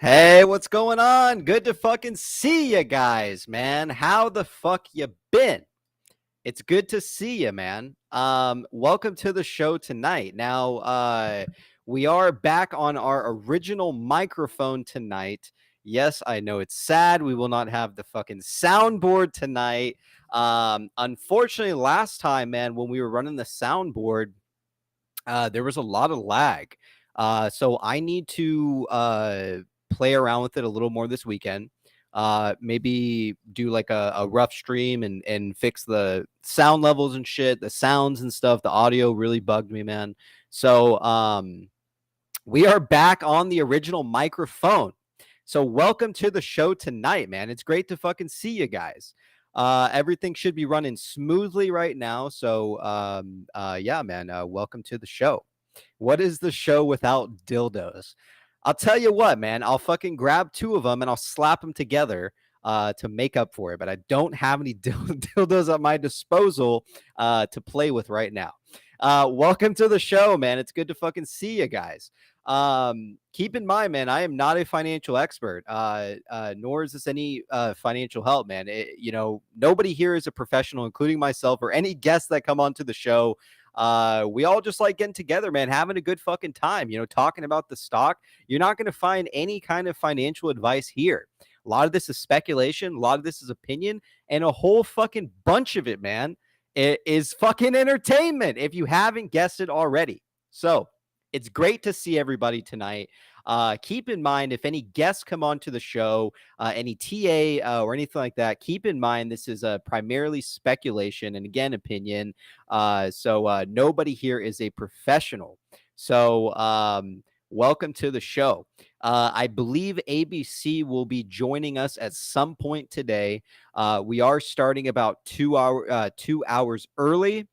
Hey, what's going on? Good to fucking see you guys, man. How the fuck you been? It's good to see you, man. Welcome to the show tonight. Now, we are back on our original microphone tonight. Yes, I know it's sad. We will not have the fucking soundboard tonight. Unfortunately, last time, man, when we were running the soundboard, there was a lot of lag. So I need to play around with it a little more this weekend. Maybe do like a rough stream and fix the sound levels and shit, the sounds and stuff. The audio really bugged me, man. So we are back on the original microphone. So welcome to the show tonight, man. It's great to fucking see you guys. Everything should be running smoothly right now. So yeah, man, welcome to the show. What is the show without dildos? I'll tell you what, man. I'll fucking grab two of them and I'll slap them together to make up for it. But I don't have any dildos at my disposal to play with right now. Welcome to the show, man. It's good to fucking see you guys. Keep in mind, man, I am not a financial expert, nor is this any financial help, man. Nobody here is a professional, including myself or any guests that come onto the show. We all just like getting together, man, having a good fucking time, talking about the stock. You're not going to find any kind of financial advice here. A lot of this is speculation. A lot of this is opinion, and a whole fucking bunch of it, man, it is fucking entertainment, if you haven't guessed it already. So it's great to see everybody tonight. Keep in mind, if any guests come onto the show, any TA or anything like that, keep in mind this is primarily speculation and, again, opinion. So nobody here is a professional. So welcome to the show. I believe ABC will be joining us at some point today. We are starting about 2 hours early.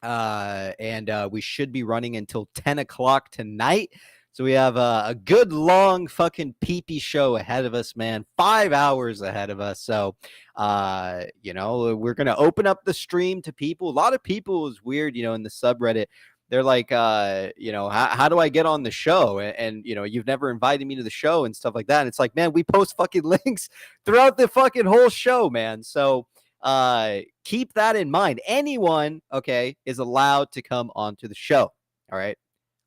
And we should be running until 10 o'clock tonight. So we have a good long fucking show ahead of us, man. 5 hours ahead of us. So, we're going to open up the stream to people. A lot of people is weird, in the subreddit. They're like, how do I get on the show? And, you've never invited me to the show and stuff like that. And it's like, man, we post fucking links throughout the fucking whole show, man. So, keep that in mind. Anyone, okay, is allowed to come onto the show. All right.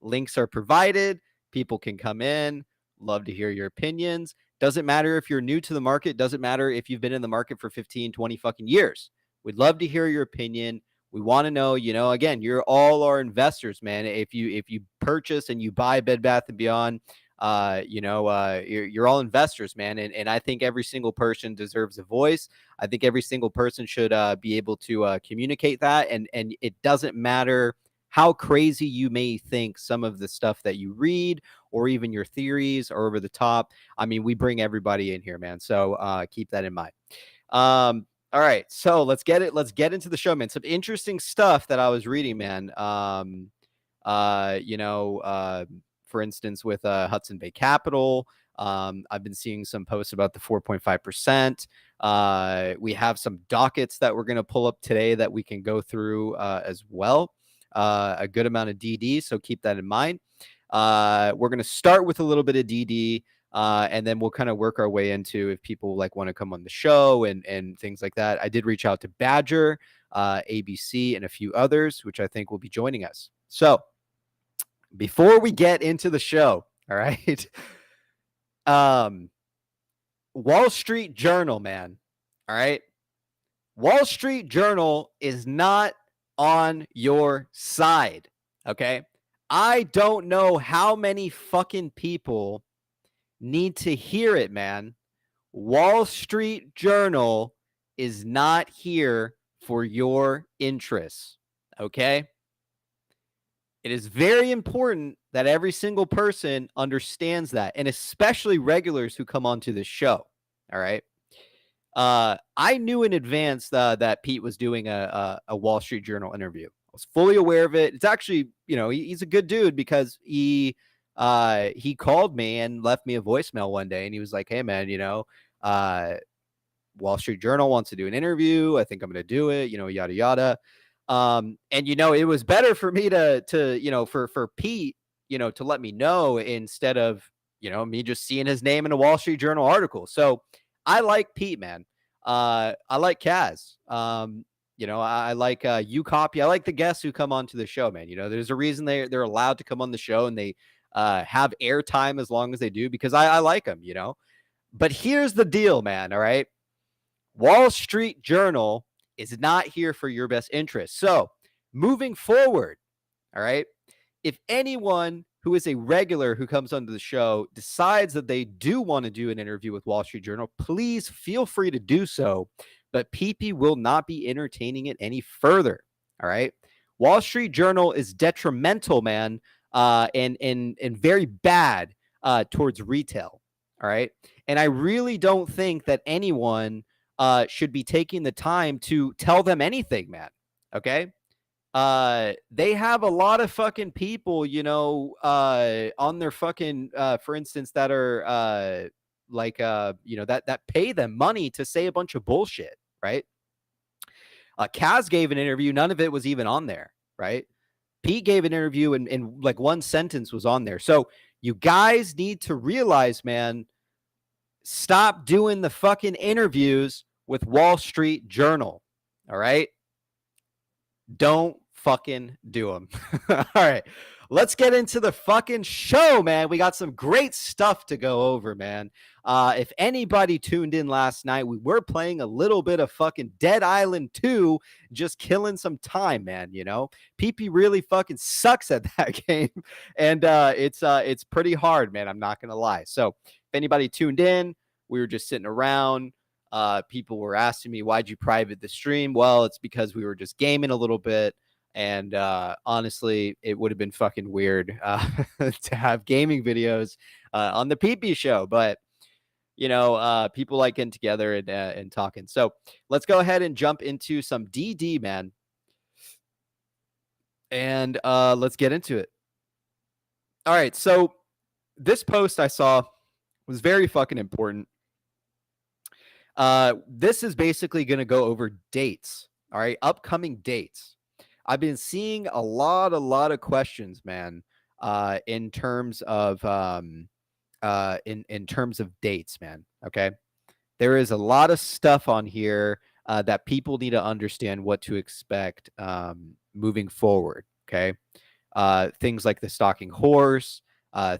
Links are provided. People can come in. Love to hear your opinions. Doesn't matter if you're new to the market. Doesn't matter if you've been in the market for 15, 20 fucking years. We'd love to hear your opinion. We want to know, again, you're all our investors, man. If you purchase and you buy Bed Bath & Beyond, you're all investors, man. And I think every single person deserves a voice. I think every single person should be able to communicate that. And it doesn't matter how crazy you may think some of the stuff that you read or even your theories are over the top. I mean, we bring everybody in here, man. So keep that in mind. All right. So let's get into the show, man. Some interesting stuff that I was reading, man. For instance, with Hudson Bay Capital, I've been seeing some posts about the 4.5%. We have some dockets that we're going to pull up today that we can go through as well. A good amount of DD, so keep that in mind. We're going to start with a little bit of DD, and then we'll kind of work our way into if people want to come on the show and things like that. I did reach out to Badger, ABC, and a few others, which I think will be joining us. So before we get into the show, all right, Wall Street Journal, man, all right, Wall Street Journal is not on your side, okay? I don't know how many fucking people need to hear it, man. Wall Street Journal is not here for your interests, okay? It is very important that every single person understands that, and especially regulars who come onto this show. All right. I knew in advance that Pete was doing a Wall Street Journal interview. I was fully aware of it. It's actually, he's a good dude because he called me and left me a voicemail one day, and he was like, "Hey, man, Wall Street Journal wants to do an interview. I think I'm going to do it. Yada yada." And it was better for me to for Pete, to let me know instead of me just seeing his name in a Wall Street Journal article. So I like Pete, man. I like Kaz. I like you copy. I like the guests who come onto the show, man. There's a reason they're allowed to come on the show, and they have airtime as long as they do, because I like them, But here's the deal, man. All right. Wall Street Journal is not here for your best interest. So moving forward, all right, if anyone who is a regular who comes onto the show decides that they do want to do an interview with Wall Street Journal, please feel free to do so. But PP will not be entertaining it any further. All right. Wall Street Journal is detrimental, man, and very bad towards retail. All right. And I really don't think that anyone should be taking the time to tell them anything, man. Okay. They have a lot of fucking people, on their fucking, for instance, that are, that pay them money to say a bunch of bullshit, right? Kaz gave an interview. None of it was even on there, right? Pete gave an interview and like one sentence was on there. So you guys need to realize, man, stop doing the fucking interviews with Wall Street Journal. All right. Don't fucking do them. All right. Let's get into the fucking show, man. We got some great stuff to go over, man. If anybody tuned in last night, we were playing a little bit of fucking Dead Island 2, just killing some time, man. PP really fucking sucks at that game. And it's pretty hard, man. I'm not going to lie. So if anybody tuned in, we were just sitting around. People were asking me, why'd you private the stream? Well, it's because we were just gaming a little bit. And honestly, it would have been fucking weird to have gaming videos on the PP show. But, people like getting together and talking. So let's go ahead and jump into some DD, man. And let's get into it. All right. So this post I saw was very fucking important. This is basically going to go over dates. All right. Upcoming dates. I've been seeing a lot of questions, man, in terms of in terms of dates, man. Okay. There is a lot of stuff on here that people need to understand what to expect moving forward. Okay. Things like the stalking horse,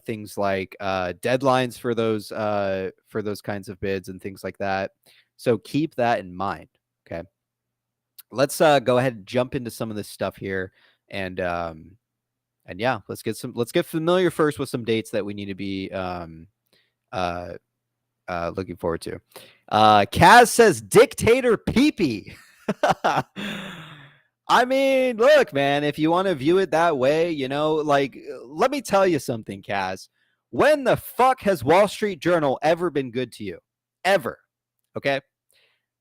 things like deadlines for those kinds of bids and things like that. So keep that in mind. Okay. Let's go ahead and jump into some of this stuff here, and yeah, let's get familiar first with some dates that we need to be looking forward to. Kaz says dictator peepee. I mean, look, man, if you want to view it that way, let me tell you something, Kaz. When the fuck has Wall Street Journal ever been good to you? Ever. Okay.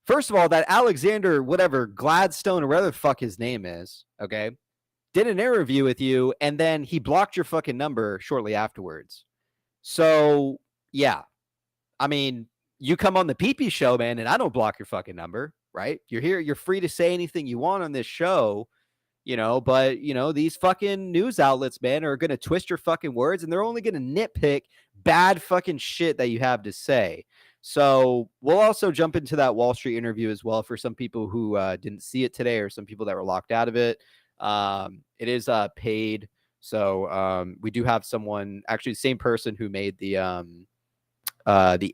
First of all, that Alexander, whatever, Gladstone or whatever the fuck his name is, okay, did an interview with you, and then he blocked your fucking number shortly afterwards. So, yeah. I mean, you come on the PP show, man, and I don't block your fucking number, right? You're here. You're free to say anything you want on this show, but, these fucking news outlets, man, are going to twist your fucking words, and they're only going to nitpick bad fucking shit that you have to say. So we'll also jump into that Wall Street interview as well for some people who didn't see it today, or some people that were locked out of it. It is paid. So we do have someone, actually the same person who made the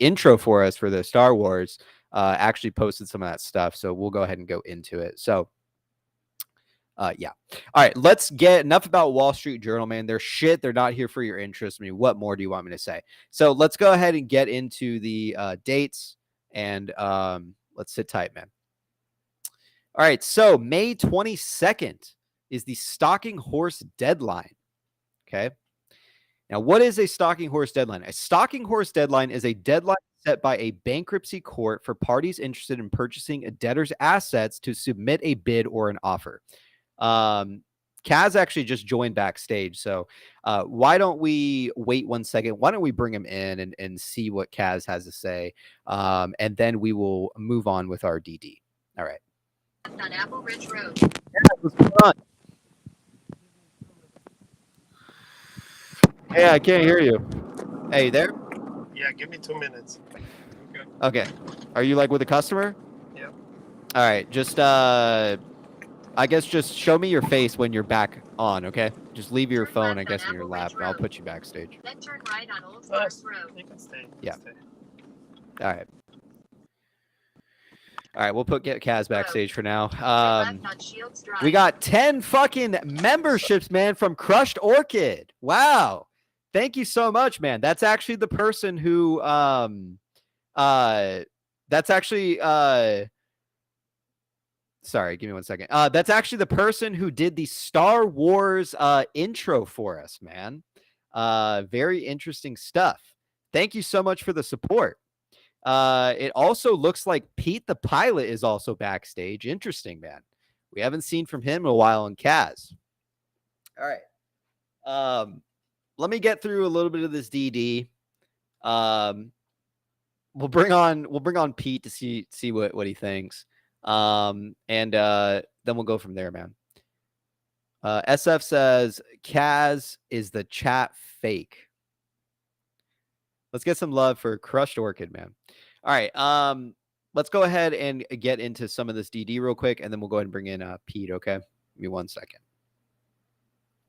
intro for us for the Star Wars, actually posted some of that stuff. So we'll go ahead and go into it. So yeah. All right. Let's get enough about Wall Street Journal, man. They're shit. They're not here for your interest. I mean, what more do you want me to say? So let's go ahead and get into the dates, and let's sit tight, man. All right. So May 22nd is the stalking horse deadline. Okay. Now, what is a stalking horse deadline? A stalking horse deadline is a deadline set by a bankruptcy court for parties interested in purchasing a debtor's assets to submit a bid or an offer. Kaz actually just joined backstage, so why don't we wait 1 second? Why don't we bring him in and see what Kaz has to say, and then we will move on with our DD. All right. On Apple Ridge Road. Yeah, what's going on? Hey, I can't hear you. Hey, you there? Yeah, give me 2 minutes. Okay. Are you like with a customer? Yeah. All right. Just I guess just show me your face when you're back on, okay? Just leave your phone, I guess, in your lap, and I'll put you backstage. Then turn right on Old Sparks Road. You can stay. Yeah. All right. All right, we'll put Kaz backstage for now. We got 10 fucking memberships, man, from Crushed Orchid. Wow. Thank you so much, man. That's actually the person who that's actually sorry, give me 1 second. That's actually the person who did the Star Wars intro for us, man. Very interesting stuff. Thank you so much for the support. It also looks like Pete the pilot is also backstage. Interesting, man. We haven't seen from him in a while in Kaz. All right. Let me get through a little bit of this DD. We'll bring on Pete to see what he thinks. And then we'll go from there, man. SF says Kaz is the chat fake. Let's get some love for Crushed Orchid, man. All right. Let's go ahead and get into some of this DD real quick, and then we'll go ahead and bring in Pete, okay? Give me 1 second.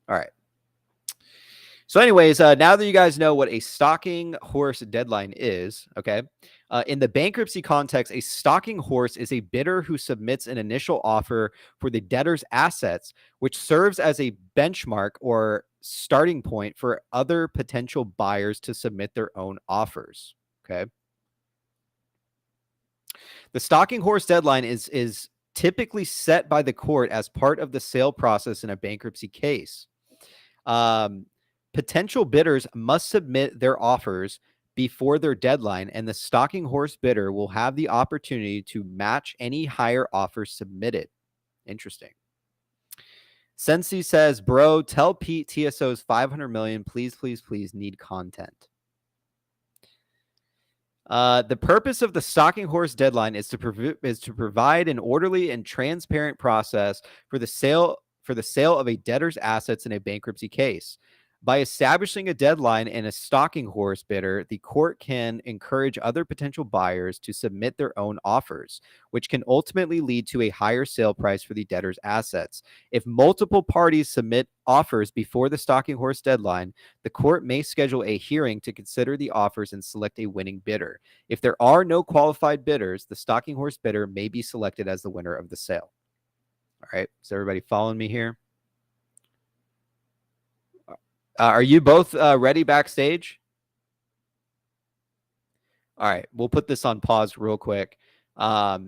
All right. So anyways, now that you guys know what a stalking horse deadline is, okay, in the bankruptcy context, a stalking horse is a bidder who submits an initial offer for the debtor's assets, which serves as a benchmark or starting point for other potential buyers to submit their own offers, okay? The stalking horse deadline is typically set by the court as part of the sale process in a bankruptcy case. Potential bidders must submit their offers before their deadline, and the stalking horse bidder will have the opportunity to match any higher offers submitted. Interesting. Sensi says, bro, tell Pete TSO's 500 million, please, please, please need content. The purpose of the stalking horse deadline is to provide an orderly and transparent process for the sale of a debtor's assets in a bankruptcy case. By establishing a deadline and a stalking horse bidder, the court can encourage other potential buyers to submit their own offers, which can ultimately lead to a higher sale price for the debtor's assets. If multiple parties submit offers before the stalking horse deadline, the court may schedule a hearing to consider the offers and select a winning bidder. If there are no qualified bidders, the stalking horse bidder may be selected as the winner of the sale. All right, is everybody following me here? Are you both ready backstage? All right, we'll put this on pause real quick. I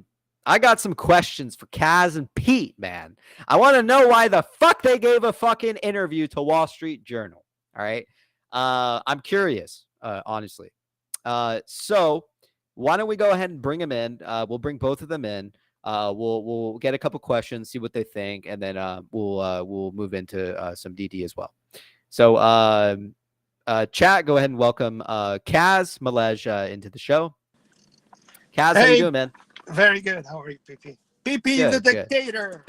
got some questions for Kaz and Pete, man. I want to know why the fuck they gave a fucking interview to Wall Street Journal. All right. I'm curious, honestly. So why don't we go ahead and bring them in? We'll bring both of them in. We'll get a couple questions, see what they think, and then we'll move into some DD as well. So, chat, go ahead and welcome Kaz Malej into the show. Kaz, how you doing, man? Very good. How are you, PP? PP, the dictator.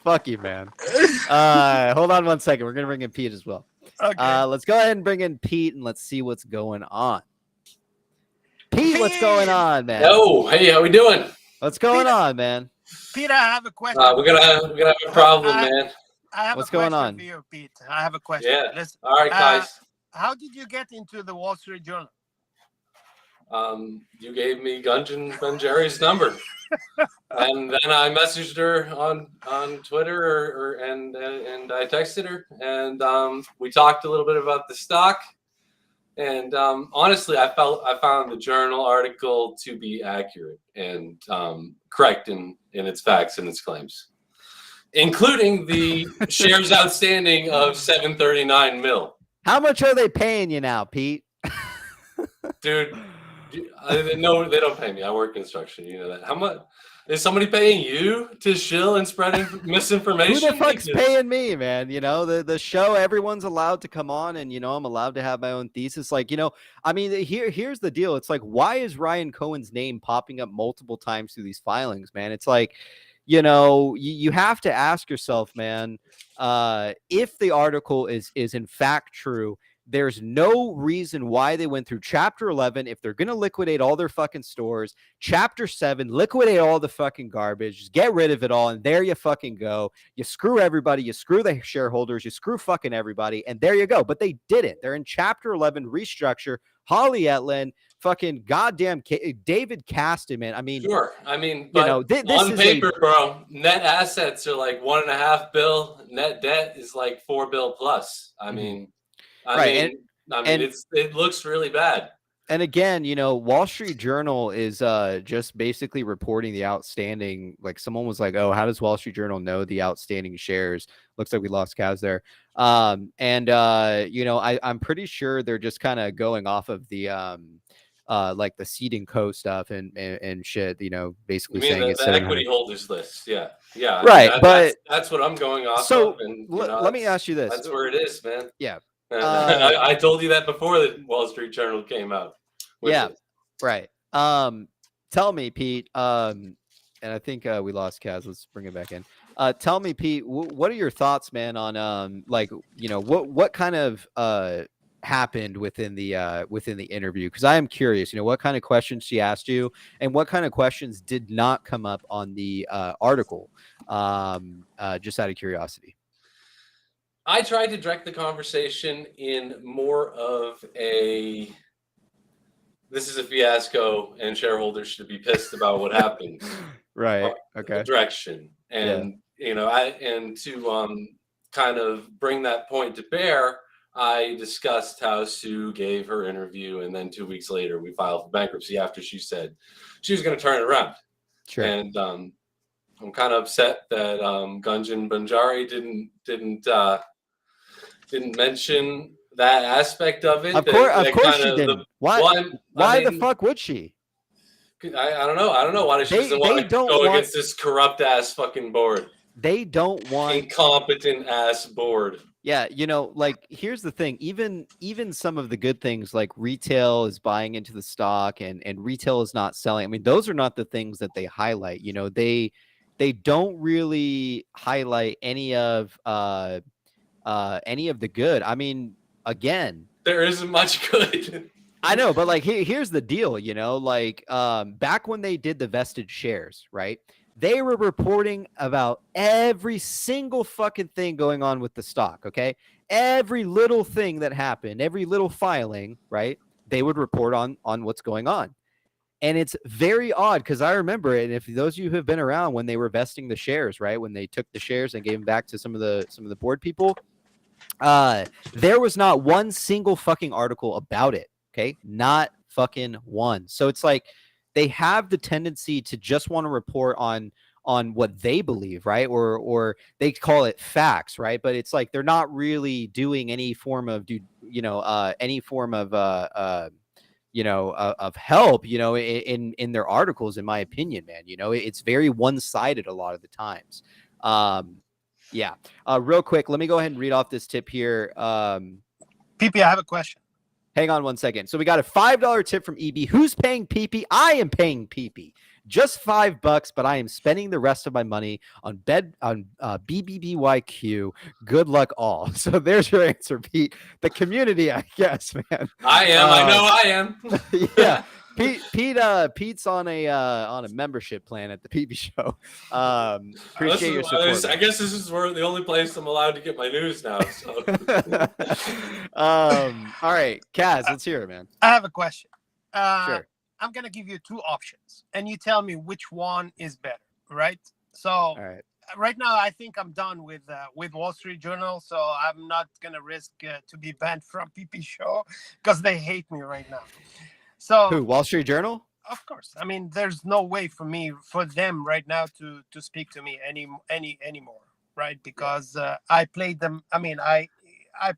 Fuck you, man. Hold on 1 second. We're going to bring in Pete as well. Okay. Let's go ahead and bring in Pete, and let's see what's going on. Pete, what's going on, man? Yo, hey, how we doing? What's going on, man? Pete, I have a question. We're gonna have a problem, man. I have What's a question going on for you, Pete. I have a question. Yeah. Listen, All right, guys. how did you get into the Wall Street Journal? You gave me Gunjan Banjari's number, and then I messaged her on Twitter, and I texted her, and we talked a little bit about the stock. And honestly, I found the journal article to be accurate and correct in its facts and its claims, including the shares outstanding of 739 mil. How much are they paying you now, Pete? Dude, no, they don't pay me. I work construction. You know that. How much is somebody paying you to shill and spread misinformation? Who the fuck's paying me, man? You know, the show, everyone's allowed to come on, and, you know, I'm allowed to have my own thesis. Like, you know, I mean, here's the deal. It's like, why is Ryan Cohen's name popping up multiple times through these filings, man? It's like, you know, you have to ask yourself, man, if the article is in fact true, There's no reason why they went through Chapter 11 if they're going to liquidate all their fucking stores. Chapter 7, liquidate all the fucking garbage. Just get rid of it all, and there you fucking go. You screw everybody. You screw the shareholders. You screw fucking everybody, and there you go. But they didn't. They're in Chapter 11 restructure. Holly Etlin, fucking goddamn David Kasten, man. I mean, sure. I mean, but this on is paper, bro, net assets are like $1.5 billion. Net debt is like $4 billion plus. I mean, right. It looks really bad. And again, Wall Street Journal is just basically reporting the outstanding. Like someone was like, "Oh, how does Wall Street Journal know the outstanding shares?" Looks like we lost Kaz there. I'm pretty sure they're just kind of going off of the like the Seed and Co stuff and shit. Basically saying the it's equity holders list. Yeah. Right, but that's what I'm going off so of. And let me ask you this. That's where it is, man. Yeah. I told you that before the Wall Street Journal came out. Yeah, right. Tell me, Pete. And I think we lost Kaz. Let's bring it back in. Tell me, Pete. What are your thoughts, man, on what kind of happened within the interview? Because I am curious. What kind of questions she asked you, and what kind of questions did not come up on the article. Just out of curiosity. I tried to direct the conversation in more of a this is a fiasco and shareholders should be pissed about what happened. Right. Okay. Direction. And, to kind of bring that point to bear, I discussed how Sue gave her interview. And then 2 weeks later, we filed for bankruptcy after she said she was going to turn it around. Sure. And I'm kind of upset that Gunjan Banjari didn't mention that aspect of it. Of course she didn't. Why the fuck would she? I don't know. I don't know why she doesn't want to go against this corrupt ass fucking board. They don't want incompetent ass board. Yeah, here's the thing. Even some of the good things like retail is buying into the stock and retail is not selling. I mean, those are not the things that they highlight. They don't really highlight any of the good. I mean, again, there isn't much good. I know, but here's the deal, back when they did the vested shares, right? They were reporting about every single fucking thing going on with the stock, okay? Every little thing that happened, every little filing, right? They would report on what's going on. And it's very odd because I remember it. And if those of you who have been around when they were vesting the shares, right? When they took the shares and gave them back to some of the board people, there was not one single fucking article about it. Okay. Not fucking one. So it's like they have the tendency to just want to report on what they believe, right? Or they call it facts, right? But it's like they're not really doing any form of of help, in their articles, in my opinion, man. It's very one-sided a lot of the times. Yeah. Real quick, let me go ahead and read off this tip here. PP, I have a question. Hang on one second. So we got a $5 tip from EB. Who's paying PP? I am paying PP. Just $5, but I am spending the rest of my money on BBBYQ. Good luck all. So there's your answer, Pete. The community, I guess, man. I am. I know I am. Yeah. Pete's on a membership plan at the PP Show. Appreciate your support. I guess this is the only place I'm allowed to get my news now. So. All right, Kaz, let's hear it, man. I have a question. Sure. I'm gonna give you two options, and you tell me which one is better, right? So, all right. Right now, I think I'm done with Wall Street Journal, so I'm not gonna risk to be banned from PP Show because they hate me right now. So who? Wall Street Journal? Of course. I mean, there's no way for them right now to speak to me anymore, right? Because I played them. I mean, I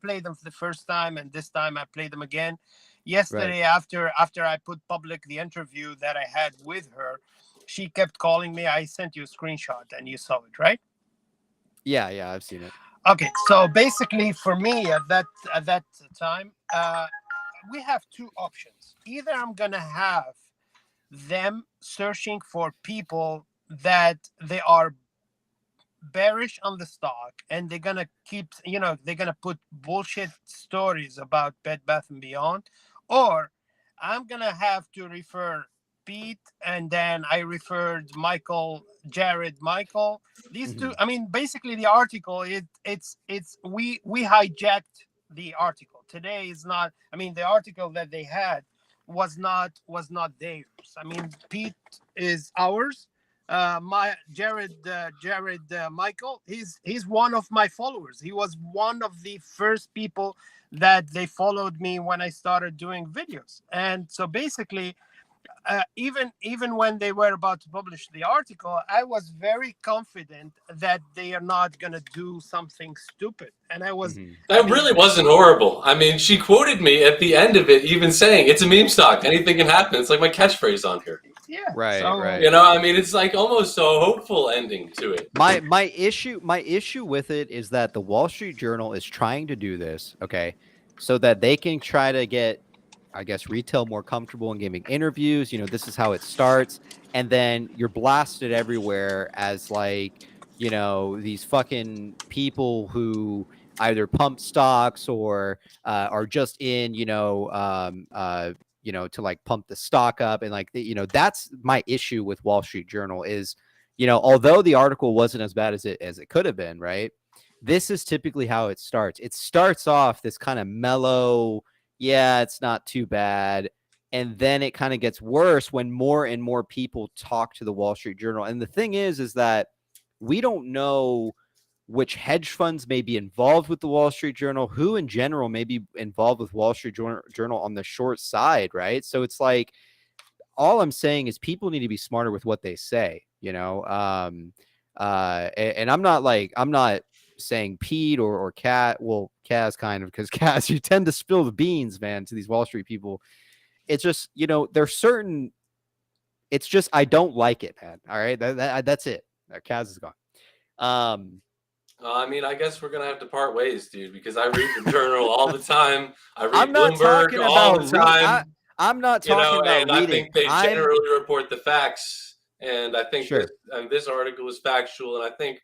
played them for the first time, and this time I played them again. Yesterday, right. after I put public the interview that I had with her, she kept calling me. I sent you a screenshot, and you saw it, right? Yeah, I've seen it. Okay, so basically, for me at that time, we have two options. Either I'm gonna have them searching for people that they are bearish on the stock and they're gonna keep, they're gonna put bullshit stories about Bed Bath and Beyond, or I'm gonna have to refer Pete, and then I referred Michael. These two, I mean, basically the article, it's we hijacked the article. Today is not, I mean, the article that they had was not theirs. I mean, Pete is ours. My Jared Michael, he's one of my followers. He was one of the first people that they followed me when I started doing videos. And so basically, even when they were about to publish the article, I was very confident that they are not going to do something stupid. And I was. That really wasn't horrible. I mean, she quoted me at the end of it, even saying, "It's a meme stock. Anything can happen." It's like my catchphrase on here. Yeah. Right. So, Right. You know, I mean, it's like almost a hopeful ending to it. My issue with it is that the Wall Street Journal is trying to do this, okay, so that they can try to get, I guess, retail more comfortable in giving interviews. You know, this is how it starts, and then you're blasted everywhere as like, you know, these fucking people who either pump stocks or are just in, to like pump the stock up, and like, that's my issue with Wall Street Journal is, although the article wasn't as bad as it could have been, right? This is typically how it starts. It starts off this kind of mellow, yeah, it's not too bad. And then it kind of gets worse when more and more people talk to the Wall Street Journal. And the thing is that we don't know which hedge funds may be involved with the Wall Street Journal, who in general may be involved with Wall Street Journal on the short side, right? So it's like, all I'm saying is people need to be smarter with what they say, and I'm not saying Pete or Cat. Well, Kaz kind of, because Kaz, you tend to spill the beans, man, to these Wall Street people. It's just, there's certain, it's just, I don't like it, man. All right. That's it. Kaz is gone. I mean, I guess we're going to have to part ways, dude, because I read the journal all the time. I read Bloomberg all the time. I'm not talking about and reading. I think they generally report the facts, and I think this article is factual, and I think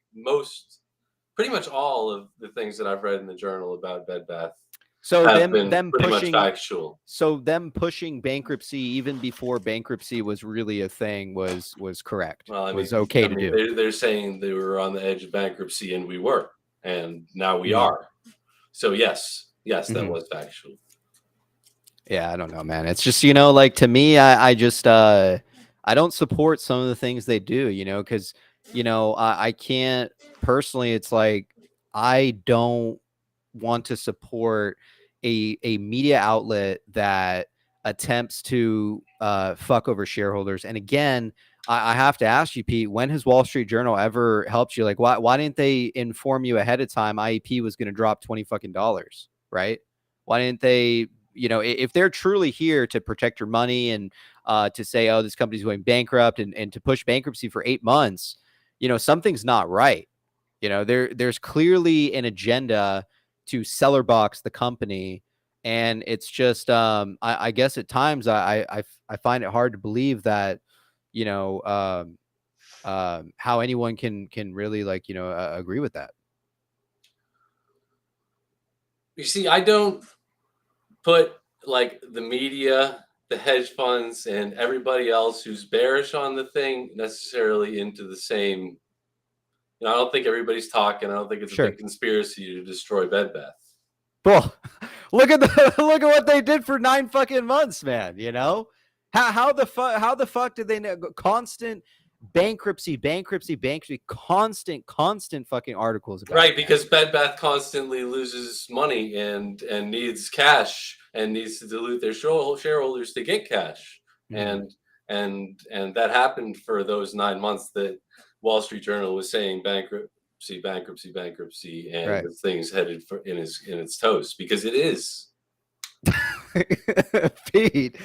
pretty much all of the things that I've read in the journal about Bed Bath have been pretty much factual. So them pushing bankruptcy even before bankruptcy was really a thing was correct. Well, was okay to do. They're saying they were on the edge of bankruptcy, and we were, and now we are. So yes, that was factual. Yeah, I don't know, man. It's just, like, to me, I just I don't support some of the things they do, because I can't personally. It's like, I don't want to support a media outlet that attempts to fuck over shareholders. And again, I have to ask you, Pete, when has Wall Street Journal ever helped you? Like, why didn't they inform you ahead of time IEP was going to drop $20, right? Why didn't they? If they're truly here to protect your money and to say, oh, this company's going bankrupt, and to push bankruptcy for 8 months, something's not right. There's clearly an agenda to seller box the company. And it's just, I guess at times I find it hard to believe that, how anyone can really agree with that. You see, I don't put like the media, the hedge funds, and everybody else who's bearish on the thing necessarily into the same. I don't think everybody's talking. I don't think it's a big conspiracy to destroy Bed Bath. Well, look at what they did for 9 fucking months, man. How the fuck did they know? Constant bankruptcy, constant fucking articles about right, because Bed Bath constantly loses money and needs cash and needs to dilute their shareholders to get cash. And that happened for those 9 months that Wall Street Journal was saying bankruptcy, and the thing's headed in its toast, because it is. Pete,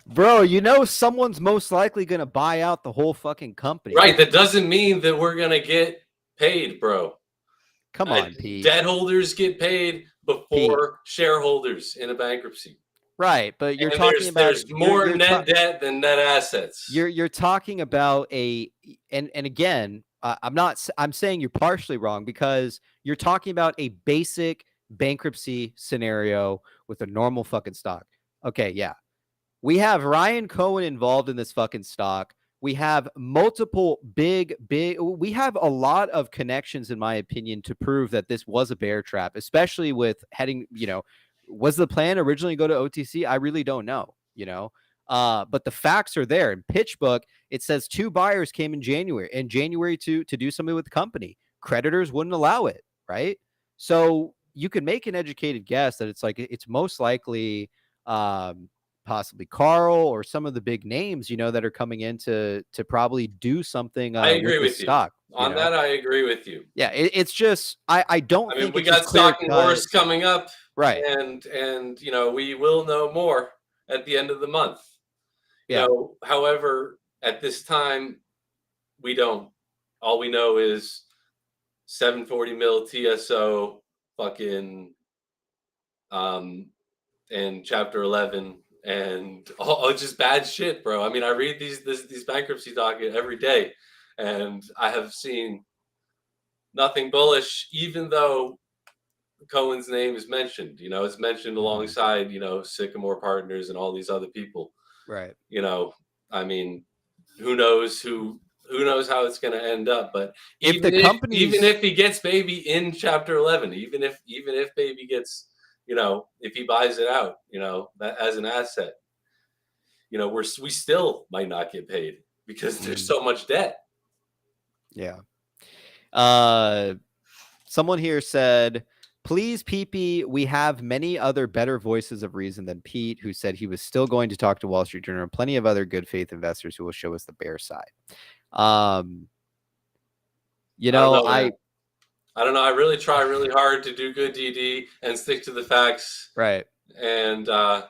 bro, someone's most likely gonna buy out the whole fucking company. Right, that doesn't mean that we're gonna get paid, bro. Come on, Pete. Debt holders get paid before shareholders in a bankruptcy. Right, but you're talking about there's more net debt than net assets. You're talking about and again, I'm saying you're partially wrong because you're talking about a basic bankruptcy scenario with a normal fucking stock. Okay, yeah. We have Ryan Cohen involved in this fucking stock. We have multiple we have a lot of connections, in my opinion, to prove that this was a bear trap, especially with heading, was the plan originally go to OTC? I really don't know, but the facts are there. In PitchBook, it says 2 buyers came in January to do something with the company. Creditors wouldn't allow it, right? So you can make an educated guess that it's most likely possibly Carl or some of the big names, that are coming in to probably do something I agree with with the stock. On that, I agree with you. Yeah, it's just I don't think we it's got just clear Stocking Horse coming up, right? And we will know more at the end of the month. Yeah. However, at this time, we don't. All we know is 740 mil TSO, fucking, and Chapter 11, and all just bad shit, bro. I mean, I read these bankruptcy docket every day, and I have seen nothing bullish, even though Cohen's name is mentioned. It's mentioned alongside, Sycamore Partners and all these other people. Right. I mean, who knows how it's going to end up? But If even if he gets baby in Chapter 11, even if baby gets, if he buys it out, that as an asset, we still might not get paid because there's so much debt. Yeah. Someone here said, please, PP, we have many other better voices of reason than Pete, who said he was still going to talk to Wall Street Journal. Plenty of other good faith investors who will show us the bear side. I don't know. I really try really hard to do good DD and stick to the facts. Right. And I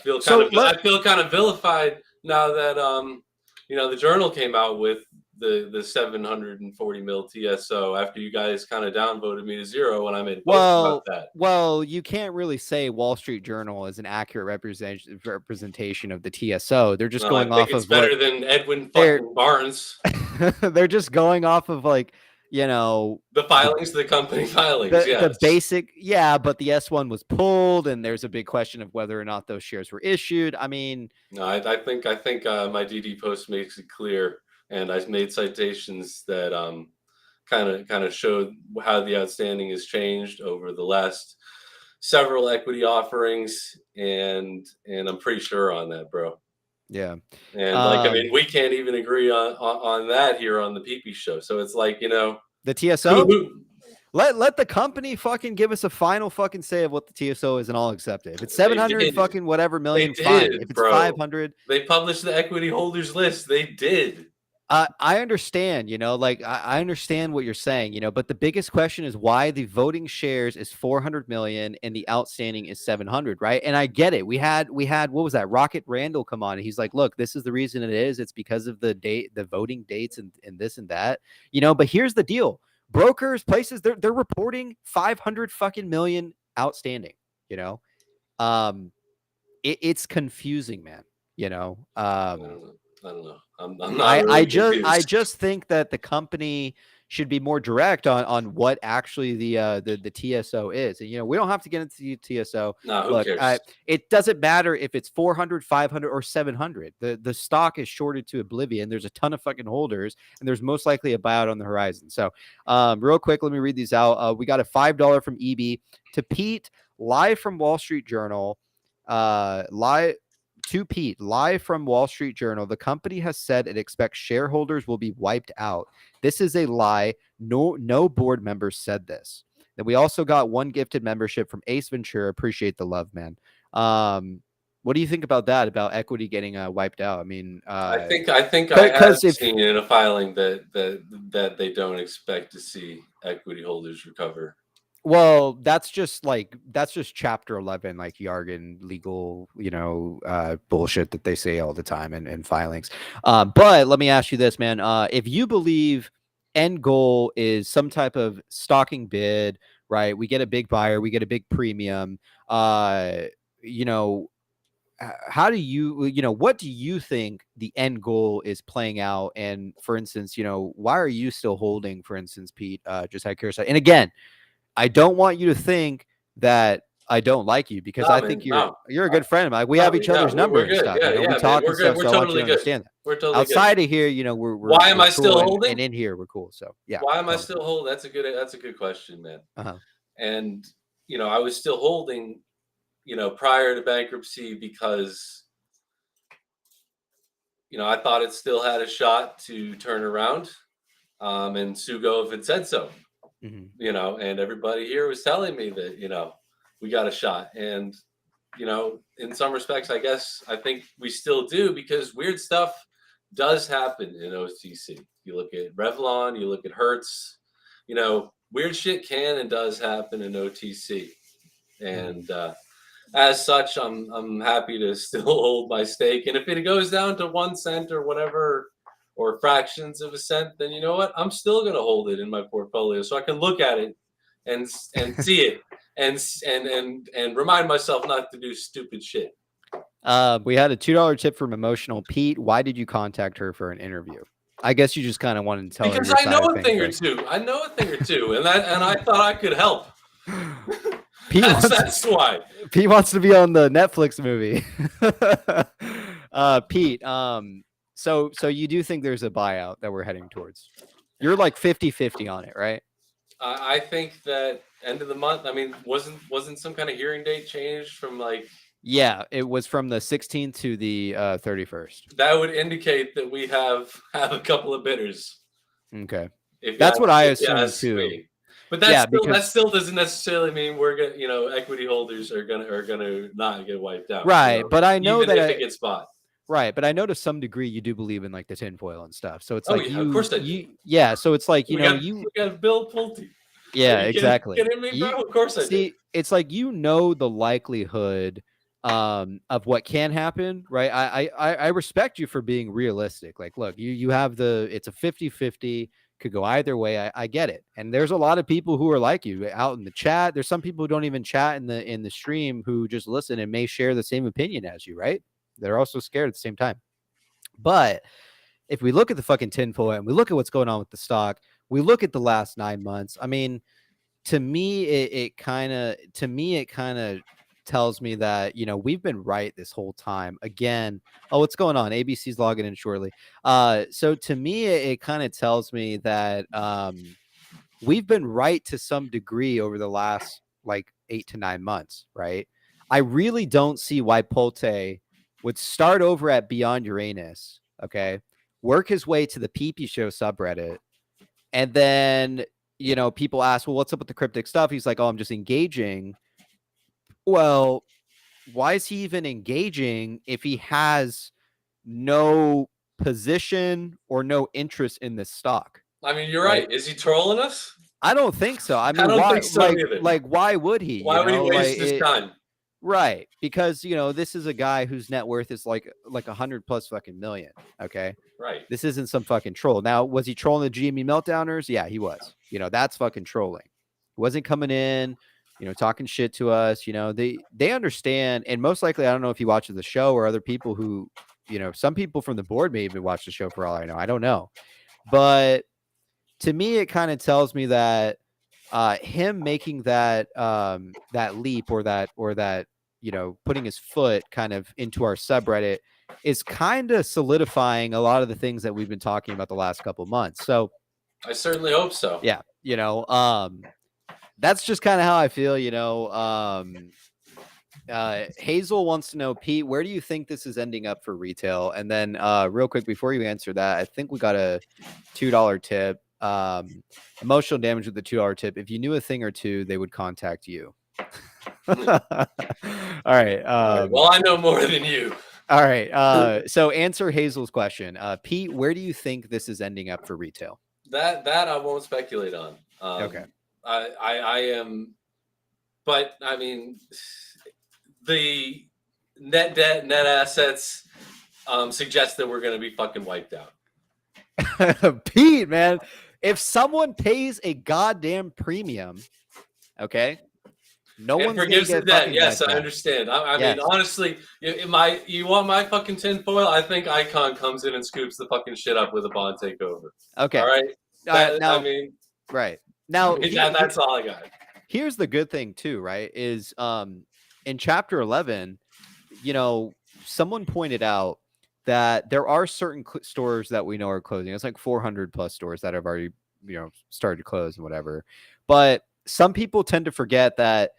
feel kind of vilified now that the Journal came out with the 740 mil TSO after you guys kind of downvoted me to 0 when I made a post about that. Well, you can't really say Wall Street Journal is an accurate representation of the TSO. They're just going off of better than Edwin fucking Barnes. They're just going off of the filings, the company filings, the basic, but the S1 was pulled, and there's a big question of whether or not those shares were issued. I mean, no, I think my DD post makes it clear. And I've made citations that kind of showed how the outstanding has changed over the last several equity offerings, and I'm pretty sure on that, bro. Yeah. And we can't even agree on that here on the ThePPShow. So it's the TSO. Let the company fucking give us a final fucking say of what the TSO is, and I'll accept it. If it's 700 fucking whatever million, fine. If it's 500, they published the equity holders list. They did. I understand, I understand what you're saying, but the biggest question is why the voting shares is 400 million and the outstanding is 700, right? And I get it. We had what was that? Rocket Randall come on, and he's like, look, this is the reason it is. It's because of the voting dates and this and that, but here's the deal. Brokers, places, they're reporting 500 fucking million outstanding, it's confusing, man, I don't know. I'm not really I just think that the company should be more direct on what actually the TSO is. And, we don't have to get into the TSO. No, who cares? It doesn't matter if it's 400, 500, or 700. The stock is shorted to oblivion. There's a ton of fucking holders, and there's most likely a buyout on the horizon. So real quick, let me read these out. We got a $5 from EB to Pete, live from Wall Street Journal. To Pete, live from Wall Street Journal, the company has said it expects shareholders will be wiped out. This is a lie. No board members said this. Then we also got one gifted membership from Ace Ventura. Appreciate the love, man. What do you think about that? About equity getting wiped out? I mean, I think I have seen in a filing that they don't expect to see equity holders recover. Well, that's just Chapter 11, like jargon, legal, bullshit that they say all the time in filings. But let me ask you this, man. If you believe end goal is some type of stalking bid, right? We get a big buyer, we get a big premium. how do you, what do you think the end goal is playing out? And for instance, why are you still holding, for instance, Pete, just out of curiosity? And again, I don't want you to think that I don't like you, because I think you're a good friend of mine. We have each other's number and stuff. Good. We talk and stuff. We're So I want you totally to good. understand that. We're totally Outside good. of here, we're why am I cool, still holding? And in here we're cool. So yeah. Why am I still holding? That's a good question, man. Uh-huh. And I was still holding, prior to bankruptcy, because I thought it still had a shot to turn around, and sue go if it said so. Mm-hmm. And everybody here was telling me that, we got a shot. And, in some respects, I think we still do, because weird stuff does happen in OTC. You look at Revlon, you look at Hertz, weird shit can and does happen in OTC. And as such, I'm happy to still hold my stake. And if it goes down to 1 cent or whatever, or fractions of a cent, then you know what? I'm still going to hold it in my portfolio so I can look at it and see it and remind myself not to do stupid shit. We had a $2 tip from Emotional. Pete, why did you contact her for an interview? I guess you just kind of wanted to tell because her I know a thing or two. I know a thing or two, and I thought I could help. That's why. Pete wants to be on the Netflix movie. Pete, so you do think there's a buyout that we're heading towards? You're like 50-50 on it, right? I think that end of the month. I mean, wasn't some kind of hearing date changed from like? Yeah, it was from the 16th to the 31st. That would indicate that we have a couple of bidders. Okay, that's what I assume too. Me. But that still doesn't necessarily mean we're gonna, equity holders are gonna not get wiped out. Right, but I know even that if it gets bought. Right, but I know to some degree you do believe in like the tinfoil and stuff. So it's of course I do. Yeah, so it's like we got Bill Pulte. Yeah, exactly. Kidding me, bro? Of course I do. It's like the likelihood of what can happen, right? I respect you for being realistic. Like, look, you have it's a 50-50, could go either way. I get it. And there's a lot of people who are like you out in the chat. There's some people who don't even chat in the stream, who just listen and may share the same opinion as you, right? They're also scared at the same time. But if we look at the fucking tinfoil and we look at what's going on with the stock, we look at the last 9 months. I mean, to me, it kind of tells me that, we've been right this whole time. Again, what's going on? ABC's logging in shortly. So to me, it kind of tells me that we've been right to some degree over the last like 8 to 9 months, right? I really don't see why Pulte would start over at Beyond Uranus, okay, work his way to the ThePPShow subreddit, and then, people ask, well, what's up with the cryptic stuff? He's like, oh, I'm just engaging. Well, why is he even engaging if he has no position or no interest in this stock? I mean, you're right. Is he trolling us? I don't think so. I mean, I don't think so either. Like, why would he? Why would he waste his time? Right, because this is a guy whose net worth is like 100+ fucking million. Okay, right. This isn't some fucking troll. Now, was he trolling the GME meltdowners? Yeah, he was. That's fucking trolling. He wasn't coming in, talking shit to us. They understand, and most likely, I don't know if he watches the show or other people who, some people from the board may even watch the show for all I know. I don't know, but to me, it kind of tells me that him making that leap or that putting his foot kind of into our subreddit is kind of solidifying a lot of the things that we've been talking about the last couple months. So I certainly hope so. Yeah, that's just kind of how I feel. Hazel wants to know, Pete, where do you think this is ending up for retail? And then real quick before you answer that, I think we got a $2 tip. Emotional damage with the $2 tip. If you knew a thing or two, they would contact you. All right. Well, I know more than you. All right. So answer Hazel's question. Pete, where do you think this is ending up for retail? That I won't speculate on. Okay. I am, but I mean, the net debt, net assets suggest that we're going to be fucking wiped out. Pete, man, if someone pays a goddamn premium, okay, No and one's gonna forgives the get debt. fucking Yes, I back. understand. I Yes. mean, honestly, you want my fucking tinfoil? I think Icon comes in and scoops the fucking shit up with a bond takeover. Okay. All right. Now, I mean, right now, that's all I got. Here's the good thing too, right? Is in chapter 11, you know, someone pointed out that there are certain stores that we know are closing. It's like 400 plus stores that have already, you know, started to close and whatever. But some people tend to forget that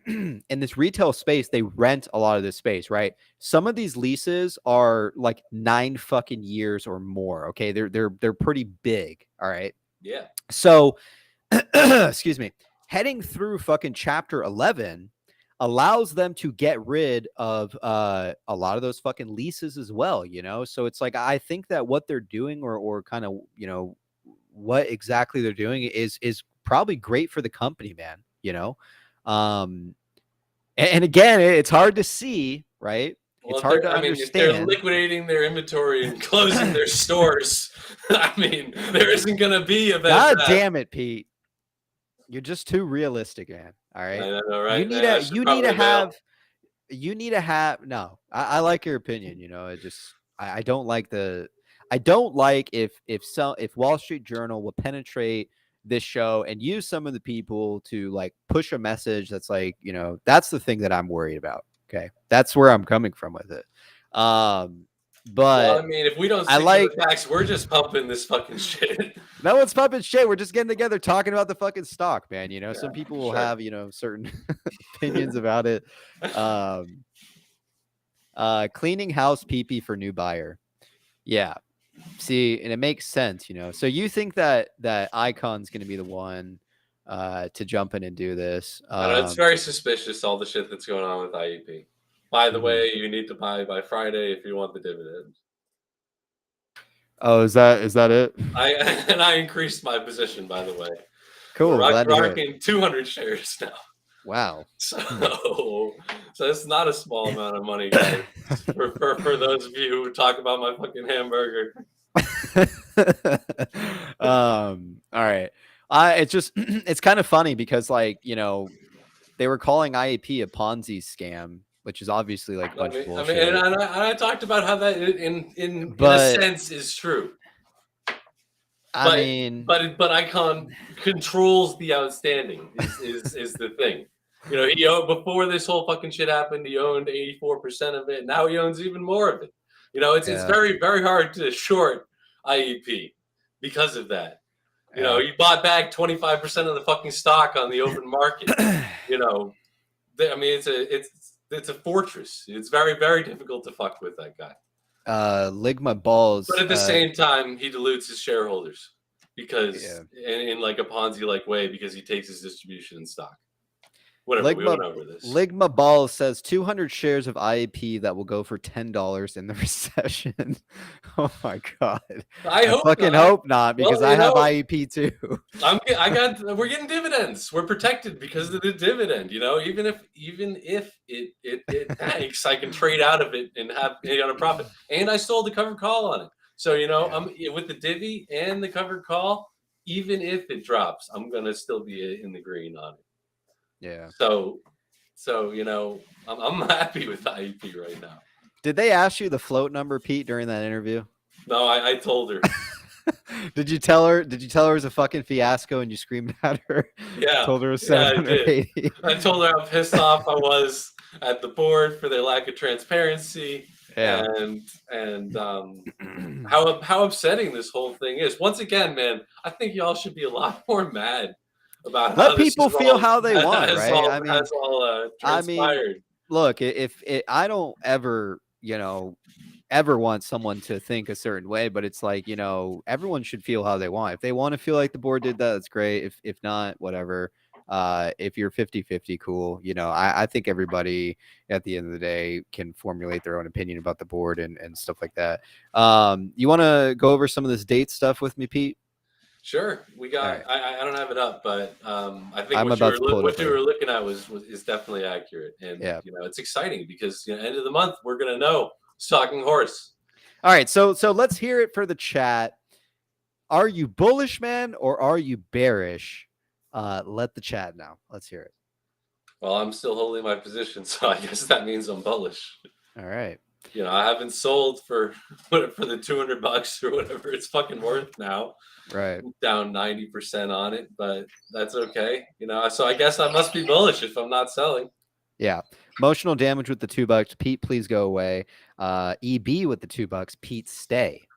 in this retail space, they rent a lot of this space, right? Some of these leases are like 9 fucking years or more. Okay, they're pretty big. All right. Yeah. So, excuse me, heading through fucking chapter 11 allows them to get rid of a lot of those fucking leases as well, you know? So it's like, I think that what they're doing or kind of, you know, what exactly they're doing is probably great for the company, man, you know? And again, it's hard to see, right? Well, it's hard to if they're understand. liquidating their inventory and closing their stores, I mean, there isn't going to be a God damn it, Pete. You're just too realistic, man. All right. I know, right? You need to have no. I like your opinion, you know. I don't like if Wall Street Journal will penetrate this show and use some of the people to like push a message that's like, you know, that's the thing that I'm worried about. Okay. That's where I'm coming from with it. But well, I mean, if we don't stick to the facts, we're just pumping this fucking shit. No one's pumping shit. We're just getting together talking about the fucking stock, man. You know, Yeah, some people will have, you know, certain opinions about it. Cleaning house pee for new buyer. Yeah. See, and it makes sense, you know. So you think that Icon's going to be the one to jump in and do this? I know, it's very suspicious, all the shit that's going on with IEP. By the way, you need to buy by Friday if you want the dividends. Oh, is that it? I increased my position, by the way. Cool. We're rocking 200 shares now. Wow. So it's not a small amount of money, guys. for those of you who talk about my fucking hamburger. All right. It's kind of funny because, like, you know, they were calling IAP a Ponzi scam, which is obviously like a bunch of bullshit. And I talked about how that in a sense is true. But Icon controls the outstanding is the thing. You know, he owned, before this whole fucking shit happened, he owned 84% of it. Now he owns even more of it. You know, it's very, very hard to short IEP because of that. You know, he bought back 25% of the fucking stock on the open market. You know, I mean, it's a fortress. It's very, very difficult to fuck with that guy. Ligma balls. But at the same time, he dilutes his shareholders because in like a Ponzi-like way, because he takes his distribution in stock. Whatever, we went over this. Ligma Balls says 200 shares of IAP that will go for $10 in the recession. Oh my god! I hope not because I have IAP too. We're getting dividends. We're protected because of the dividend. You know, even if it tanks, I can trade out of it and have on a profit. And I sold the covered call on it. So you know, I'm with the divvy and the covered call. Even if it drops, I'm gonna still be in the green on it. Yeah. So you know, I'm happy with the IEP right now. Did they ask you the float number, Pete, during that interview? No, I told her. Did you tell her? Did you tell her it was a fucking fiasco and you screamed at her? Yeah. Told her it was 780. Yeah, I told her how pissed off I was at the board for their lack of transparency. Yeah. And how upsetting this whole thing is. Once again, man, I think y'all should be a lot more mad about let people feel how they want, right? I mean, look, if I don't ever, you know, ever want someone to think a certain way, but it's like, you know, everyone should feel how they want. If they want to feel like the board did that, that's great. If not, whatever. If you're 50-50, cool. You know, I think everybody at the end of the day can formulate their own opinion about the board and stuff like that. You want to go over some of this date stuff with me, Pete? Sure. We got. Right. I don't have it up, but I think what you were looking at is definitely accurate, and you know, it's exciting because, you know, end of the month we're gonna know Stalking Horse. All right, so let's hear it for the chat. Are you bullish, man, or are you bearish? Let the chat know. Let's hear it. Well, I'm still holding my position, so I guess that means I'm bullish. All right. You know, I haven't sold for the $200 or whatever it's fucking worth now. Right. Down 90% on it, but that's okay. You know, so I guess I must be bullish if I'm not selling. Yeah. Emotional damage with the $2. Pete, please go away. EB with the $2. Pete, stay.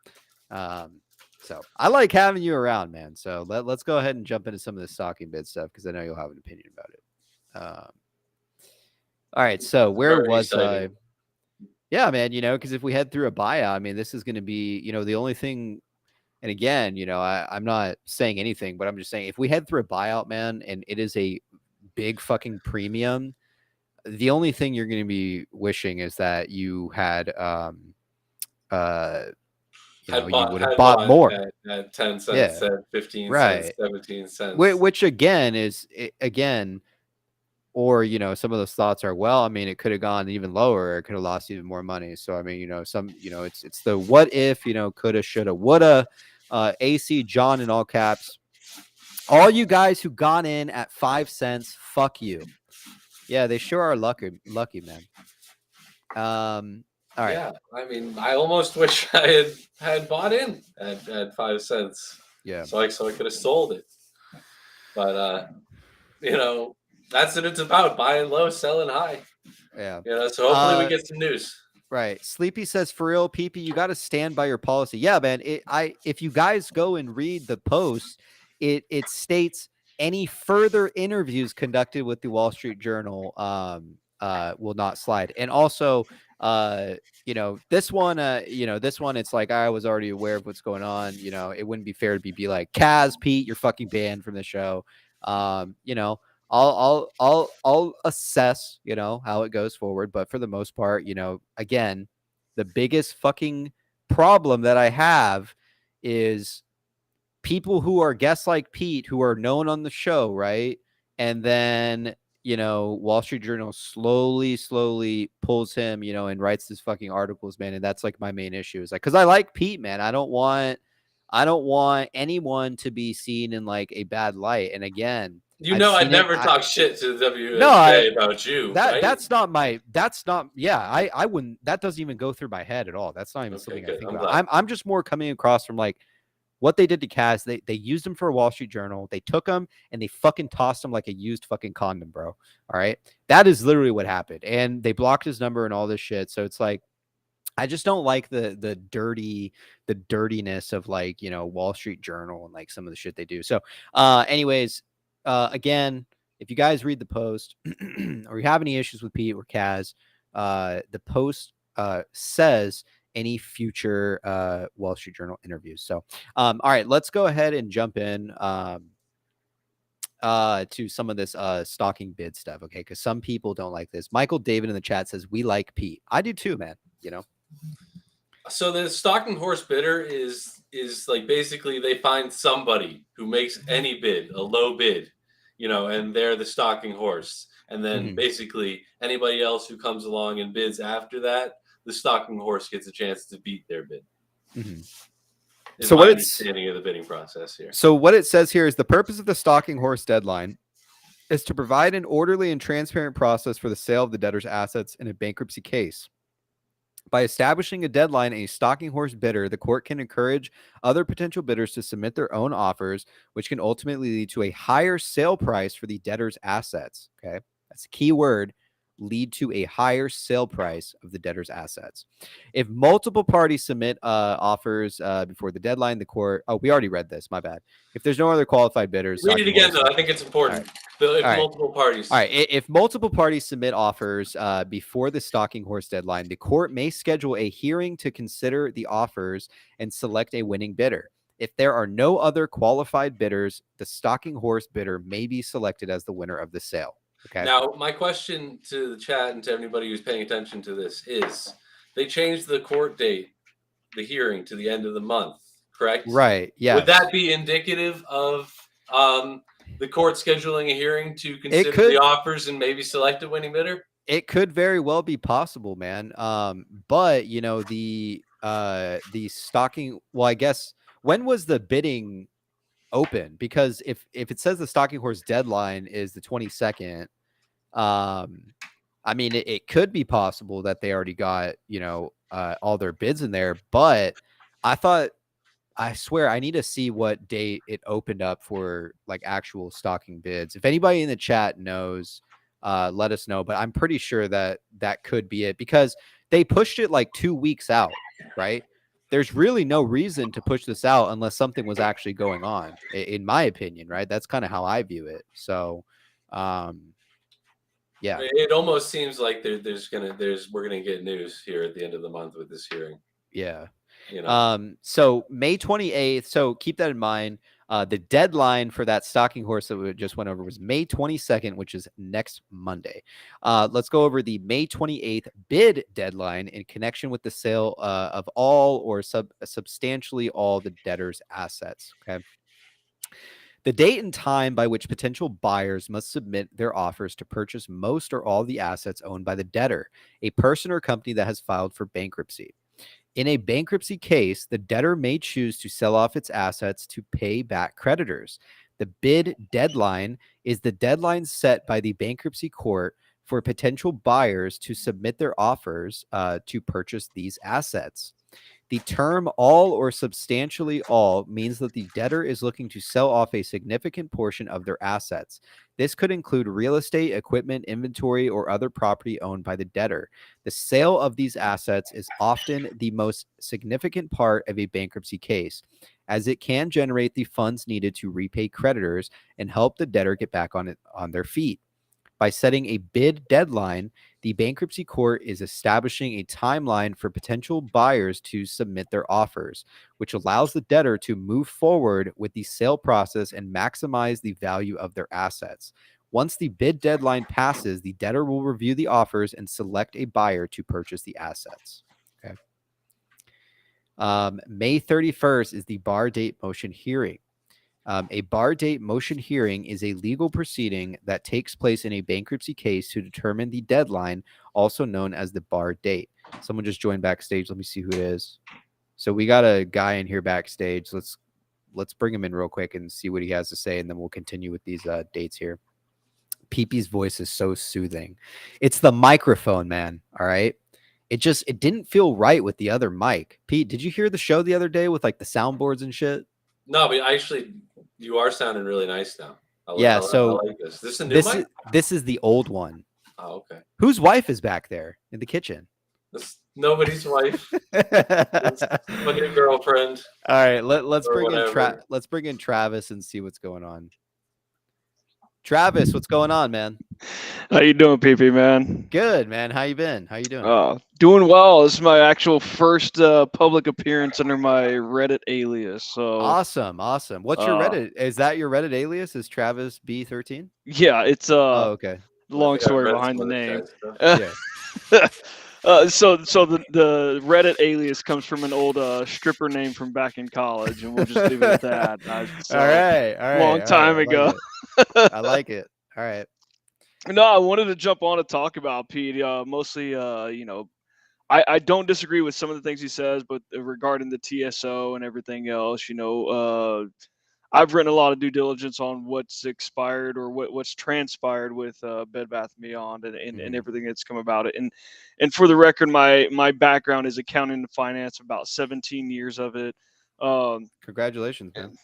So I like having you around, man. So let's go ahead and jump into some of the stocking bid stuff because I know you'll have an opinion about it. All right. So where Very was I? exciting. Yeah, man. You know, because if we head through a buyout, I mean, this is going to be, you know, the only thing. And again, you know, I'm not saying anything, but I'm just saying if we head through a buyout, man, and it is a big fucking premium, the only thing you're going to be wishing is that you had, you would have bought more at 10 cents, Yeah. at 15 Right. cents, 17 cents. Which again is or, you know, some of those thoughts are, well, I mean, it could have gone even lower. It could have lost even more money. So, I mean, you know, it's the what if, you know, coulda, shoulda, woulda. AC John in all caps. All you guys who gone in at 5 cents, fuck you. Yeah, they sure are lucky, man. All right. Yeah, I mean, I almost wish I had bought in at 5 cents. Yeah. So I could have sold it. But you know, that's what it's about: buying low, selling high. Yeah. You know, so hopefully we get some news. Right. Sleepy says, for real, PP, you got to stand by your policy. Yeah, man. If you guys go and read the post, it states any further interviews conducted with the Wall Street Journal will not slide. And also, you know, this one, it's like I was already aware of what's going on. You know, it wouldn't be fair to be like, Kaz, Pete, you're fucking banned from the show. You know, I'll assess, you know, how it goes forward. But for the most part, you know, again, the biggest fucking problem that I have is people who are guests like Pete, who are known on the show, right? And then, you know, Wall Street Journal slowly pulls him, you know, and writes his fucking articles, man. And that's like my main issue is like, because I like Pete, man. I don't want anyone to be seen in like a bad light. And again, you know, I'd never talk shit to the WNBA about you. That's not. Yeah, I wouldn't. That doesn't even go through my head at all. That's not even something I think about. I'm just more coming across from like what they did to Kaz. They used him for a Wall Street Journal. They took him and they fucking tossed him like a used fucking condom, bro. All right, that is literally what happened. And they blocked his number and all this shit. So it's like, I just don't like the dirtiness of like, you know, Wall Street Journal and like some of the shit they do. So, anyways, again, if you guys read the post or you have any issues with Pete or Kaz, the post says any future Wall Street Journal interviews. So, all right, let's go ahead and jump in to some of this stalking bid stuff, okay? Because some people don't like this. Michael David in the chat says we like Pete. I do too, man. You know. So the stalking horse bidder is like basically they find somebody who makes any bid, a low bid, you know, and they're the stalking horse. And then basically anybody else who comes along and bids after that, the stalking horse gets a chance to beat their bid. So what understanding of the bidding process here. So what it says here is the purpose of the stalking horse deadline is to provide an orderly and transparent process for the sale of the debtor's assets in a bankruptcy case. By establishing a deadline and a stalking horse bidder, the court can encourage other potential bidders to submit their own offers, which can ultimately lead to a higher sale price for the debtor's assets. Okay, that's a key word. Lead to a higher sale price of the debtor's assets. If multiple parties submit offers before the deadline, the court... Oh, we already read this. My bad. If there's no other qualified bidders... Read it again, though. I think it's important. Multiple parties... All right. If multiple parties submit offers before the stalking horse deadline, the court may schedule a hearing to consider the offers and select a winning bidder. If there are no other qualified bidders, the stalking horse bidder may be selected as the winner of the sale. Okay. Now, my question to the chat and to everybody who's paying attention to this is, they changed the court date, the hearing, to the end of the month, correct? Right. Yeah. Would that be indicative of the court scheduling a hearing to consider the offers and maybe select a winning bidder? It could very well be possible, man. But you know, the stalking. Well, I guess when was the bidding open? Because if it says the stalking horse deadline is the 22nd, I mean, it could be possible that they already got, all their bids in there, but I swear I need to see what date it opened up for like actual stocking bids. If anybody in the chat knows, let us know, but I'm pretty sure that that could be it because they pushed it like 2 weeks out, right? There's really no reason to push this out unless something was actually going on, in my opinion, right? That's kind of how I view it. So, yeah. It almost seems like we're gonna get news here at the end of the month with this hearing. Yeah. You know. So May 28th. So keep that in mind. The deadline for that stocking horse that we just went over was May 22nd, which is next Monday. Let's go over the May 28th bid deadline in connection with the sale of all or substantially all the debtor's assets. Okay. The date and time by which potential buyers must submit their offers to purchase most or all the assets owned by the debtor, a person or company that has filed for bankruptcy. In a bankruptcy case, the debtor may choose to sell off its assets to pay back creditors. The bid deadline is the deadline set by the bankruptcy court for potential buyers to submit their offers to purchase these assets. The term all or substantially all means that the debtor is looking to sell off a significant portion of their assets. This could include real estate, equipment, inventory, or other property owned by the debtor. The sale of these assets is often the most significant part of a bankruptcy case, as it can generate the funds needed to repay creditors and help the debtor get back on their feet. By setting a bid deadline, the bankruptcy court is establishing a timeline for potential buyers to submit their offers, which allows the debtor to move forward with the sale process and maximize the value of their assets. Once the bid deadline passes, the debtor will review the offers and select a buyer to purchase the assets. Okay. May 31st is the bar date motion hearing. A bar date motion hearing is a legal proceeding that takes place in a bankruptcy case to determine the deadline, also known as the bar date. Someone just joined backstage. Let me see who it is. So we got a guy in here backstage. Let's bring him in real quick and see what he has to say, and then we'll continue with these dates here. PP's voice is so soothing. It's the microphone, man. All right. It didn't feel right with the other mic. Pete, did you hear the show the other day with like the soundboards and shit? No, but actually, you are sounding really nice now. I like this. This is a new mic? This is the old one. Oh, okay. Whose wife is back there in the kitchen? This nobody's wife. It's my new girlfriend. All right, let's bring in Travis and see what's going on. Travis, what's going on, man? How you doing, PP, man? Good, man. How you been? How you doing? Doing well. This is my actual first public appearance under my Reddit alias. So awesome. What's your Reddit? Is that your Reddit alias? Is Travis B13? Yeah, it's okay. Long story behind the name. So the Reddit alias comes from an old stripper name from back in college, and we'll just leave it at that. All right. Long time ago. I like it. All right. No, I wanted to jump on to talk about Pete. Mostly, I don't disagree with some of the things he says, but regarding the TSO and everything else, I've written a lot of due diligence on what's expired or what's transpired with Bed Bath & Beyond and everything that's come about it. And for the record, my background is accounting and finance, about 17 years of it. Congratulations, man.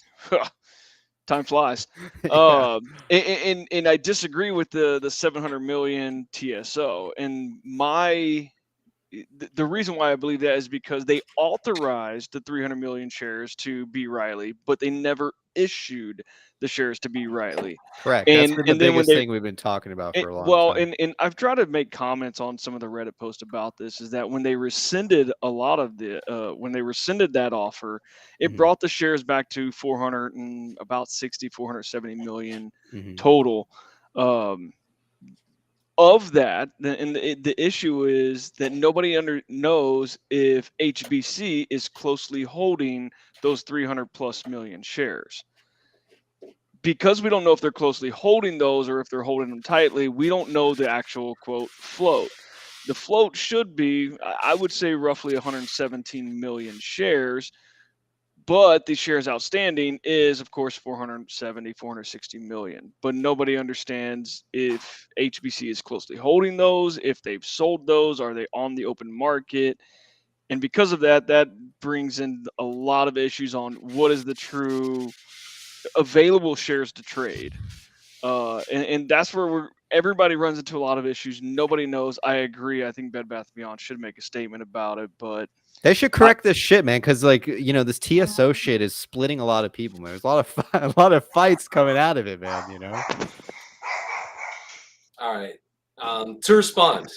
Time flies. And I disagree with the 700 million TSO. And the reason why I believe that is because they authorized the 300 million shares to B. Riley, but they never issued the shares to B. Riley. Correct. That's been the biggest thing we've been talking about for a long time. And I've tried to make comments on some of the Reddit posts about this, is that when they rescinded when they rescinded that offer, it brought the shares back to 470 million total. Of that, and the issue is that nobody knows if HBC is closely holding those 300 plus million shares. Because we don't know if they're closely holding those or if they're holding them tightly, we don't know the actual, quote, float. The float should be, I would say, roughly 117 million shares. But the shares outstanding is, of course, 470, 460 million. But nobody understands if HBC is closely holding those, if they've sold those, are they on the open market? And because of that, that brings in a lot of issues on what is the true available shares to trade. And that's where everybody runs into a lot of issues. Nobody knows. I agree. I think Bed Bath & Beyond should make a statement about it, but They should correct this shit, man, because like this TSO shit is splitting a lot of people, man. There's a lot of fights coming out of it, man. All right. To respond,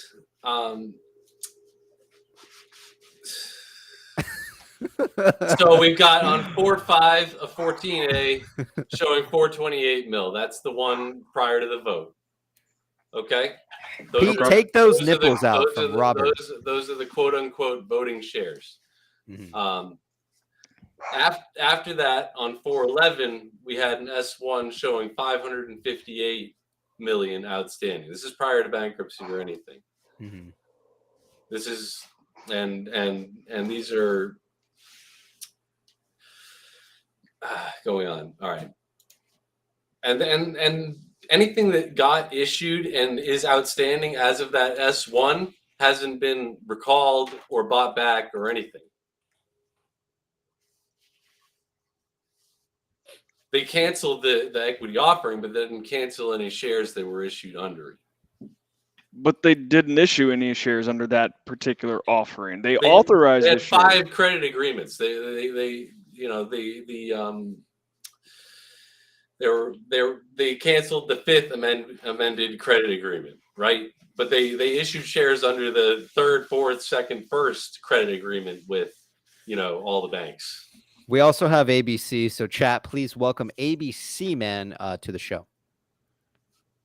so we've got on 4.5 a 14A showing 428 mil. That's the one prior to the vote. Okay. Pete, take those nipples out from Robert. Those are the quote unquote voting shares. Mm-hmm. After that, on 411, we had an S1 showing 558 million outstanding. This is prior to bankruptcy or anything. Mm-hmm. This is and these are going on. All right. And anything that got issued and is outstanding as of that S1 hasn't been recalled or bought back or anything. They canceled the equity offering, but they didn't cancel any shares that were issued under it. But they didn't issue any shares under that particular offering. They authorized they had the shares. 5 credit agreements. They canceled the 5th amended credit agreement, right? But they issued shares under the 3rd, 4th, 2nd, 1st credit agreement with all the banks. We also have ABC, so chat, please welcome ABC man to the show.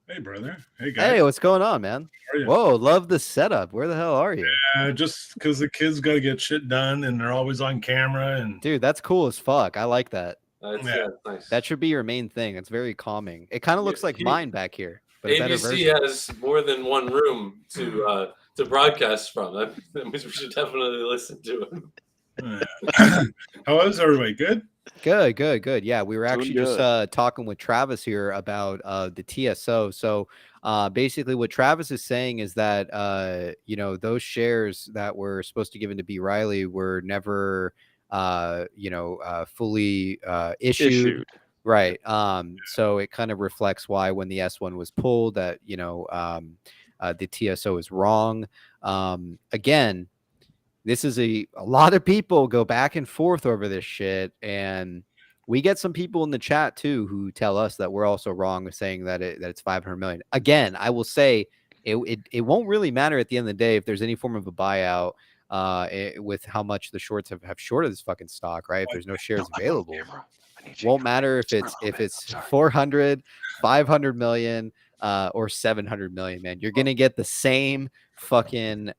Hey, brother. Hey, guys. Hey, what's going on, man? How are you? Whoa, love the setup. Where the hell are you? Just because the kids got to get shit done and they're always on camera. And dude, that's cool as fuck. I like that. Yeah, nice. That should be your main thing. It's very calming. It kind of looks like mine back here, but a better ABC version. has more than one room to broadcast from. That means we should definitely listen to him. How is everybody? Good? Good. Yeah, we were actually just talking with Travis here about the TSO. So basically what Travis is saying is that those shares that were supposed to give into B. Riley were never fully issued. Right. So it kind of reflects why when the S1 was pulled that the TSO is wrong. Again, this is a lot of people go back and forth over this shit, and we get some people in the chat too who tell us that we're also wrong with saying that it's 500 million. Again, I will say it won't really matter at the end of the day if there's any form of a buyout with how much the shorts have shorted this fucking stock, right? If there's no shares available, won't matter if it's 400, 500 million or 700 million, man. You're gonna get the same fucking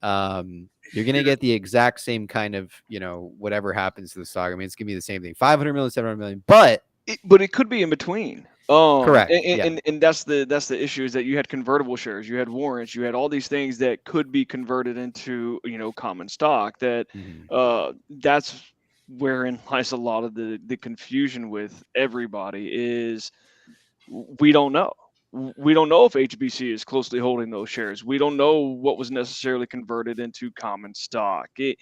you're going to get the exact same kind of, whatever happens to the stock. I mean, it's going to be the same thing. 500 million, 700 million, but it could be in between. Correct. And that's the issue is that you had convertible shares, you had warrants, you had all these things that could be converted into, common stock that that's wherein lies a lot of the confusion with everybody is we don't know. We don't know if HBC is closely holding those shares. We don't know what was necessarily converted into common stock. And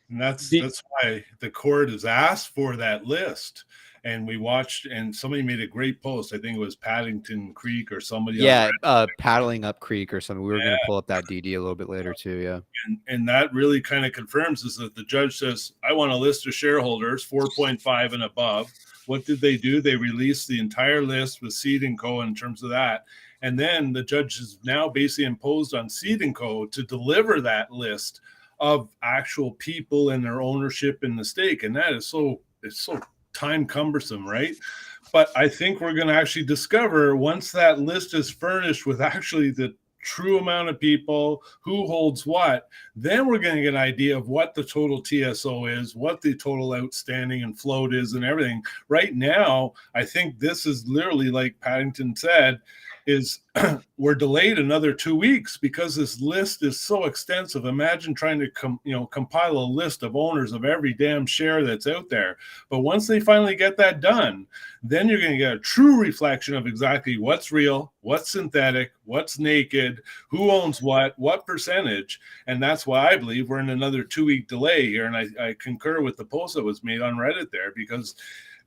that's why the court has asked for that list. And we watched, and somebody made a great post. I think it was Paddington Creek or somebody. Yeah, Paddling Up Creek or something. We were going to pull up that DD a little bit later too. Yeah, and that really kind of confirms is that the judge says, I want a list of shareholders 4.5 and above. What did they do? They released the entire list with Seed & Co. in terms of that. And then the judge has now basically imposed on Seed & Co. to deliver that list of actual people and their ownership in the stake. And that is it's so time cumbersome, right? But I think we're going to actually discover once that list is furnished with actually the true amount of people, who holds what, then we're going to get an idea of what the total TSO is, what the total outstanding and float is and everything. Right now, I think this is literally like Paddington said, is we're delayed another 2 weeks because this list is so extensive. Imagine trying to compile a list of owners of every damn share that's out there. But once they finally get that done, then you're going to get a true reflection of exactly what's real, what's synthetic, what's naked, who owns what percentage. And that's why I believe we're in another 2-week delay here. And I concur with the post that was made on Reddit there, because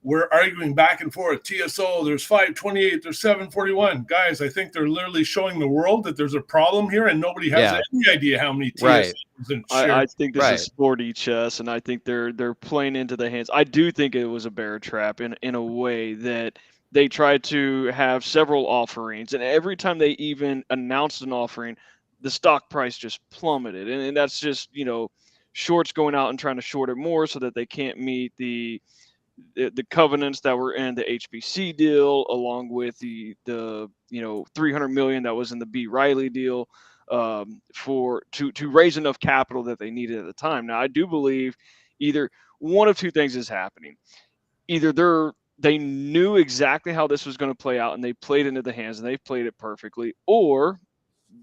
we're arguing back and forth. TSO, there's 528, there's 741. Guys, I think they're literally showing the world that there's a problem here, and nobody has any idea how many TSOs and shares. I think this is sporty chess, and I think they're playing into the hands. I do think it was a bear trap in a way that they tried to have several offerings, and every time they even announced an offering, the stock price just plummeted. And that's just, shorts going out and trying to short it more so that they can't meet the covenants that were in the HBC deal, along with the 300 million that was in the B. Riley deal, to raise enough capital that they needed at the time. Now, I do believe either one of two things is happening. Either they knew exactly how this was going to play out and they played into the hands and they played it perfectly, or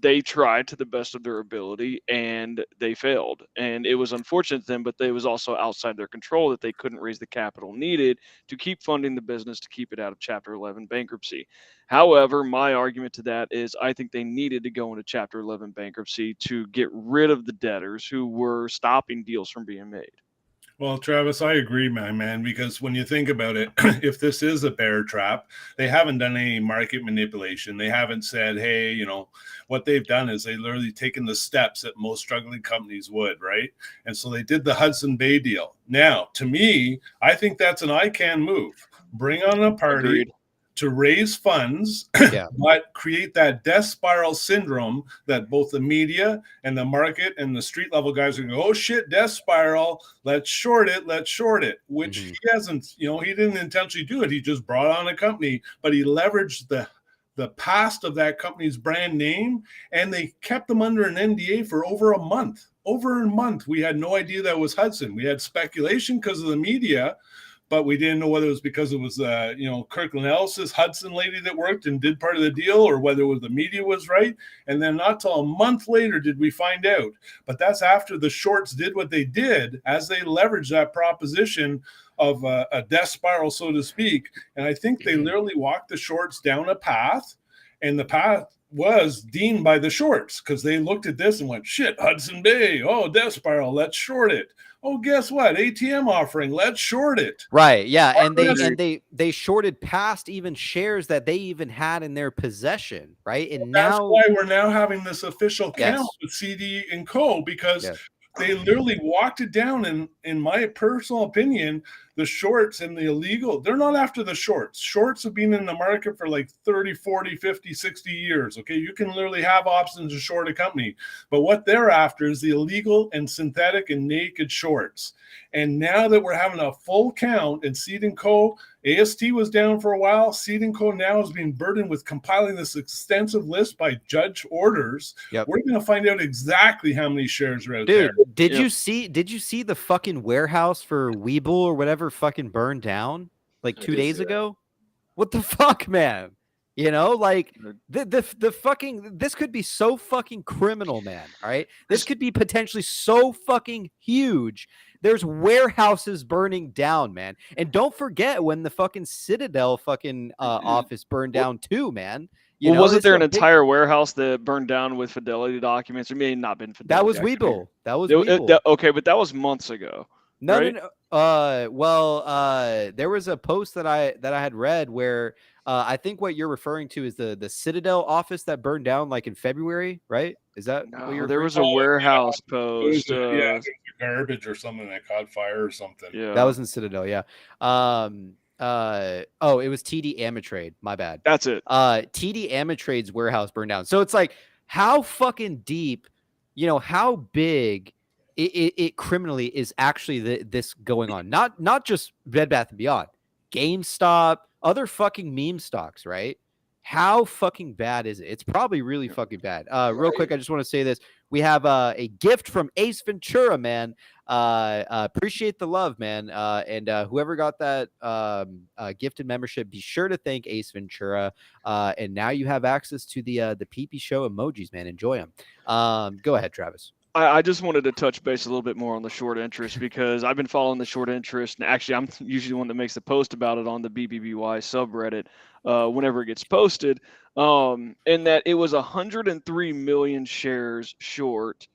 they tried to the best of their ability and they failed. And it was unfortunate to them, but it was also outside their control that they couldn't raise the capital needed to keep funding the business, to keep it out of Chapter 11 bankruptcy. However, my argument to that is I think they needed to go into Chapter 11 bankruptcy to get rid of the debtors who were stopping deals from being made. Well, Travis, I agree, my man, because when you think about it, if this is a bear trap, they haven't done any market manipulation. They haven't said, hey, what they've done is they literally taken the steps that most struggling companies would, right? And so they did the Hudson Bay deal. Now, to me, I think that's an ICANN move. Bring on a party. Agreed. To raise funds, but create that death spiral syndrome that both the media and the market and the street level guys are going to go, oh shit, death spiral, let's short it, which he hasn't, he didn't intentionally do it. He just brought on a company, but he leveraged the past of that company's brand name, and they kept them under an NDA for over a month. We had no idea that was Hudson. We had speculation because of the media, but we didn't know whether it was because it was, Kirkland Ellis's Hudson lady that worked and did part of the deal, or whether it was the media was right. And then not till a month later did we find out. But that's after the shorts did what they did, as they leveraged that proposition of a death spiral, so to speak. And I think they literally walked the shorts down a path, and the path was deemed by the shorts because they looked at this and went, shit, Hudson Bay, oh, death spiral, let's short it. Oh, guess what? ATM offering, let's short it. Right. Yeah. And they shorted past even shares that they even had in their possession. Right. And that's why we're now having this official count with CD and Co. because they literally walked it down. And in my personal opinion, the shorts and the illegal, they're not after the shorts. Shorts have been in the market for like 30, 40, 50, 60 years. Okay. You can literally have options to short a company, but what they're after is the illegal and synthetic and naked shorts. And now that we're having a full count and Seed & Co., AST was down for a while. Seed & Co. now is being burdened with compiling this extensive list by judge orders. We're going to find out exactly how many shares are out there. Did you see the fucking warehouse for Weeble or whatever fucking burned down like 2 days ago? What the fuck, man? The fucking, this could be so fucking criminal, man. All right. This could be potentially so fucking huge. There's warehouses burning down, man. And don't forget when the fucking Citadel fucking office burned down too, man. Wasn't there an entire warehouse that burned down with fidelity documents? It may have not been fidelity. That was Weeble. Okay, but that was months ago. No, right? No. There was a post that I had read where I think what you're referring to is the Citadel office that burned down like in February, right? Is that what you're? There was a warehouse post. Garbage or something that caught fire or something. Yeah, that was in Citadel. Yeah. It was TD Ameritrade. My bad. That's it. TD Ameritrade's warehouse burned down. So it's like, how fucking deep, how big it criminally is actually this going on. Not just Bed Bath & Beyond, GameStop, other fucking meme stocks, right? How fucking bad is it? It's probably really fucking bad. Real quick, I just want to say this. We have a gift from Ace Ventura, man. Appreciate the love, man. And whoever got that gifted membership, be sure to thank Ace Ventura. And now you have access to the PP Show emojis, man. Enjoy them. Go ahead, Travis. I just wanted to touch base a little bit more on the short interest because I've been following the short interest, and actually I'm usually the one that makes the post about it on the BBBY subreddit whenever it gets posted, and that it was 103 million shares short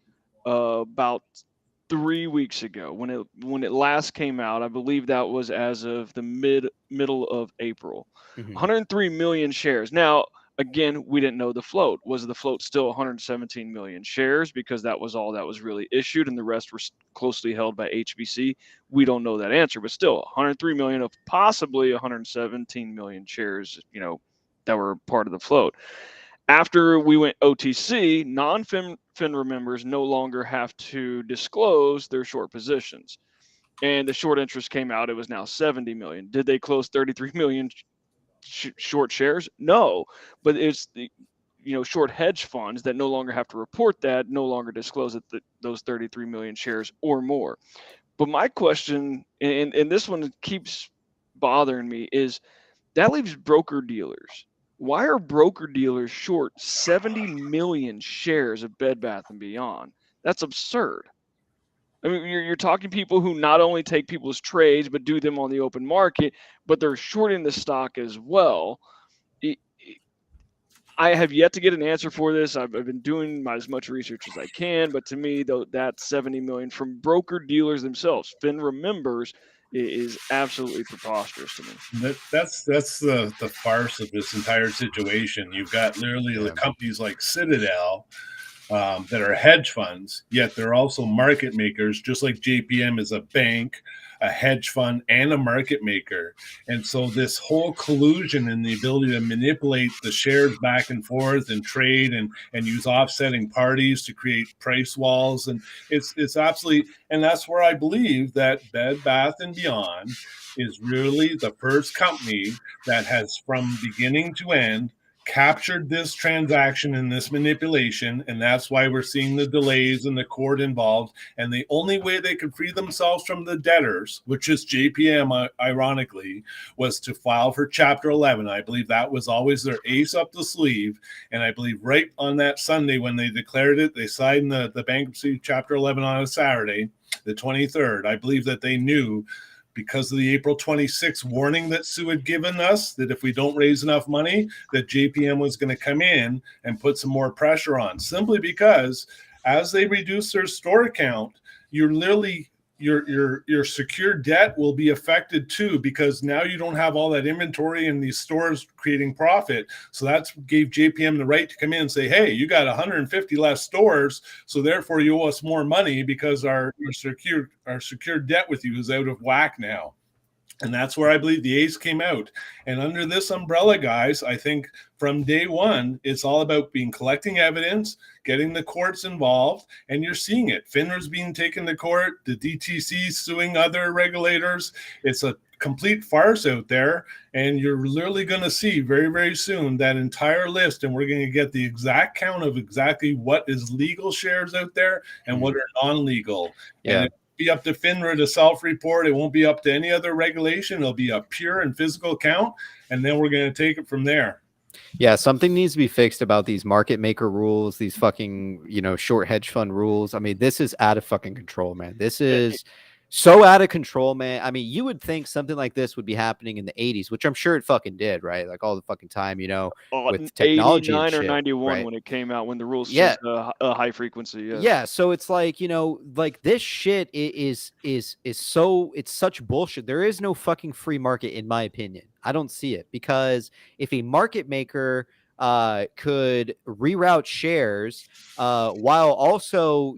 about 3 weeks ago when it last came out. I believe that was as of the middle of April. 103 million shares. Now, again, we didn't know the float. Was the float still 117 million shares because that was all that was really issued and the rest were closely held by HBC? We don't know that answer, but still 103 million of possibly 117 million shares, that were part of the float. After we went OTC, non-FINRA members no longer have to disclose their short positions. And the short interest came out, it was now 70 million. Did they close 33 million short shares? No, but it's the short hedge funds that no longer have to report that, no longer disclose that those 33 million shares or more. But my question, and this one keeps bothering me, is that leaves broker dealers. Why are broker dealers short 70 million shares of Bed Bath & Beyond? That's absurd. I mean, you're talking people who not only take people's trades, but do them on the open market, but they're shorting the stock as well. I have yet to get an answer for this. I've been doing as much research as I can, but to me, though, that 70 million from broker dealers themselves, FINRA members, is absolutely preposterous to me. That's the farce of this entire situation. You've got literally the companies like Citadel that are hedge funds, yet they're also market makers, just like JPM is a bank, a hedge fund, and a market maker. And so this whole collusion and the ability to manipulate the shares back and forth and trade and use offsetting parties to create price walls. And it's absolutely, and that's where I believe that Bed Bath & Beyond is really the first company that has, from beginning to end, captured this transaction and this manipulation, and that's why we're seeing the delays and the court involved. And the only way they could free themselves from the debtors, which is JPM, ironically, was to file for Chapter 11. I believe that was always their ace up the sleeve, and I believe right on that Sunday when they declared it, they signed the bankruptcy Chapter 11 on a Saturday, the 23rd. I believe that they knew, because of the April 26th warning that Sue had given us, that if we don't raise enough money, that JPM was going to come in and put some more pressure on, simply because as they reduce their store count, you're literally, your secured debt will be affected too, because now you don't have all that inventory in these stores creating profit. So that's gave JPM the right to come in and say, hey, you got 150 less stores, so therefore you owe us more money because our secured debt with you is out of whack now. And that's where I believe the ace came out. And under this umbrella, guys, I think from day one, it's all about collecting evidence, getting the courts involved, and you're seeing it. FINRA's being taken to court, the DTC suing other regulators. It's a complete farce out there, and you're literally going to see very, very soon that entire list, and we're going to get the exact count of exactly what is legal shares out there and what are non-legal. Yeah. And be up to FINRA to self-report. It won't be up to any other regulation. It'll be a pure and physical count, and then we're going to take it from there. Yeah, something needs to be fixed about these market maker rules, these fucking, short hedge fund rules. I mean, this is out of fucking control, man. This is so out of control, man. I mean, you would think something like this would be happening in the 80s, which I'm sure it fucking did, right? Like all the fucking time, with technology 89 and shit, or 91 right? when it came out, when the rules Yeah. changed a high frequency. Yeah. So it's like, like this shit is so, it's such bullshit. There is no fucking free market, in my opinion. I don't see it, because if a market maker could reroute shares while also,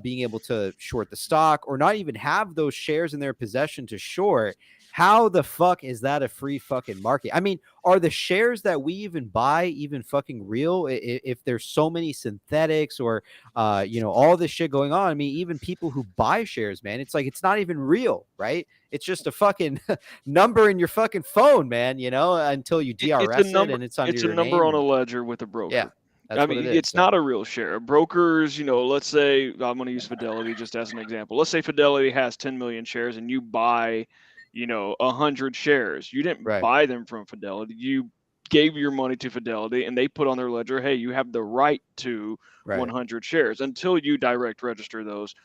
being able to short the stock, or not even have those shares in their possession to short, how the fuck is that a free fucking market? I mean, are the shares that we even buy even fucking real? If there's so many synthetics or all this shit going on. I mean, even people who buy shares, man, it's like it's not even real, right? It's just a fucking number in your fucking phone, man, until you DRS it and it's under It's your a number name. on a ledger with a broker. Yeah. That's I what mean, it is. it's not a real share. Brokers, let's say I'm going to use Fidelity just as an example. Let's say Fidelity has 10 million shares and you buy, 100 shares. You didn't Right. buy them from Fidelity. You gave your money to Fidelity and they put on their ledger, hey, you have the right to 100 shares. Until you direct register those,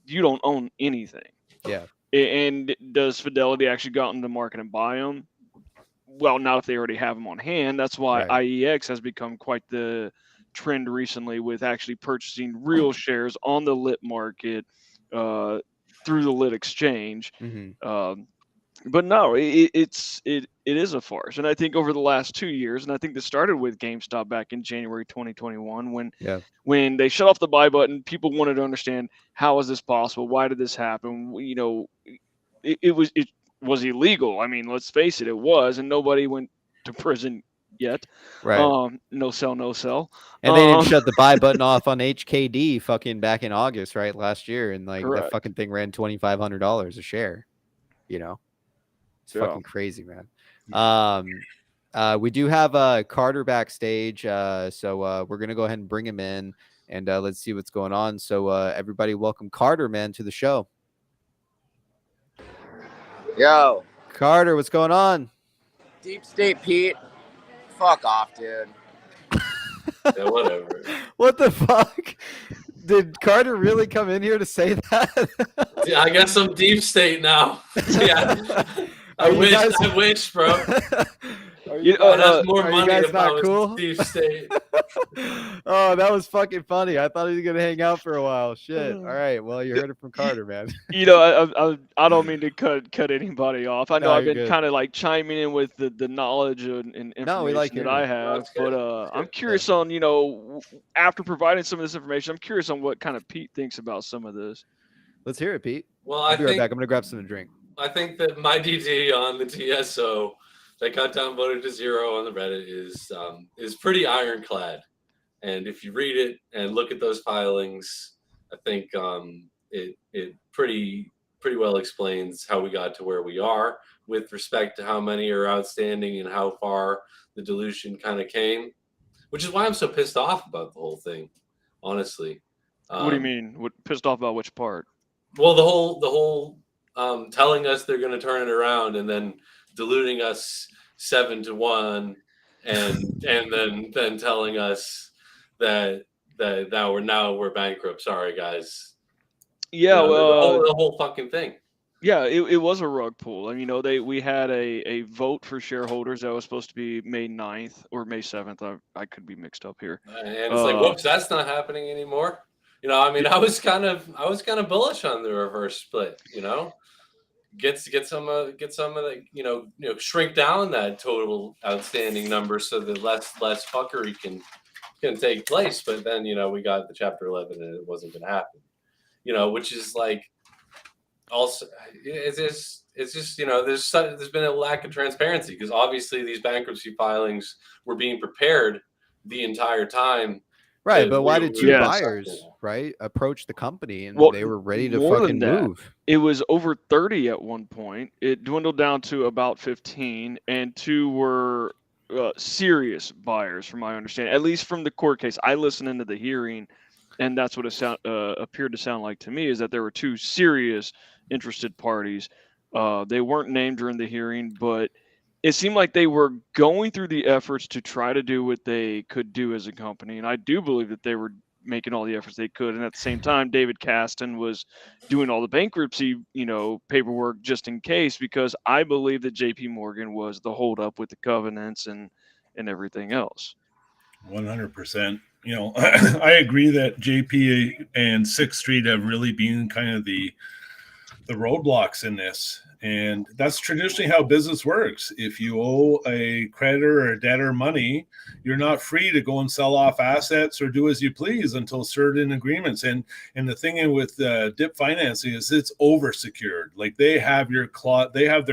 you don't own anything. Yeah. And does Fidelity actually go out in the market and buy them? Well, not if they already have them on hand. That's why IEX has become quite the trend recently with actually purchasing real shares on the lit market through the lit exchange. But no, it is a farce. And I think over the last 2 years, and I think this started with GameStop back in January 2021, when they shut off the buy button, people wanted to understand, how is this possible? Why did this happen? It was illegal. I mean, let's face it, it was, and nobody went to prison yet. Right. No sell. And they didn't shut the buy button off on HKD fucking back in August, right? Last year. And like that fucking thing ran $2,500 a share. It's fucking crazy, man. We do have Carter backstage. So we're gonna go ahead and bring him in and let's see what's going on. So everybody welcome Carter, man, to the show. Yo, Carter, what's going on? Deep State Pete, fuck off, dude. Yeah, whatever. What the fuck? Did Carter really come in here to say that? Yeah, I guess I'm deep state now. Yeah, I wish, bro. That's more money if I was cool? deep state. Oh, that was fucking funny. I thought he was gonna hang out for a while. Shit. All right. Well, you heard it from Carter, man. I don't mean to cut anybody off. I know I've been kind of like chiming in with the knowledge and information that I have, but I'm curious on after providing some of this information, I'm curious on what kind of Pete thinks about some of this. Let's hear it, Pete. Well, I'll be right back. I'm gonna grab something to drink. I think that my DD on the TSO that got downvoted to 0 on the Reddit is pretty ironclad. And if you read it and look at those filings, I think it pretty well explains how we got to where we are with respect to how many are outstanding and how far the dilution kind of came, which is why I'm so pissed off about the whole thing, honestly. What do you mean? What pissed off about which part? Well, the whole telling us they're going to turn it around and then diluting us 7-1 and then telling us that we're bankrupt. Sorry, guys. Yeah, the whole fucking thing. Yeah, it was a rug pull. I mean, we had a vote for shareholders that was supposed to be May 9th or May 7th. I could be mixed up here. And it's like, whoops, that's not happening anymore. I mean, I was kind of bullish on the reverse split. Get some of the shrink down that total outstanding number so that less fuckery can take place. But then we got the Chapter 11 and it wasn't going to happen. Which is like also it's just there's been a lack of transparency because obviously these bankruptcy filings were being prepared the entire time. Right, but why did two buyers, right, approach the company and they were ready to fucking move? It was over 30 at one point. It dwindled down to about 15, and 2 were serious buyers, from my understanding, at least from the court case. I listened into the hearing, and that's what it appeared to sound like to me, is that there were 2 serious interested parties. They weren't named during the hearing, but it seemed like they were going through the efforts to try to do what they could do as a company. And I do believe that they were making all the efforts they could. And at the same time, David Kasten was doing all the bankruptcy, paperwork just in case, because I believe that JP Morgan was the holdup with the covenants and everything else. 100%. I agree that JP and 6th Street have really been kind of the roadblocks in this. And that's traditionally how business works. If you owe a creditor or a debtor money, you're not free to go and sell off assets or do as you please until certain agreements. And the thing with DIP financing is it's oversecured. Like they have their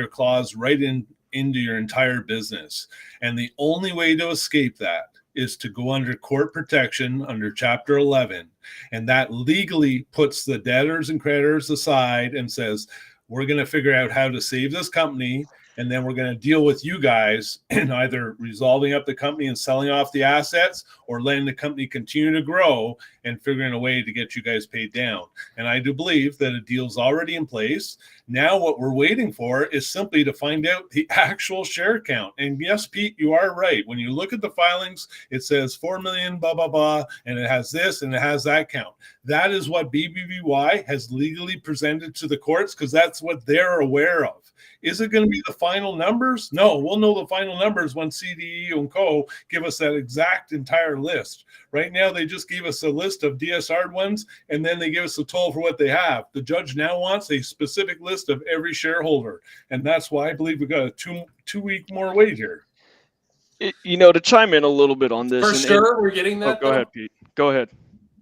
clause right in into your entire business. And the only way to escape that is to go under court protection under Chapter 11. And that legally puts the debtors and creditors aside and says, we're going to figure out how to save this company, and then we're going to deal with you guys in either resolving up the company and selling off the assets, or letting the company continue to grow and figuring a way to get you guys paid down. And I do believe that a deal's already in place. Now what we're waiting for is simply to find out the actual share count. And yes, Pete, you are right. When you look at the filings, it says 4 million, blah, blah, blah, and it has this and it has that count. That is what BBBY has legally presented to the courts, because that's what they're aware of. Is it going to be the final numbers? No, we'll know the final numbers when CDE and Co. give us that exact entire list. Right now, they just gave us a list of DSR ones, and then they give us a total for what they have. The judge now wants a specific list of every shareholder, and that's why I believe we got a two-week more wait here. To chime in a little bit on this. For sure, we're getting that. Go ahead, Pete. Go ahead.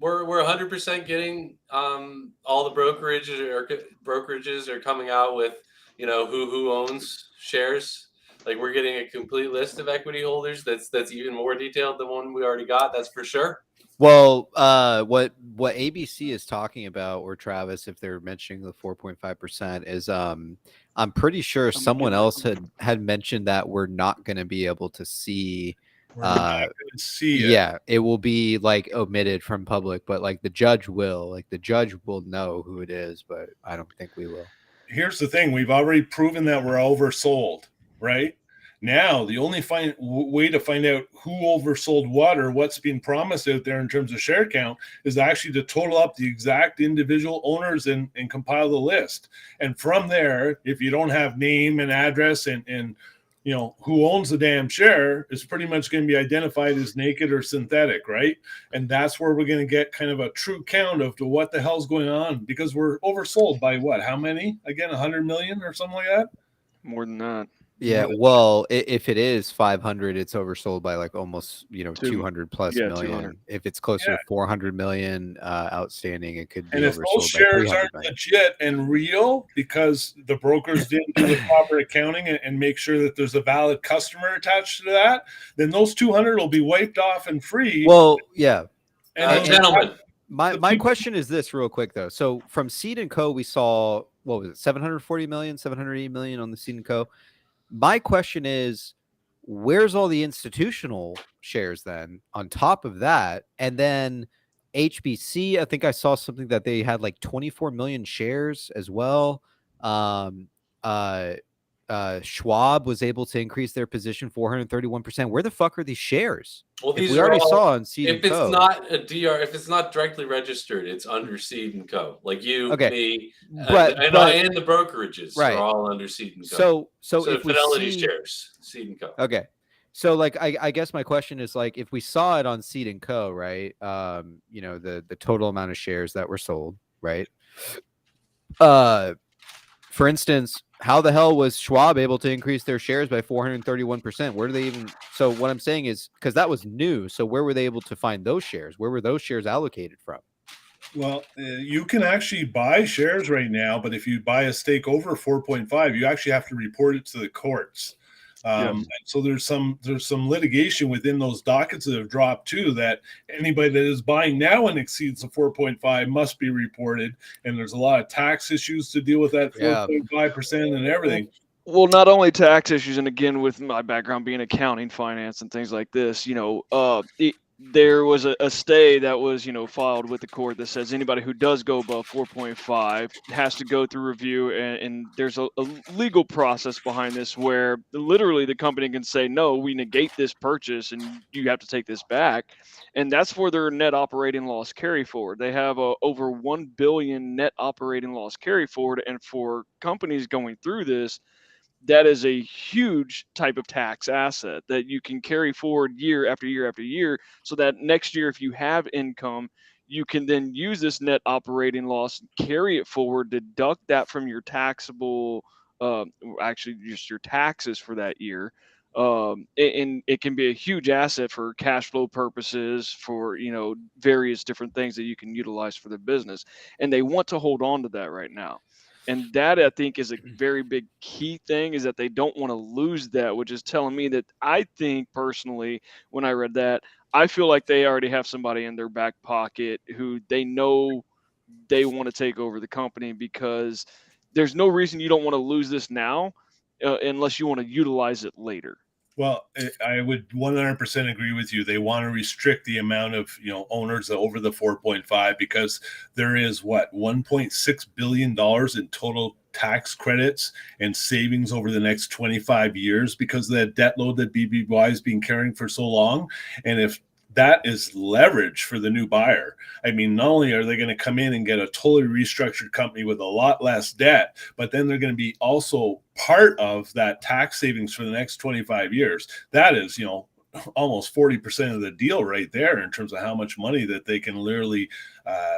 We're 100% getting all the brokerages are coming out with who owns shares. Like, we're getting a complete list of equity holders that's even more detailed than one we already got. That's for sure. Well, what ABC is talking about, or Travis, if they're mentioning the 4.5%, is I'm pretty sure someone else had mentioned that we're not going to be able to see. We're not going to see it. Yeah, it will be like omitted from public, but like the judge will know who it is, but I don't think we will. Here's the thing. We've already proven that we're oversold, right? Now, the only way to find out who oversold what, or what's being promised out there in terms of share count, is actually to total up the exact individual owners and compile the list. And from there, if you don't have name and address and who owns the damn share, is pretty much going to be identified as naked or synthetic, right? And that's where we're going to get kind of a true count of what the hell's going on, because we're oversold by what? How many? Again, 100 million or something like that? More than that. Yeah, well, if it is 500, it's oversold by like almost 200 plus million. 200. If it's closer to 400 million outstanding, it could be and if oversold those shares by aren't 300 million. legit and real because the brokers didn't do the proper accounting and make sure that there's a valid customer attached to that, then those 200 will be wiped off and free. Well, yeah. And Gentlemen, My question is this real quick, though. So from Seed & Co., we saw, what was it, 740 million, 780 million on the Seed & Co. My question is, where's all the institutional shares then on top of that? And then HBC, I think I saw something that they had like 24 million shares as well. Schwab was able to increase their position 431%. Where the fuck are these shares? well, If these we are already all, saw on Seed if & Co. it's not a DR, if it's not directly registered, it's under Seed & Co. Like you, Okay. me, But and the brokerages right. are all under Seed & Co. So if we Fidelity see shares, Seed & Co. Okay. So like I guess my question is, like, if we saw it on Seed & Co., right? The total amount of shares that were sold, right? For instance, how the hell was Schwab able to increase their shares by 431%? Where do they even? So what I'm saying is, because that was new, so where were they able to find those shares? Where were those shares allocated from? Well, you can actually buy shares right now, but if you buy a stake over 4.5, you actually have to report it to the courts. And so there's some litigation within those dockets that have dropped too, that anybody that is buying now and exceeds the 4.5 must be reported. And there's a lot of tax issues to deal with that 4.5% and everything. Well, not only tax issues, and again, with my background being accounting, finance, and things like this, there was a stay that was, filed with the court that says anybody who does go above 4.5 has to go through review, and there's a legal process behind this where literally the company can say, no, we negate this purchase and you have to take this back. And that's for their net operating loss carry forward. They have over 1 billion net operating loss carry forward. And for companies going through this, that is a huge type of tax asset that you can carry forward year after year after year, so that next year, if you have income, you can then use this net operating loss, carry it forward, deduct that from your taxable, actually just your taxes for that year. And it can be a huge asset for cash flow purposes, for, various different things that you can utilize for the business. And they want to hold on to that right now. And that, I think, is a very big key thing, is that they don't want to lose that, which is telling me that I think personally, when I read that, I feel like they already have somebody in their back pocket who they know they want to take over the company, because there's no reason you don't want to lose this now unless you want to utilize it later. Well, I would 100% agree with you. They want to restrict the amount of, owners over the 4.5, because there is $1.6 billion in total tax credits and savings over the next 25 years because of that debt load that BBBY has been carrying for so long. And if that is leverage for the new buyer, I mean, not only are they going to come in and get a totally restructured company with a lot less debt, but then they're going to be also part of that tax savings for the next 25 years. That is, almost 40% of the deal right there in terms of how much money that they can literally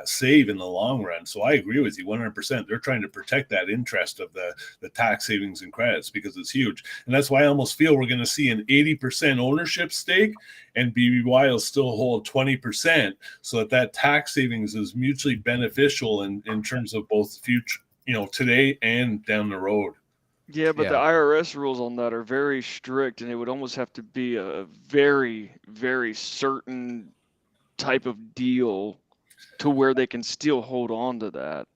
save in the long run. So I agree with you 100%. They're trying to protect that interest of the tax savings and credits because it's huge. And that's why I almost feel we're going to see an 80% ownership stake, and BBY will still hold 20%, so that tax savings is mutually beneficial in terms of both future, today and down the road. Yeah, but the IRS rules on that are very strict, and it would almost have to be a very, very certain type of deal to where they can still hold on to that.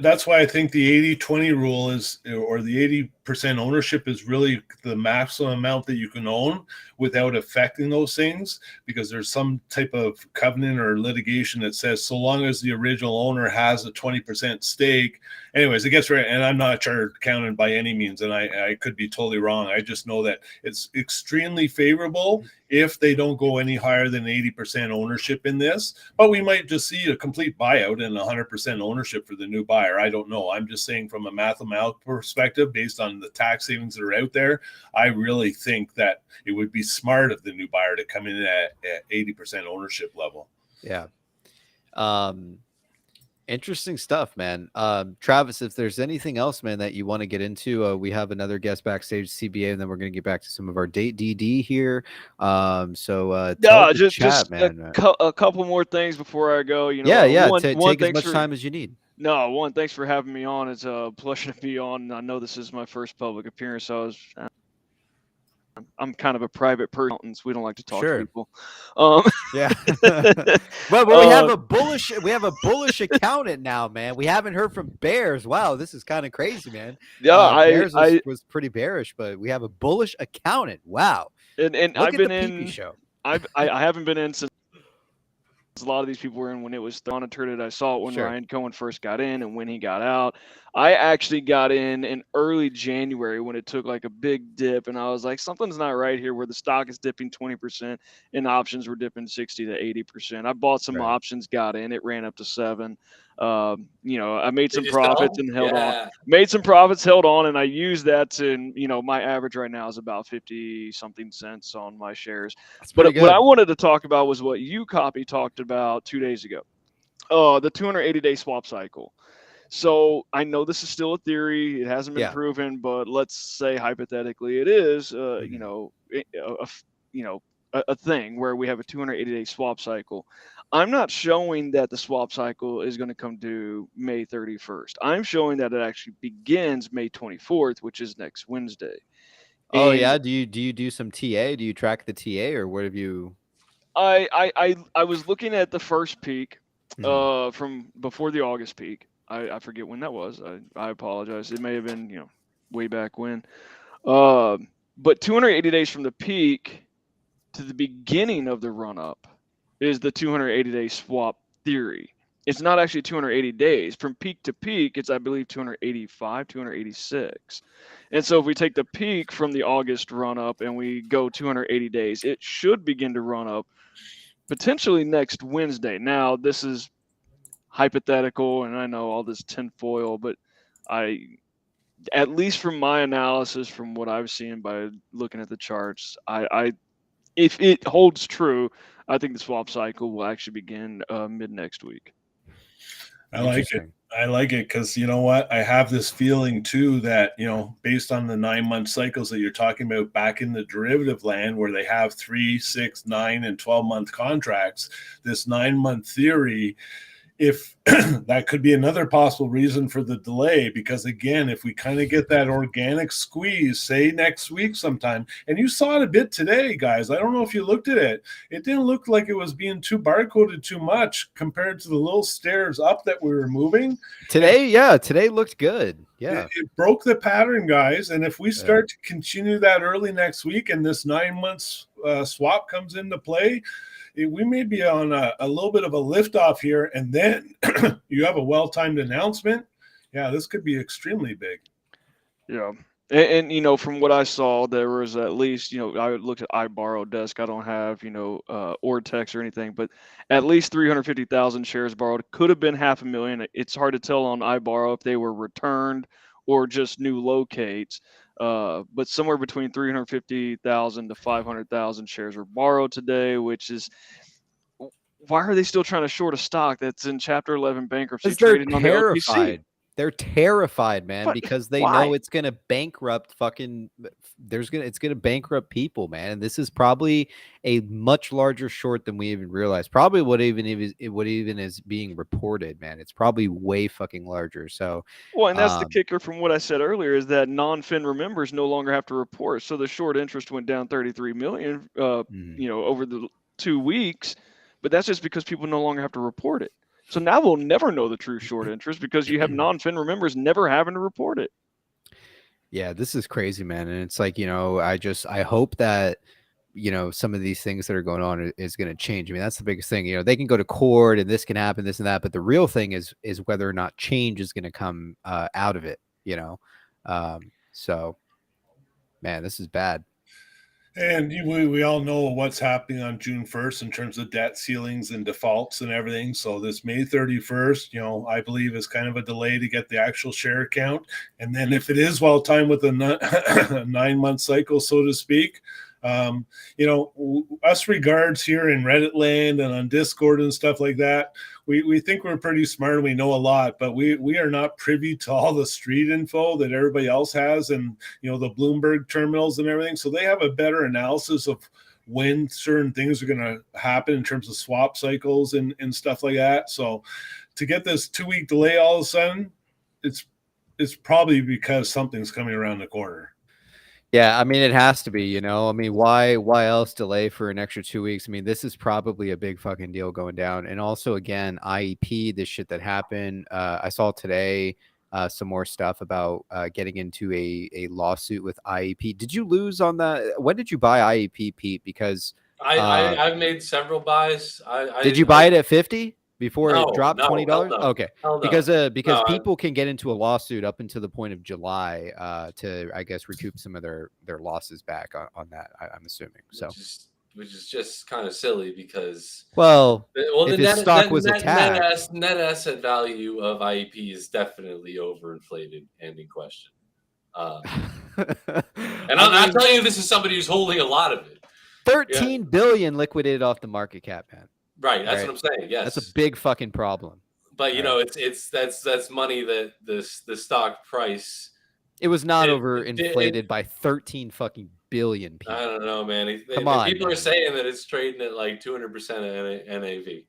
That's why I think the 80-20 rule is, or the 80% ownership is really the maximum amount that you can own without affecting those things, because there's some type of covenant or litigation that says so long as the original owner has a 20% stake. Anyways, it gets right, and I'm not a chartered accountant by any means, and I could be totally wrong. I just know that it's extremely favorable if they don't go any higher than 80% ownership in this. But we might just see a complete buyout and 100% ownership for the new buyer. I don't know. I'm just saying from a mathematical perspective, based on the tax savings that are out there, I really think that it would be smart of the new buyer to come in at 80% ownership level. Yeah. Interesting stuff, man. Travis, if there's anything else, man, that you want to get into, we have another guest backstage, CBA, and then we're going to get back to some of our date DD here. Tell the chat, man. A couple more things before I go. Take as much time as you need. No, thanks for having me on. It's a pleasure to be on. I know this is my first public appearance, so I'm kind of a private person, so we don't like to talk to people. Yeah. but we have a bullish accountant now, man. We haven't heard from Bears. Wow, this is kind of crazy, man. Yeah, Bears was pretty bearish, but we have a bullish accountant. Wow. And I've been in. Show. I haven't been in since a lot of these people were in when it was monitored it. I saw it when Ryan Cohen first got in and when he got out. I actually got in early January when it took like a big dip, and I was like, something's not right here, where the stock is dipping 20% and options were dipping 60 to 80%. I bought some options, got in, it ran up to 7. I made some profits and held on. Made some profits, held on, and I used that to, my average right now is about 50-something cents on my shares. But what I wanted to talk about was what you talked about 2 days ago, the 280-day swap cycle. So I know this is still a theory; it hasn't been proven, but let's say hypothetically it is, a thing where we have a 280-day swap cycle. I'm not showing that the swap cycle is going to come due May 31st. I'm showing that it actually begins May 24th, which is next Wednesday. Oh, yeah. Do you do some TA? Do you track the TA, or what have you? I was looking at the first peak from before the August peak. I forget when that was. I apologize. It may have been, way back when. But 280 days from the peak to the beginning of the run-up is the 280-day swap theory. It's not actually 280 days. From peak to peak, it's, I believe, 285, 286. And so if we take the peak from the August run-up and we go 280 days, it should begin to run up potentially next Wednesday. Now, this is hypothetical, and I know all this tinfoil, but at least from my analysis, from what I've seen by looking at the charts, if it holds true, I think the swap cycle will actually begin mid next week. I like it. I like it because you know what? I have this feeling too that, based on the 9-month cycles that you're talking about back in the derivative land where they have 3, 6, 9, and 12-month contracts, this 9-month theory if that could be another possible reason for the delay, because again, if we kind of get that organic squeeze, say next week sometime, and you saw it a bit today, guys. I don't know if you looked at it. It didn't look like it was being too barcoded too much compared to the little stairs up that we were moving. Today looked good. Yeah. It broke the pattern, guys. And if we start to continue that early next week and this 9 months swap comes into play, we may be on a little bit of a liftoff here, and then you have a well-timed announcement. Yeah, this could be extremely big. Yeah. And you know, from what I saw, there was at least, you know, I looked at iBorrow Desk. I don't have, you know, Ortex or anything, but at least 350,000 shares borrowed. Could have been 500,000. It's hard to tell on iBorrow if they were returned or just new locates. But somewhere between 350,000 to 500,000 shares were borrowed today, which is, why are they still trying to short a stock that's in Chapter 11 bankruptcy? Because they're trading on the OTC? terrified. They're terrified, man, But because they why? know it's going to bankrupt it's going to bankrupt people, man. And this is probably a much larger short than we even realize. Probably what even is being reported, man. It's probably way fucking larger. So, well, and that's the kicker from what I said earlier, is that non-FINRA members no longer have to report. So the short interest went down 33 million, you know, over the 2 weeks, but that's just because people no longer have to report it. So now we'll never know the true short interest because you have non-FINRA members never having to report it. Yeah, this is crazy, man. And it's like, you know, I hope that, you know, some of these things that are going on is going to change. I mean, that's the biggest thing. You know, they can go to court and this can happen, this and that, but the real thing is whether or not change is going to come out of it, you know. So, man, this is bad. And we all know what's happening on June 1st in terms of debt ceilings and defaults and everything. So this May 31st, you know, I believe is kind of a delay to get the actual share count. And then if it is well timed with a 9-month cycle, so to speak, you know, us regards here in Reddit land and on Discord and stuff like that, we think we're pretty smart and we know a lot, but we are not privy to all the street info that everybody else has, and, you know, the Bloomberg terminals and everything. So they have a better analysis of when certain things are going to happen in terms of swap cycles and stuff like that. So to get this 2-week delay all of a sudden, it's probably because something's coming around the corner. Yeah, I mean, it has to be, you know. I mean, why else delay for an extra 2 weeks? I mean, this is probably a big fucking deal going down. And also, again, IEP, this shit that happened. I saw today some more stuff about getting into a lawsuit with IEP. Did you lose on that? When did you buy IEP, Pete? Because I've made several buys. Did you buy it at 50? Before it dropped $20? No. Okay. No. Because people can get into a lawsuit up until the point of July to, I guess, recoup some of their losses back on that, I'm assuming. So which is just kind of silly because if his stock was attacked, net asset value of IEP is definitely overinflated and in question. And I'm telling you, this is somebody who's holding a lot of it. 13 billion liquidated off the market cap, man. Right, that's what I'm saying. Yes, that's a big fucking problem. But you know, that's money that the stock price. It was not overinflated by 13 fucking billion people. I don't know, man. Come on, people are saying that it's trading at like 200% of NAV.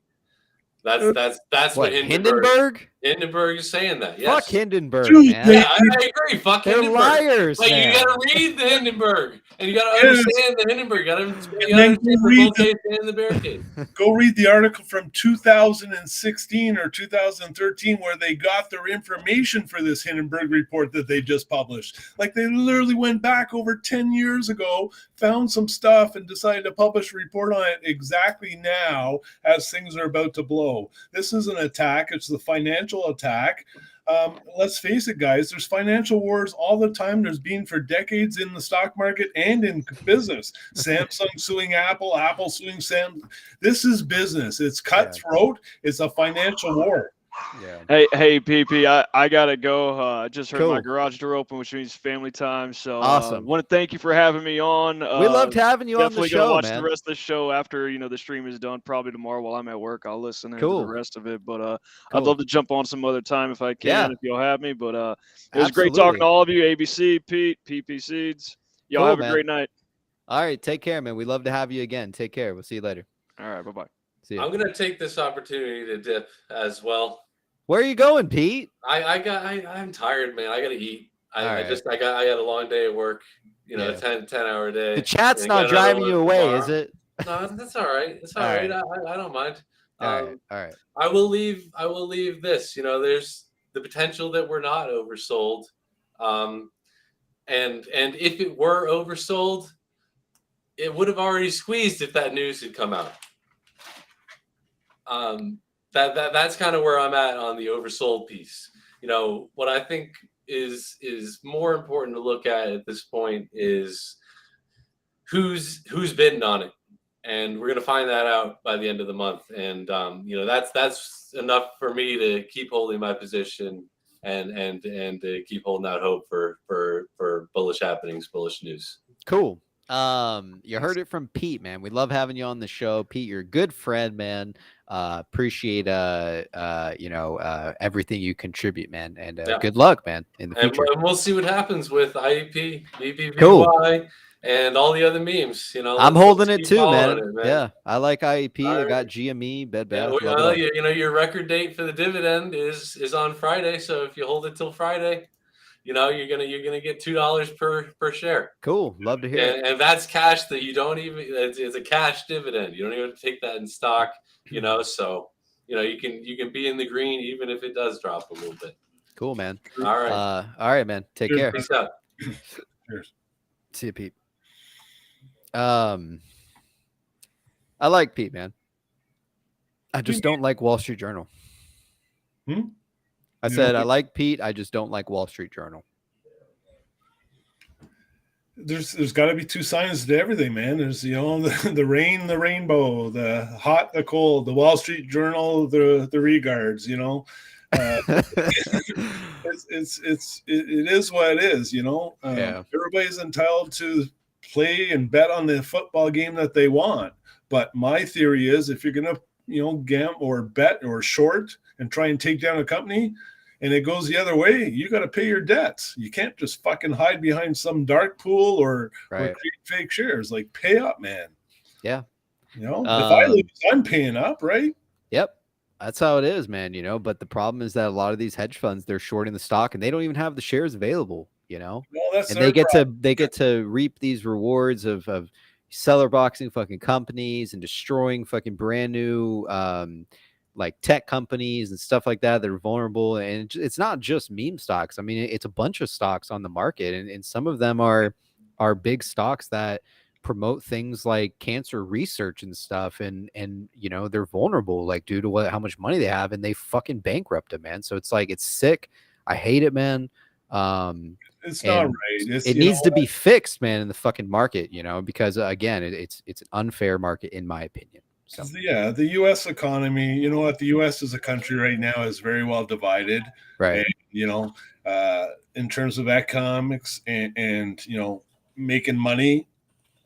That's what Hindenburg is saying that. Yes. Fuck Hindenburg, Dude, man. Yeah, I agree. Fuck They're Hindenburg. liars. Like, man. you got to read the Hindenburg, and you got to understand the Hindenburg. You got to understand the bull case and the bear case. Go read the article from 2016 or 2013 where they got their information for this Hindenburg report that they just published. Like, they literally went back over 10 years ago, found some stuff, and decided to publish a report on it exactly now as things are about to blow. This is an attack. It's the financial attack. Let's face it, guys, there's financial wars all the time. There's been for decades in the stock market and in business. Samsung suing Apple, Apple suing Samsung. This is business. It's cutthroat. It's a financial war. Yeah. Hey, PP, I gotta go. I just heard my garage door open, which means family time. So awesome. Want to thank you for having me on. We loved having you on the show. Definitely gonna watch the rest of the show after the stream is done. Probably tomorrow while I'm at work. I'll listen to the rest of it. But I'd love to jump on some other time if I can, if you'll have me. But it was great talking to all of you. ABC, Pete, PP Seeds. Y'all have a great night. All right, take care, man. We love to have you again. Take care. We'll see you later. All right, bye-bye. See ya. I'm gonna take this opportunity to dip as well. Where are you going, Pete? I'm tired, man. I gotta eat. All I right. got a long day at work. You know, Yeah. 10-hour day. The chat's and not got another driving one you away, tomorrow. is it? No, that's all right. It's all All right. right. I don't mind. All right. All right. I will leave this. You know, there's the potential that we're not oversold. And if it were oversold, it would have already squeezed if that news had come out. That's kind of where I'm at on the oversold piece. You know, what I think is more important to look at this point is who's bidding on it, and we're gonna find that out by the end of the month. And you know, that's enough for me to keep holding my position and to keep holding out hope for bullish happenings, bullish news. Cool. You heard it from Pete, man. We love having you on the show. Pete, you're a good friend, man. Appreciate everything you contribute, man. And Yeah. good luck, man, in the future. And we'll see what happens with IEP, BBBY, Cool. and all the other memes. You know, I'm let's holding it keep too, following man. it, man. Yeah, I like IEP. All I right. got GME, Bed Yeah, Bath. well, you know, your record date for the dividend is on Friday. So if you hold it till Friday, you know, you're gonna get $2 per share. Cool. Love to hear it. And that's cash that you don't even. It's a cash dividend. You don't even have to take that in stock. You know, so you know you can be in the green even if it does drop a little bit. Cool, man. All right. All right, man. Take care. Peace out. Cheers. See you, Pete. I like Pete, man. I just don't like Wall Street Journal. Hmm? I said I like Pete. I just don't like Wall Street Journal. There's got to be two sides to everything, man. There's the rain, the rainbow, the hot, the cold, the Wall Street Journal, the regards. You know, it is what it is. You know, Everybody's entitled to play and bet on the football game that they want. But my theory is, if you're gonna gamble or bet or short and try and take down a company, and it goes the other way, you got to pay your debts. You can't just fucking hide behind some dark pool or create fake shares. Like, pay up, man. Yeah. You know, if I lose, I'm paying up, right? Yep. That's how it is, man. You know, but the problem is that a lot of these hedge funds, they're shorting the stock and they don't even have the shares available, you know, and they get to reap these rewards of seller boxing fucking companies and destroying fucking brand new, like tech companies and stuff like that are vulnerable. And it's not just meme stocks. I mean, it's a bunch of stocks on the market, and some of them are big stocks that promote things like cancer research and stuff, and you know, they're vulnerable, like, due to how much money they have, and they fucking bankrupt them, man. So it's like, it's sick. I hate it, man. It's not right. It needs to be fixed, man, in the fucking market, you know, because again, it's an unfair market, in my opinion. So. Yeah, the U.S. economy, you know what, the U.S. as a country right now is very well divided, right? And, you know, in terms of economics and you know, making money.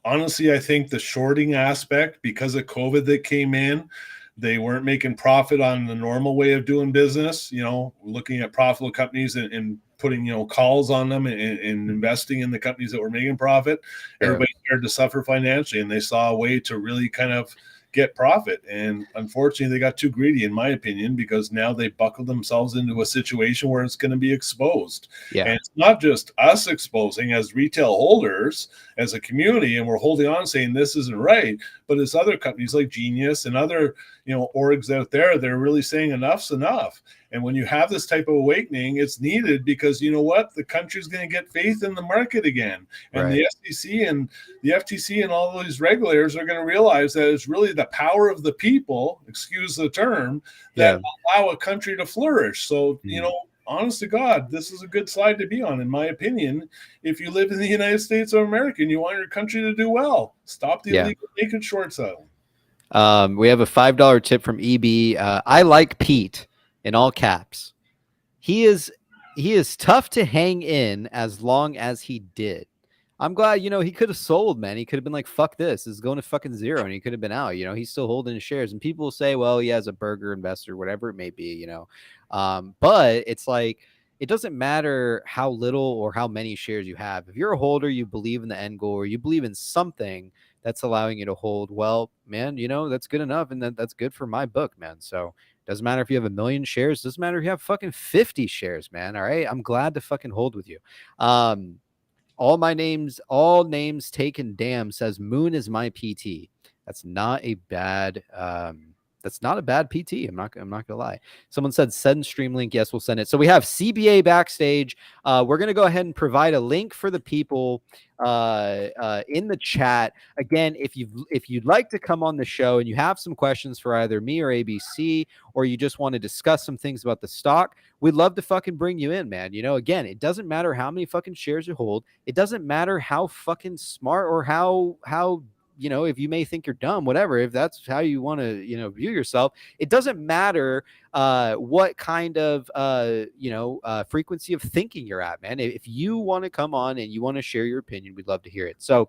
Honestly, I think the shorting aspect, because of COVID that came in, they weren't making profit on the normal way of doing business. You know, looking at profitable companies and putting, you know, calls on them and investing in the companies that were making profit. Everybody started to suffer financially, and they saw a way to really kind of get profit. And unfortunately, they got too greedy, in my opinion, because now they buckled themselves into a situation where it's going to be exposed. Yeah. And it's not just us exposing as retail holders, as a community, and we're holding on saying this isn't right, but it's other companies like Genius and other, you know, orgs out there that are really saying enough's enough. And when you have this type of awakening, it's needed, because you know what? The country's going to get faith in the market again. And the SEC and the FTC and all these regulators are going to realize that it's really the power of the people, excuse the term, that allow a country to flourish. So, you know, honest to God, this is a good slide to be on, in my opinion. If you live in the United States of America and you want your country to do well, stop the illegal naked short selling. We have a $5 tip from EB. I like Pete, in all caps. He is tough to hang in as long as he did. I'm glad, you know, he could have sold, man. He could have been like, fuck this is going to fucking zero, and he could have been out. You know, he's still holding his shares, and people will say, well, he has a burger investor, whatever it may be, you know. But it's like, it doesn't matter how little or how many shares you have. If you're a holder, you believe in the end goal, or you believe in something, that's allowing you to hold, well, man, that's good enough, and that's good for my book, man. So doesn't matter if you have 1 million shares, doesn't matter if you have fucking 50 shares, man. All right, I'm glad to fucking hold with you. All names taken. Damn, says Moon is my PT. That's not a bad PT. I'm not gonna lie. Someone said send stream link. Yes, we'll send it. So we have CBA backstage. We're gonna go ahead and provide a link for the people in the chat. Again, if you'd like to come on the show and you have some questions for either me or ABC, or you just want to discuss some things about the stock, we'd love to fucking bring you in, man. Again, it doesn't matter how many fucking shares you hold. It doesn't matter how fucking smart or how if you may think you're dumb, whatever, if that's how you want to, view yourself, it doesn't matter what kind of, frequency of thinking you're at, man. If you want to come on and you want to share your opinion, we'd love to hear it. So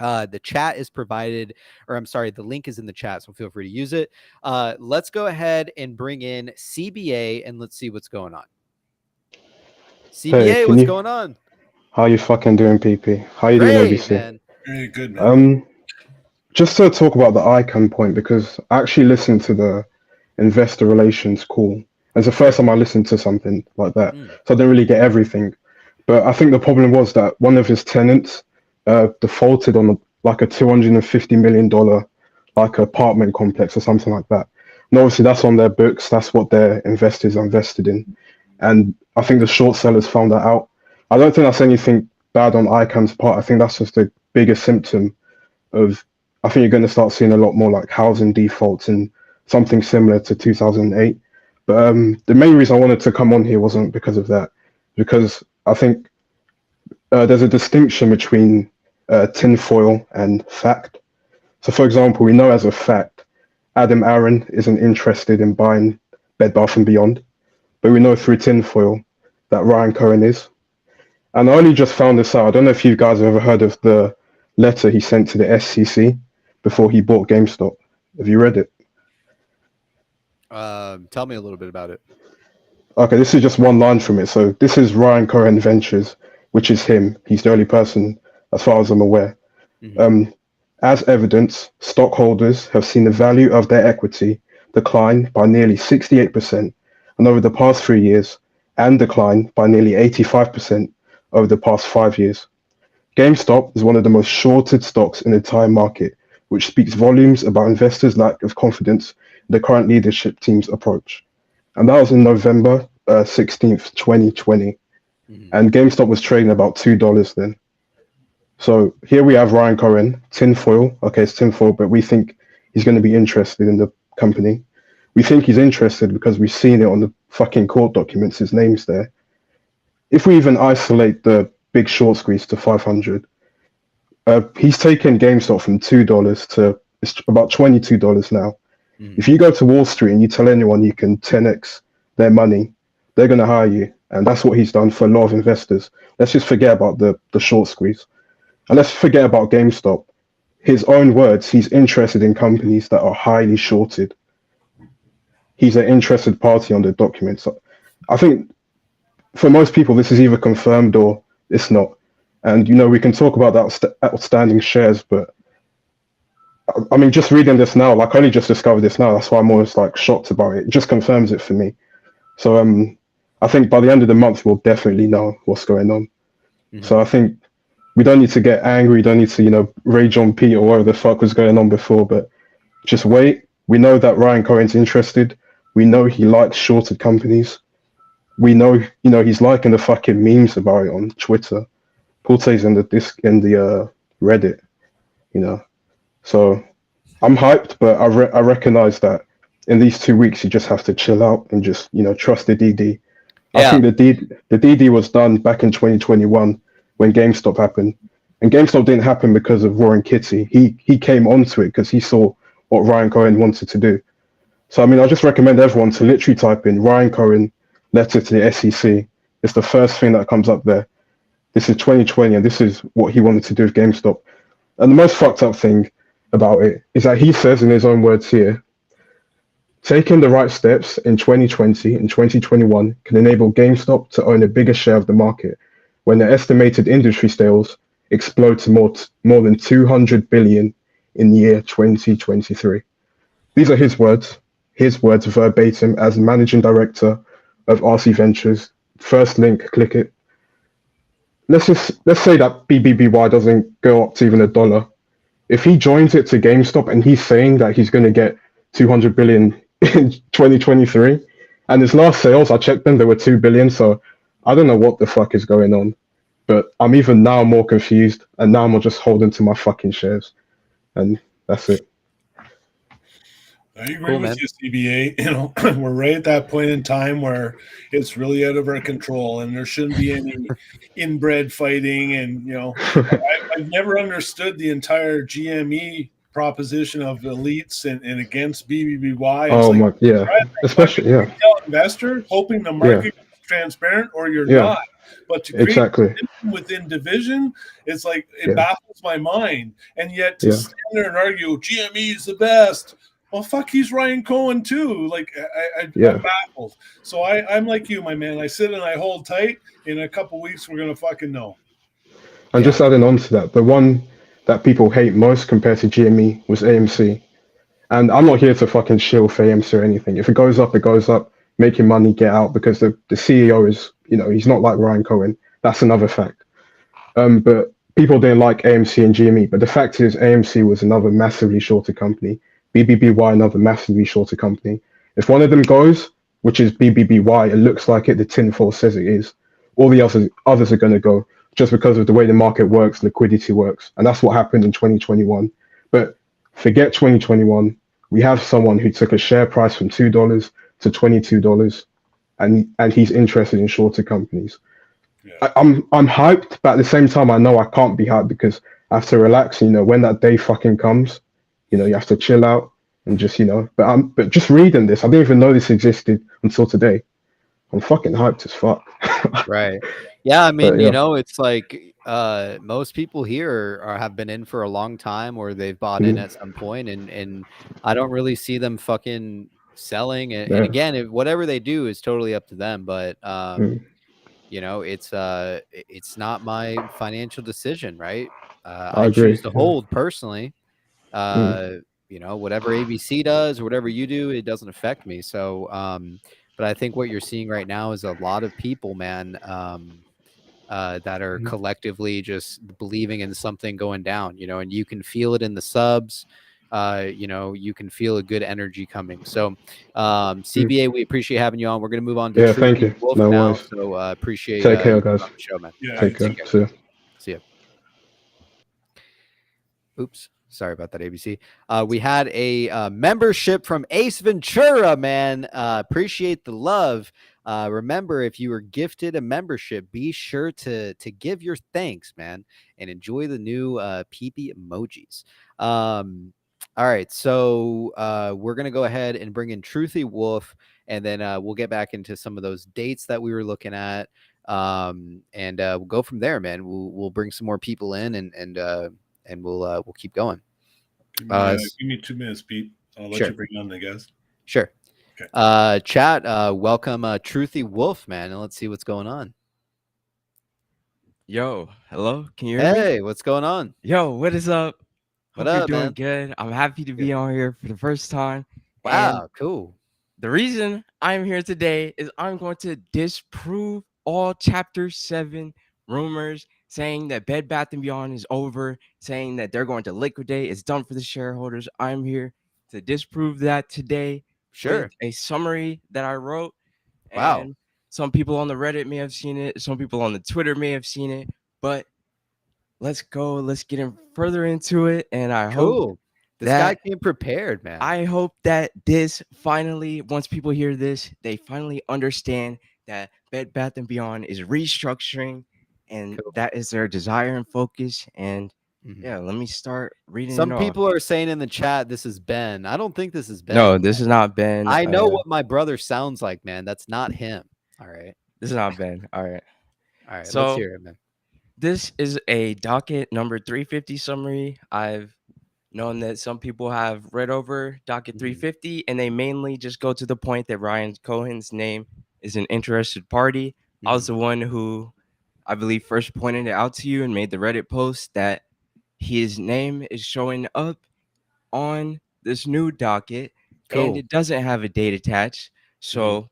the chat is provided, or I'm sorry, the link is in the chat, so feel free to use it. Let's go ahead and bring in CBA and let's see what's going on. CBA, what's going on? How you fucking doing, PP? How you doing, ABC? Man. Very good, man. Just to talk about the icon point, because I actually listened to the investor relations call. It's the first time I listened to something like that, so I didn't really get everything. But I think the problem was that one of his tenants defaulted on like a $250 million like apartment complex or something like that. And obviously that's on their books. That's what their investors are invested in. And I think the short sellers found that out. I don't think that's anything bad on ICANN's part. I think that's just the biggest symptom of, I think you're going to start seeing a lot more like housing defaults and something similar to 2008. But the main reason I wanted to come on here wasn't because of that, because I think there's a distinction between tinfoil and fact. So for example, we know as a fact, Adam Aaron isn't interested in buying Bed Bath & Beyond, but we know through tinfoil that Ryan Cohen is. And I only just found this out. I don't know if you guys have ever heard of the letter he sent to the SEC before he bought GameStop. Have you read it? Tell me a little bit about it. Okay, this is just one line from it. So this is Ryan Cohen Ventures, which is him. He's the only person, as far as I'm aware. As evidence, stockholders have seen the value of their equity decline by nearly 68%, and over the past 3 years, and decline by nearly 85% over the past 5 years. GameStop is one of the most shorted stocks in the entire market, which speaks volumes about investors' lack of confidence in the current leadership team's approach. And that was in November 16th, 2020. And GameStop was trading about $2 then. So here we have Ryan Cohen, tinfoil. Okay, it's tinfoil, but we think he's going to be interested in the company. We think he's interested because we've seen it on the fucking court documents. His name's there. If we even isolate the big short squeeze to 500, he's taken GameStop from $2 to it's about $22 now. If you go to Wall Street and you tell anyone you can 10x their money, they're going to hire you. And that's what he's done for a lot of investors. Let's just forget about the short squeeze. And let's forget about GameStop. His own words, he's interested in companies that are highly shorted. He's an interested party on the documents. I think for most people, this is either confirmed or it's not. And, we can talk about that outstanding shares, but I mean, just reading this now, like I only just discovered this now. That's why I'm always like shocked about it. It just confirms it for me. So I think by the end of the month, we'll definitely know what's going on. So I think we don't need to get angry. We don't need to, rage on Pete or whatever the fuck was going on before, but just wait. We know that Ryan Cohen's interested. We know he likes shorted companies. We know, he's liking the fucking memes about it on Twitter. Pulte's in the Reddit, So I'm hyped, but I recognize that in these 2 weeks, you just have to chill out and just, trust the DD. Yeah. I think the DD was done back in 2021 when GameStop happened. And GameStop didn't happen because of Warren Kitty. He came onto it because he saw what Ryan Cohen wanted to do. So, I mean, I just recommend everyone to literally type in Ryan Cohen letter to the SEC. It's the first thing that comes up there. This is 2020, and this is what he wanted to do with GameStop. And the most fucked up thing about it is that he says in his own words here, taking the right steps in 2020 and 2021 can enable GameStop to own a bigger share of the market when the estimated industry sales explode to more than 200 billion in the year 2023. These are his words verbatim as managing director of RC Ventures. First link, click it. Let's say that BBBY doesn't go up to even $1. If he joins it to GameStop and he's saying that he's going to get 200 billion in 2023, and his last sales, I checked them, they were 2 billion. So I don't know what the fuck is going on, but I'm even now more confused, and now I'm just holding to my fucking shares, and that's it. I agree Cool, with man. you, CBA. You know, we're right at that point in time where it's really out of our control, and there shouldn't be any inbred fighting. And you know, I've never understood the entire GME proposition of elites and against BBBY. It's Oh like, my, yeah, right, especially, yeah, retail investor hoping the market is transparent, or you're yeah, not. But to create exactly, division within division, it's like it Yeah. baffles my mind. And yet to Yeah. stand there and argue GME is the best. Well, fuck, he's Ryan Cohen too. Like Yeah. I'm baffled. So I'm like you, my man. I sit and I hold tight. In a couple weeks, we're gonna fucking know. And just adding on to that, the one that people hate most compared to GME was AMC. And I'm not here to fucking shill for AMC or anything. If it goes up, it goes up. Making money, get out, because the CEO is, you know, he's not like Ryan Cohen. That's another fact. But people didn't like AMC and GME. But the fact is, AMC was another massively shorted company. BBBY, another massively shorted company. If one of them goes, which is BBBY, it looks like it, the tinfoil says it is. All the others are going to go just because of the way the market works, liquidity works. And that's what happened in 2021. But forget 2021. We have someone who took a share price from $2 to $22, and he's interested in shorter companies. Yeah. I'm hyped, but at the same time, I know I can't be hyped because I have to relax. You know, when that day fucking comes, you know, you have to chill out and just, you know. But just reading this, I didn't even know this existed until today. I'm fucking hyped as fuck. Right. Yeah, I mean, yeah. you know, it's like most people here have been in for a long time, or they've bought in at some point, and I don't really see them fucking selling. And Yeah. again, whatever they do is totally up to them. But you know, it's not my financial decision, right? I agree, choose to yeah. hold personally. You know, whatever ABC does or whatever you do, it doesn't affect me. So, but I think what you're seeing right now is a lot of people, man, that are collectively just believing in something going down, you know, and you can feel it in the subs. You know, you can feel a good energy coming. So, CBA, we appreciate having you on. We're going to move on to Yeah, thank you. Wolf No now. worries. So, appreciate Take care, you guys. on the show, man. Yeah, Take care. See ya. See ya. Oops. Sorry about that, ABC. We had a membership from Ace Ventura, man. Appreciate the love. Remember, if you were gifted a membership, be sure to give your thanks, man, and enjoy the new PP emojis. All right, so we're going to go ahead and bring in Truthy Wolf, and then we'll get back into some of those dates that we were looking at, and we'll go from there, man. We'll bring some more people in, and we'll keep going. Give me 2 minutes, Pete. I'll let Sure. you bring on the guest. Sure. Okay. Chat, welcome Truthy Wolf, man, and let's see what's going on. Yo, hello, can you hear me? Hey, what's going on? Yo, what is up? What Hope up, you're doing man? good. I'm happy to be on here for the first time. Wow, And cool. the reason I'm here today is I'm going to disprove all Chapter 7 rumors saying that Bed Bath & Beyond is over, saying that they're going to liquidate, it's done for the shareholders. I'm here to disprove that today with a summary that I wrote. Wow. And some people on the Reddit may have seen it. Some people on the Twitter may have seen it. But let's go. Let's get in further into it. And I hope this guy came prepared, man. I hope that this finally, once people hear this, they finally understand that Bed Bath & Beyond is restructuring, and that is their desire and focus. And yeah, let me start reading. Some people are saying in the chat this is Ben. I don't think this is Ben. No, this is not Ben. I know what my brother sounds like, man. That's not him. All right. This is not Ben. All right. All right. So let's hear it, man. This is a docket number 350 summary. I've known that some people have read over docket 350, and they mainly just go to the point that Ryan Cohen's name is an interested party. I was the one who I believe, first pointed it out to you and made the Reddit post that his name is showing up on this new docket and Cool. it doesn't have a date attached. So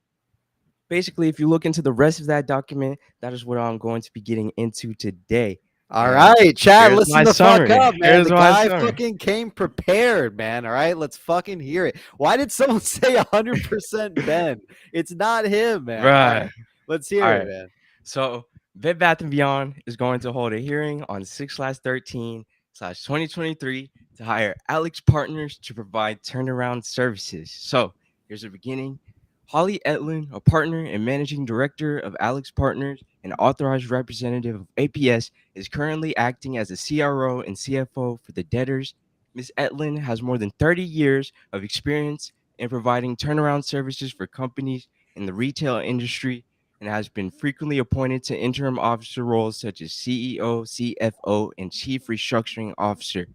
basically, if you look into the rest of that document, that is what I'm going to be getting into today. All And right, Chad, here's listen my the fuck summary. up, man. Here's The my guy summary. fucking came prepared, man. All right, let's fucking hear it. Why did someone say 100% Ben? It's not him, man. All Right. right, let's hear All it, right. man. So Bed Bath & Beyond is going to hold a hearing on 6/13/2023 to hire Alex Partners to provide turnaround services. So here's the beginning. Holly Etlin, a partner and managing director of Alex Partners and authorized representative of APS, is currently acting as a CRO and CFO for the debtors. Ms. Etlin has more than 30 years of experience in providing turnaround services for companies in the retail industry and has been frequently appointed to interim officer roles such as CEO, CFO, and Chief Restructuring Officer.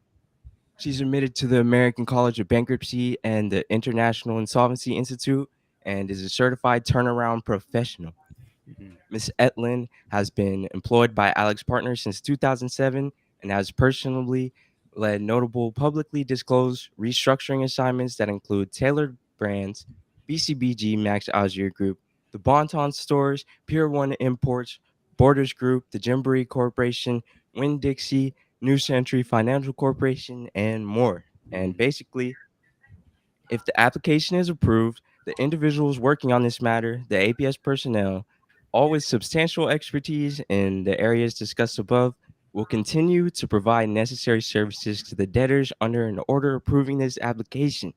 She's admitted to the American College of Bankruptcy and the International Insolvency Institute and is a certified turnaround professional. Ms. Etlin has been employed by Alex Partners since 2007 and has personally led notable publicly disclosed restructuring assignments that include Tailored Brands, BCBG Max Azure Group, the Bonton Stores, Pier 1 Imports, Borders Group, the Gymboree Corporation, Winn-Dixie, New Century Financial Corporation, and more. And basically, if the application is approved, the individuals working on this matter, the APS personnel, all with substantial expertise in the areas discussed above, will continue to provide necessary services to the debtors under an order approving this application.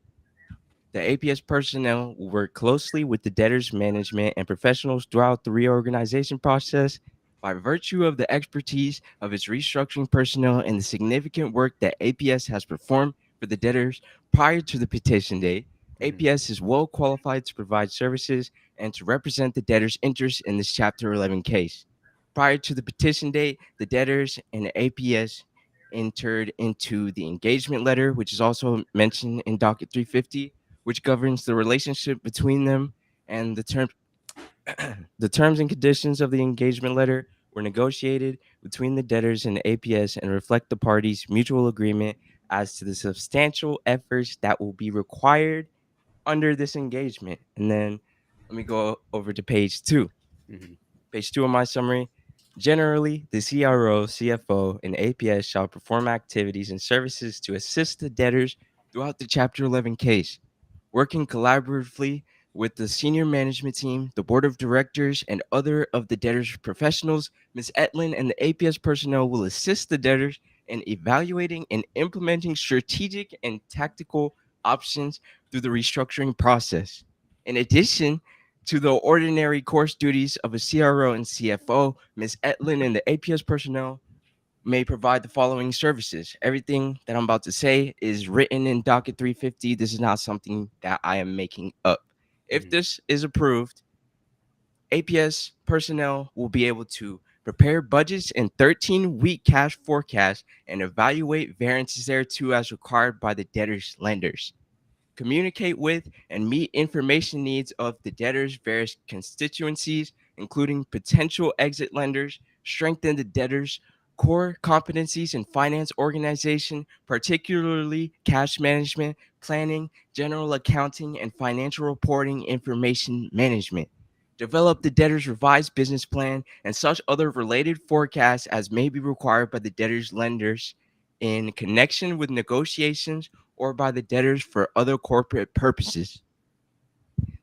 The APS personnel will work closely with the debtors' management and professionals throughout the reorganization process. By virtue of the expertise of its restructuring personnel and the significant work that APS has performed for the debtors prior to the petition date, APS is well qualified to provide services and to represent the debtors' interests in this Chapter 11 case. Prior to the petition date, the debtors and the APS entered into the engagement letter, which is also mentioned in docket 350, which governs the relationship between them, and the terms and conditions of the engagement letter were negotiated between the debtors and the APS and reflect the parties' mutual agreement as to the substantial efforts that will be required under this engagement. And then let me go over to page 2. Page 2 of my summary. Generally, the CRO, CFO, and APS shall perform activities and services to assist the debtors throughout the Chapter 11 case, working collaboratively with the senior management team, the board of directors, and other of the debtors' professionals. Ms. Etlin and the APS personnel will assist the debtors in evaluating and implementing strategic and tactical options through the restructuring process. In addition to the ordinary course duties of a CRO and CFO, Ms. Etlin and the APS personnel may provide the following services. Everything that I'm about to say is written in docket 350. This is not something that I am making up. If this is approved, APS personnel will be able to prepare budgets and 13-week cash forecasts and evaluate variances thereto as required by the debtors' lenders. Communicate with and meet information needs of the debtors' various constituencies, including potential exit lenders, strengthen the debtors' core competencies in finance organization, particularly cash management, planning, general accounting, and financial reporting information management. Develop the debtor's revised business plan and such other related forecasts as may be required by the debtor's lenders in connection with negotiations or by the debtors for other corporate purposes.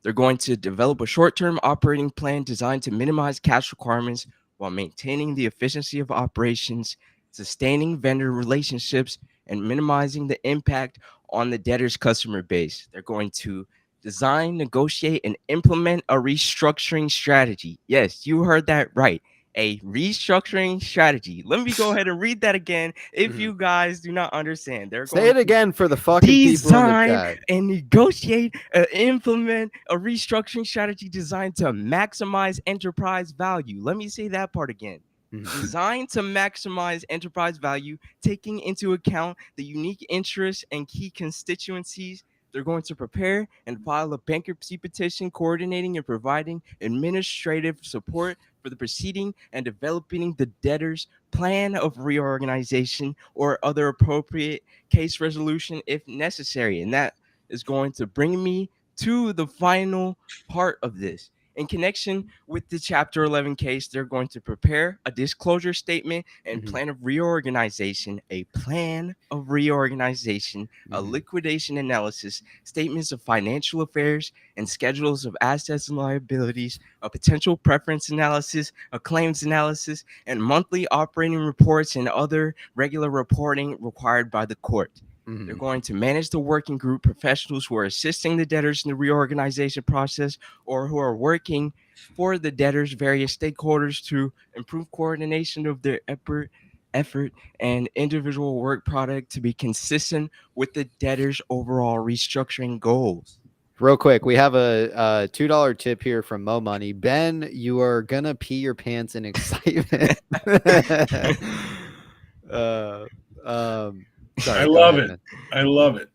They're going to develop a short-term operating plan designed to minimize cash requirements while maintaining the efficiency of operations, sustaining vendor relationships, and minimizing the impact on the debtor's customer base. They're going to design, negotiate, and implement a restructuring strategy. Yes, you heard that right. A restructuring strategy. Let me go ahead and read that again if you guys do not understand. They're Say going it to again for the fucking people in the design chat. and negotiate and implement a restructuring strategy designed to maximize enterprise value. Let me say that part again. Designed to maximize enterprise value, taking into account the unique interests and key constituencies. They're going to prepare and file a bankruptcy petition, coordinating and providing administrative support for the proceeding and developing the debtor's plan of reorganization or other appropriate case resolution if necessary. And that is going to bring me to the final part of this. In connection with the Chapter 11 case, they're going to prepare a disclosure statement and plan of reorganization, a plan of reorganization, a liquidation analysis, statements of financial affairs, and schedules of assets and liabilities, a potential preference analysis, a claims analysis, and monthly operating reports and other regular reporting required by the court. They're going to manage the working group professionals who are assisting the debtors in the reorganization process or who are working for the debtors, various stakeholders to improve coordination of their effort and individual work product to be consistent with the debtors' overall restructuring goals. Real quick, we have a $2 tip here from Mo Money. Ben, you are gonna pee your pants in excitement. Sorry, I go love ahead, it. man. I love it.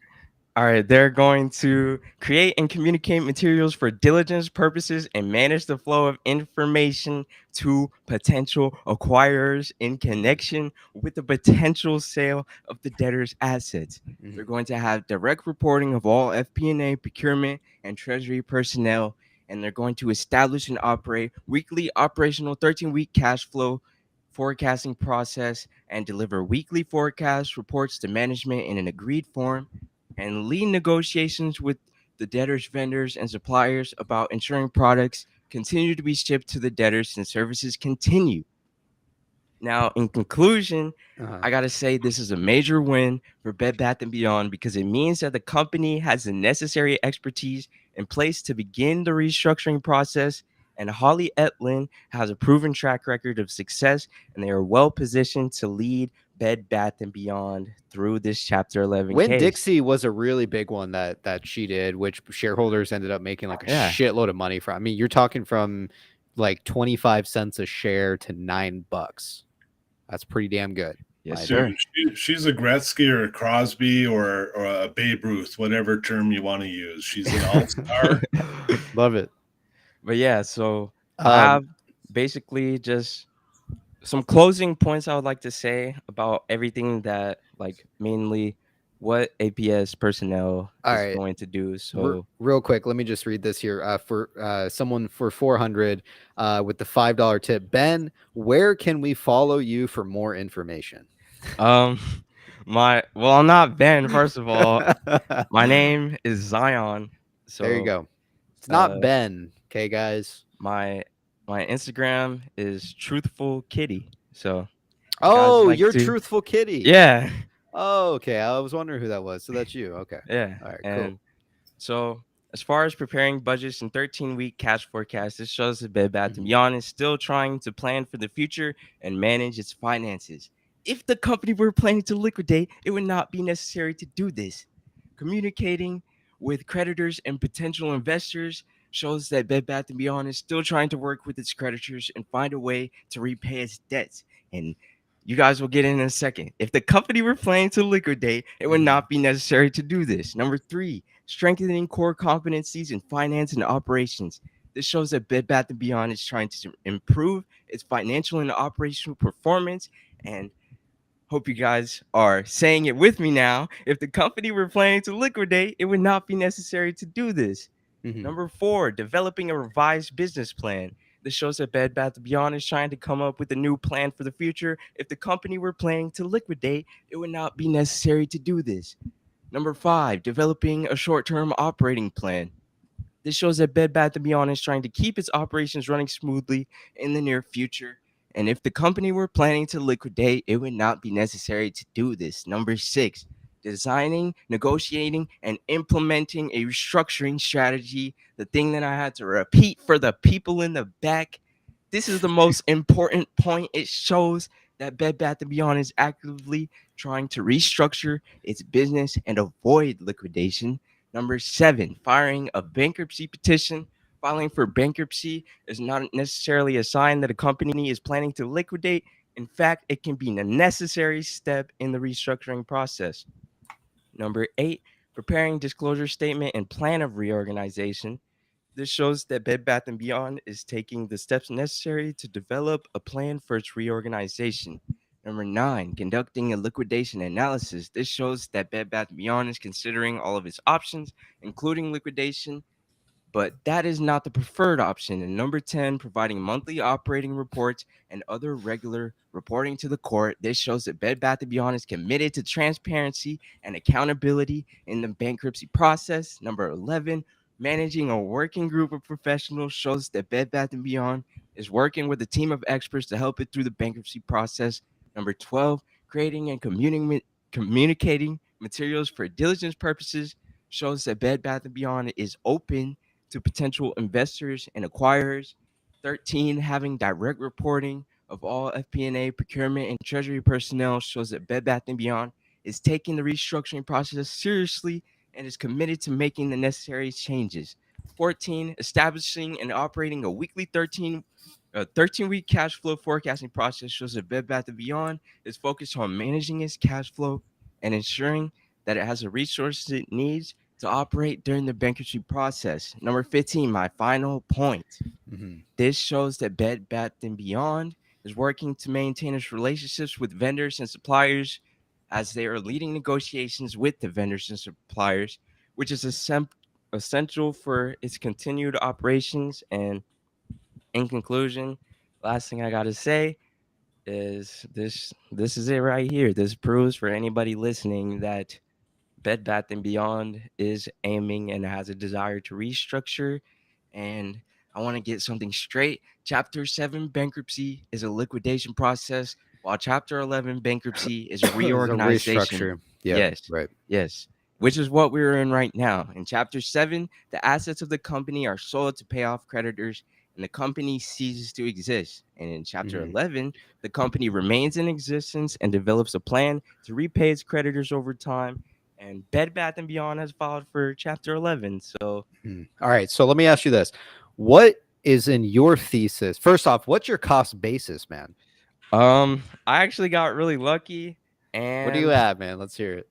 All right, they're going to create and communicate materials for diligence purposes and manage the flow of information to potential acquirers in connection with the potential sale of the debtor's assets. They're going to have direct reporting of all FP&A, procurement, and treasury personnel, and they're going to establish and operate weekly operational 13-week cash flow forecasting process and deliver weekly forecast reports to management in an agreed form, and lead negotiations with the debtors, vendors, and suppliers about ensuring products continue to be shipped to the debtors and services continue. Now, in conclusion, I gotta say this is a major win for Bed Bath & Beyond because it means that the company has the necessary expertise in place to begin the restructuring process, and Holly Etlin has a proven track record of success, and they are well positioned to lead Bed Bath & Beyond through this Chapter 11 Win case. Dixie was a really big one that she did, which shareholders ended up making like a shitload of money from. I mean, you're talking from like 25 cents a share to $9. That's pretty damn good. Yes, sir. She's a Gretzky or a Crosby or a Babe Ruth, whatever term you want to use. She's an all-star. Love it. But yeah, so I have basically just some closing points I would like to say about everything that, like, mainly what APS personnel is going to do. So real quick, let me just read this here. For someone for 400 with the $5 tip. Ben, where can we follow you for more information? I'm not Ben, first of all. My name is Zion. So there you go. It's not Ben, okay, guys. My Instagram is Truthful Kitty. So you're Truthful Kitty. Yeah. Oh, okay. I was wondering who that was. So that's you. Okay. Yeah. All right, cool. So as far as preparing budgets and 13-week cash forecasts, this shows that Bed Bath & Beyond is still trying to plan for the future and manage its finances. If the company were planning to liquidate, it would not be necessary to do this. Communicating with creditors and potential investors shows that Bed Bath & Beyond is still trying to work with its creditors and find a way to repay its debts. And you guys will get in a second. If the company were planning to liquidate, it would not be necessary to do this. Number 3, strengthening core competencies in finance and operations. This shows that Bed Bath & Beyond is trying to improve its financial and operational performance, and hope you guys are saying it with me now. If the company were planning to liquidate, it would not be necessary to do this. Number 4, developing a revised business plan. This shows that Bed Bath & Beyond is trying to come up with a new plan for the future. If the company were planning to liquidate, it would not be necessary to do this. Number 5, developing a short-term operating plan. This shows that Bed Bath & Beyond is trying to keep its operations running smoothly in the near future. And if the company were planning to liquidate, it would not be necessary to do this. Number 6, designing, negotiating, and implementing a restructuring strategy. The thing that I had to repeat for the people in the back. This is the most important point. It shows that Bed Bath & Beyond is actively trying to restructure its business and avoid liquidation. Number 7, filing a bankruptcy petition. Filing for bankruptcy is not necessarily a sign that a company is planning to liquidate. In fact, it can be a necessary step in the restructuring process. Number 8, preparing disclosure statement and plan of reorganization. This shows that Bed Bath & Beyond is taking the steps necessary to develop a plan for its reorganization. Number 9, conducting a liquidation analysis. This shows that Bed Bath & Beyond is considering all of its options, including liquidation, but that is not the preferred option. And number 10, providing monthly operating reports and other regular reporting to the court. This shows that Bed Bath & Beyond is committed to transparency and accountability in the bankruptcy process. Number 11, managing a working group of professionals shows that Bed Bath & Beyond is working with a team of experts to help it through the bankruptcy process. Number 12, creating and communicating materials for diligence purposes shows that Bed Bath & Beyond is open to potential investors and acquirers. 13, having direct reporting of all FP&A, procurement, and treasury personnel shows that Bed Bath & Beyond is taking the restructuring process seriously and is committed to making the necessary changes. 14, establishing and operating a weekly 13-week cash flow forecasting process shows that Bed Bath & Beyond is focused on managing its cash flow and ensuring that it has the resources it needs to operate during the bankruptcy process. Number 15, my final point. This shows that Bed Bath & Beyond is working to maintain its relationships with vendors and suppliers as they are leading negotiations with the vendors and suppliers, which is essential for its continued operations. And in conclusion, last thing I got to say is this is it right here. This proves for anybody listening that Bed Bath & Beyond is aiming and has a desire to restructure. And I want to get something straight. Chapter 7 bankruptcy is a liquidation process, while Chapter 11 bankruptcy is a reorganization. Restructure. Yeah, Yes. right. Yes. Which is what we're in right now. In Chapter 7, the assets of the company are sold to pay off creditors and the company ceases to exist. And in Chapter 11, the company remains in existence and develops a plan to repay its creditors over time. And Bed Bath & Beyond has filed for Chapter 11. So, all right. So let me ask you this: what is in your thesis? First off, what's your cost basis, man? I actually got really lucky. And what do you have, man? Let's hear it.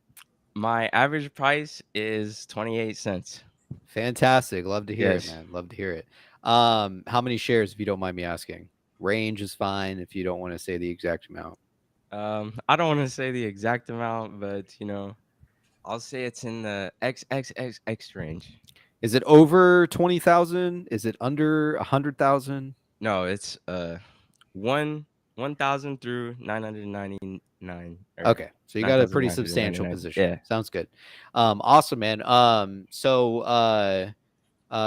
My average price is 28 cents. Fantastic. Love to hear it, man. Love to hear it. How many shares, if you don't mind me asking? Range is fine if you don't want to say the exact amount. I don't want to say the exact amount, but I'll say it's in the XXXX range. Is it over 20,000? Is it under 100,000? No, it's 1,000 through 999. Okay, so you got a pretty substantial position. Yeah, sounds good. Awesome, man. So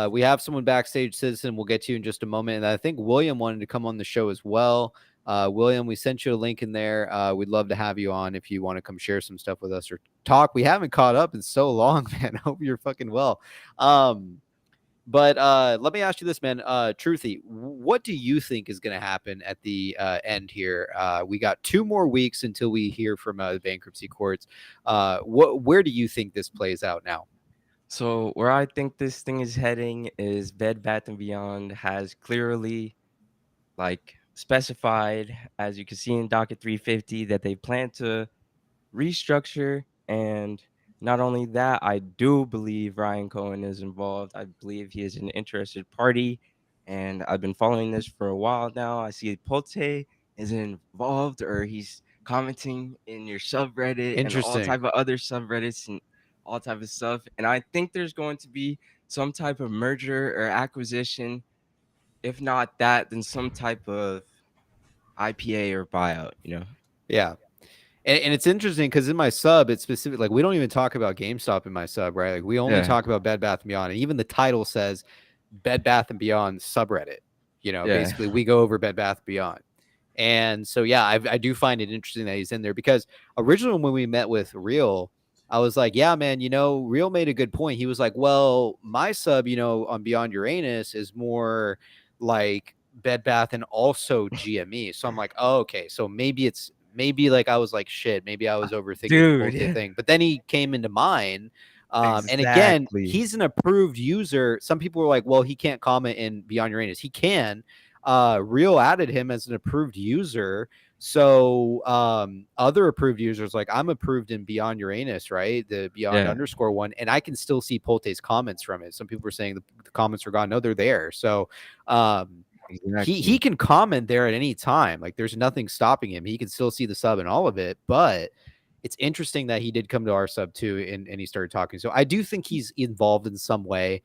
we have someone backstage, Citizen. We'll get to you in just a moment, and I think William wanted to come on the show as well. William, we sent you a link in there. We'd love to have you on if you want to come share some stuff with us or talk. We haven't caught up in so long, man. I hope you're fucking well. But let me ask you this, man. Truthy, what do you think is going to happen at the end here? We got 2 more weeks until we hear from the bankruptcy courts. Where do you think this plays out now? So where I think this thing is heading is Bed Bath & Beyond has clearly specified, as you can see in docket 350, that they plan to restructure. And not only that, I do believe Ryan Cohen is involved. I believe he is an interested party, and I've been following this for a while now. I see Pote is involved, or he's commenting in your subreddit and all type of other subreddits and all type of stuff. And I think there's going to be some type of merger or acquisition. If not that, then some type of IPA or buyout, Yeah. And it's interesting because in my sub, it's specific. Like, we don't even talk about GameStop in my sub, right? Like, we only talk about Bed Bath & Beyond. And even the title says Bed Bath & Beyond subreddit. Basically, we go over Bed Bath & Beyond. And so, yeah, I do find it interesting that he's in there because originally when we met with Real, I was like, yeah, man, Real made a good point. He was like, well, my sub, on Beyond Uranus is more like Bed Bath and also GME. So I'm like, oh, okay. So maybe I was like, shit, maybe I was overthinking the whole thing. But then he came into mine. And again, he's an approved user. Some people were like, well, he can't comment in Beyond Uranus. He can. Real added him as an approved user. So other approved users, like I'm approved in Beyond Uranus, right? The Beyond _ one, and I can still see Polte's comments from it. Some people are saying the comments are gone. No, they're there. So he can comment there at any time. Like there's nothing stopping him. He can still see the sub and all of it, but it's interesting that he did come to our sub too, and he started talking. So I do think he's involved in some way.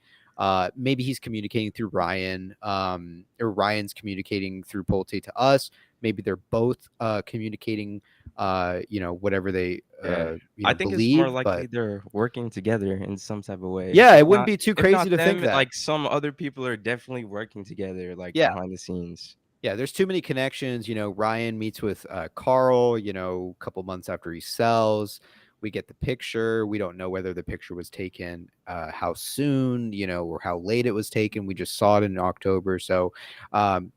Maybe he's communicating through Ryan, or Ryan's communicating through Polte to us. Maybe they're both communicating, whatever they I think believe, it's more likely they're working together in some type of way. Yeah, it wouldn't be too crazy to think that. Like some other people are definitely working together, like behind the scenes. Yeah, there's too many connections. Ryan meets with Carl, a couple months after he sells. We get the picture. We don't know whether the picture was taken how soon, or how late it was taken. We just saw it in October. So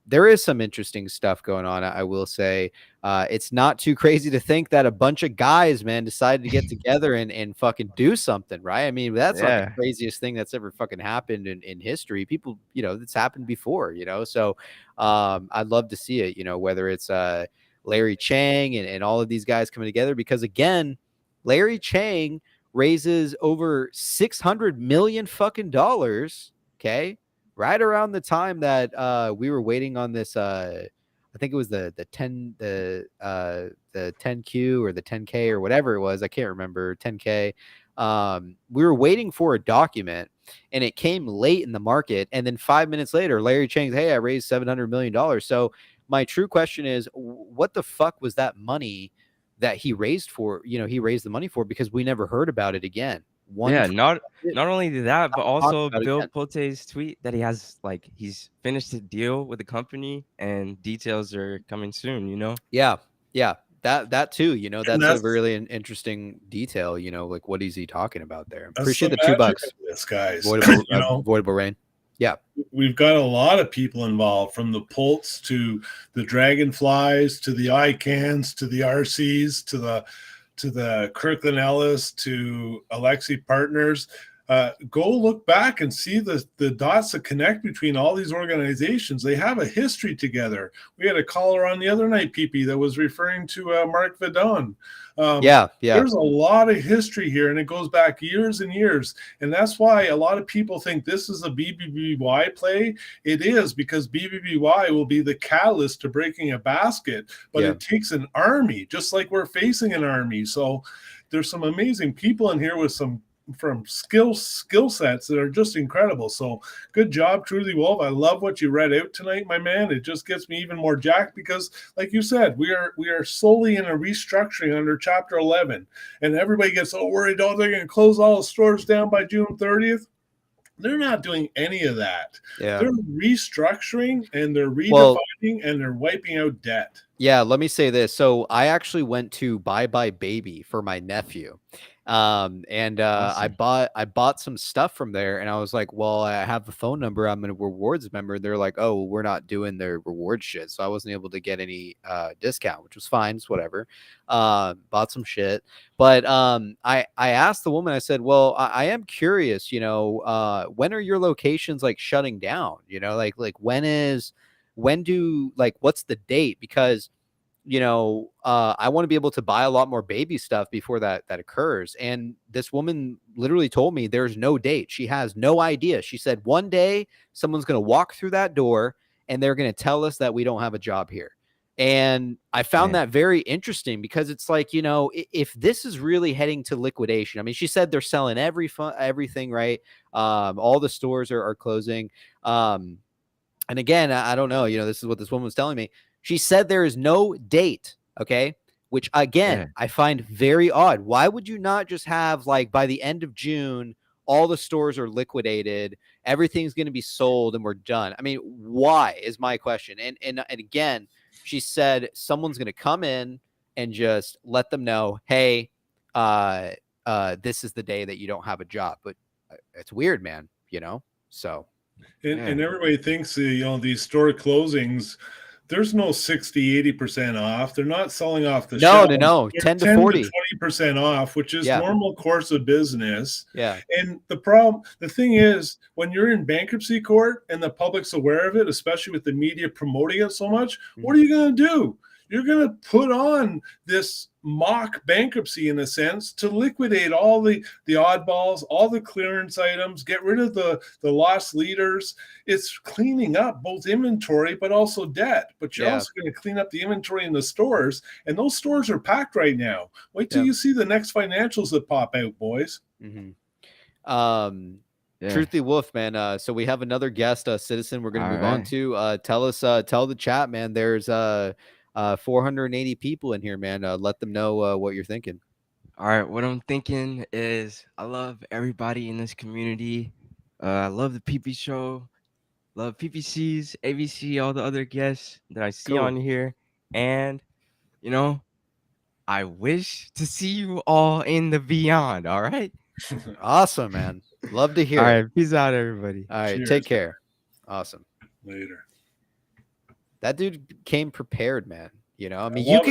there is some interesting stuff going on. I will say it's not too crazy to think that a bunch of guys, man, decided to get together and fucking do something, right? I mean, that's not the craziest thing that's ever fucking happened in history. People, it's happened before, So I'd love to see it, whether it's Larry Chang and all of these guys coming together, because again, Larry Chang raises over $600 million fucking dollars. Okay. Right around the time that we were waiting on this, I think it was the 10Q or the 10K or whatever it was. I can't remember. 10K. We were waiting for a document and it came late in the market. And then 5 minutes later, Larry Chang's, hey, I raised $700 million. So my true question is, what the fuck was that money that he raised for? He raised the money for, because we never heard about it again. Not only that, but also Bill Polte's tweet that he's finished the deal with the company and details are coming soon, Yeah. That too, that's a really interesting detail, like what is he talking about there? Appreciate the $2. This guys, avoidable rain. Yeah, we've got a lot of people involved, from the Pults to the Dragonflies to the ICANNs to the RCs to the Kirkland Ellis to Alexi Partners. Go look back and see the dots that connect between all these organizations. They have a history together. We had a caller on the other night, PP, that was referring to Mark Vidon. There's a lot of history here, and it goes back years and years. And that's why a lot of people think this is a BBBY play. It is, because BBBY will be the catalyst to breaking a basket, but it takes an army, just like we're facing an army. So there's some amazing people in here with some skill sets that are just incredible. So good job, Truly Wolf. I love what you read out tonight, my man. It just gets me even more jacked, because like you said, we are solely in a restructuring under Chapter 11, and everybody gets so worried, they're going to close all the stores down by June 30th. They're not doing any of that. They're restructuring and they're redefining and they're wiping out debt. Yeah, let me say this. So I actually went to Bye Bye Baby for my nephew. Awesome. I bought some stuff from there, and I was like, well, I have the phone number. I'm a rewards member. They're like, oh, we're not doing their reward shit. So I wasn't able to get any discount, which was fine. It's whatever. Bought some shit. But I asked the woman, I said, well, I am curious, when are your locations like shutting down? What's the date? Because I want to be able to buy a lot more baby stuff before that occurs. And this woman literally told me there's no date. She has no idea. She said one day someone's going to walk through that door and they're going to tell us that we don't have a job here. And I found that very interesting, because it's like, if this is really heading to liquidation, I mean, she said they're selling everything, right? All the stores are closing. And again, I don't know, this is what this woman was telling me. She said there is no date, okay? Which, again, I find very odd. Why would you not just have, like, by the end of June, all the stores are liquidated, everything's going to be sold, and we're done? I mean, why is my question. And again, she said someone's going to come in and just let them know, hey, this is the day that you don't have a job. But it's weird, man, so. And everybody thinks, these store closings, there's no 60-80% off. They're not selling off the shelves. No, 10 to 40, 20% off, which is normal course of business. Yeah. And the thing is, when you're in bankruptcy court and the public's aware of it, especially with the media promoting it so much, what are you going to do? You're going to put on this mock bankruptcy in a sense to liquidate all the oddballs, all the clearance items, get rid of the lost leaders. It's cleaning up both inventory but also debt. But you're also going to clean up the inventory in the stores, and those stores are packed right now. Wait till you see the next financials that pop out, boys. Truthy Wolf, man. So we have another guest, Citizen. We're going to move on to. Tell the chat, man. There's 480 people in here, man. Let them know what you're thinking. All right, what I'm thinking is I love everybody in this community. I love the PP show, love PPCs, ABC, all the other guests that I see on here, and you know, I wish to see you all in the beyond. All right. Awesome, man. Love to hear. All right, peace out, everybody. All right, take care. Awesome. Later. That dude came prepared, man. You know, I mean, you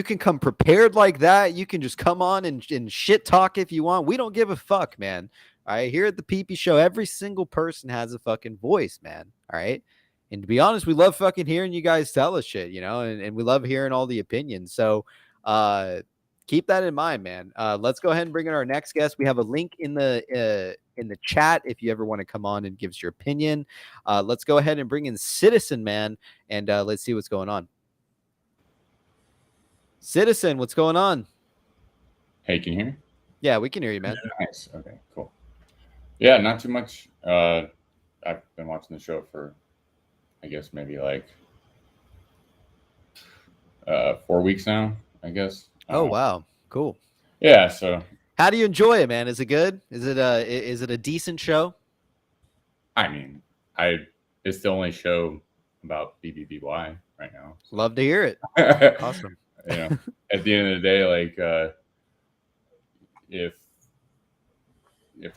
can come prepared like that. You can just come on and shit talk if you want. We don't give a fuck, man. All right. Here at the PP show, every single person has a fucking voice, man. All right. And to be honest, we love fucking hearing you guys tell us shit, you know, and we love hearing all the opinions. So keep that in mind, man. Let's go ahead and bring in our next guest. We have a link in the chat if you ever want to come on and give us your opinion. Let's go ahead and bring in Citizen, man, and let's see what's going on. Citizen, what's going on? Hey, can you hear me? Yeah, we can hear you, man. Nice. Okay, cool. Yeah, not too much. I've been watching the show for, I guess, maybe like 4 weeks now, I guess. Oh, wow. Cool. Yeah, so. How do you enjoy it, man? Is it good? Is it a decent show? I mean, it's the only show about BBBY right now. So. Love to hear it. Awesome. You know, at the end of the day, like if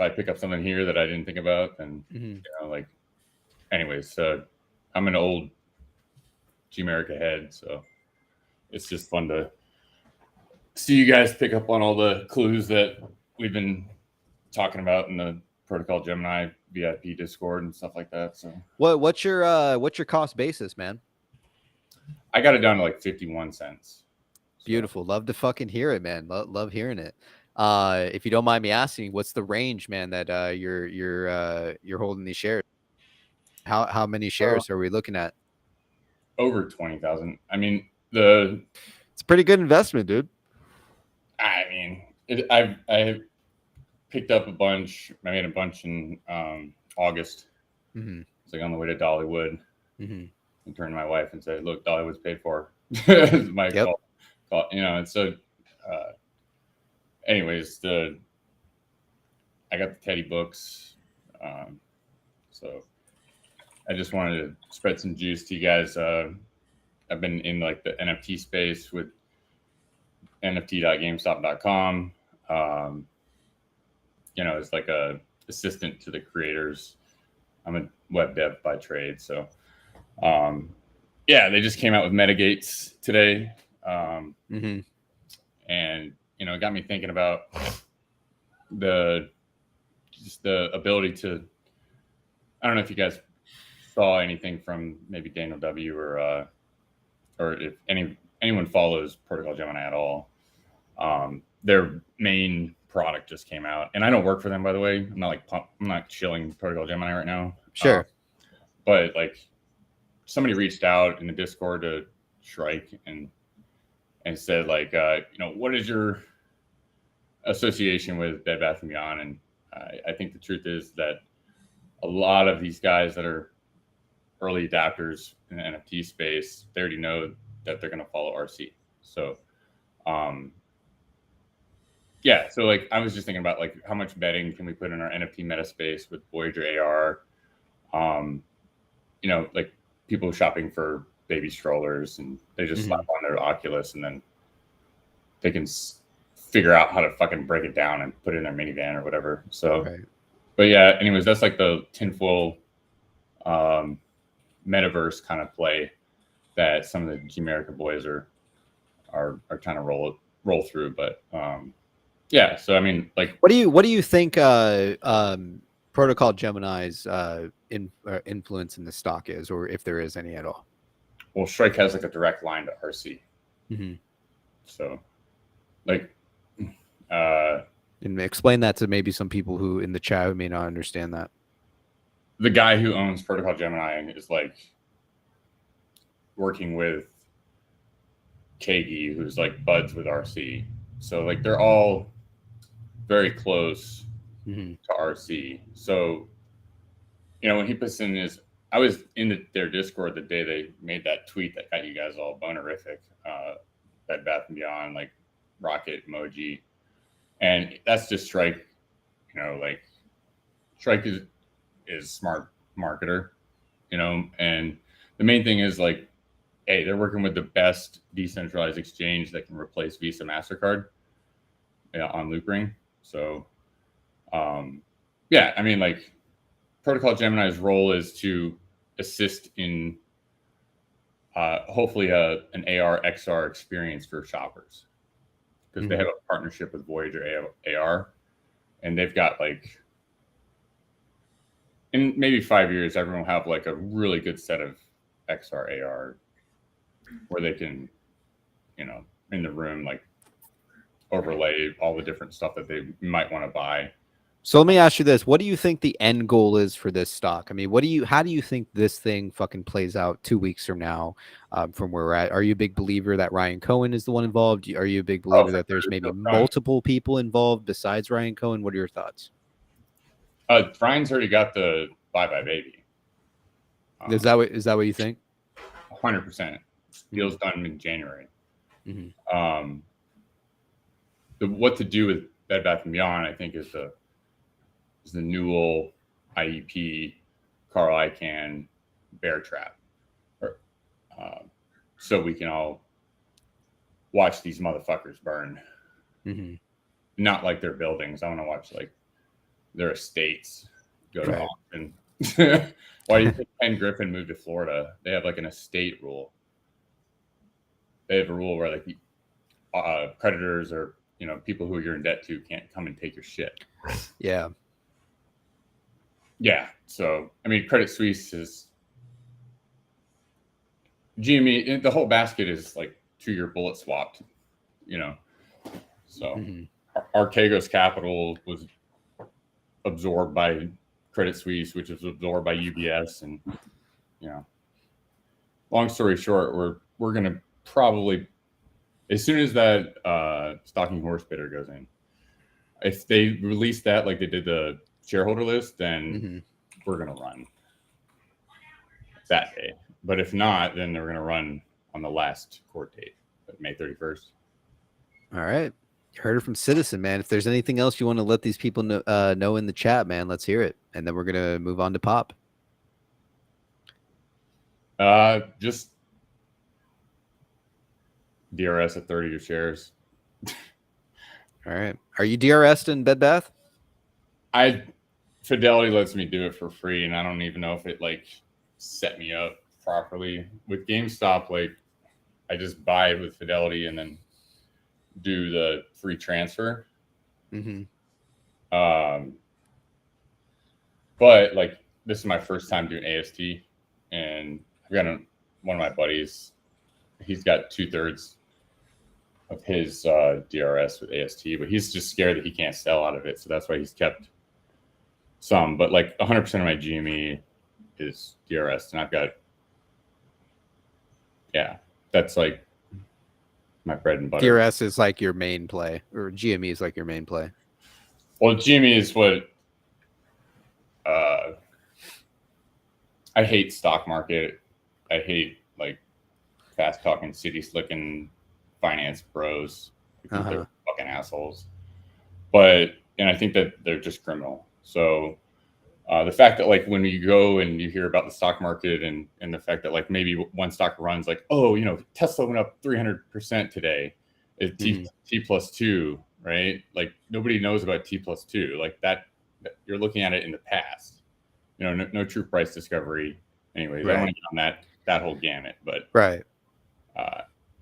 I pick up something here that I didn't think about, then you know, like, anyways, I'm an old G-America head, so it's just fun to see you guys pick up on all the clues that we've been talking about in the Protocol Gemini VIP Discord and stuff like that. So what's your cost basis, man? I got it down to like 51 cents. Beautiful. Love to fucking hear it, man. Love hearing it. If you don't mind me asking, what's the range, man, that you're holding these shares? How many shares are we looking at? Over 20,000. I mean, it's a pretty good investment, dude. I mean, I picked up a bunch. I made a bunch in August. It's like on the way to Dollywood. And turned to my wife and said, "Look, Dollywood's paid for." My call, you know. And so, anyways, I got the Teddy books. So I just wanted to spread some juice to you guys. I've been in like the NFT space with nft.gamestop.com. You know, it's like a assistant to the creators. I'm a web dev by trade, so yeah, they just came out with metagates today, and you know, it got me thinking about the ability to. I don't know if you guys saw anything from maybe Daniel W. or if anyone follows Protocol Gemini at all. Their main product just came out, and I don't work for them, by the way. I'm not shilling Protocol Gemini right now. Sure. But like, somebody reached out in the Discord to Shrike and said, like, you know, what is your association with Bed Bath & Beyond? And I think the truth is that a lot of these guys that are early adapters in the NFT space, they already know that they're going to follow RC. So, yeah. So like, I was just thinking about like, how much betting can we put in our NFT meta space with Voyager AR? You know, like people shopping for baby strollers, and they just slap on their Oculus, and then they can figure out how to fucking break it down and put it in their minivan or whatever. So, but yeah, anyways, that's like the tinfoil metaverse kind of play that some of the G-America boys are trying to roll through. But yeah, so I mean, like, what do you think Protocol Gemini's influence in the stock is, or if there is any at all? Well, Shrike has like a direct line to RC. Mhm. So, like, And explain that to maybe some people who in the chat who may not understand that. the guy who owns Protocol Gemini is like working with Kagi, who's like buds with RC. So like they're all very close Mhm. to RC. So, you know, when he puts in his, I was in their Discord the day they made that tweet that got you guys all bonerific, Bed Bath and Beyond, like rocket emoji. And that's just Strike, you know, like Strike is smart marketer, you know, and the main thing is like, hey, they're working with the best decentralized exchange that can replace Visa, MasterCard on Loopring. So, yeah, I mean, like, Protocol Gemini's role is to assist in hopefully an AR XR experience for shoppers, because they have a partnership with Voyager AR, and they've got like, in maybe 5 years, everyone will have like a really good set of XR AR where they can, you know, in the room, like overlay all the different stuff that they might want to buy. So let me ask you this. What do you think the end goal is for this stock? I mean, how do you think this thing fucking plays out 2 weeks from now, from where we're at? Are you a big believer that Ryan Cohen is the one involved? Are you a big believer that there's maybe multiple people involved besides Ryan Cohen? What are your thoughts? Ryan's already got the bye-bye baby. Is that what you think? 100%. Deal's done in January. Mm-hmm. What to do with Bed Bath & Beyond, I think, is the Newell, IEP, Carl Icahn bear trap, so we can all watch these motherfuckers burn. Mm-hmm. Not like their buildings. I want to watch like their estates go to auction. Why do you think Ken Griffin moved to Florida? They have like an estate rule. They have a rule where like creditors or, you know, people who you're in debt to can't come and take your shit. Yeah. Yeah. So, I mean, Credit Suisse is GME. The whole basket is like 2-year bullet swapped, you know. So, Archegos Capital was absorbed by Credit Suisse, which was absorbed by UBS, and, you know, long story short, we're gonna probably, as soon as that stalking horse bidder goes in, if they release that like they did the shareholder list, then we're gonna run that day. But if not, then they're gonna run on the last court date, May 31st. All right. You heard it from Citizen, man. If there's anything else you want to let these people know in the chat, man, let's hear it. And then we're going to move on to Pop. Just DRS at 30 shares. All right. Are you DRS'd in Bed Bath? Fidelity lets me do it for free, and I don't even know if it like set me up properly. With GameStop, like I just buy it with Fidelity and then do the free transfer. But like this is my first time doing AST, and I've got one of my buddies. He's got 2/3 of his DRS with AST, but he's just scared that he can't sell out of it, so that's why he's kept some. But like 100% of my GME is DRS, and I've got, yeah, that's like my bread and butter. DRS is like your main play, or GME is like your main play. Well, GME is what I hate stock market. I hate like fast talking city slicking finance bros. I think they're fucking assholes. And I think that they're just criminal. So the fact that like when you go and you hear about the stock market and the fact that like maybe one stock runs like, oh, you know, Tesla went up 300% today. It's T+2, right? Like nobody knows about T+2. Like that you're looking at it in the past. You know, no true price discovery. Anyways, I don't want to get on that whole gamut, but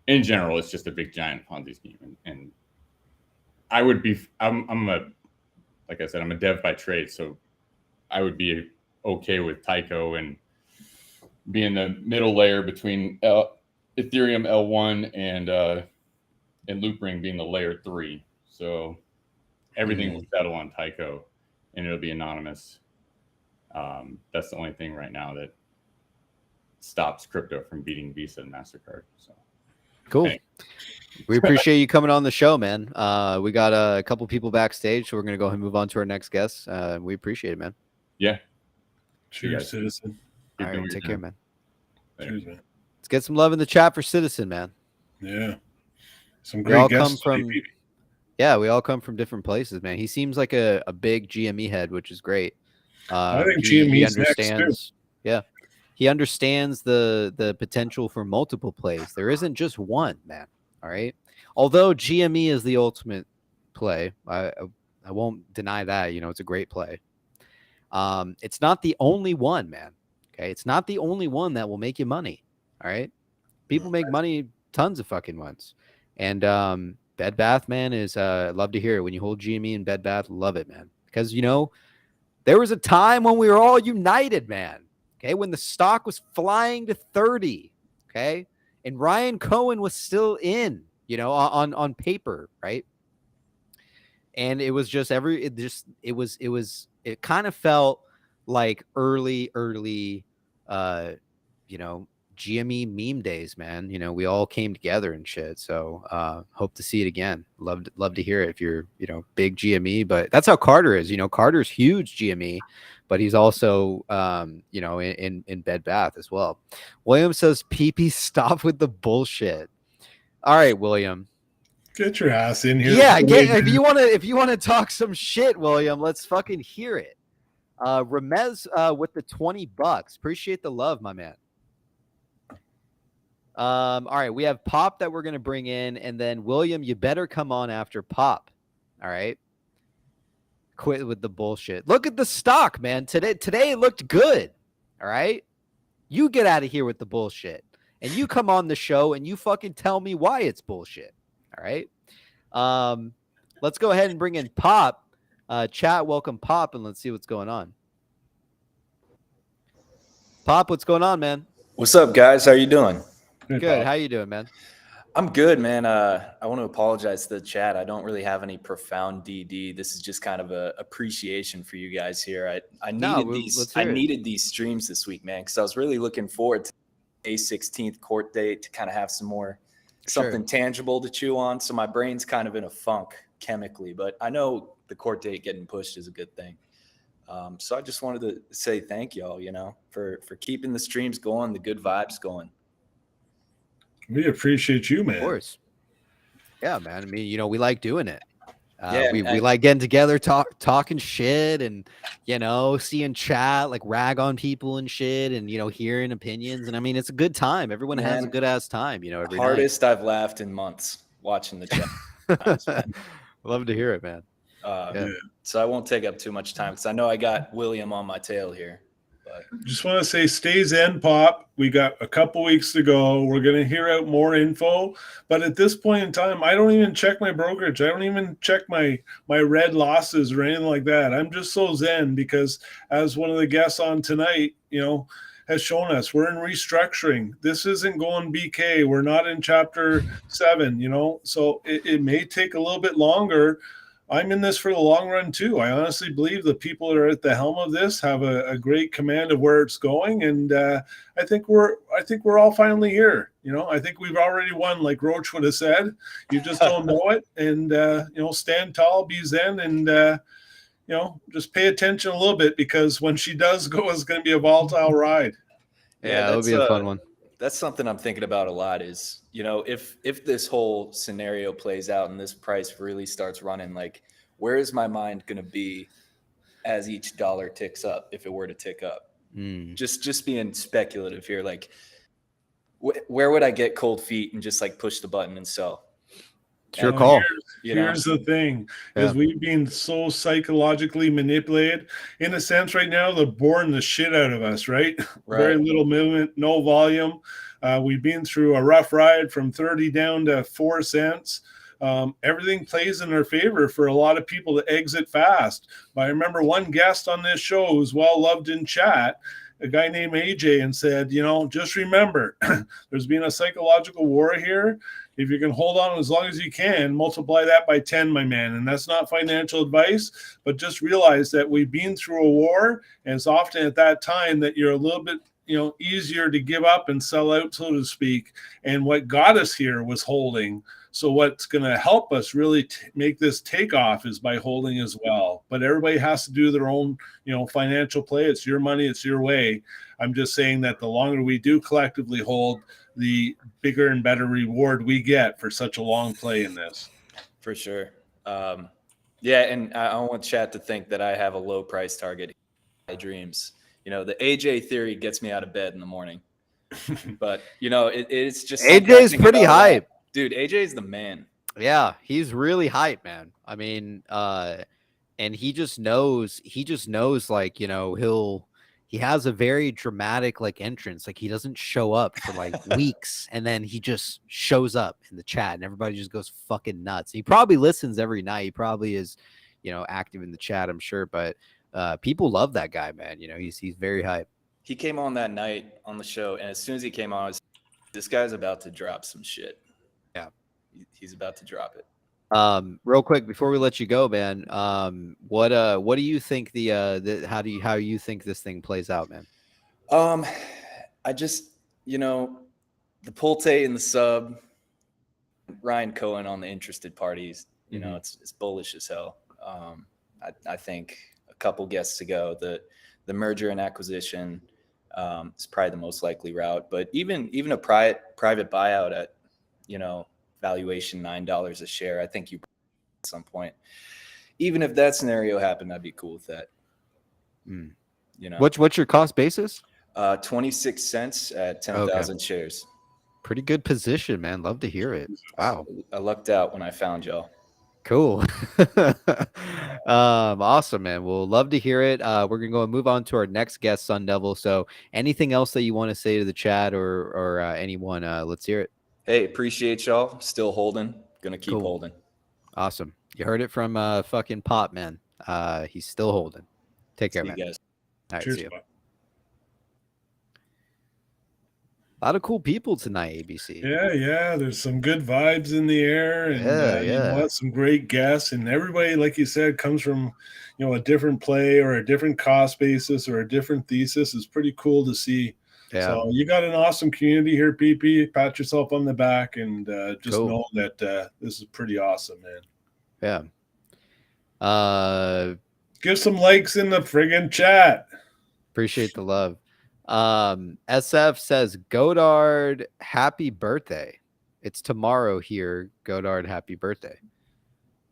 in general, it's just a big giant Ponzi scheme. And I would be, like I said, I'm a dev by trade, so I would be okay with Tyco and being the middle layer between Ethereum L1 and Loopring being the layer 3. So everything will settle on Tyco, and it'll be anonymous. That's the only thing right now that stops crypto from beating Visa and MasterCard. So cool. anyway. We appreciate you coming on the show, man. We got a couple people backstage, so we're going to go ahead and move on to our next guest. We appreciate it, man. Yeah. Cheers, Citizen. All right, take care, man. Cheers, man. Let's get some love in the chat for Citizen, man. Yeah. Some We great all guests. come from, yeah, we all come from different places, man. He seems like a big GME head, which is great. I think he GME's understands. next too. Yeah, he understands the potential for multiple plays. There isn't just one, man. All right. Although GME is the ultimate play, I won't deny that. You know, it's a great play. It's not the only one, man. Okay, it's not the only one that will make you money. All right, people make money tons of fucking ones, and Bed Bath, man, is love to hear it when you hold GME and Bed Bath. Love it, man, because you know there was a time when we were all united, man. Okay, when the stock was flying to 30. Okay, and Ryan Cohen was still in, you know, on paper, right? And it was just it kind of felt like early, you know, GME meme days, man. You know, we all came together and shit. So hope to see it again. Love to hear it if you're, you know, big GME. But that's how Carter is. You know, Carter's huge GME, but he's also you know, in Bed Bath as well. William says, PP, stop with the bullshit. All right, William. Get your ass in here. Yeah, if you wanna talk some shit, William, let's fucking hear it. Ramez with the $20. Appreciate the love, my man. All right, we have Pop that we're gonna bring in, and then William, you better come on after Pop. All right. Quit with the bullshit. Look at the stock, man. Today it looked good. All right. You get out of here with the bullshit. And you come on the show and you fucking tell me why it's bullshit. All right. Let's go ahead and bring in Pop. Chat, welcome Pop, and let's see what's going on. Pop, what's going on, man? What's up, guys? How you doing? Good. How you doing, man? I'm good, man. I want to apologize to the chat. I don't really have any profound DD. This is just kind of a appreciation for you guys here. I needed these streams this week, man, because I was really looking forward to May 16th court date to kind of have something tangible to chew on. So my brain's kind of in a funk chemically, but I know the court date getting pushed is a good thing. So I just wanted to say thank y'all, you know, for keeping the streams going, the good vibes going. We appreciate you, man. Of course. Yeah, man. I mean, you know, we like doing it. We like getting together, talking shit, and, you know, seeing chat, like rag on people and shit, and, you know, hearing opinions. And I mean, it's a good time. Everyone has a good ass time, you know. Every hardest night. I've laughed in months watching the chat. Love to hear it, man. So I won't take up too much time because I know I got William on my tail here. But just want to say, stay zen, Pop. We got a couple weeks to go. We're going to hear out more info. But at this point in time, I don't even check my brokerage. I don't even check my red losses or anything like that. I'm just so zen because, as one of the guests on tonight, you know, has shown us, we're in restructuring. This isn't going BK. We're not in chapter 7, you know. So it may take a little bit longer. I'm in this for the long run too. I honestly believe the people that are at the helm of this have a great command of where it's going, and I think we're all finally here. You know, I think we've already won, like Roach would have said. You just don't know it, and you know, stand tall, be zen, and you know, just pay attention a little bit because when she does go, it's going to be a volatile ride. Yeah, it'll be a fun one. That's something I'm thinking about a lot is, you know, if this whole scenario plays out and this price really starts running, like, where is my mind going to be as each dollar ticks up, if it were to tick up? Just being speculative here, like, where would I get cold feet and just like push the button and sell? It's your call. Here's the thing, is we've been so psychologically manipulated. In a sense, right now, they're boring the shit out of us, right? Very little movement, no volume. We've been through a rough ride from 30 down to 4 cents. Everything plays in our favor for a lot of people to exit fast. But I remember one guest on this show who's well loved in chat a guy named AJ and said, just remember, there's been a psychological war here. If you can hold on as long as you can, multiply that by 10, my man. And that's not financial advice, but just realize that we've been through a war, and it's often at that time that you're a little bit, easier to give up and sell out, so to speak. And what got us here was holding. So what's going to help us really make this take off is by holding as well. But everybody has to do their own, financial play. It's your money. It's your way. I'm just saying that the longer we do collectively hold, the bigger and better reward we get for such a long play in this. For sure. Yeah, and I want chat to think that I have a low price target. My dreams. The AJ theory gets me out of bed in the morning. But, it's just... AJ's pretty hype. Dude, AJ is the man. Yeah, he's really hype, man. I mean, and he just knows, like, he has a very dramatic entrance. Like, he doesn't show up for weeks, and then he just shows up in the chat and everybody just goes fucking nuts. He probably listens every night. He probably is, active in the chat, I'm sure, but people love that guy, man. He's very hype. He came on that night on the show, and as soon as he came on, I was, this guy's about to drop some shit. Yeah. He's about to drop it. Real quick before we let you go, man, what do you think how you think this thing plays out, man? I just, the Pulte in the sub, Ryan Cohen on the interested parties, it's bullish as hell. I think a couple guests ago, the merger and acquisition is probably the most likely route, but even a private buyout at, valuation $9 a share, I think at some point, even if that scenario happened, I'd be cool with that. What's your cost basis? 26 cents at 10,000 shares. Pretty good position, man. Love to hear it. Wow. I lucked out when I found y'all. Cool. Awesome, man. We'll love to hear it. We're gonna go and move on to our next guest, Sun Devil. So anything else that you want to say to the chat or anyone, let's hear it. Hey, appreciate y'all. Still holding. Gonna keep holding. Awesome. You heard it from fucking Pop, man. He's still holding. Take care, man. See you guys. All right, Cheers, see you. Pop. A lot of cool people tonight, ABC. Yeah. There's some good vibes in the air, and some great guests, and everybody, like you said, comes from a different play or a different cost basis or a different thesis. It's pretty cool to see. Yeah. So you got an awesome community here, PP. Pat yourself on the back and just know that this is pretty awesome, man. Yeah. Give some likes in the friggin' chat. Appreciate the love. SF says, Godard, happy birthday. It's tomorrow here. Godard, happy birthday.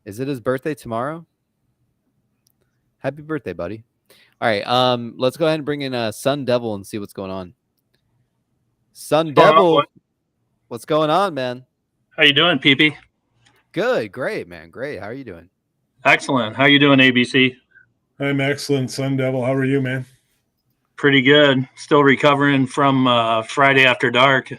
Is it his birthday tomorrow? Happy birthday, buddy. All right. Let's go ahead and bring in Sun Devil and see what's going on. Sun Devil, what's going on, man? How you doing, PP? Good, great, man, great. How are you doing? Excellent. How you doing, ABC? I'm excellent, Sun Devil. How are you, man? Pretty good. Still recovering from Friday after dark.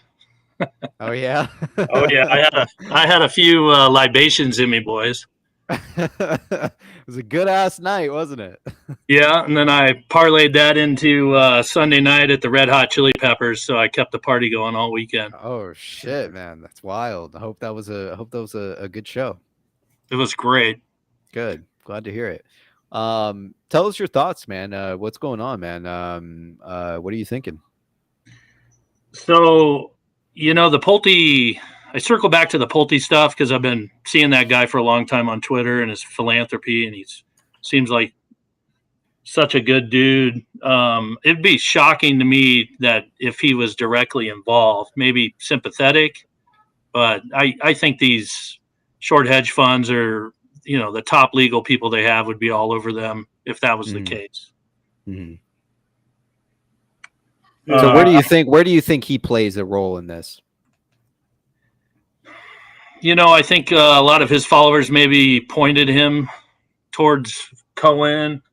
Oh yeah. Oh yeah. I had a few libations in me, boys. It was a good ass night, wasn't it? Yeah, and then I parlayed that into Sunday night at the Red Hot Chili Peppers, so I kept the party going all weekend. Oh shit, man, that's wild. I hope that was a good show. It was great. Good. Glad to hear it. Tell us your thoughts, man. What's going on, man? What are you thinking? So, the Pulte, I circle back to the Pulte stuff because I've been seeing that guy for a long time on Twitter and his philanthropy, and seems like such a good dude. It'd be shocking to me that if he was directly involved, maybe sympathetic, but I think these short hedge funds are, the top legal people they have would be all over them if that was the case. Mm-hmm. So where do you think he plays a role in this? I think a lot of his followers maybe pointed him towards Cohen,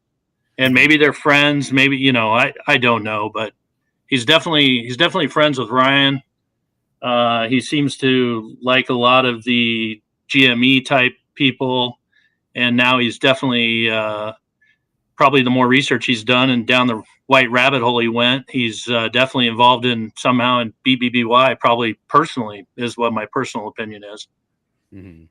and maybe they're friends. Maybe, I don't know, but he's definitely friends with Ryan. He seems to like a lot of the GME type people, and now he's definitely probably the more research he's done and down the white rabbit hole he went, he's definitely involved in somehow in BBBY, probably personally, is what my personal opinion is. Mm-hmm.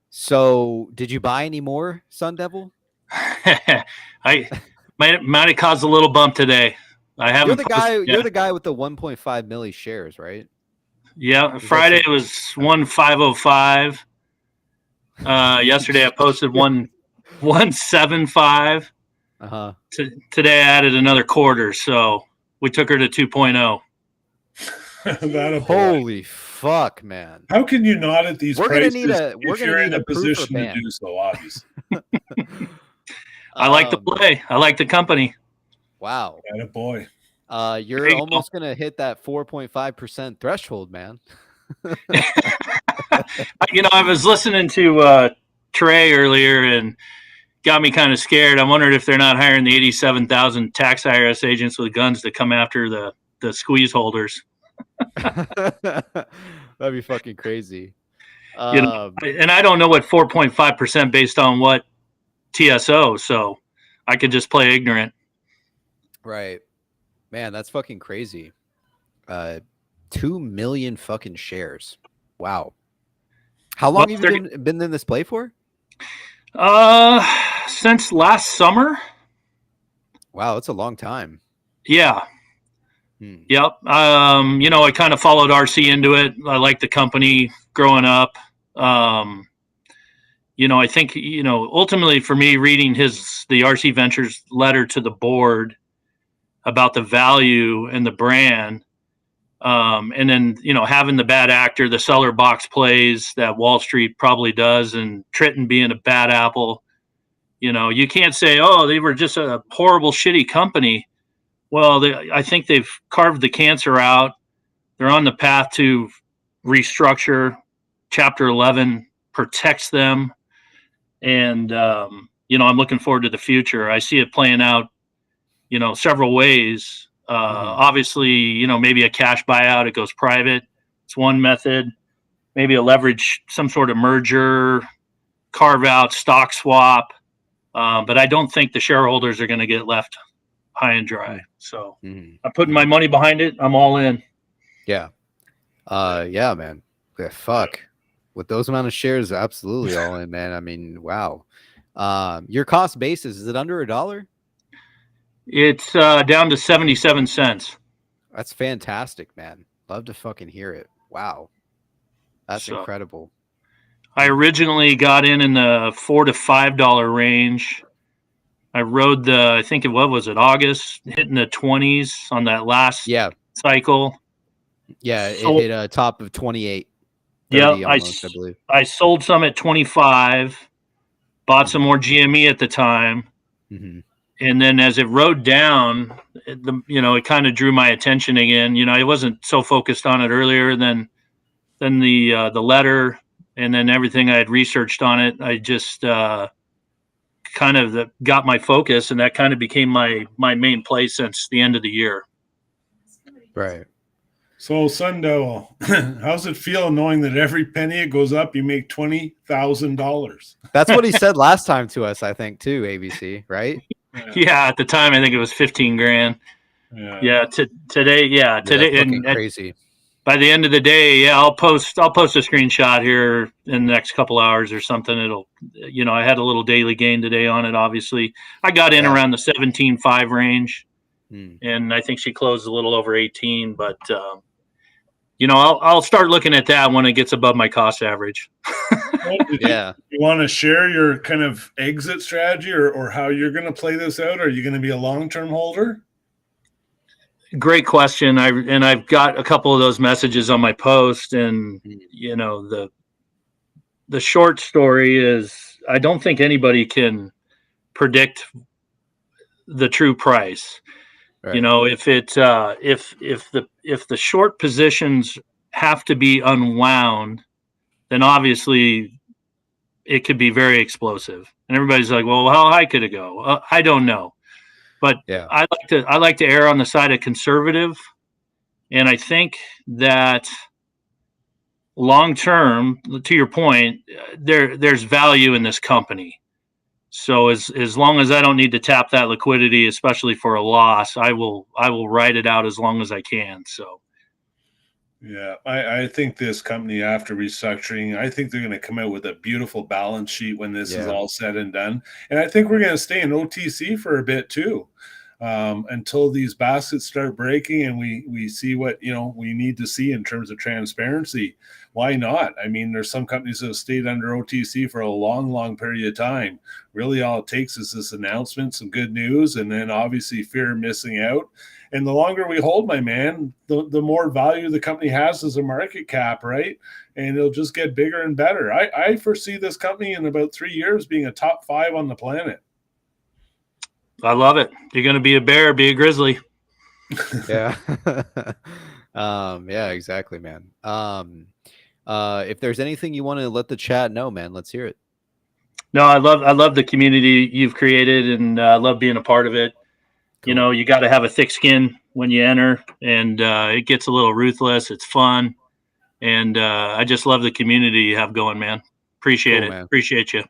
So did you buy any more Sun Devil? I might have caused a little bump today. I haven't. You're the guy with the 1.5 milli shares, right? Yeah. Friday it was 1,505. Yesterday I posted 1,175. Uh-huh. Today I added another quarter, so we took her to 2.0. Holy fuck, man! How can you not at these prices? We're gonna need a position to do so, obviously. I like the play. I like the company. Wow. Attaboy. You're almost gonna hit that 4.5% threshold, man. I was listening to Trey earlier and got me kind of scared. I wondered if they're not hiring the 87,000 tax IRS agents with guns to come after the squeeze holders. That'd be fucking crazy. And I don't know what 4.5% based on what TSO, so I could just play ignorant. Right. Man, that's fucking crazy. 2 million fucking shares. Wow. How long have you been in this play for? Since last summer. Wow, it's a long time. Yeah. Yep. I kind of followed RC into it. I liked the company growing up. I think, ultimately for me, reading the RC Ventures letter to the board about the value and the brand, and then, having the bad actor, the seller box plays that Wall Street probably does, and Tritton being a bad apple, you can't say, oh, they were just a horrible, shitty company. Well, I think they've carved the cancer out. They're on the path to restructure. Chapter 11 protects them. And, I'm looking forward to the future. I see it playing out, several ways. Obviously, maybe a cash buyout, it goes private. It's one method. Maybe a leverage, some sort of merger, carve out, stock swap. But I don't think the shareholders are going to get left high and dry. So I'm putting my money behind it. I'm all in. Yeah. Yeah, man. Yeah, fuck. With those amount of shares, absolutely all in, man. I mean, wow. Your cost basis, is it under $1? It's down to 77 cents. That's fantastic, man. Love to fucking hear it. Wow. That's incredible. I originally got in the $4 to $5 range. I rode I think August, hitting the 20s on that last cycle. Yeah, it hit a top of 28. Yeah, almost, I believe. I sold some at 25, bought some more GME at the time. And then as it rode down, it kind of drew my attention again. I wasn't so focused on it earlier than the letter and then everything I had researched on it. I just kind of got my focus, and that kind of became my main play since the end of the year. Right. So, Sun Devil, how's it feel knowing that every penny it goes up, you make $20,000? That's what he said last time to us, I think, too, ABC, right? Yeah, at the time, I think it was 15 grand. Yeah. Today, and crazy. By the end of the day, I'll post a screenshot here in the next couple hours or something. It'll, I had a little daily gain today on it. Obviously, I got in around the 17.5 range, and I think she closed a little over 18. But I'll start looking at that when it gets above my cost average. Yeah. You want to share your kind of exit strategy or how you're going to play this out? Are you going to be a long-term holder? Great question. I've got a couple of those messages on my post, and the short story is I don't think anybody can predict the true price. Right. If the short positions have to be unwound, then obviously it could be very explosive. And everybody's like, well, how high could it go? I don't know. But I like to err on the side of conservative, and I think that long term, to your point, there's value in this company. So as long as I don't need to tap that liquidity, especially for a loss, I will ride it out as long as I can. So. Yeah, I think this company, after restructuring, I think they're going to come out with a beautiful balance sheet when this is all said and done. And I think we're going to stay in OTC for a bit too, until these baskets start breaking and we see what we need to see in terms of transparency. Why not? I mean, there's some companies that have stayed under OTC for a long period of time. Really, all it takes is this announcement, some good news, and then obviously fear of missing out. And the longer we hold, my man, the more value the company has as a market cap, right? And it'll just get bigger and better. I foresee this company in about 3 years being a top 5 on the planet. I love it. You're going to be a bear, be a grizzly. Yeah. Yeah, exactly, man. If there's anything you want to let the chat know, man, let's hear it. No, I love the community you've created, and I love being a part of it. Cool. You got to have a thick skin when you enter, and it gets a little ruthless. It's fun. And I just love the community you have going, man. Appreciate it. Man. Appreciate you.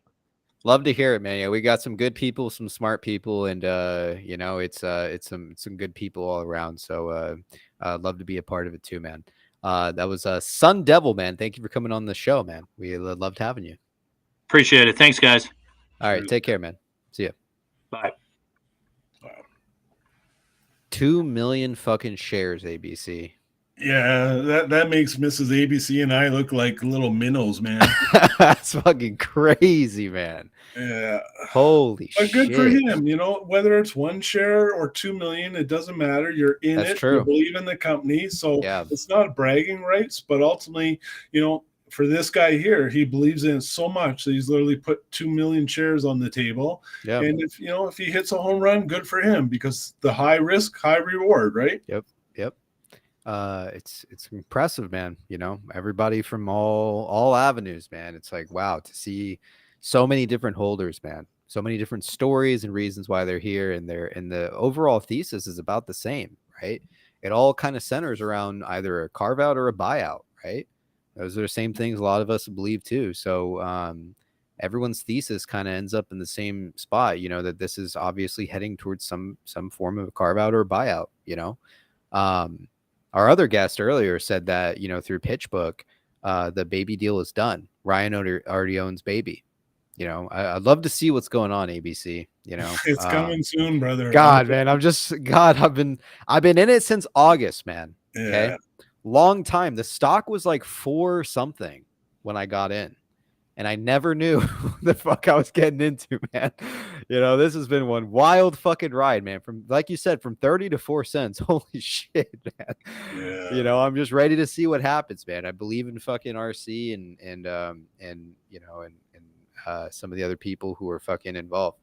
Love to hear it, man. Yeah, we got some good people, some smart people, and it's some good people all around. So love to be a part of it too, man. That was Sun Devil, man. Thank you for coming on the show, man. We loved having you. Appreciate it. Thanks, guys. All right, take care, man. See ya. Bye. 2 million fucking shares, ABC. Yeah, that makes Mrs. ABC and I look like little minnows, man. That's fucking crazy, man. Yeah. Holy shit. But good for him. Whether it's 1 share or 2 million, it doesn't matter. You're in That's it. True. You believe in the company. So it's not bragging rights, but ultimately, for this guy here, he believes in it so much that he's literally put 2 million shares on the table. Yeah. And if he hits a home run, good for him, because the high risk, high reward, right? Yep. It's impressive, man. Everybody from all avenues, man. It's like, wow, to see so many different holders, man. So many different stories and reasons why they're here, and the overall thesis is about the same, right? It all kind of centers around either a carve out or a buyout, right? Those are the same things a lot of us believe too. So everyone's thesis kind of ends up in the same spot, that this is obviously heading towards some form of a carve out or a buyout. Our other guest earlier said that, through PitchBook, the baby deal is done. Ryan already owns baby. I'd love to see what's going on, ABC. It's coming soon, brother. God, man, I've been in it since August, man. Yeah. Okay. Long time. The stock was like 4 something when I got in, and I never knew the fuck I was getting into, man. This has been one wild fucking ride, man. From, like you said, from 30 to 4 cents. Holy shit, man. Yeah. I'm just ready to see what happens, man. I believe in fucking RC and some of the other people who are fucking involved.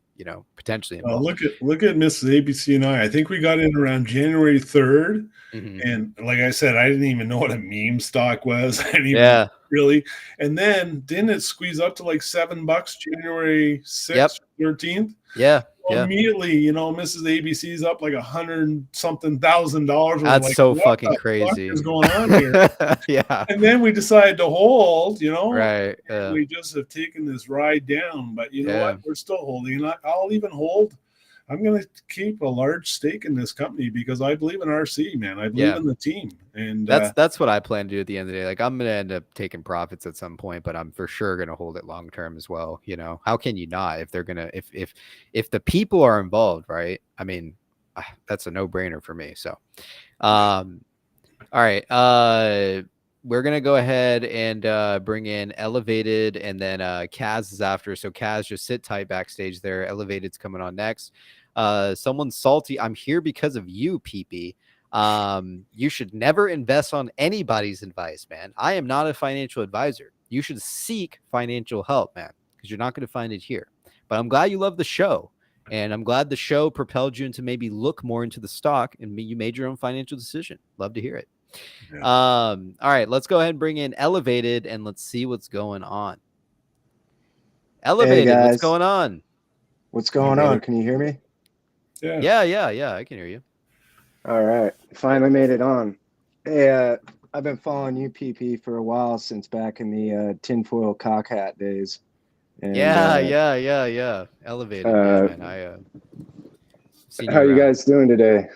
Potentially involved. Look at Mrs. ABC and I think we got in around January 3rd. Mm-hmm. And like I said, I didn't even know what a meme stock was. I didn't even really. And then didn't it squeeze up to like $7 January 6th, 13th? Yeah. Well, immediately, Mrs. ABC's up like $100-something thousand. That's like, so fucking crazy. What is going on here? Yeah. And then we decided to hold, Right. We just have taken this ride down, but you know what? We're still holding. I'll even hold. I'm going to keep a large stake in this company because I believe in RC, man. I believe in the team. And that's what I plan to do at the end of the day. Like, I'm going to end up taking profits at some point, but I'm for sure going to hold it long term as well. How can you not if they're going to, if the people are involved, right? I mean, that's a no brainer for me. So, all right. We're going to go ahead and bring in Elevated, and then Kaz is after. So Kaz, just sit tight backstage there. Elevated's coming on next. Someone's salty. I'm here because of you, PP. You should never invest on anybody's advice, man. I am not a financial advisor. You should seek financial help, man, because you're not going to find it here. But I'm glad you love the show, and I'm glad the show propelled you into maybe look more into the stock, and you made your own financial decision. Love to hear it. Yeah. All right, let's go ahead and bring in Elevated, and let's see what's going on. Elevated, what's going on? What's going on? Can you hear me? Yeah, I can hear you. All right, finally made it on. Hey, I've been following you, PP, for a while, since back in the tinfoil cock hat days. And, yeah. Elevated, man. Seen how you you around. guys doing today?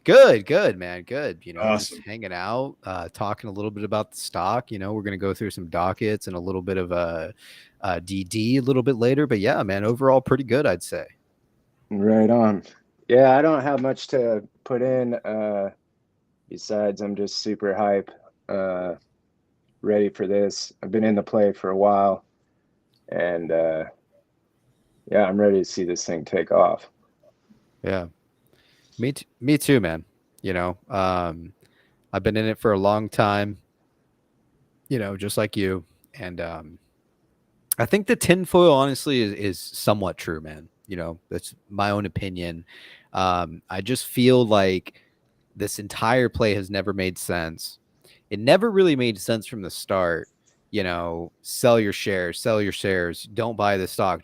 Good, man. Good. Awesome. Just hanging out, talking a little bit about the stock. We're gonna go through some dockets and a little bit of DD a little bit later. But yeah, man, overall pretty good, I'd say. Right on. Yeah, I don't have much to put in. Besides, I'm just super hype, ready for this. I've been in the play for a while, and yeah, I'm ready to see this thing take off. Yeah, me too, man. I've been in it for a long time, just like you, and I think the tinfoil honestly is somewhat true, man. That's my own opinion. I just feel like this entire play has never made sense. It never really made sense from the start. Sell your shares, don't buy the stock.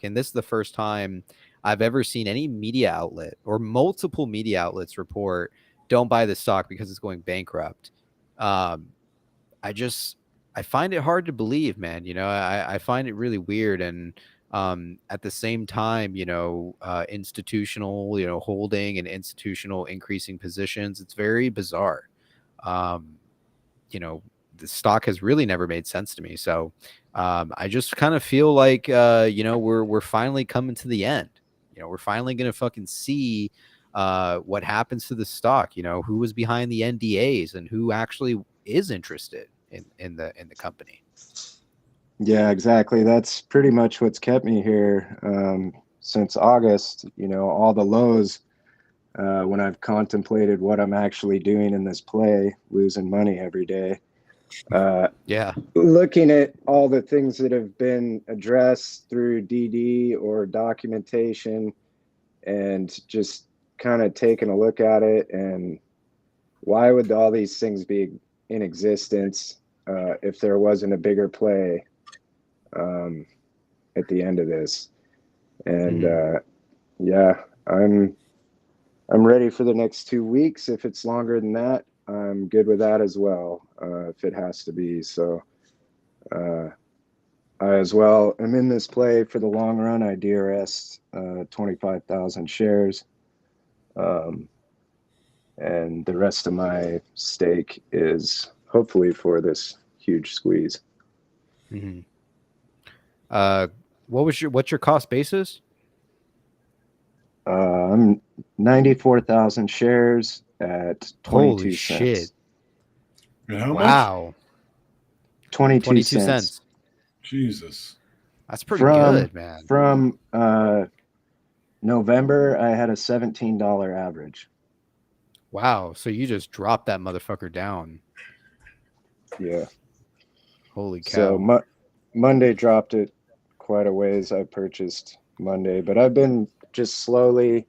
And this is the first time I've ever seen any media outlet or multiple media outlets report don't buy the stock because it's going bankrupt. I find it hard to believe, man. I find it really weird. And at the same time, institutional, holding and institutional increasing positions, it's very bizarre. The stock has really never made sense to me. So I just kind of feel like, we're finally coming to the end. We're finally going to fucking see what happens to the stock, who was behind the NDAs and who actually is interested in the company. Yeah, exactly. That's pretty much what's kept me here since August. All the lows when I've contemplated what I'm actually doing in this play, losing money every day. Yeah. Looking at all the things that have been addressed through DD or documentation, and just kind of taking a look at it, and why would all these things be in existence if there wasn't a bigger play at the end of this? And yeah, I'm ready for the next 2 weeks. If it's longer than that, I'm good with that as well, if it has to be. So I as well am in this play for the long run. I DRS 25,000 shares. And the rest of my stake is hopefully for this huge squeeze. Mm-hmm. What's your cost basis? I'm 94,000 shares at 22 cents. Shit. How wow. 22 cents. Jesus. That's pretty good, man. From November, I had a $17 average. Wow. So you just dropped that motherfucker down. Yeah. Holy cow. So Monday dropped it quite a ways. I purchased Monday, but I've been just slowly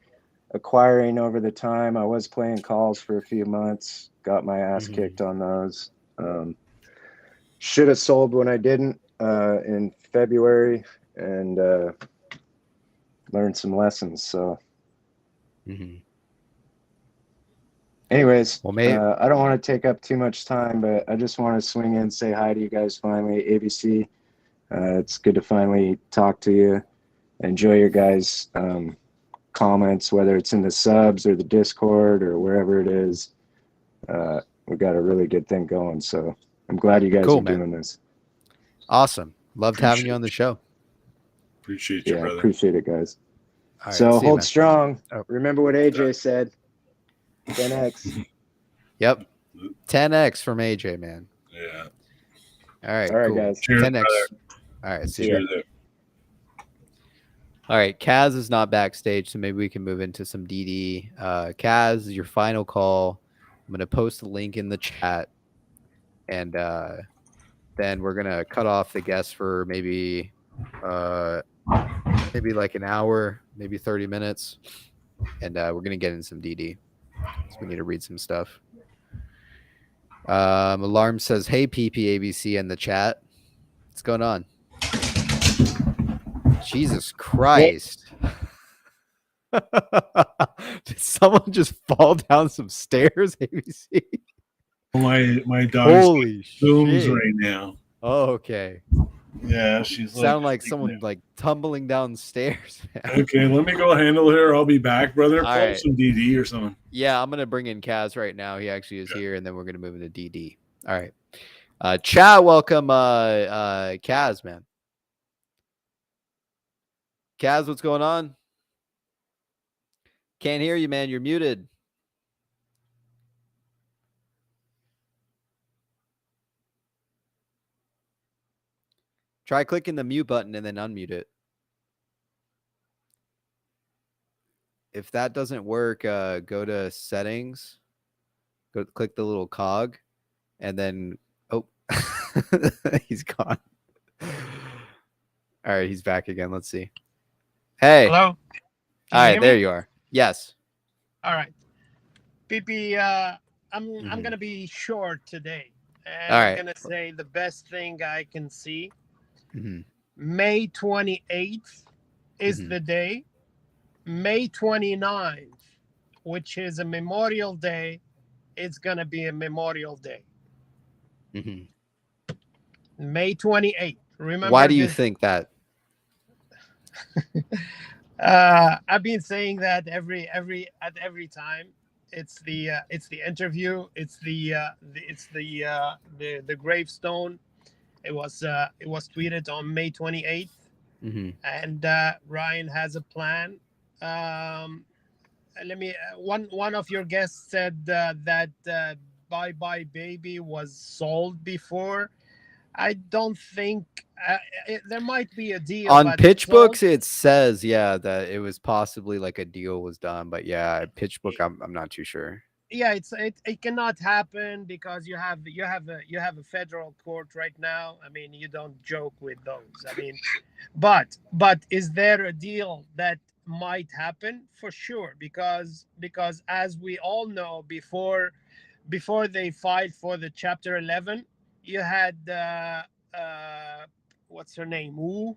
acquiring over the time. I was playing calls for a few months, got my ass kicked on those. Should have sold when I didn't in February, and learned some lessons. So anyways, well, I don't want to take up too much time, but I just want to swing in and say hi to you guys finally. ABC, it's good to finally talk to you. Enjoy your guys' comments, whether it's in the subs or the Discord or wherever it is. We've got a really good thing going, so I'm glad you guys are doing this. Awesome. Loved having you on the show. Appreciate you, brother. Appreciate it, guys. All so right, hold strong. Remember what AJ said. 10x. Yep. 10x from AJ, man. Yeah. All right, cool. Guys. Cheers, 10x. brother. All right, see you. All right, Kaz is not backstage, so maybe we can move into some DD. Kaz, your final call. I'm going to post the link in the chat, and then we're going to cut off the guests for maybe like an hour, maybe 30 minutes, and we're going to get in some DD. So we need to read some stuff. Alarm says, hey, PPABC in the chat. What's going on? Jesus Christ. Did someone just fall down some stairs, ABC? My dog's Holy zooms shit. right now. Oh, okay. Yeah, she's sound like someone like tumbling downstairs. Man. Okay, let me go handle her. I'll be back, brother. All Pull right. some DD or something. Yeah, I'm gonna bring in Kaz right now. He actually is here, and then we're gonna move into DD. All right. Chat, welcome Kaz, man. Kaz, what's going on? Can't hear you, man. You're muted. Try clicking the mute button and then unmute it. If that doesn't work, go to settings, go click the little cog, and then, oh, he's gone. All right, he's back again. Let's see. Hey. Hello. All right, there you are. Yes. All right. PP, I'm gonna be short today, and All I'm right. gonna say the best thing I can see. May 28th is the day. May 29th, which is a Memorial Day, it's gonna be a Memorial Day. May 28th. Remember? Why do you think that? I've been saying that every time. It's the interview. It's the gravestone. It was tweeted on May 28th, and Ryan has a plan. Let me. One of your guests said that Bye Bye Baby was sold before. I don't think there might be a deal on pitch books. It says that it was possibly like a deal was done, but yeah, pitch book. I'm not too sure. Yeah, it cannot happen because you have a federal court right now. I mean, you don't joke with those. I mean, but is there a deal that might happen? For sure, because as we all know, before they filed for the Chapter 11, you had what's her name? Wu,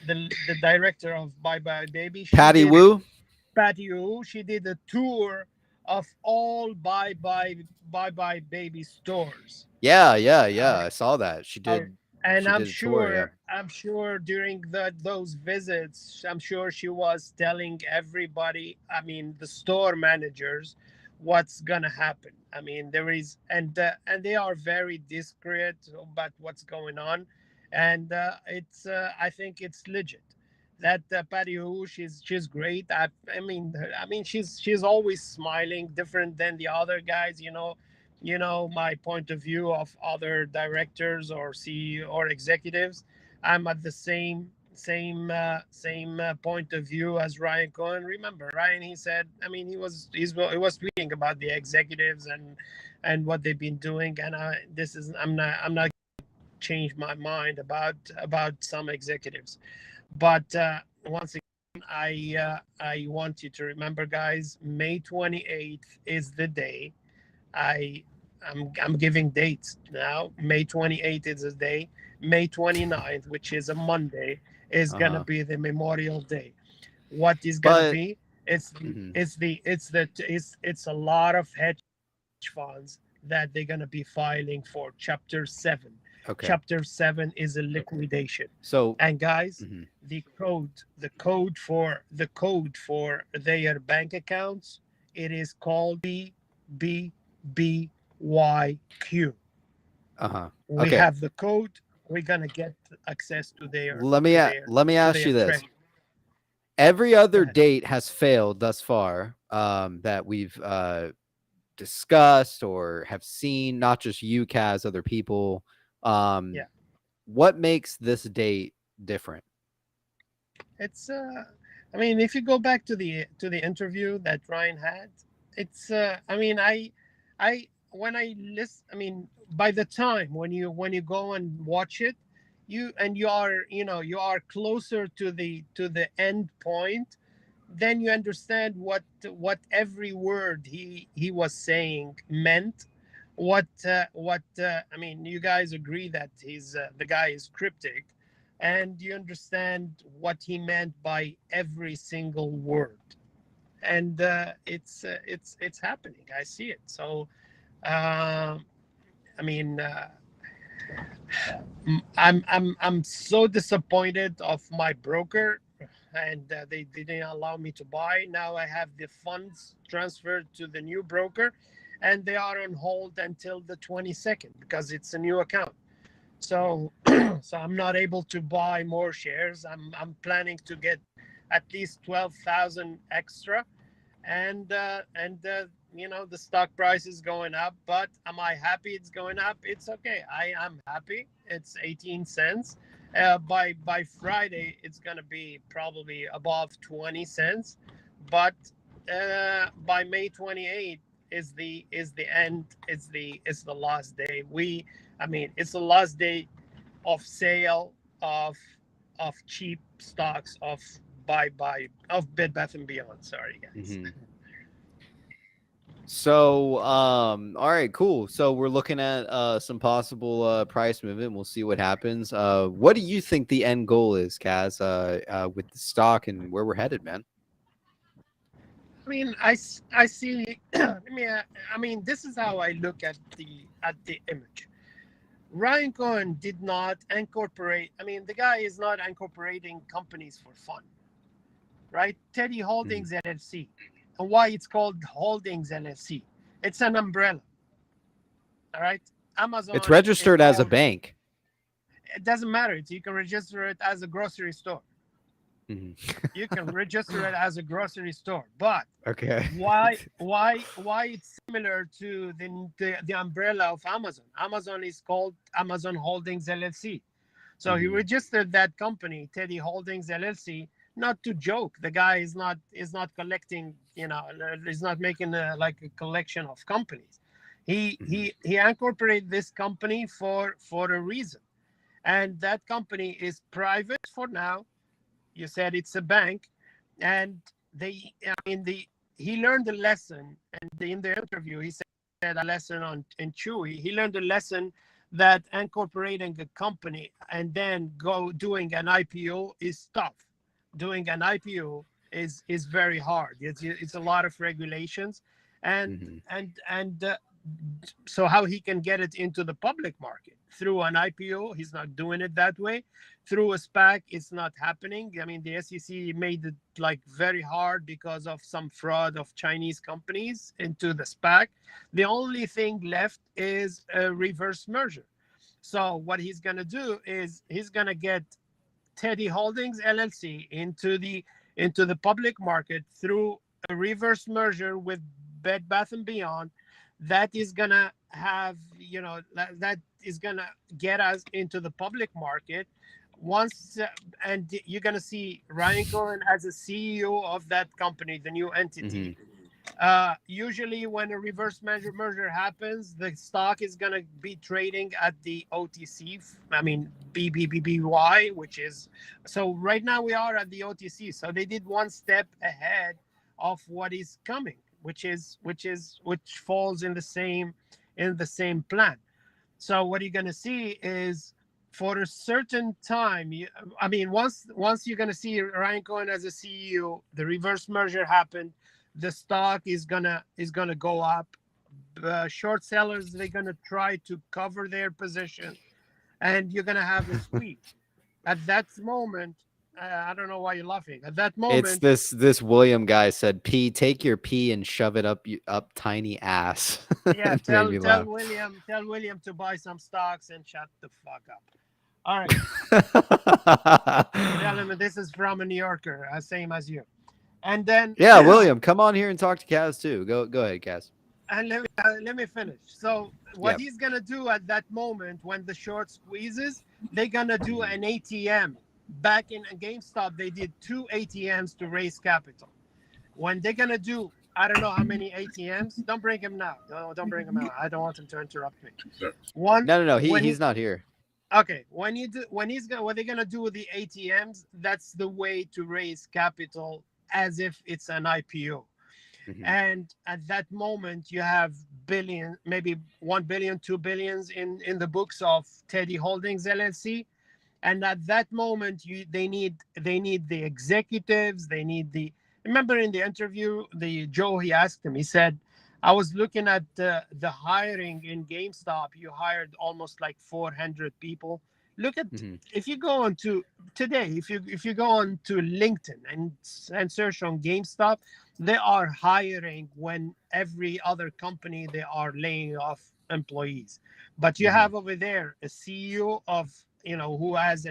the director of Bye Bye Baby. Patty Wu. Patty Wu. She did a tour of all Bye Bye Baby stores. Yeah. I saw that. She did. And she I'm did a sure, tour, yeah. I'm sure during those visits, I'm sure she was telling everybody, I mean, the store managers, what's gonna happen. I mean, there is, and they are very discreet about what's going on, and it's, I think it's legit. That Patty Wu, she's great. I mean, she's always smiling, different than the other guys, you know my point of view of other directors or CEO or executives. I'm at the same point of view as Ryan Cohen. Remember, Ryan, he said, I mean, he was tweeting about the executives and what they've been doing, and I'm not change my mind about some executives, but once again, I want you to remember, guys, May 28th is the day. I'm giving dates now. May 28th is a day. May 29th, which is a Monday, is gonna be the Memorial Day. What is gonna be? It's a lot of hedge funds that they're gonna be filing for Chapter 7. Okay. Chapter 7 is a liquidation. So, and guys, the code for their bank accounts, it is called BBBYQ. We have the code. We're gonna get access to their. Let me ask you this. Every other date has failed thus far that we've discussed or have seen, not just you, Kaz, other people. What makes this date different? It's I mean, if you go back to the interview that Ryan had, it's I mean, when I listen, I mean, by the time when you go and watch it, you are closer to the end point, then you understand what every word he was saying meant. What I mean, you guys agree that the guy is cryptic, and you understand what he meant by every single word, and it's happening. I see it. So I mean, I'm so disappointed of my broker, and they didn't allow me to buy. Now I have the funds transferred to the new broker, and they are on hold until the 22nd because it's a new account. So so I'm not able to buy more shares. I'm planning to get at least 12,000 extra, and you know, the stock price is going up. But am I happy it's going up? It's okay. I am happy. It's 18 cents. By Friday it's going to be probably above 20 cents, but by May 28th is the end. It's the last day. I mean, it's the last day of sale of cheap stocks of of Bed Bath and Beyond. Sorry, guys. So, all right, cool. So we're looking at some possible price movement. We'll see what happens. What do you think the end goal is, Kaz, with the stock and where we're headed, man? I mean, I see. I mean, this is how I look at the image. Ryan Cohen did not incorporate. I mean, the guy is not incorporating companies for fun, right? Teddy Holdings LLC. And why it's called Holdings LLC? It's an umbrella. All right. Amazon. It's registered as a bank. It doesn't matter. You can register it as a grocery store. You can register it as a grocery store, but okay, why it's similar to the umbrella of Amazon? Amazon is called Amazon Holdings LLC. So he registered that company, Teddy Holdings LLC, not to joke. The guy is not collecting, you know, he's not making like a collection of companies. He incorporated this company for a reason, and that company is private for now. You said it's a bank, and he learned a lesson, and in the interview he said a lesson in Chewy. He learned a lesson that incorporating a company and then doing an IPO is tough. Doing an IPO is very hard. It's a lot of regulations, and so how he can get it into the public market through an IPO, he's not doing it that way. Through a SPAC, it's not happening. I mean, the SEC made it like very hard because of some fraud of Chinese companies into the SPAC. The only thing left is a reverse merger. So what he's going to do is he's going to get Teddy Holdings LLC into the public market through a reverse merger with Bed Bath and Beyond. That is going to have, you know, that is going to get us into the public market once, and you're going to see Ryan Cohen as a CEO of that company, the new entity. Usually when a reverse merger happens, the stock is going to be trading at the OTC, I mean, BBBY, which is, so right now we are at the OTC. So they did one step ahead of what is coming, which falls in the same plan. So what you're going to see is, for a certain time, once you're going to see Ryan Cohen as a CEO, the reverse merger happened, the stock is gonna go up. Short sellers, they're gonna try to cover their position, and you're gonna have a squeeze. At that moment, I don't know why you're laughing. At that moment, it's this William guy said, "P, take your pee and shove it up tiny ass." Yeah, tell William to buy some stocks and shut the fuck up. All right. Tell him this is from a New Yorker, same as you. And then William, come on here and talk to Kaz too. Go ahead, Kaz. And let me finish. So what he's gonna do at that moment when the short squeezes, they're gonna do an ATM. Back in GameStop, they did 2 ATMs to raise capital. When they're gonna do, I don't know how many ATMs. Don't bring him now. No, don't bring him out. I don't want him to interrupt me. No. He's not here. Okay. When they're gonna do the ATMs, that's the way to raise capital, as if it's an IPO. And at that moment, you have billion, maybe 1 billion, 2 billions in the books of Teddy Holdings LLC. And at that moment, they need the executives. They need remember in the interview, he asked him, he said, I was looking at the hiring in GameStop. You hired almost like 400 people. Look at if you go on to today, if you go on to LinkedIn and search on GameStop, they are hiring when every other company they are laying off employees. But you have over there a CEO of who has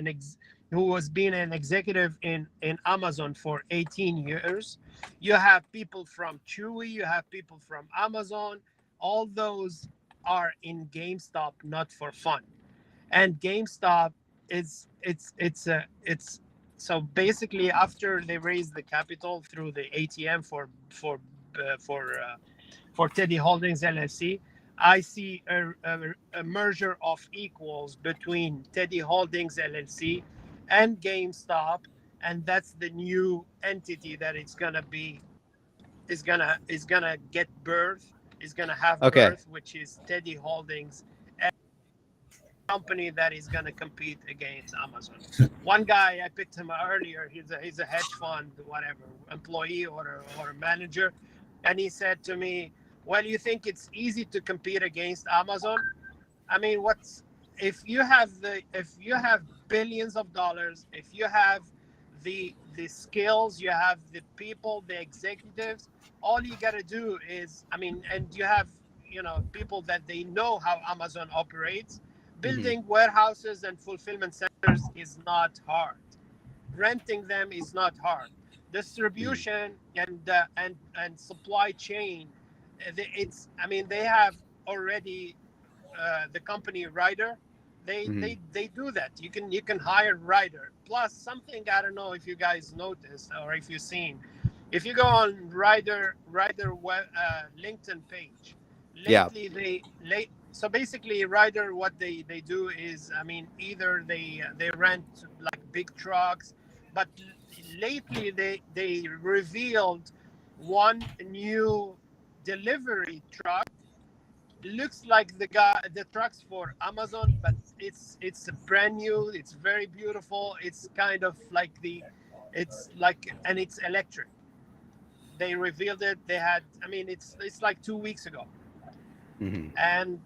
who has been an executive in Amazon for 18 years. You have people from Chewy, you have people from Amazon. All those are in GameStop, not for fun. And GameStop it's so basically after they raised the capital through the ATM for Teddy Holdings LLC, I see a merger of equals between Teddy Holdings LLC and GameStop, and that's the new entity that it's gonna be is gonna get birth, is gonna have birth, which is Teddy Holdings, a company that is gonna compete against Amazon. One guy I picked him earlier. He's a hedge fund, whatever, employee or a manager, and he said to me, "Well, you think it's easy to compete against Amazon? I mean, if you have billions of dollars, if you have the skills, you have the people, the executives, all you got to do is, and you have people that they know how Amazon operates. Building warehouses and fulfillment centers is not hard. Renting them is not hard. Distribution and supply chain, they have already the company Ryder. They do that. You can hire Ryder. Plus something, I don't know if you guys noticed or if you've seen, if you go on Ryder LinkedIn page lately, so basically Ryder, what they do is, either they rent like big trucks, but lately they revealed one new delivery truck. Looks like the trucks for Amazon, but it's brand new. It's very beautiful. It's kind of like and it's electric. They revealed it. They had, it's like 2 weeks ago. And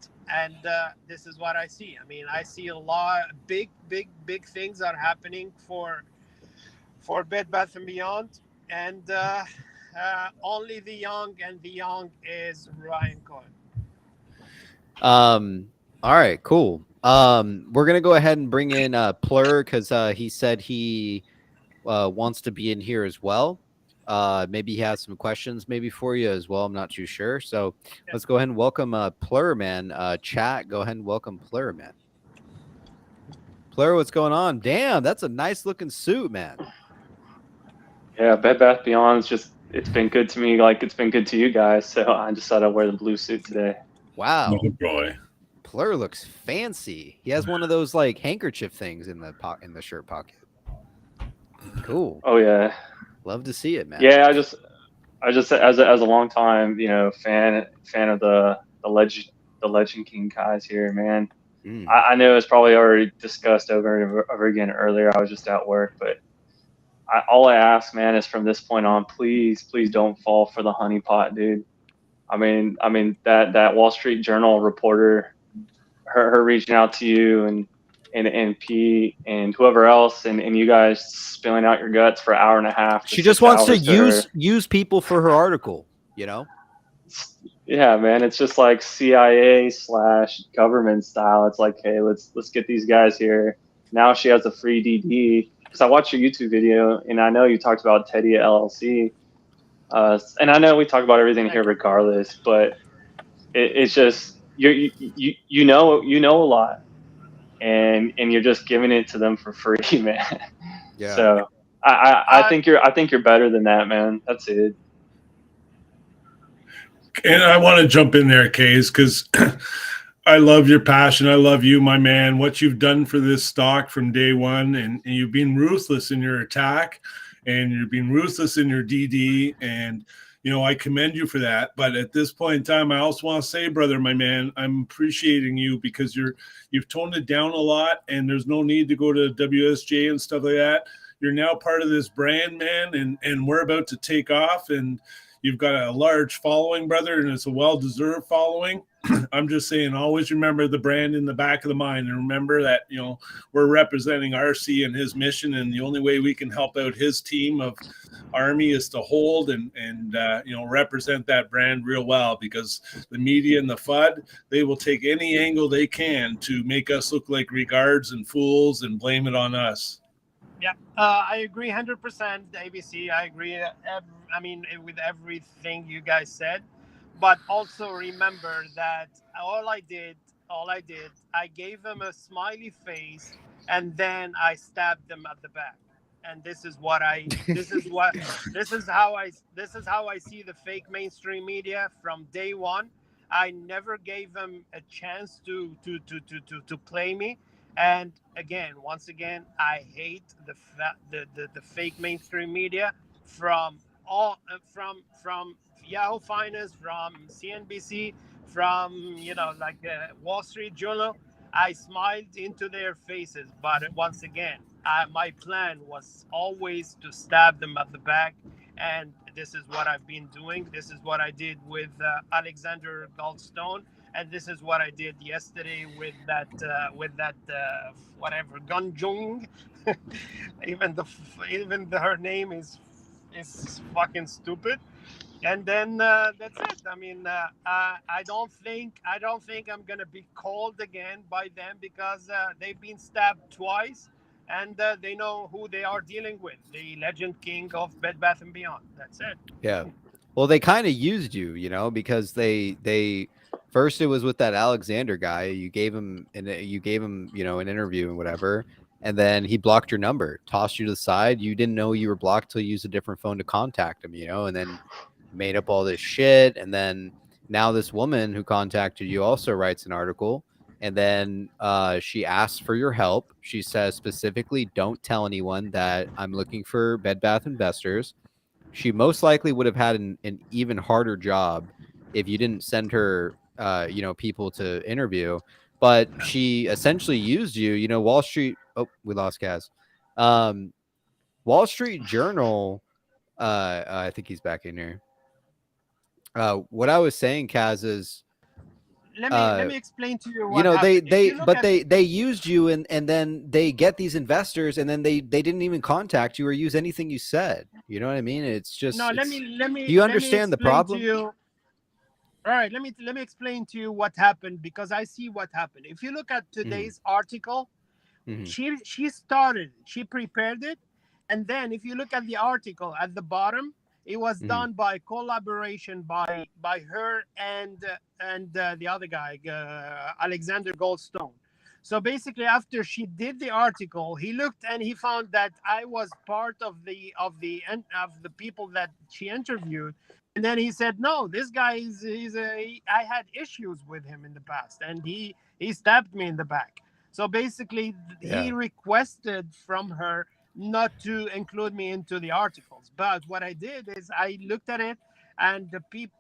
this is what I see. I see a lot big things are happening for Bed Bath and Beyond, and only the young, and the young is Ryan Cohen. All right, cool. We're gonna go ahead and bring in Plur, because he said he wants to be in here as well. Maybe he has some questions maybe for you as well. I'm not too sure. So let's go ahead and welcome Plur, man. Chat, go ahead and welcome Plur, man. Plur, what's going on? Damn, that's a nice looking suit, man. Yeah, Bed Bath Beyond's it's been good to me, like it's been good to you guys. So I decided to wear the blue suit today. Wow. Oh boy. Plur looks fancy. He has one of those like handkerchief things in the shirt pocket. Cool. Oh yeah. Love to see it, man. Yeah, I just as a long time, fan of the Legend King guys here, man. I know it's probably already discussed over and over again earlier. I was just at work, but all I ask, man, is from this point on, please don't fall for the honeypot, dude. That Wall Street Journal reporter, her reaching out to you and Pete and whoever else, and you guys spilling out your guts for an hour and a half. She just wants to use people for her article, Yeah, man, it's just like CIA/government style. It's like, hey, let's get these guys here. Now she has a free DD. Because I watched your YouTube video, and I know you talked about Teddy LLC, and I know we talk about everything here regardless, but it's just you know a lot, and you're just giving it to them for free, man. Yeah. So I think you're better than that, man. That's it. And I want to jump in there, Kays, because I love your passion. I love you, my man, what you've done for this stock from day one. And you've been ruthless in your attack, and you've been ruthless in your DD. And, I commend you for that. But at this point in time, I also want to say, brother, my man, I'm appreciating you because you've toned it down a lot, and there's no need to go to WSJ and stuff like that. You're now part of this brand, man, and we're about to take off. And, You've got a large following, brother, and it's a well-deserved following. I'm just saying, always remember the brand in the back of the mind, and remember that, you know, we're representing RC and his mission, and the only way we can help out his team of Army is to hold and you know, represent that brand real well, because the media and the FUD, they will take any angle they can to make us look like regards and fools and blame it on us. Yeah, I agree 100%, ABC. I agree, I mean, with everything you guys said. But also remember that all I did, I gave them a smiley face, and then I stabbed them at the back. And this is how I see the fake mainstream media from day one. I never gave them a chance to play me. And once again, I hate the fake mainstream media from Yahoo Finance, from CNBC, from Wall Street Journal. I smiled into their faces, but once again, my plan was always to stab them at the back, and this is what I've been doing. This is what I did with Alexander Goldstone, and this is what I did yesterday with that whatever Gunjung. even her name is fucking stupid. And then that's it. I mean, I don't think I'm gonna be called again by them, because they've been stabbed twice, and they know who they are dealing with, the Legend King of Bed Bath & Beyond. That's it. Yeah. Well, they kind of used you, you know, because they first it was with that Alexander guy. You gave him, you know, an interview and whatever, and then he blocked your number, tossed you to the side. You didn't know you were blocked till you used a different phone to contact him, you know, and then made up all this shit. And then now this woman who contacted you also writes an article, and then she asks for your help. She says specifically, don't tell anyone that I'm looking for Bed Bath investors. She most likely would have had an even harder job if you didn't send her you know, people to interview. But she essentially used you. You know, Wall Street, oh, we lost Kaz. Wall Street Journal, I think he's back in here. What I was saying, Kaz, is let me explain to you what you know, happened. they used you, and then they get these investors, and then they didn't even contact you or use anything you said. You know what I mean? It's just, no. Let me. Do you understand the problem? All right. Let me explain to you what happened, because I see what happened. If you look at today's article, she started. She prepared it, and then if you look at the article at the bottom, it was done by collaboration by her and the other guy, Alexander Goldstone. So basically, after she did the article, he looked and he found that I was part of the people that she interviewed, and then he said, "No, this guy I had issues with him in the past, and he stabbed me in the back." So basically, he requested from her not to include me into the articles. But what I did is I looked at it, and Pete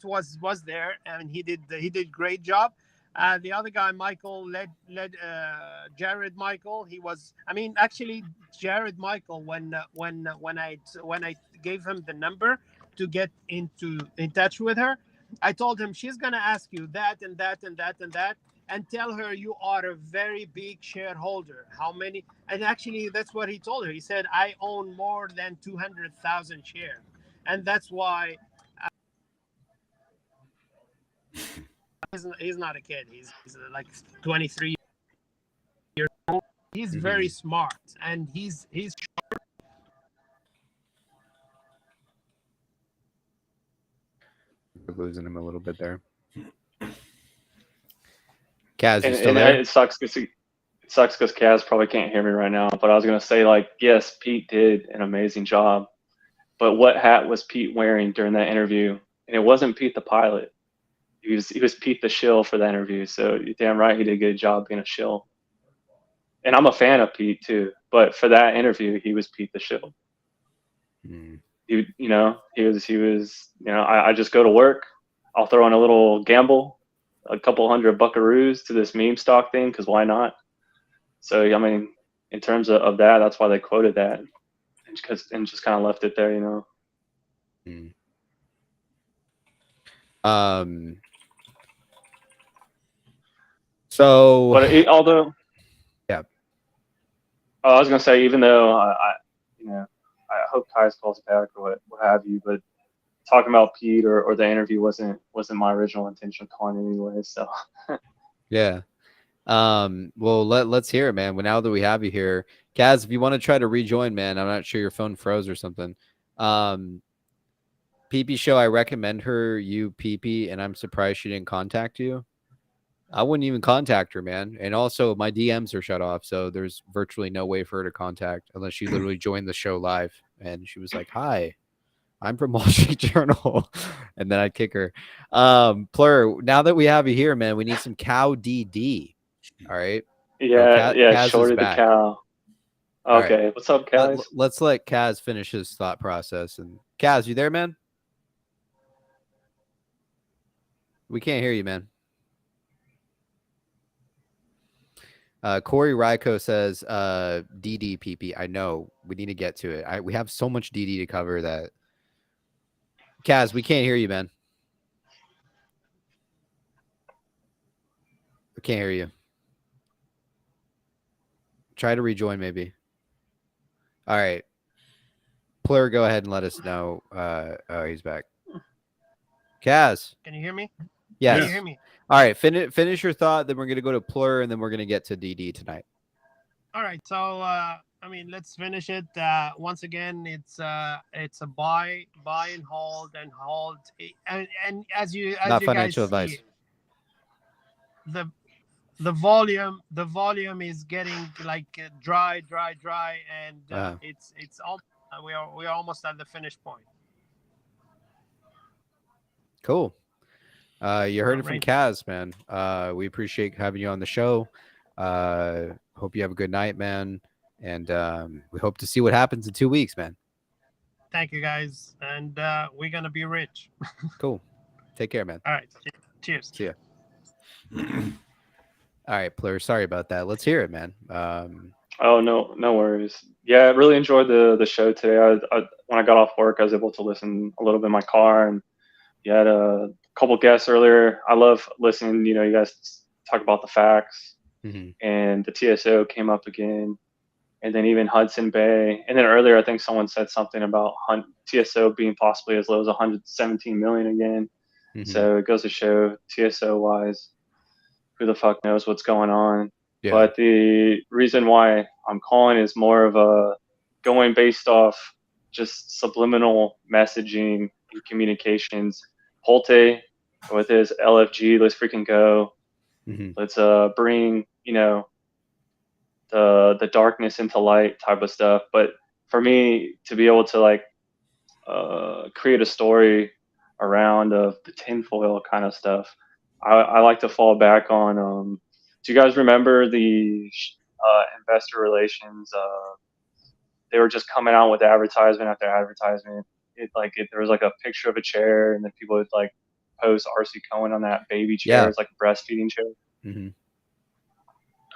was there, and he did great job. The other guy, Michael, led Jared Michael. He was, I mean, actually, Jared Michael. When I gave him the number to get in touch with her, I told him she's gonna ask you that and that and that and that, and tell her you are a very big shareholder. How many? And actually, that's what he told her. He said, I own more than 200,000 shares, and that's why. He's not a kid. He's like 23 years old. He's very smart, and he's sharp. We're losing him a little bit there. Kaz, you still there? It sucks because Kaz probably can't hear me right now. But I was gonna say, like, yes, Pete did an amazing job, but what hat was Pete wearing during that interview? And it wasn't Pete the pilot. He was Pete the shill for that interview. So you're damn right he did a good job being a shill. And I'm a fan of Pete too, but for that interview, he was Pete the shill. He was, I just go to work. I'll throw in a little gamble, a couple $100 buckaroos to this meme stock thing, because why not? So, I mean, in terms of that, that's why they quoted that, and just kind of left it there, you know. So, but although, yeah, I was gonna say, even though I hope Tyus calls back or what have you, but talking about Pete or the interview wasn't my original intention of calling anyway. So yeah. Well, let's hear it, man. Well, now that we have you here, Kaz, if you want to try to rejoin, man, I'm not sure your phone froze or something. PP Show, I recommend her, you PP, and I'm surprised she didn't contact you. I wouldn't even contact her, man. And also, my DMs are shut off, so there's virtually no way for her to contact unless she literally joined the show live and she was like, "Hi, I'm from Wall Street Journal," and then I'd kick her. Plur, now that we have you here, man, we need some cow DD. All right. yeah, Kaz Shorty is the back. cow. Okay, right. What's up, Kaz? Let's let Kaz finish his thought process. And Kaz, you there, man? We can't hear you, man. Corey Ryko says, DDPP. I know we need to get to it. We have so much DD to cover that. Kaz, we can't hear you, man. We can't hear you. Try to rejoin, maybe. All right. Plur, go ahead and let us know. Oh, he's back. Kaz. Can you hear me? Yes. Can you hear me? All right. Finish your thought. Then we're going to go to Plur, and then we're going to get to DD tonight. All right. So, I mean, let's finish it. Once again, it's a buy and hold and hold. And as you Not you financial guys advice. See, the volume is getting like dry, and it's almost, we are almost at the finish point. Cool. You heard it from Kaz, man. We appreciate having you on the show. Hope you have a good night, man. And we hope to see what happens in 2 weeks, man. Thank you, guys. And we're going to be rich. Cool. Take care, man. All right. Cheers. See ya. All right, Plur. Sorry about that. Let's hear it, man. Oh, no worries. Yeah, I really enjoyed the show today. When I got off work, I was able to listen a little bit in my car, and you had a couple guests earlier. I love listening. You know, you guys talk about the facts, and the TSO came up again, and then even Hudson Bay. And then earlier, I think someone said something about TSO being possibly as low as 117 million again. So it goes to show, TSO wise, who the fuck knows what's going on. Yeah. But the reason why I'm calling is more of a going based off just subliminal messaging and communications. Polte with his LFG, let's freaking go. Let's bring, you know, the darkness into light type of stuff. But for me to be able to like create a story around of the tinfoil kind of stuff, I like to fall back on. Do you guys remember the investor relations? They were just coming out with advertisement after advertisement. There was like a picture of a chair, and then people would like post RC Cohen on that baby chair. It's like a breastfeeding chair.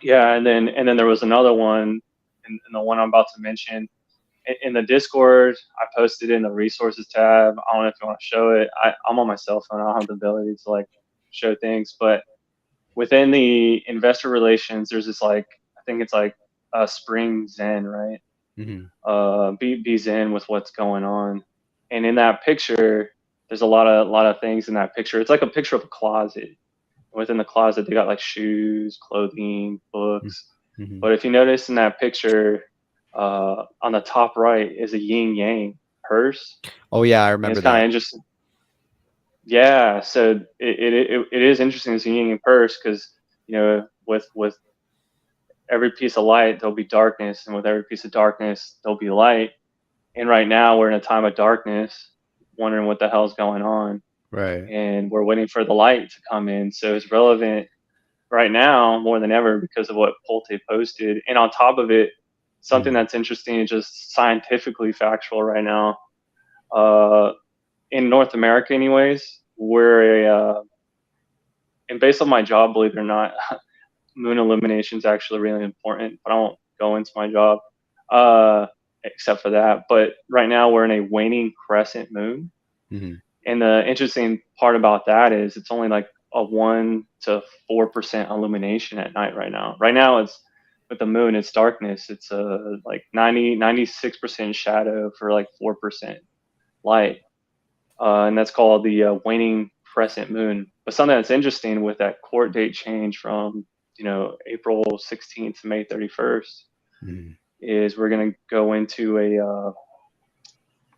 Yeah, and then there was another one, and the one I'm about to mention. In the Discord, I posted in the resources tab. I don't know if you want to show it. I'm on my cell phone. I don't have the ability to like show things, but within the investor relations, there's this like, I think it's like spring Zen, right? Be Zen with what's going on. And in that picture, there's a lot of things in that picture. It's like a picture of a closet. Within the closet, they got like shoes, clothing, books. But if you notice in that picture, on the top right is a yin yang purse. Oh yeah, I remember. It's kind of interesting. Yeah, so it is interesting, this yin yang purse, because you know with every piece of light there'll be darkness, and with every piece of darkness there'll be light. And right now we're in a time of darkness, wondering what the hell's going on. Right. And we're waiting for the light to come in, so it's relevant right now more than ever because of what Polte posted. And on top of it, something that's interesting and just scientifically factual right now, in North America anyways, we're and based on my job, believe it or not, moon illumination is actually really important, but I won't go into my job except for that. But right now we're in a waning crescent moon. And the interesting part about that is it's only like a 1 to 4% illumination at night right now. Right now it's with the moon, it's darkness. It's like 96% shadow for like 4% light. And that's called the waning crescent moon. But something that's interesting with that court date change from, April 16th to May 31st is we're going to go into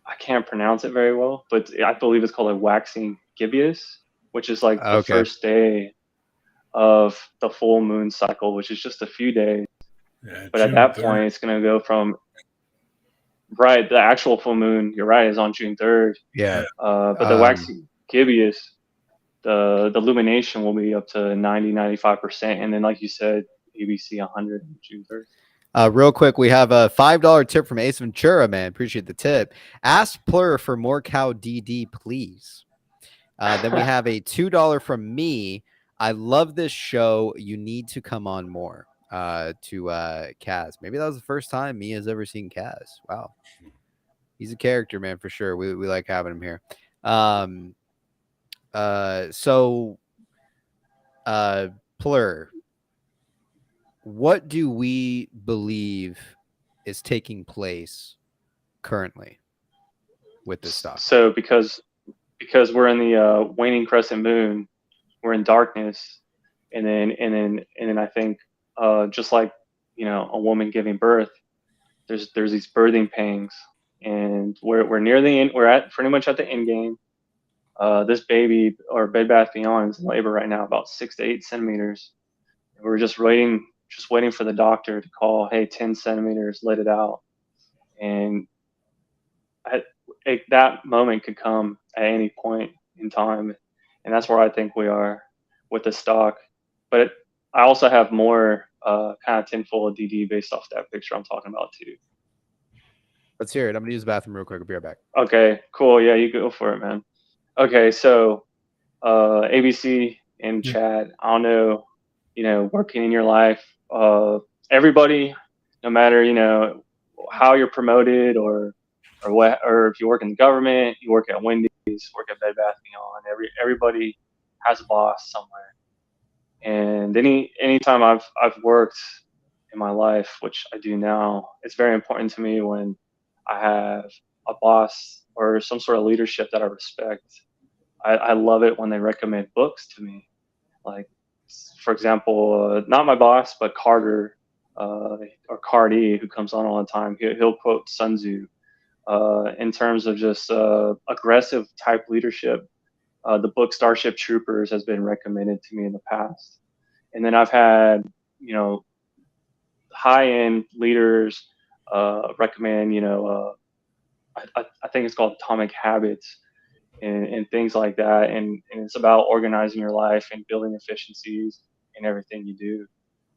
I can't pronounce it very well, but I believe it's called a waxing gibbous, which is like the first day of the full moon cycle, which is just a few days. Yeah, but at that point, it's going to go from the actual full moon. You're right, is on June 3rd. Yeah. But the waxing gibbous, the illumination will be up to 90-95%, and then like you said, ABC 100 on June 3rd. Real quick, we have a $5 tip from Ace Ventura, man. Appreciate the tip. Ask Plur for more cow DD, please. Then we have a $2 from me. I love this show. You need to come on more. To Kaz. Maybe that was the first time me has ever seen Kaz. Wow. He's a character, man, for sure. We like having him here. Plur, what do we believe is taking place currently with this stock? So because we're in the waning crescent moon, we're in darkness, and then I think just like a woman giving birth, there's these birthing pangs, and we're near the end. We're at pretty much at the end game. This baby, or Bed Bath Beyond, is in labor right now, about 6 to 8 centimeters. And we're just waiting for the doctor to call, hey, 10 centimeters, let it out. And that moment could come at any point in time. And that's where I think we are with the stock. But I also have more kind of tinfoil DD based off that picture I'm talking about too. Let's hear it. I'm going to use the bathroom real quick. I'll be right back. Okay, cool. Yeah, you go for it, man. Okay, so ABC and Chad, I don't know, working in your life, everybody, no matter, how you're promoted or what, or if you work in the government, you work at Wendy's, work at Bed Bath Beyond, everybody has a boss somewhere. And anytime I've worked in my life, which I do now, it's very important to me when I have a boss or some sort of leadership that I respect. I love it when they recommend books to me. Like, for example, not my boss, but Carter or Cardi, who comes on all the time. He'll quote Sun Tzu in terms of just aggressive type leadership. The book Starship Troopers has been recommended to me in the past. And then I've had, high-end leaders recommend, I think it's called Atomic Habits and things like that. And it's about organizing your life and building efficiencies in everything you do.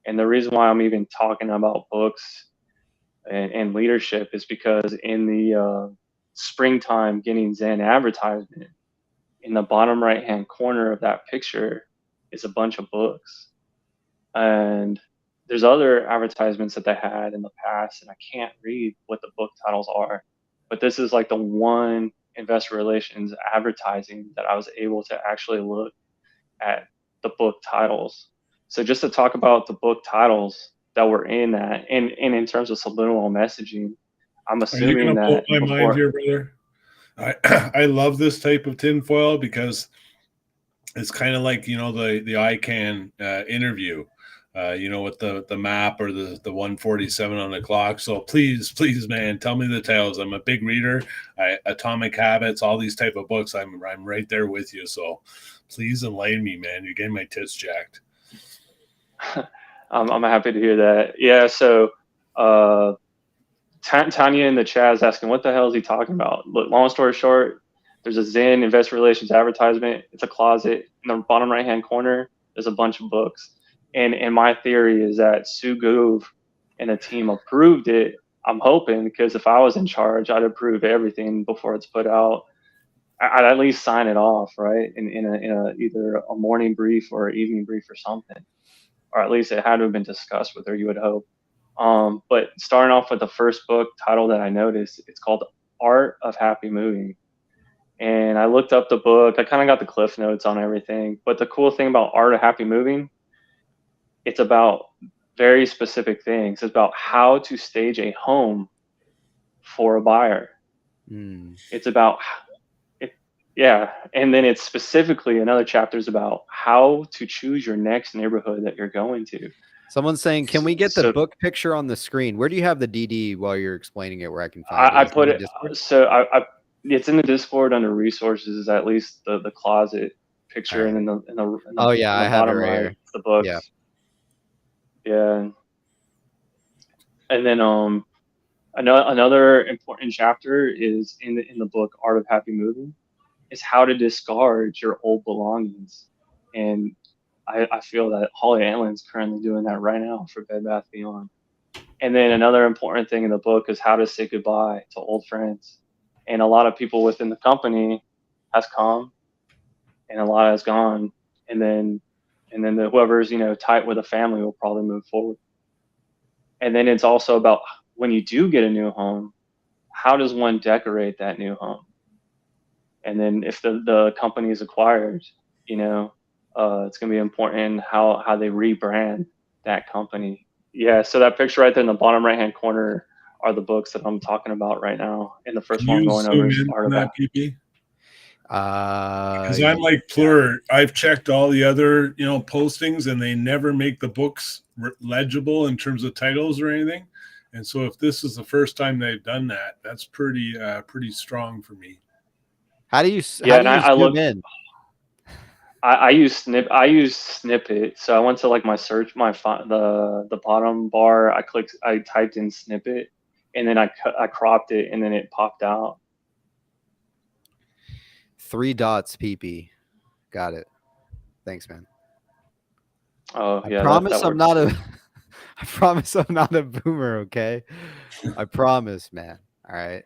And the reason why I'm even talking about books and leadership is because in the springtime Getting Zen advertisement, in the bottom right-hand corner of that picture is a bunch of books. And there's other advertisements that they had in the past, and I can't read what the book titles are, but this is like the one investor relations advertising that I was able to actually look at the book titles. So just to talk about the book titles that were in that, and in terms of subliminal messaging, I'm assuming that blow my mind here, brother. I love this type of tinfoil because it's kind of like, the ICANN interview, with the map or the 147 on the clock. So please, man, tell me the tales. I'm a big reader. Atomic Habits, all these type of books. I'm right there with you. So please enlighten me, man. You're getting my tits jacked. I'm happy to hear that. Yeah. So Tanya in the chat is asking, what the hell is he talking about? Look, long story short, there's a Zen investor relations advertisement. It's a closet in the bottom right-hand corner. There's a bunch of books. And my theory is that Sue Gove and the team approved it. I'm hoping, because if I was in charge, I'd approve everything before it's put out. I'd at least sign it off, right? In a either a morning brief or an evening brief or something. Or at least it had to have been discussed with her, you would hope. But starting off with the first book title that I noticed, it's called Art of Happy Moving. And I looked up the book. I kind of got the cliff notes on everything. But the cool thing about Art of Happy Moving, it's about very specific things. It's about how to stage a home for a buyer. It's about it, yeah. And then it's specifically another chapter is about how to choose your next neighborhood that you're going to. Someone's saying, can we get the book picture on the screen? Where do you have the DD while you're explaining it where I can find it? I put it, so I it's in the Discord under resources, at least the closet picture, and in the oh yeah, I have it right here. The books. Yeah. And then another important chapter is in the book Art of Happy Moving, is how to discard your old belongings. And I feel that Holly Antlin's currently doing that right now for Bed Bath & Beyond. And then another important thing in the book is how to say goodbye to old friends. And a lot of people within the company has come, and a lot has gone. And then whoever's tight with a family will probably move forward. And then it's also about when you do get a new home, how does one decorate that new home? And then if the company is acquired, it's going to be important how they rebrand that company. Yeah, so that picture right there in the bottom right-hand corner are the books that I'm talking about right now. And the first one I'm going over is Art of that, PP? Because I'm like Plur. I've checked all the other postings, and they never make the books legible in terms of titles or anything. And so if this is the first time they've done that, that's pretty strong for me. How do you zoom in? I use Snippet. So I went to like my search, the bottom bar. I typed in Snippet, and then I cropped it, and then it popped out. 3 dots, PP. Got it. Thanks, man. Oh yeah. I promise I'm not a. I promise I'm not a boomer. Okay. I promise, man. All right.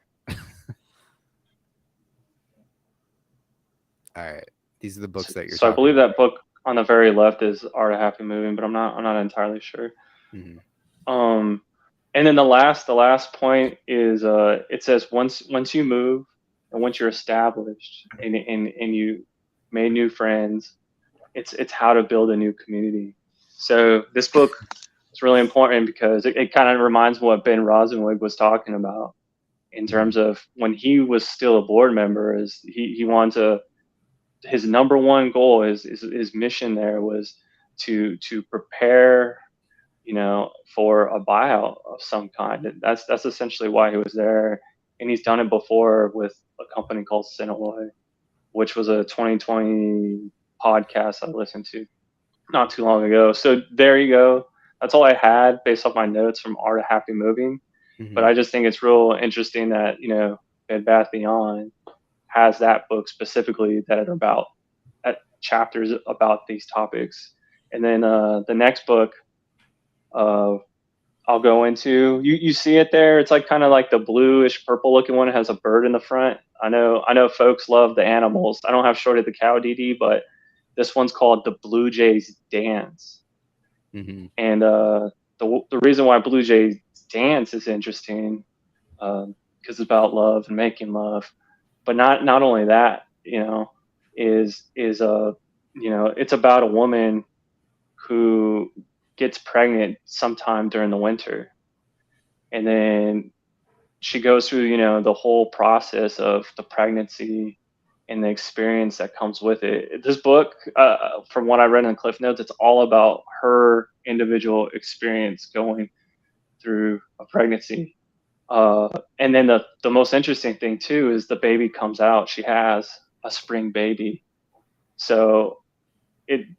All right. These are the books that you're. So I believe that book on the very left is Art of Happy Moving, but I'm not entirely sure. And then the last point is it says once you move and once you're established and you made new friends, it's how to build a new community. So this book is really important because it kind of reminds me what Ben Rosenwig was talking about in terms of when he was still a board member. Is he wanted to. His number one goal, his mission there was to prepare, for a buyout of some kind. And that's essentially why he was there. And he's done it before with a company called Synalloy, which was a 2020 podcast I listened to not too long ago. So there you go. That's all I had based off my notes from Art of Happy Moving. But I just think it's real interesting that, Bed Bath & Beyond has that book specifically that are about chapters about these topics. And then the next book I'll go into, you see it there. It's like kind of like the bluish purple looking one. It has a bird in the front. I know folks love the animals. I don't have Shorty the Cow DD, but this one's called The Blue Jays Dance. And the reason why Blue Jays Dance is interesting because it's about love and making love. But not only that, is it's about a woman who gets pregnant sometime during the winter, and then she goes through the whole process of the pregnancy and the experience that comes with it. This book, from what I read in the Cliff Notes, it's all about her individual experience going through a pregnancy. And then the most interesting thing too is the baby comes out. She has a spring baby. So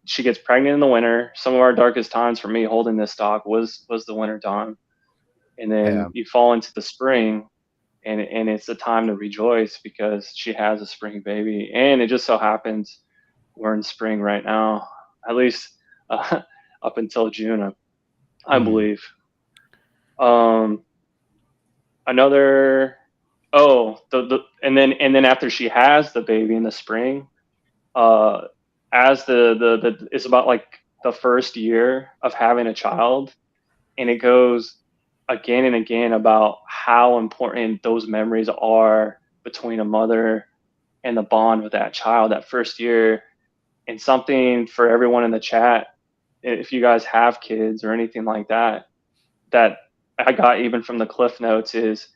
she gets pregnant in the winter. Some of our darkest times for me holding this stock was the winter time. And then you fall into the spring and it's the time to rejoice because she has a spring baby. And it just so happens we're in spring right now, at least up until June, I believe. And then after she has the baby in the spring, as it's about like the first year of having a child, and it goes again and again about how important those memories are between a mother and the bond with that child that first year. And something for everyone in the chat, if you guys have kids or anything like that, that I got even from the Cliff Notes is,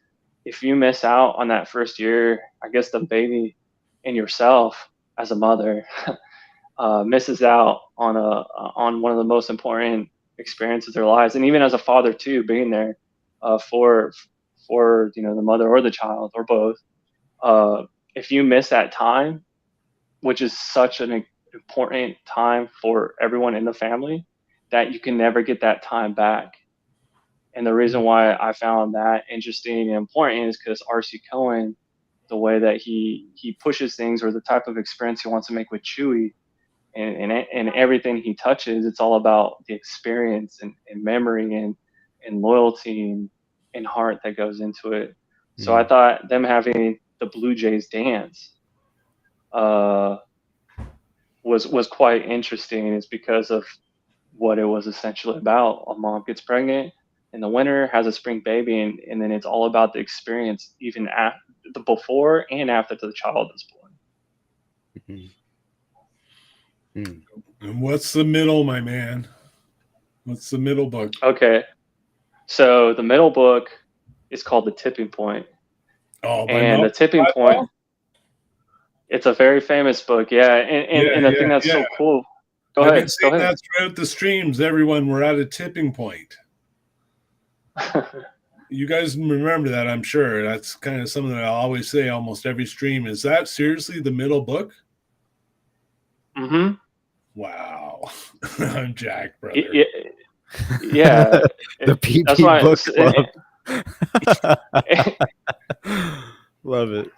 if you miss out on that first year, I guess the baby and yourself as a mother misses out on one of the most important experiences of their lives. And even as a father too, being there for the mother or the child or both, if you miss that time, which is such an important time for everyone in the family, that you can never get that time back. And the reason why I found that interesting and important is because R.C. Cohen, the way that he pushes things, or the type of experience he wants to make with Chewie, and everything he touches, it's all about the experience and memory and loyalty and heart that goes into it. So I thought them having the Blue Jays dance was quite interesting, is because of what it was essentially about. A mom gets pregnant in the winter, has a spring baby, and then it's all about the experience, even at the before and after the child is born. And what's the middle, my man? What's the middle book? Okay, so the middle book is called The Tipping Point. Oh, and The Tipping Point. It's a very famous book, yeah. And the thing that's so cool. Go ahead. I've been saying that throughout the streams. Everyone, we're at a tipping point. You guys remember that, I'm sure. That's kind of something that I always say almost every stream. Is that seriously the middle book? Mm-hmm. Wow. I'm Jack, brother. Yeah. The PP Book Club. Love it.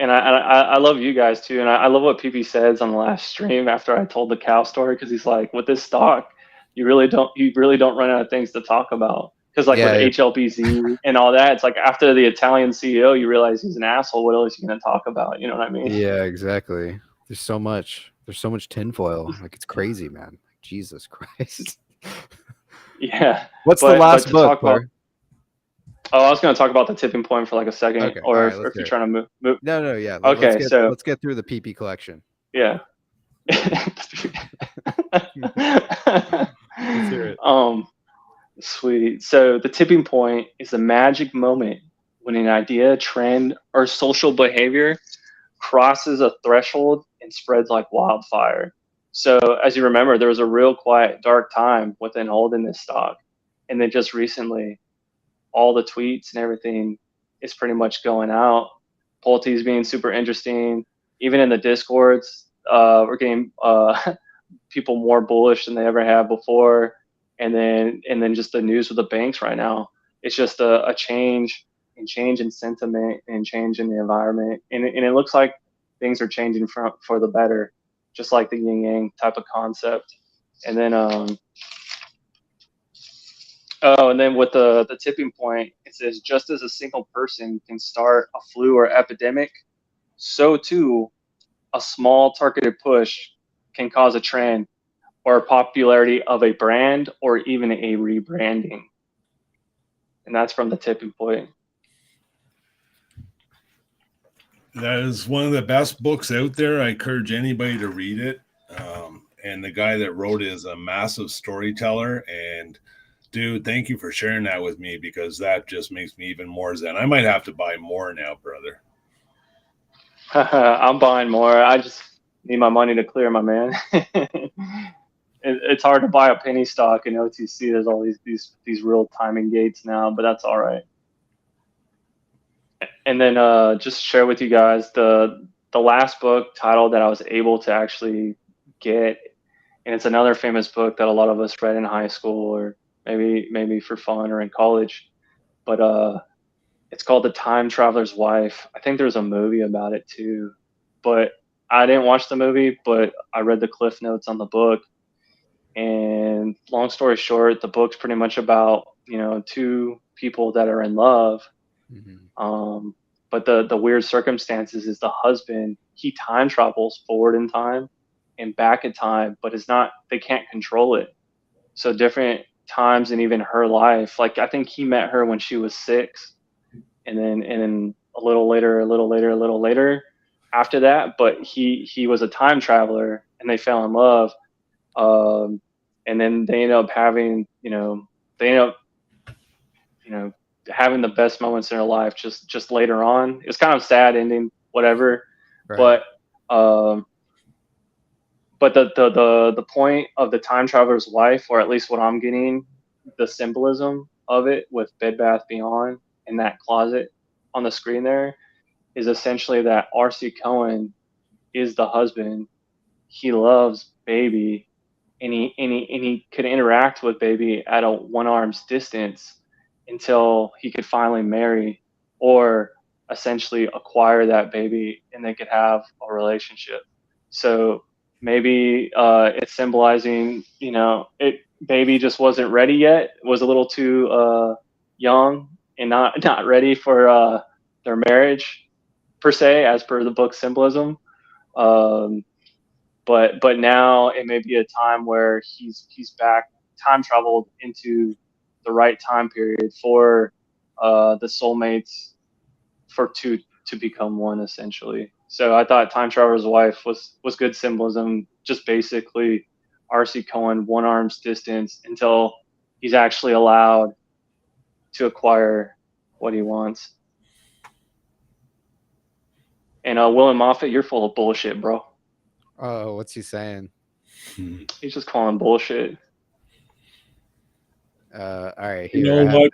And I love you guys too. And I love what PP says on the last stream after I told the cow story, because he's like, with this stock, you really don't run out of things to talk about. Because with HLBZ and all that, it's like after the Italian CEO, you realize he's an asshole. What else are you going to talk about? You know what I mean? Yeah, exactly. There's so much tinfoil. Like, it's crazy, man. Jesus Christ. Yeah. What's the last book? I was going to talk about The Tipping Point for like a second, okay. or right, if you're trying to move. No, yeah. Okay, let's get through the PP collection. Yeah. Let's hear it. Sweet. So The Tipping Point is a magic moment when an idea, trend, or social behavior crosses a threshold and spreads like wildfire. So as you remember, there was a real quiet, dark time within holding this stock. And then just recently, all the tweets and everything is pretty much going out. Pulte's being super interesting. Even in the Discords, we're getting people more bullish than they ever have before. And then just the news with the banks right now, it's just a change in sentiment and change in the environment. And it looks like things are changing for the better, just like the yin yang type of concept. And then and then with the tipping point, it says, just as a single person can start a flu or epidemic, so too a small targeted push can cause a trend or a popularity of a brand or even a rebranding. And that's from The Tipping Point. That is one of the best books out there. I encourage anybody to read it. And the guy that wrote it is a massive storyteller. And dude, thank you for sharing that with me, because that just makes me even more zen. I might have to buy more now, brother. I'm buying more. I just need my money to clear, my man. It's hard to buy a penny stock in OTC. There's all these real timing gates now, but that's all right. And then just share with you guys the last book title that I was able to actually get, and it's another famous book that a lot of us read in high school, or maybe for fun or in college, but it's called The Time Traveler's Wife. I think there's a movie about it too, but I didn't watch the movie, but I read the cliff notes on the book. And long story short, the book's pretty much about, two people that are in love. Mm-hmm. But the weird circumstances is the husband, he time travels forward in time and back in time, but they can't control it. So different times in even her life, like I think he met her when she was 6, and then a little later, after that, but he was a time traveler and they fell in love. And then they end up having, having the best moments in their life just later on. It was kind of sad ending, whatever. Right. But the point of the time traveler's wife, or at least what I'm getting, the symbolism of it with Bed Bath Beyond in that closet on the screen there, is essentially that R.C. Cohen is the husband. He loves Baby, and he could interact with Baby at a one arm's distance until he could finally marry or essentially acquire that baby, and they could have a relationship. So maybe it's symbolizing, Baby just wasn't ready yet, was a little too young and not ready for their marriage per se, as per the book Symbolism. But now it may be a time where he's back, time traveled into the right time period for the soulmates to become one, essentially. So I thought Time Traveler's Wife was good symbolism, just basically R.C. Cohen one arm's distance until he's actually allowed to acquire what he wants. And Willem Moffat, you're full of bullshit, bro. Oh, what's he saying? He's just calling bullshit. All right, you know what,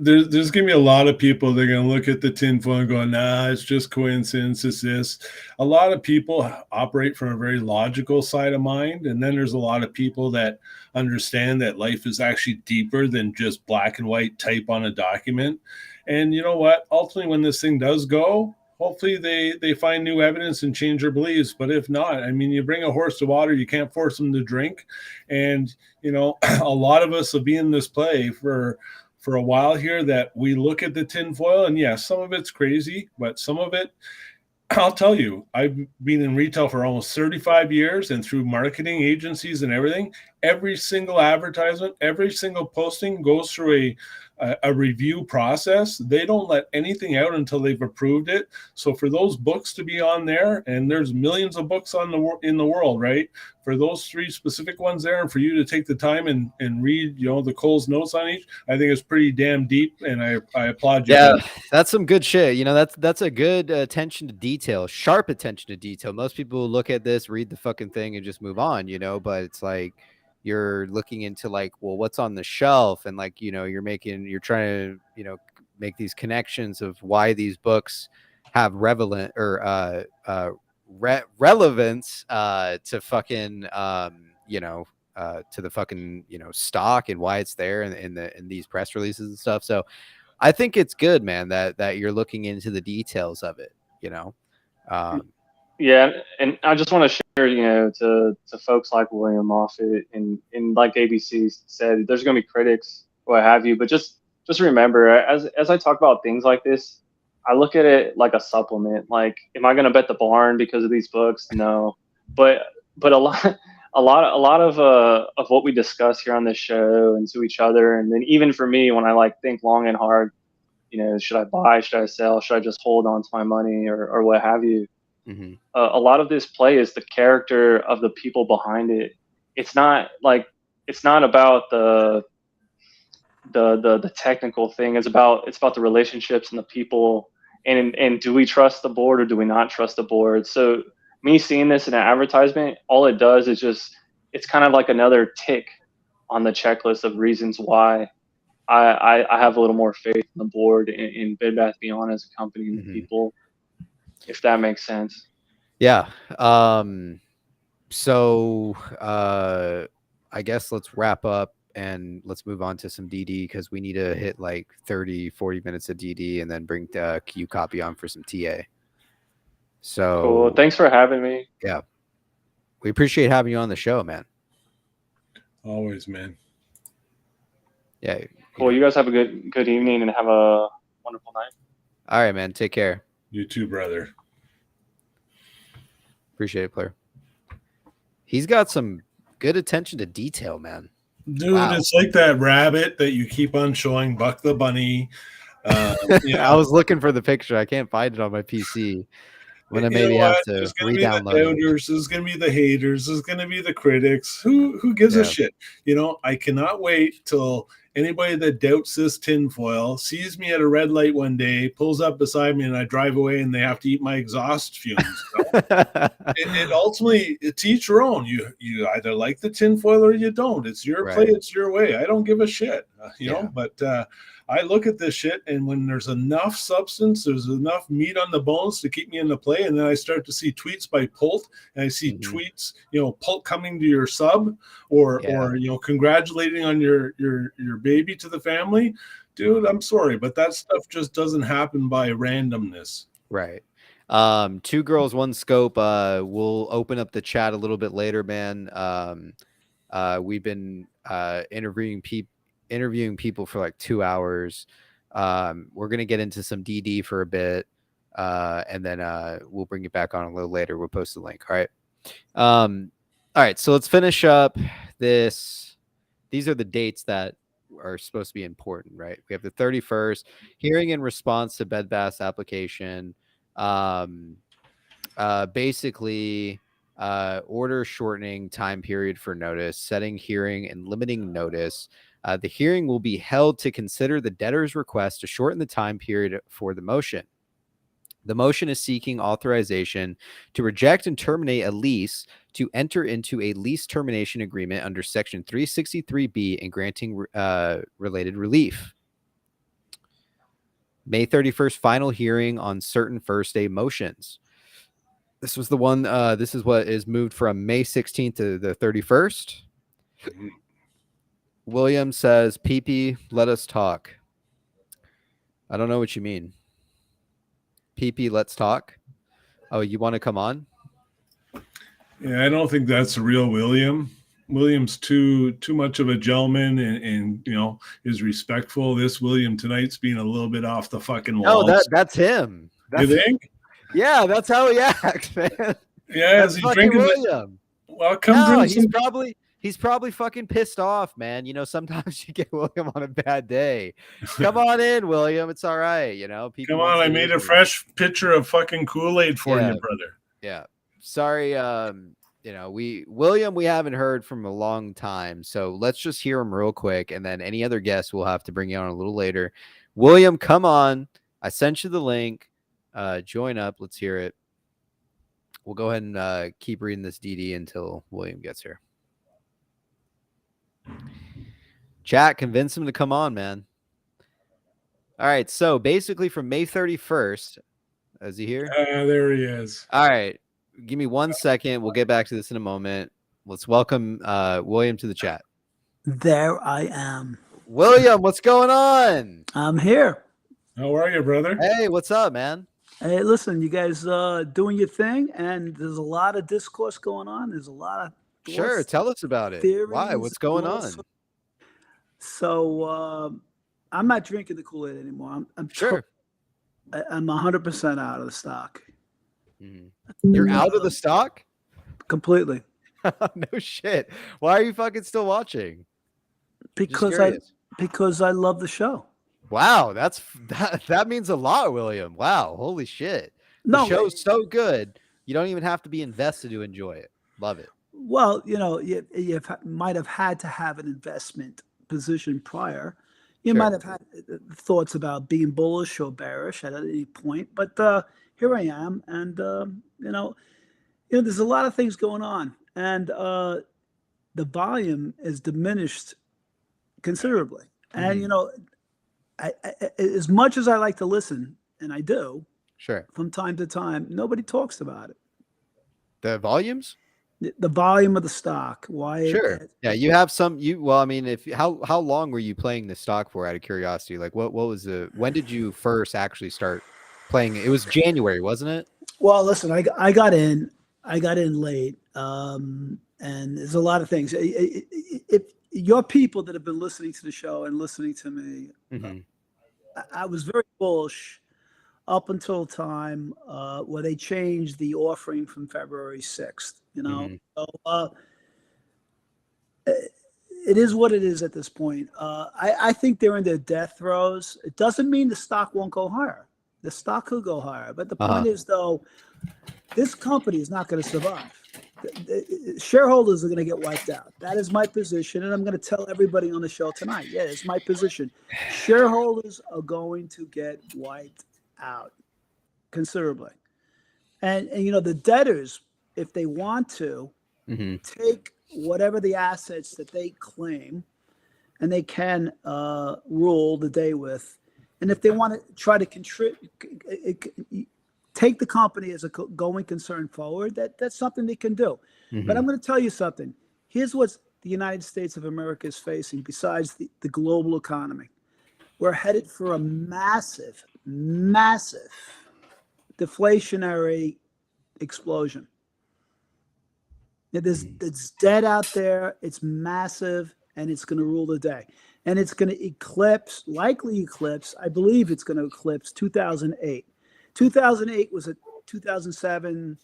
there's gonna be a lot of people that are gonna look at the tinfoil and go, nah, it's just coincidence, it's this. A lot of people operate from a very logical side of mind, and then there's a lot of people that understand that life is actually deeper than just black and white type on a document. And you know what, ultimately when this thing does go, hopefully they find new evidence and change their beliefs. But if not, I mean, you bring a horse to water, you can't force them to drink. And, a lot of us will be in this play for a while here that we look at the tinfoil, and yes, some of it's crazy, but some of it, I'll tell you, I've been in retail for almost 35 years, and through marketing agencies and everything, every single advertisement, every single posting goes through a review process. They don't let anything out until they've approved it. So for those books to be on there, and there's millions of books in the world, right? For those 3 specific ones there, and for you to take the time and read, the Cole's notes on each, I think it's pretty damn deep, and I applaud you. Yeah, that's some good shit. That's a good attention to detail, sharp attention to detail. Most people look at this, read the fucking thing, and just move on, but it's like you're looking into like, well, what's on the shelf, and like, you're trying to, make these connections of why these books have relevance to fucking to the fucking stock, and why it's there in these press releases and stuff. So I think it's good, man, that you're looking into the details of it. Yeah, and I just want to share, to folks like William Moffat and like ABC said, there's going to be critics, what have you, but just remember, as I talk about things like this, I look at it like a supplement. Like, am I going to bet the barn because of these books? No, but a lot of what we discuss here on this show and to each other, and then even for me, when I think long and hard, should I buy, should I sell, should I just hold on to my money, or what have you? Mm-hmm. A lot of this play is the character of the people behind it. It's not about the technical thing. It's about the relationships and the people, and do we trust the board or do we not trust the board? So me seeing this in an advertisement, all it does is it's kind of like another tick on the checklist of reasons why I have a little more faith in the board, in Bed Bath Beyond as a company and the people, if that makes sense. Yeah. So I guess let's wrap up and let's move on to some DD, because we need to hit like 30-40 minutes of DD and then bring Q copy on for some TA. So cool. Thanks for having me. Yeah, we appreciate having you on the show, man. Always, man. Yeah. Cool. You guys have a good evening and have a wonderful night. All right, man. Take care. You too, brother. Appreciate it, player. He's got some good attention to detail, man. Dude, wow. It's like that rabbit that you keep on showing, Buck the Bunny. I was looking for the picture. I can't find it on my PC. I'm gonna maybe have to There's gonna be the re-download it. doubters. There's gonna be the haters. There's gonna be the critics. Who gives a shit? You know, I cannot wait till anybody that doubts this tinfoil sees me at a red light one day, pulls up beside me, and I drive away, and they have to eat my exhaust fumes. It ultimately, it's each your own. You either like the tinfoil or you don't. It's your play. It's your way. I don't give a shit. You know, but I look at this shit, and when there's enough substance, there's enough meat on the bones to keep me in the play, and then I start to see tweets by Pult, and I see tweets, you know, Pult coming to your sub, or you know, congratulating on your baby to the family. Dude, I'm sorry, but that stuff just doesn't happen by randomness. Right. Two girls, one scope. We'll open up the chat a little bit later, man. We've been interviewing people for like 2 hours. We're gonna get into some DD for a bit, and then we'll bring it back on a little later. We'll post the link. All right. All right. So let's finish up this. These are the dates that are supposed to be important, right? We have the 31st, hearing in response to Bed Bath's application. Basically, order shortening time period for notice, setting hearing and limiting notice. The hearing will be held to consider the debtor's request to shorten the time period for the motion. The motion is seeking authorization to reject and terminate a lease, to enter into a lease termination agreement under Section 363B and granting related relief. May 31st, final hearing on certain first day motions. This was the one, this is what is moved from May 16th to the 31st. William says, PP, let us talk. I don't know what you mean. PP, let's talk. Oh, you want to come on? Yeah, I don't think that's the real William. William's too much of a gentleman and you know, is respectful. This William tonight's being a little bit off the fucking wall. Oh, that's him. You think? Yeah, that's how he acts, man. Yeah, that's is he drinking William. Well, come drink he's probably fucking pissed off, man. You know, sometimes you get William on a bad day. Come on in, William. It's all right. You know, come on. I made a fresh pitcher of fucking Kool-Aid for you, brother. Yeah. Sorry. You know, William, we haven't heard from a long time. So let's just hear him real quick. And then any other guests we'll have to bring you on a little later. William, come on. I sent you the link. Join up. Let's hear it. We'll go ahead and keep reading this DD until William gets here. Chat, convince him to come on, man. All right. So basically from May 31st, is he here? There he is. All right. Give me 1 second. We'll get back to this in a moment. Let's welcome William to the chat. There I am. William, what's going on? I'm here. How are you, brother? Hey, what's up, man? Hey, listen, you guys doing your thing, and there's a lot of discourse going on. There's a lot of Sure, tell us about it. Why? What's going on? So I'm not drinking the Kool-Aid anymore. I'm sure. I'm 100% out of the stock. You're out of the stock? Completely. No shit. Why are you fucking still watching? Because I love the show. Wow, that means a lot, William. Wow, holy shit. The show's so good, you don't even have to be invested to enjoy it. Love it. Well, you know, you might have had to have an investment position prior. You might have had thoughts about being bullish or bearish at any point, but here I am, and you know, there's a lot of things going on, and the volume is diminished considerably. And you know, I, as much as I like to listen, and I do, from time to time, nobody talks about it. The volumes? The volume of the stock. Why? Yeah, you have some. Well, I mean, how long were you playing the stock for? Out of curiosity, like what was when did you first actually start playing? It was January, wasn't it? Well, listen, I got in late, and there's a lot of things. If your people that have been listening to the show and listening to me, I was very bullish up until time where they changed the offering from February 6th. You know, so it is what it is at this point. I think they're in their death throes. It doesn't mean the stock won't go higher. The stock could go higher, but the point is, though, this company is not going to survive. The shareholders are going to get wiped out. That is my position, and I'm going to tell everybody on the show tonight. Yeah, it's my position. Shareholders are going to get wiped out considerably, and the debtors, if they want to, take whatever the assets that they claim, and they can rule the day with, and if they want to try to take the company as a going concern forward, that's something they can do. But I'm going to tell you something. Here's what the United States of America is facing besides the global economy. We're headed for a massive, massive deflationary explosion. There's debt out there. It's massive, and it's going to rule the day. And it's going to likely eclipse, I believe it's going to eclipse 2008. 2008 was 2007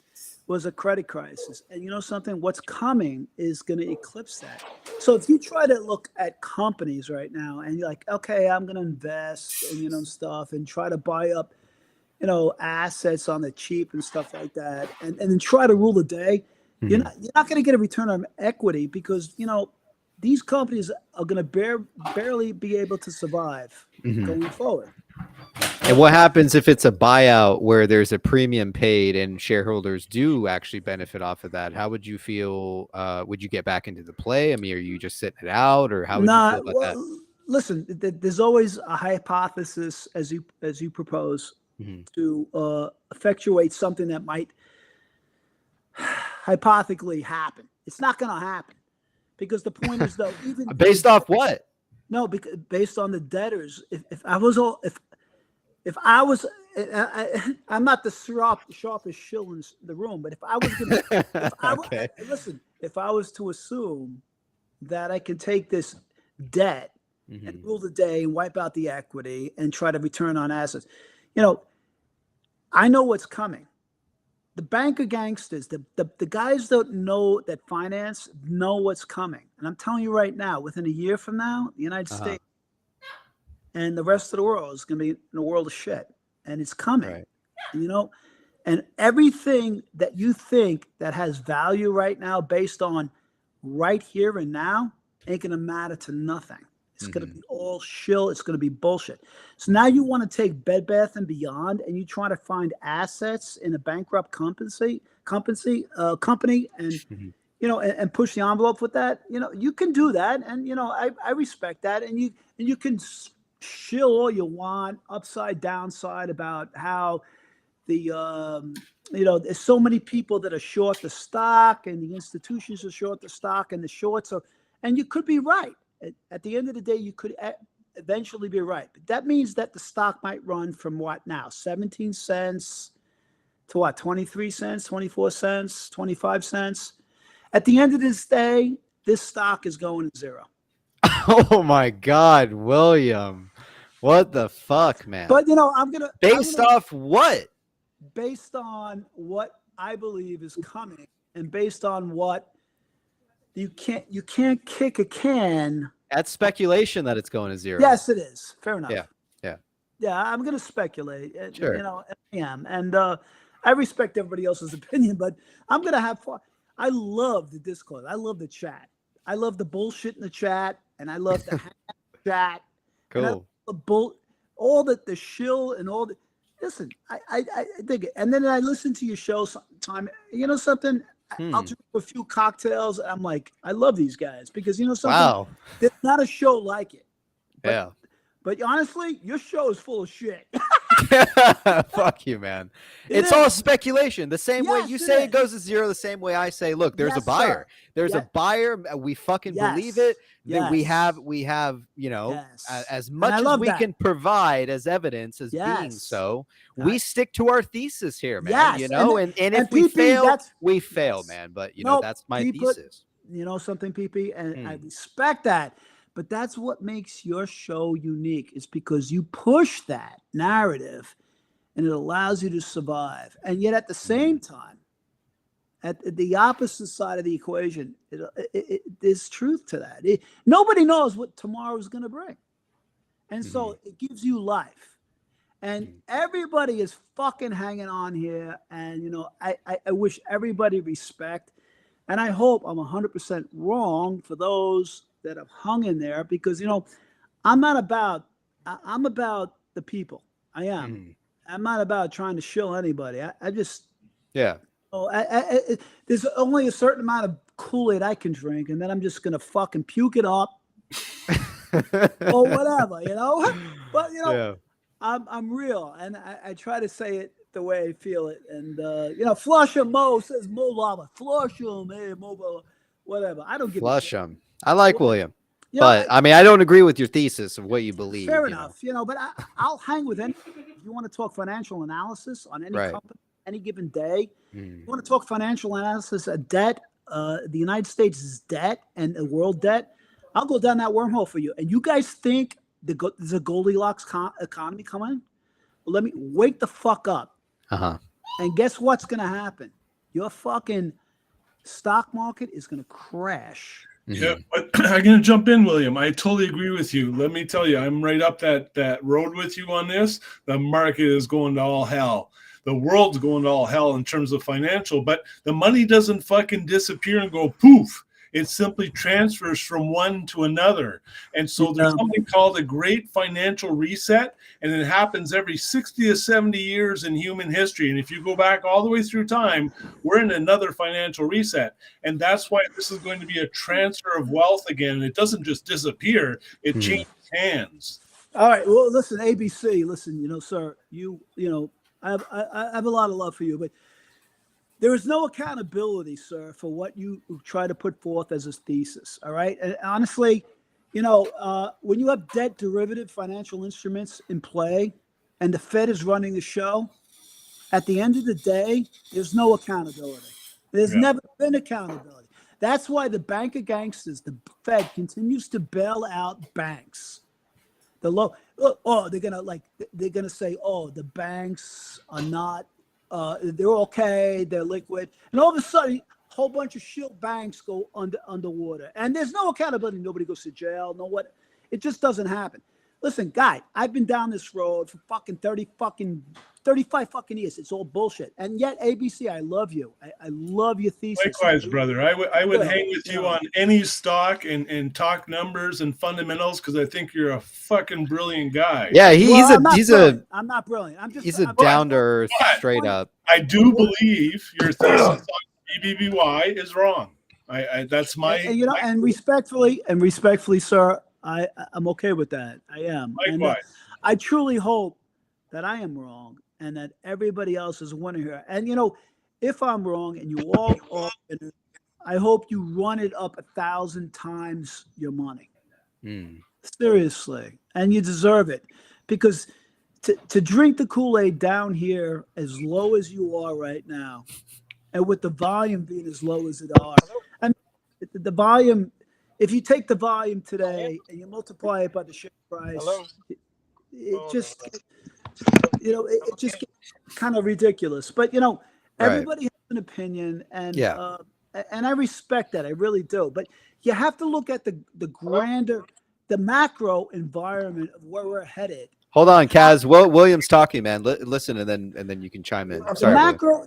was a credit crisis. And you know something? What's coming is going to eclipse that. So if you try to look at companies right now and you're like, okay, I'm going to invest and, stuff and try to buy up, assets on the cheap and stuff like that, and then try to rule the day, you're not going to get a return on equity because, these companies are going to barely be able to survive going forward. And what happens if it's a buyout where there's a premium paid and shareholders do actually benefit off of that? How would you feel? Would you get back into the play? I mean, are you just sitting it out, or how would you feel about that? Listen, there's always a hypothesis as you propose to effectuate something that might hypothetically happen. It's not going to happen because the point is though, even based off what? No, because based on the debtors. If I was, I'm not the sharpest shill in the room, but if I was going to, listen, if I was to assume that I can take this debt and rule the day and wipe out the equity and try to return on assets, I know what's coming. The banker gangsters, the guys that know that finance know what's coming. And I'm telling you right now, within a year from now, the United States and the rest of the world is going to be in a world of shit. And it's coming, and everything that you think that has value right now based on right here and now ain't going to matter to nothing. It's going to be all shill. It's going to be bullshit. So now you want to take Bed Bath and Beyond and you try to find assets in a bankrupt company and and push the envelope with that. You can do that, and I respect that, and you can shill all you want upside downside about how the there's so many people that are short the stock and the institutions are short the stock and the shorts are, and you could be right. At the end of the day, you could eventually be right. But that means that the stock might run from what now? 17 cents to what? 23 cents, 24 cents, 25 cents. At the end of this day, this stock is going to zero. Oh my God, William. What the fuck, man? But I'm gonna off what? Based on what I believe is coming, and based on what you can't kick a can. That's speculation that it's going to zero. Yes, it is. Fair enough. Yeah. I'm gonna speculate. Sure. I am, and I respect everybody else's opinion, but I'm gonna have fun. I love the Discord. I love the chat. I love the bullshit in the chat, and I love the chat. Cool. All the shill and all the. Listen, I dig it, and then I listen to your show sometime. Something. I'll drink a few cocktails. And I'm like, I love these guys because something. Wow. There's not a show like it. Yeah. But honestly, your show is full of shit. Fuck you, man. It's all speculation. The same way you say it goes to zero, the same way I say, look, there's a buyer. There's a buyer. We fucking believe it. That we have, as much as we can provide as evidence as being so, we stick to our thesis here, man. And if we fail, we fail, man. But that's my thesis. Something, PP, and I respect that. But that's what makes your show unique. It's because you push that narrative and it allows you to survive. And yet at the same time, at the opposite side of the equation, there's truth to that. Nobody knows what tomorrow is going to bring. And so it gives you life. And everybody is fucking hanging on here. And, you know, I wish everybody respect. And I hope I'm 100% wrong for those that have hung in there, because, you know, I'm about the people. I am. I'm not about trying to shill anybody. I just, oh, there's only a certain amount of Kool-Aid I can drink, and then I'm just gonna fucking puke it up or whatever, you know. But you know, I'm real, and I try to say it the way I feel it. And you know, flush 'em, Mo says Mo Lava, flush 'em, hey Mo, whatever. I don't give a shit. Flush 'em. I like William, you but know, I mean, I don't agree with your thesis of what you believe. fair enough, you know. But I'll hang with any. If you want to talk financial analysis on any company, any given day, you want to talk financial analysis of debt, the United States' debt and the world debt, I'll go down that wormhole for you. And you guys think there's a Goldilocks economy coming? Well, let me wake the fuck up. And guess what's going to happen? Your fucking stock market is going to crash. Yeah, but I'm going to jump in, William. I totally agree with you. Let me tell you, I'm right up that road with you on this. The market is going to all hell. The world's going to all hell in terms of financial, but the money doesn't fucking disappear and go poof. It simply transfers from one to another. And so there's something called a great financial reset, and it happens every 60 to 70 years in human history. And if you go back all the way through time, we're in another financial reset. And that's why this is going to be a transfer of wealth again. It doesn't just disappear, it changes hands. All right. Well, listen, ABC, listen, you know, sir, you know, I have a lot of love for you, but there is no accountability, sir, for what you try to put forth as a thesis. All right. And honestly, you know, when you have debt derivative financial instruments in play and the Fed is running the show, at the end of the day, there's no accountability. There's never been accountability. That's why the bank of gangsters, the Fed, continues to bail out banks. They're gonna say, oh, the banks are not, they're okay, they're liquid, and all of a sudden, a whole bunch of shit banks go underwater, and there's no accountability. Nobody goes to jail. It just doesn't happen. Listen, guy, I've been down this road for fucking 35 fucking years. It's all bullshit. And yet, ABC, I love you. I love your thesis. Likewise, brother. I would hang with you on any stock and talk numbers and fundamentals, because I think you're a fucking brilliant guy. Yeah, I'm not brilliant. He's a down to earth, straight up. I do believe your thesis on BBBY is wrong. That's my and you know, and respectfully, sir, I'm okay with that. I am. Likewise. And, I truly hope that I am wrong and that everybody else is winning here. And you know, if I'm wrong and you all are, I hope you run it up 1,000 times your money. Seriously, and you deserve it, because to drink the Kool-Aid down here as low as you are right now, and with the volume being as low as it are, and the volume. If you take the volume today and you multiply it by the share price, it just, you know, it just gets kind of ridiculous. But you know, everybody has an opinion, and and I respect that. I really do. But you have to look at the grander, the macro environment of where we're headed. Hold on, Kaz. William's talking, man. Listen, and then you can chime in. Sorry,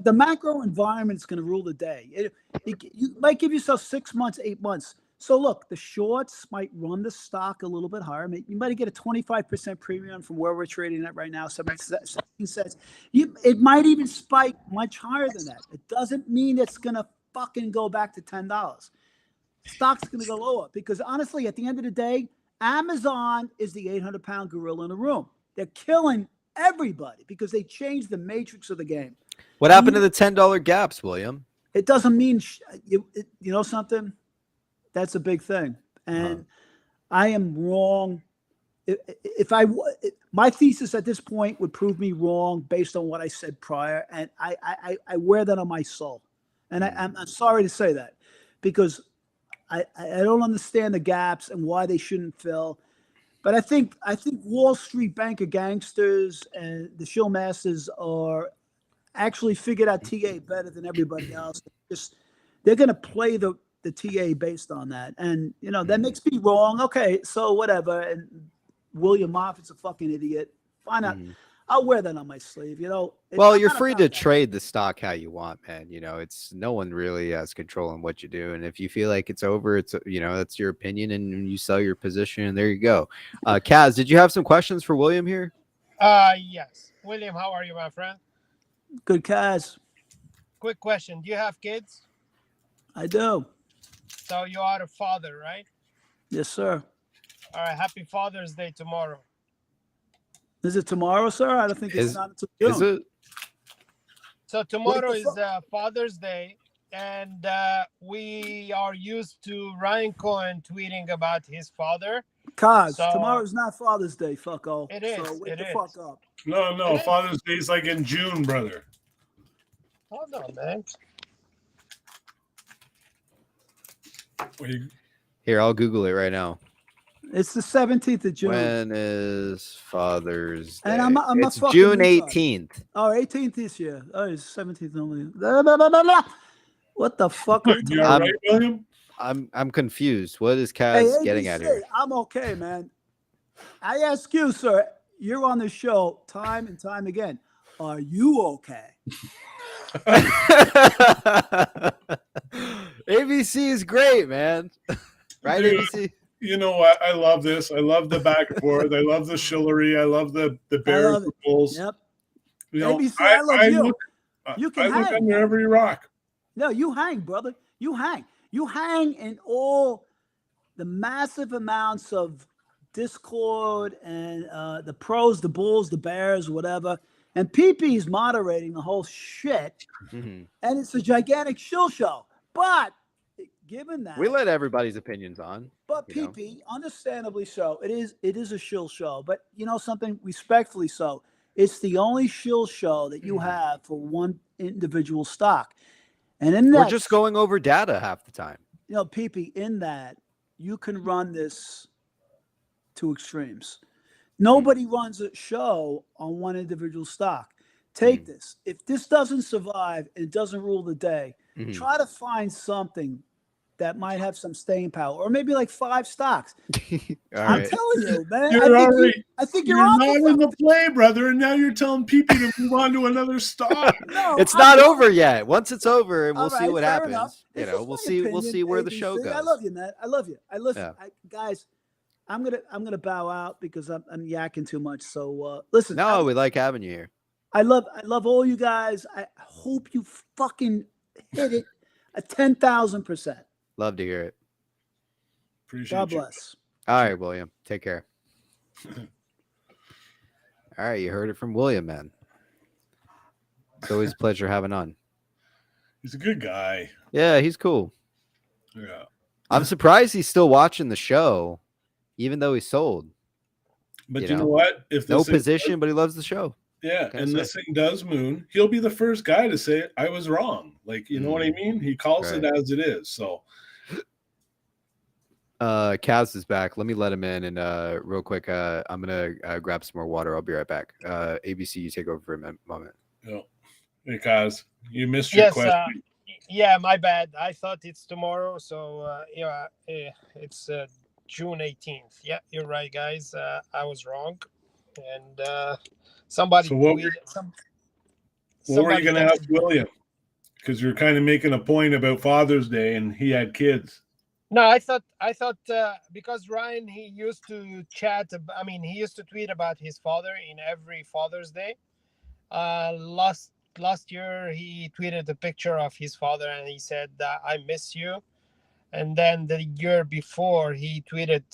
the macro environment is going to rule the day. You might give yourself 6 months, 8 months. So look, the shorts might run the stock a little bit higher. You might get a 25% premium from where we're trading at right now, 17 cents. It might even spike much higher than that. It doesn't mean it's going to fucking go back to $10. Stock's going to go lower, because honestly, at the end of the day, Amazon is the 800-pound gorilla in the room. They're killing everybody because they changed the matrix of the game. What happened to the $10 gaps, William? It doesn't mean, you know something? That's a big thing. And I am wrong. My thesis at this point would prove me wrong based on what I said prior. And I wear that on my soul. And I'm sorry to say that, because I don't understand the gaps and why they shouldn't fill. But I think Wall Street banker gangsters and the shill masters are actually figured out TA better than everybody else. They're going to play the TA based on that. And, you know, that makes me wrong. Okay, so whatever. And William Moffitt's a fucking idiot. Fine. I'll wear that on my sleeve. Well, you're free to trade the stock how you want, man. It's no one really has control on what you do. And if you feel like it's over, it's that's your opinion, and you sell your position, and there you go. Kaz, did you have some questions for William here? Yes. William, how are you, my friend? Good, Kaz. Quick question. Do you have kids? I do. So you are a father, right? Yes, sir. All right. Happy Father's Day tomorrow. Is it tomorrow, sir? I don't think it's not until June. Is it? So tomorrow is Father's Day, and we are used to Ryan Cohen tweeting about his father. Kaz, tomorrow's not Father's Day, fucko. It is. So wake the fuck up. No. Father's Day is like in June, brother. Hold on, man. Here, I'll Google it right now. It's the 17th of June. When is Father's Day? And it's June 18th. Oh, 18th this year. Oh, it's 17th only. What the fuck? You all right, William? I'm confused. What is Kaz getting at here? I'm okay, man. I ask you, sir. You're on the show time and time again. Are you okay? ABC is great, man. Right, Dude, ABC? You know what? I love this. I love the back and forth. I love the chivalry. I love the Bears, the Bulls. Yep. ABC, I love you. You can look hang under every rock. No, you hang, brother. You hang. You hang in all the massive amounts of discord and the pros, the Bulls, the Bears, whatever. And PP is moderating the whole shit. Mm-hmm. And it's a gigantic shill show. But given that we let everybody's opinions on. But PP, understandably so, it is a shill show. But you know something, respectfully so, it's the only shill show that you have for one individual stock. And in that, we're just going over data half the time. PP, in that you can run this to extremes. Nobody runs a show on one individual stock. Take this. If this doesn't survive and it doesn't rule the day, try to find something that might have some staying power, or maybe like 5 stocks. I'm telling you, man. I think you're not in the play, brother, and now you're telling people to move on to another stock. No, it's not over yet. Once it's over, and we'll see what happens. Enough. We'll see where the show goes. I love you, man. I love you. Listen, guys. I'm gonna bow out because I'm yakking too much. So listen. No, we like having you here. I love all you guys. I hope you fucking hit it 10,000%. Love to hear it. Appreciate God bless. All right, William. Take care. All right, you heard it from William, man. It's always a pleasure having on. He's a good guy. Yeah, he's cool. Yeah. I'm surprised he's still watching the show, even though he's sold. But you know what? If no position, but he loves the show. Yeah, and this thing does moon, he'll be the first guy to say I was wrong. Like, you know what I mean? He calls it as it is. So Kaz is back. Let me let him in, and real quick, I'm gonna grab some more water. I'll be right back. ABC, you take over for a moment. Yeah. Hey, Kaz, you missed your question. Yeah, my bad. I thought it's tomorrow, so it's June 18th. Yeah, you're right, guys. I was wrong, and somebody. So what were you gonna ask William? Because you're kind of making a point about Father's Day, and he had kids. No, I thought because Ryan, he used to he used to tweet about his father in every Father's Day. Last year he tweeted a picture of his father and he said, I miss you. And then the year before he tweeted,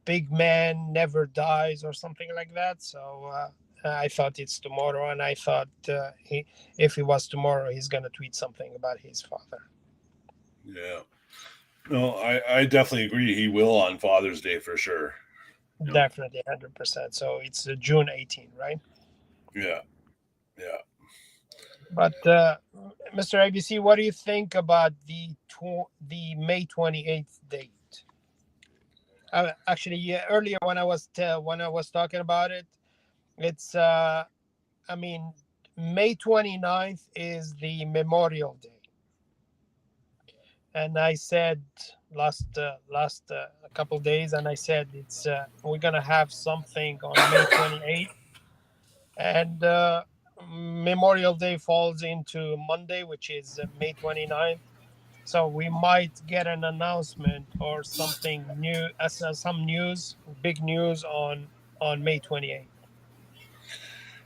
big man never dies or something like that. So I thought it's tomorrow, and I thought if it was tomorrow, he's going to tweet something about his father. Yeah. No, I definitely agree. He will on Father's Day for sure. Definitely 100%. So it's June 18th, right? Yeah. Yeah. But Mr. ABC, what do you think about the May 28th date? Actually, earlier when I was talking about it, it's May 29th is the Memorial Day. And I said a couple of days, and I said it's we're gonna have something on May 28th, and Memorial Day falls into Monday, which is May 29th. So we might get an announcement or something new, some news, big news on May 28th.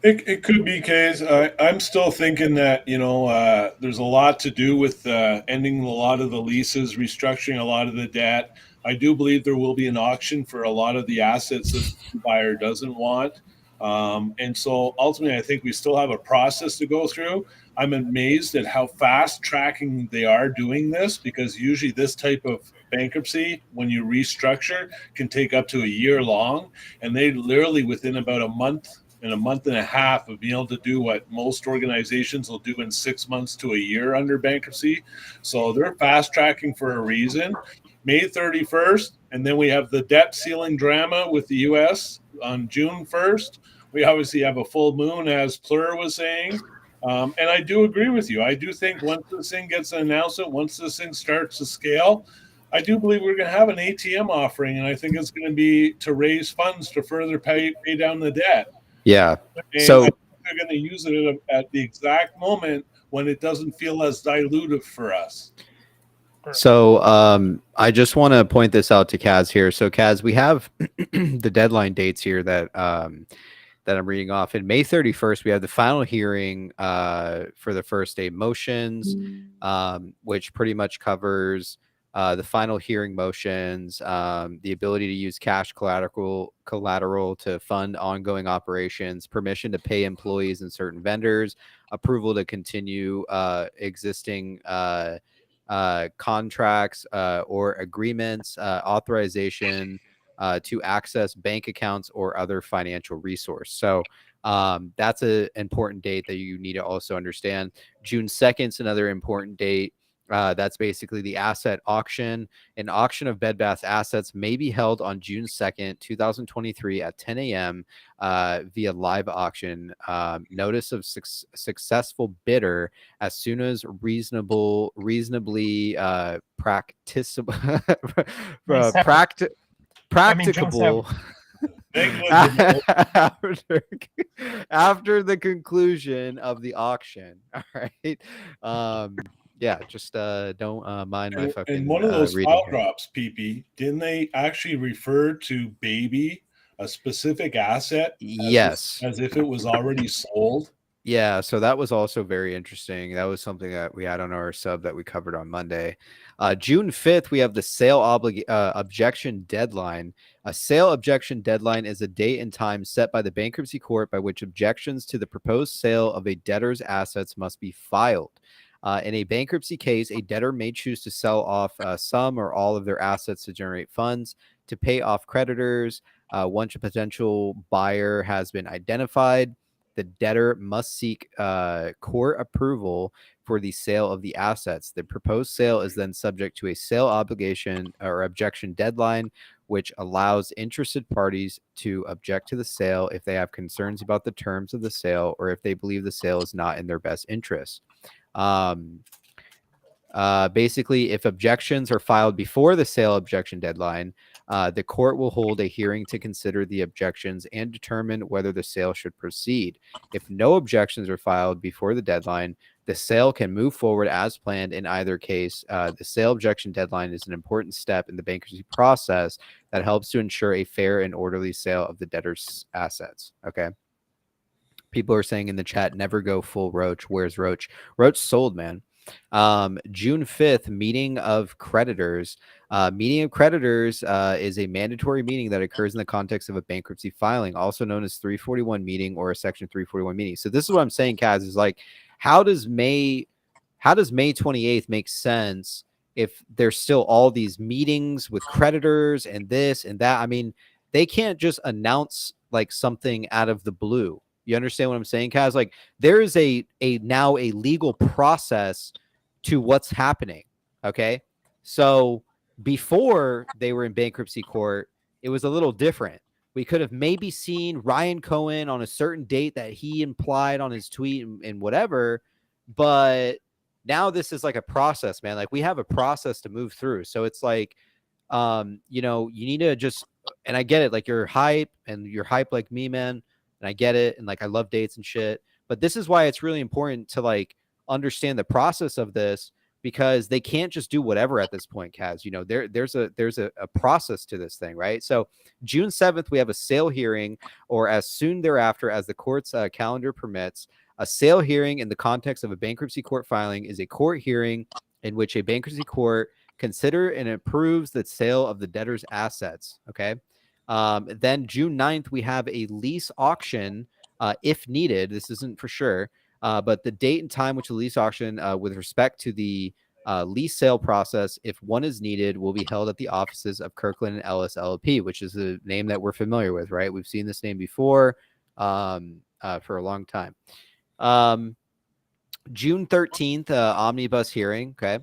It could be, Kays. I'm still thinking that, there's a lot to do with ending a lot of the leases, restructuring a lot of the debt. I do believe there will be an auction for a lot of the assets that the buyer doesn't want. And so ultimately, I think we still have a process to go through. I'm amazed at how fast tracking they are doing this, because usually this type of bankruptcy, when you restructure, can take up to a year long. And they literally, within about a month and a half of being able to do what most organizations will do in 6 months to a year under bankruptcy. So they're fast tracking for a reason. May 31st, and then we have the debt ceiling drama with the US on June 1st. We obviously have a full moon, as Plur was saying. And I do agree with you. I do think once this thing gets an announcement, once this thing starts to scale, I do believe we're going to have an ATM offering, and I think it's going to be to raise funds to further pay down the debt. Yeah. And so I think they're going to use it at the exact moment when it doesn't feel as dilutive for us. So I just want to point this out to Kaz here. So Kaz, we have the deadline dates here that I'm reading off. In May 31st, we have the final hearing for the first day motions, which pretty much covers the final hearing motions, the ability to use cash collateral to fund ongoing operations, permission to pay employees and certain vendors, approval to continue existing contracts or agreements, authorization to access bank accounts or other financial resource. So that's an important date that you need to also understand. June 2nd is another important date. That's basically the asset auction. An auction of Bed Bath assets may be held on June 2nd, 2023 at 10 a.m. Via live auction. Notice of successful bidder as soon as reasonably practicable. Practicable. After the conclusion of the auction. All right. Yeah, just don't mind my fucking. And one of those file drops, PP, didn't they actually refer to baby, a specific asset? Yes, as if it was already sold. Yeah, so that was also very interesting. That was something that we had on our sub that we covered on Monday. June 5th, we have the sale objection deadline. A sale objection deadline is a date and time set by the bankruptcy court by which objections to the proposed sale of a debtor's assets must be filed. In a bankruptcy case, a debtor may choose to sell off some or all of their assets to generate funds to pay off creditors. Once a potential buyer has been identified, the debtor must seek court approval for the sale of the assets. The proposed sale is then subject to a sale obligation or objection deadline, which allows interested parties to object to the sale if they have concerns about the terms of the sale or if they believe the sale is not in their best interest. Basically, if objections are filed before the sale objection deadline, the court will hold a hearing to consider the objections and determine whether the sale should proceed. If no objections are filed before the deadline, the sale can move forward as planned. In either case, the sale objection deadline is an important step in the bankruptcy process that helps to ensure a fair and orderly sale of the debtor's assets. Okay. People are saying in the chat, never go full Roach. Where's Roach? Roach sold, man. June 5th, meeting of creditors. Meeting of creditors is a mandatory meeting that occurs in the context of a bankruptcy filing, also known as 341 meeting or a section 341 meeting. So this is what I'm saying, Kaz, is like, how does May 28th make sense if there's still all these meetings with creditors and this and that? I mean, they can't just announce like something out of the blue. You understand what I'm saying, Kaz? Like, there is now a legal process to what's happening. Okay. So before they were in bankruptcy court, it was a little different. We could have maybe seen Ryan Cohen on a certain date that he implied on his tweet and whatever, but now this is like a process, man. Like we have a process to move through. So it's like, you know, you need to just, and I get it. Like you're hype like me, man. And I get it. And like, I love dates and shit, but this is why it's really important to like understand the process of this, because they can't just do whatever at this point, Kaz. You know, there's a process to this thing, right? So June 7th, we have a sale hearing, or as soon thereafter as the court's calendar permits. A sale hearing in the context of a bankruptcy court filing is a court hearing in which a bankruptcy court consider and approves the sale of the debtor's assets. Okay. Then June 9th, we have a lease auction if needed. This isn't for sure. But the date and time which the lease auction with respect to the lease sale process, if one is needed, will be held at the offices of Kirkland & Ellis LLP, which is a name that we're familiar with, right? We've seen this name before for a long time. June 13th, omnibus hearing. Okay.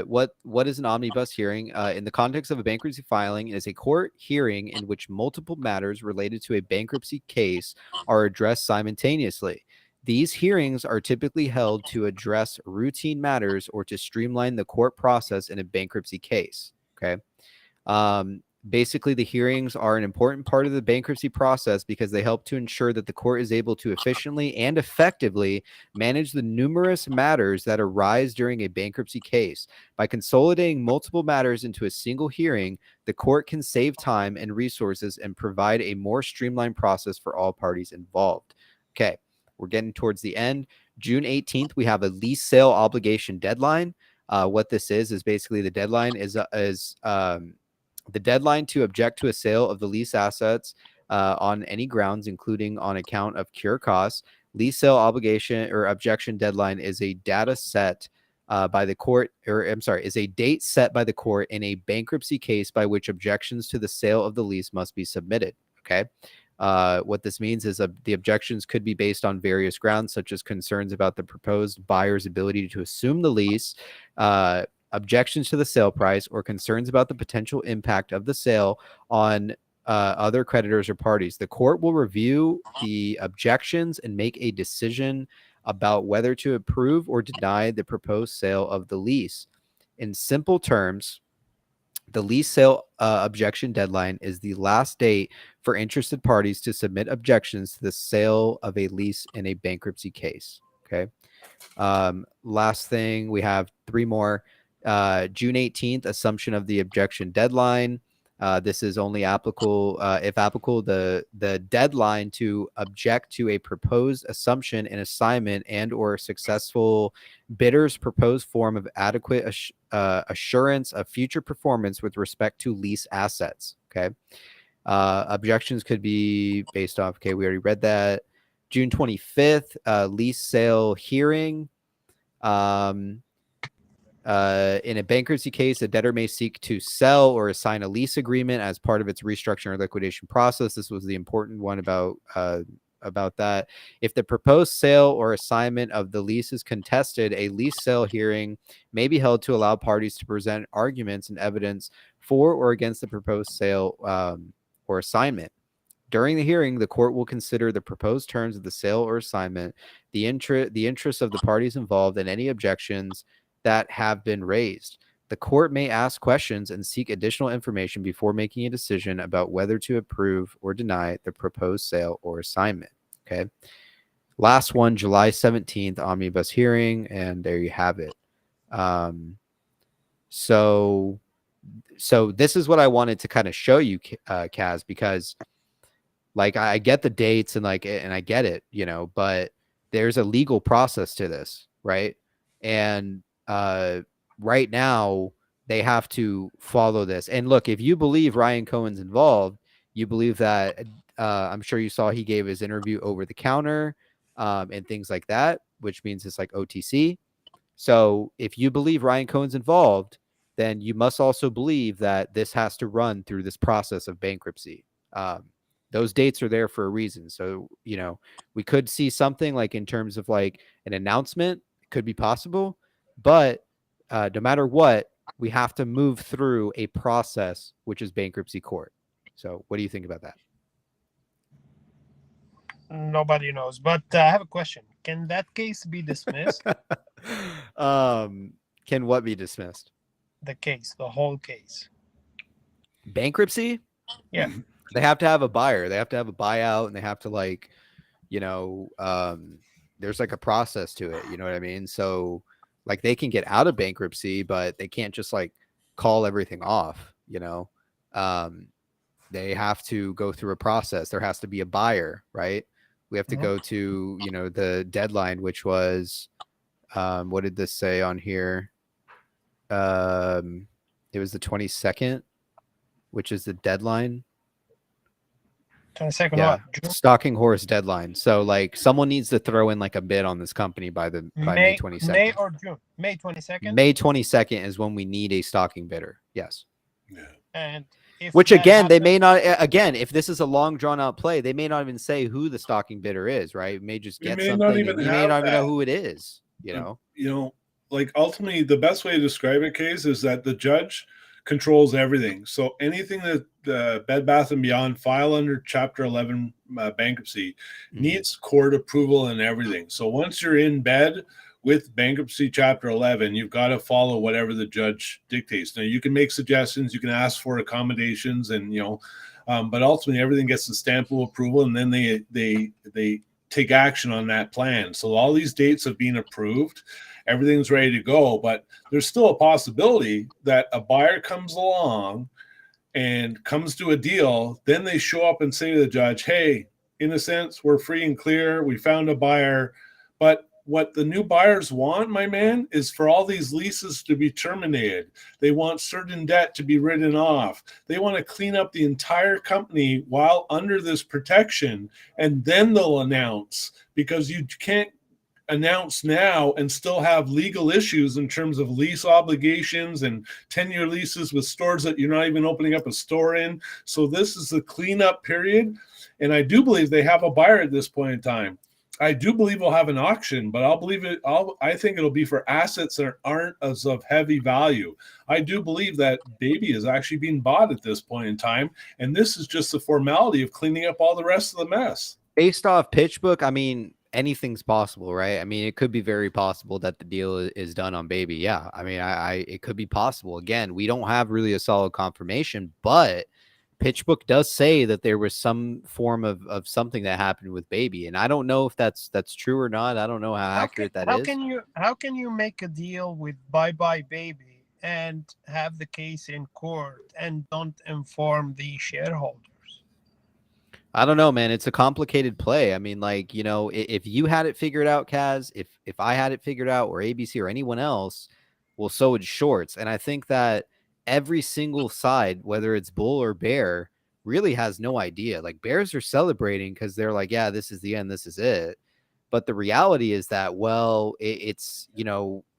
What is an omnibus hearing? In the context of a bankruptcy filing, it is a court hearing in which multiple matters related to a bankruptcy case are addressed simultaneously. These hearings are typically held to address routine matters or to streamline the court process in a bankruptcy case. Okay. Basically, the hearings are an important part of the bankruptcy process because they help to ensure that the court is able to efficiently and effectively manage the numerous matters that arise during a bankruptcy case. By consolidating multiple matters into a single hearing, the court can save time and resources and provide a more streamlined process for all parties involved. Okay, we're getting towards the end. June 18th, we have a lease sale obligation deadline. What this is basically the deadline is the deadline to object to a sale of the lease assets on any grounds, including on account of cure costs. Lease sale obligation or objection deadline is a data set by the court, or I'm sorry, is a date set by the court in a bankruptcy case by which objections to the sale of the lease must be submitted. Okay. What this means is the objections could be based on various grounds, such as concerns about the proposed buyer's ability to assume the lease, objections to the sale price, or concerns about the potential impact of the sale on other creditors or parties. The court will review the objections and make a decision about whether to approve or deny the proposed sale of the lease. In simple terms, the lease sale objection deadline is the last date for interested parties to submit objections to the sale of a lease in a bankruptcy case. Okay. Last thing, we have three more. June 18th, assumption of the objection deadline. This is only applicable, if applicable, the deadline to object to a proposed assumption and assignment and or successful bidder's proposed form of adequate assurance of future performance with respect to lease assets. Okay. Objections could be based off, okay, we already read that. June 25th, lease sale hearing. In a bankruptcy case, a debtor may seek to sell or assign a lease agreement as part of its restructuring or liquidation process. This was the important one about that. If the proposed sale or assignment of the lease is contested, a lease sale hearing may be held to allow parties to present arguments and evidence for or against the proposed sale or assignment. During the hearing, the court will consider the proposed terms of the sale or assignment, the interests of the parties involved, and any objections that have been raised. The court may ask questions and seek additional information before making a decision about whether to approve or deny the proposed sale or assignment. Okay. Last one, July 17th, omnibus hearing, and there you have it. So this is what I wanted to kind of show you, Kaz, because like I get the dates and I get it, you know, but there's a legal process to this, right? And right now they have to follow this. And look, if you believe Ryan Cohen's involved, you believe that I'm sure you saw he gave his interview over the counter and things like that, which means it's like OTC. So if you believe Ryan Cohen's involved, then you must also believe that this has to run through this process of bankruptcy. Those dates are there for a reason. So, you know, we could see something like in terms of like an announcement, it could be possible. But no matter what, we have to move through a process, which is bankruptcy court. So what do you think about that? Nobody knows. But I have a question. Can that case be dismissed? Can what be dismissed? The case, the whole case. Bankruptcy? Yeah. They have to have a buyer. They have to have a buyout, and they have to there's like a process to it. You know what I mean? So like they can get out of bankruptcy, but they can't just like call everything off, they have to go through a process. There has to be a buyer, right? We have to go to, the deadline, which was, what did this say on here? It was the 22nd, which is the deadline. 22nd, yeah, what? stalking horse deadline. So like someone needs to throw in like a bid on this company by May 22nd. May or June? May 22nd? May 22nd is when we need a stalking bidder. Yes. Yeah. And which again, they may not, again, if this is a long drawn out play, they may not even say who the stalking bidder is, right? It may just get something. You may not even know who it is, like ultimately the best way to describe it, Case, is that the judge controls everything. So anything that the Bed Bath & Beyond file under Chapter 11 bankruptcy needs court approval and everything. So once you're in bed with bankruptcy Chapter 11, you've got to follow whatever the judge dictates. Now you can make suggestions, you can ask for accommodations, and but ultimately everything gets the stamp of approval, and then they take action on that plan. So all these dates have been approved. Everything's ready to go, but there's still a possibility that a buyer comes along and comes to a deal. Then they show up and say to the judge, hey, in a sense, we're free and clear. We found a buyer. But what the new buyers want, my man, is for all these leases to be terminated. They want certain debt to be written off. They want to clean up the entire company while under this protection, and then they'll announce, because you can't announce now and still have legal issues in terms of lease obligations and 10-year leases with stores that you're not even opening up a store in. So this is the cleanup period. And I do believe they have a buyer at this point in time. I do believe we'll have an auction, but I think it'll be for assets that aren't as of heavy value. I do believe that Baby is actually being bought at this point in time. And this is just the formality of cleaning up all the rest of the mess. Based off pitch book, I mean, anything's possible, right? I mean, it could be very possible that the deal is done on Baby. Yeah. I mean, it could be possible. Again, we don't have really a solid confirmation, but PitchBook does say that there was some form of something that happened with Baby. And I don't know if that's true or not. I don't know how accurate that is. How can you make a deal with Bye Bye Baby and have the case in court and don't inform the shareholders? I don't know, man. It's a complicated play. I mean, like, if you had it figured out, Kaz, if I had it figured out, or ABC or anyone else, well, so would Shorts. And I think that every single side, whether it's bull or bear, really has no idea. Like, bears are celebrating because they're like, yeah, this is the end. This is it. But the reality is that, well, it's,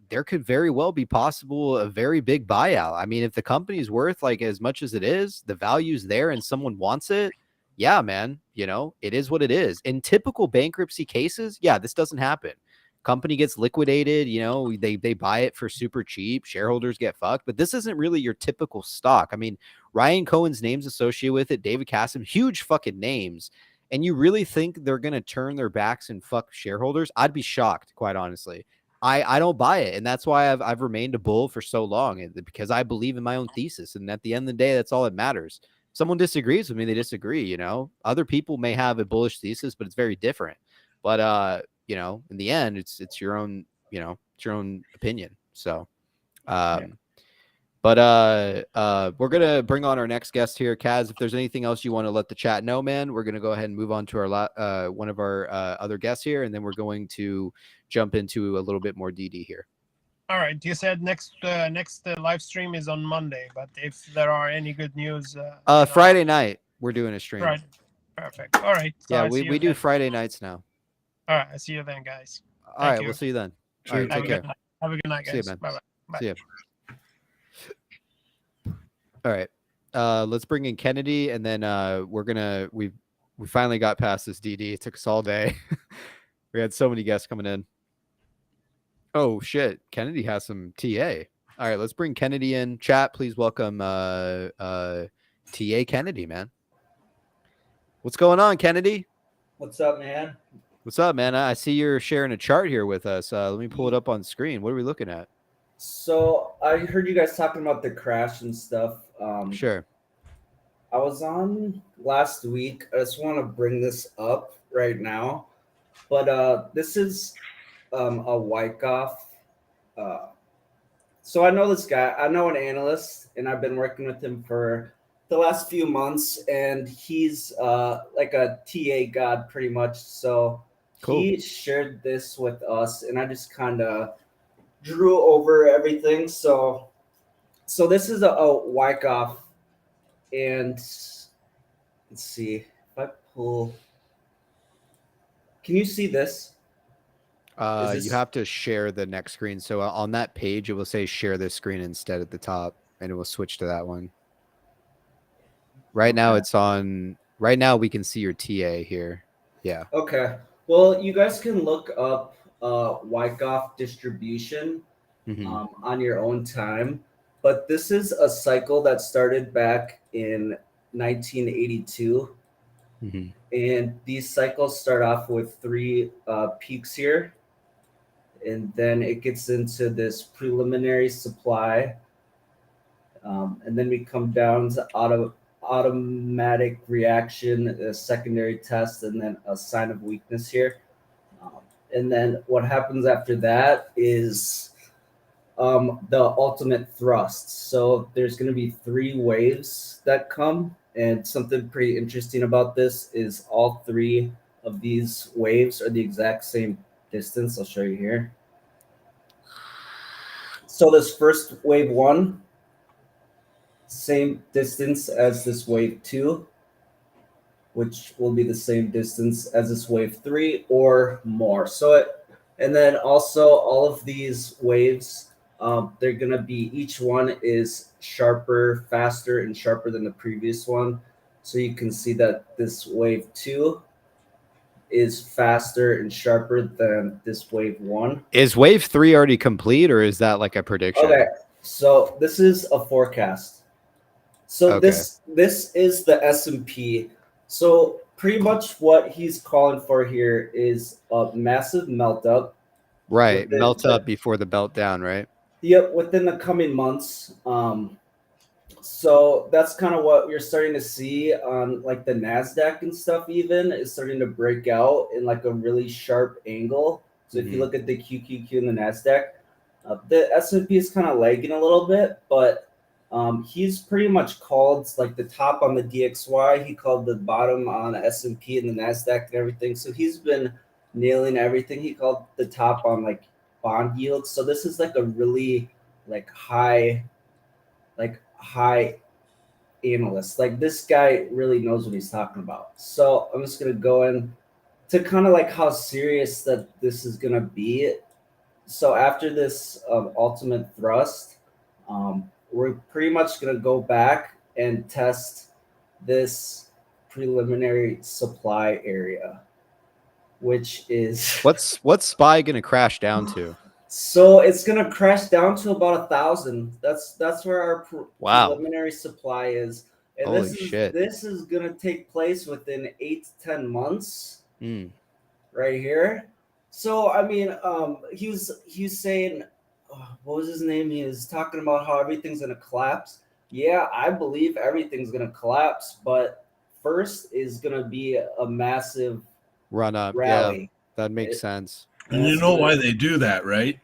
there could very well be possible a very big buyout. I mean, if the company's worth like as much as it is, the value's there and someone wants it. Yeah, man, it is what it is. In typical bankruptcy cases, yeah, this doesn't happen. Company gets liquidated, they buy it for super cheap. Shareholders get fucked. But this isn't really your typical stock. I mean, Ryan Cohen's name's associated with it. David Kassem, huge fucking names. And you really think they're going to turn their backs and fuck shareholders? I'd be shocked, quite honestly. I don't buy it. And that's why I've remained a bull for so long, because I believe in my own thesis. And at the end of the day, that's all that matters. Someone disagrees with me, they disagree, Other people may have a bullish thesis, but it's very different. But in the end, it's your own, it's your own opinion. So but we're gonna bring on our next guest here. Kaz, if there's anything else you want to let the chat know, man, we're gonna go ahead and move on to our one of our other guests here, and then we're going to jump into a little bit more DD here. All right. You said next live stream is on Monday, but if there are any good news, Friday night we're doing a stream. Right. Perfect. All right. So yeah, we do Friday nights now. All right. I see you then, guys. All right. We'll see you then. All right. Take care. Have a good night, guys. See you, man. Bye-bye. See you. All right. Let's bring in Kennedy, and then we finally got past this DD. It took us all day. We had so many guests coming in. Oh shit, Kennedy has some TA. All right, let's bring Kennedy in. Chat, please welcome TA Kennedy, man. What's going on, Kennedy? What's up, man? What's up, man? I see you're sharing a chart here with us. Let me pull it up on screen. What are we looking at? So I heard you guys talking about the crash and stuff. Sure. I was on last week. I just want to bring this up right now. But this is a Wyckoff. So I know this guy. I know an analyst, and I've been working with him for the last few months, and he's like a TA god pretty much. So he shared this with us, and I just kind of drew over everything. So this is a Wyckoff, and let's see if I pull. Can you see this? You have to share the next screen. So on that page, it will say share this screen instead at the top, and it will switch to that one. Right now it's on. Right now we can see your TA here. Yeah. Okay. Well, you guys can look up Wyckoff distribution on your own time. But this is a cycle that started back in 1982. And these cycles start off with 3 peaks here. And then it gets into this preliminary supply. And then we come down to automatic reaction, a secondary test, and then a sign of weakness here. And then what happens after that is the ultimate thrust. So there's going to be 3 waves that come. And something pretty interesting about this is all 3 of these waves are the exact same distance. I'll show you here. So this first wave 1, same distance as this wave 2, which will be the same distance as this wave 3 or more. And then also all of these waves, they're going to be, each one is sharper, faster, and sharper than the previous one. So you can see that this wave 2 is faster and sharper than this wave 1. Is wave 3 already complete, or is that like a prediction? Okay, so this is a forecast. So this is the S&P. So pretty much what he's calling for here is a massive melt up. Right, melt up before the belt down, right? Yep, within the coming months. So that's kind of what you're starting to see on like the NASDAQ and stuff even is starting to break out in like a really sharp angle. So if you look at the QQQ and the NASDAQ, the S&P is kind of lagging a little bit, but he's pretty much called like the top on the DXY. He called the bottom on the S&P and the NASDAQ and everything. So he's been nailing everything. He called the top on like bond yields. So this is like a really like high analyst. Like this guy really knows what he's talking about. So I'm just gonna go in to kind of like how serious that this is gonna be. So after this ultimate thrust, we're pretty much gonna go back and test this preliminary supply area, which is what's SPY gonna crash down to? So it's gonna crash down to about 1,000. That's where our preliminary supply is, and holy shit, this is gonna take place within 8 to 10 months, right here. So I mean, he was saying, what was his name? He was talking about how everything's gonna collapse. Yeah, I believe everything's gonna collapse, but first is gonna be a massive run up rally. Yeah, that makes sense. And you know why they do that, right?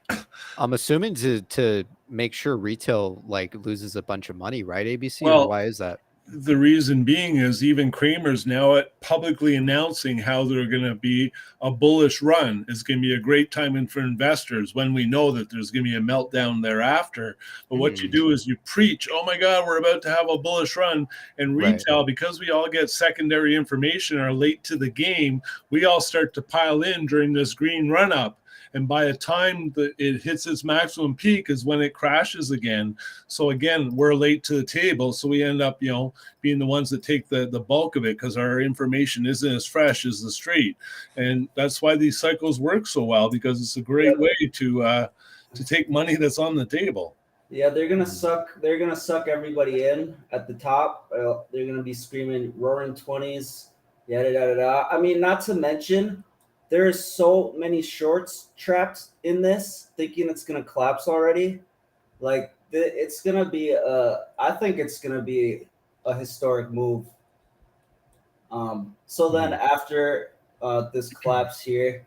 I'm assuming to make sure retail like loses a bunch of money, right? ABC. Well, why is that? The reason being is even Kramer's now publicly announcing how they're going to be a bullish run. It's going to be a great time for investors when we know that there's going to be a meltdown thereafter. But what you do is you preach, oh my God, we're about to have a bullish run. And retail, because we all get secondary information, are late to the game, we all start to pile in during this green run up. And by the time that it hits its maximum peak is when it crashes again. So again, we're late to the table. So we end up, being the ones that take the bulk of it because our information isn't as fresh as the street. And that's why these cycles work so well, because it's a great way to take money that's on the table. Yeah, they're gonna suck everybody in at the top. They're gonna be screaming roaring 20s, yada yada yada. I mean, not to mention there's so many shorts trapped in this, thinking it's going to collapse already. Like it's going to be I think it's going to be a historic move. So then after this collapse here,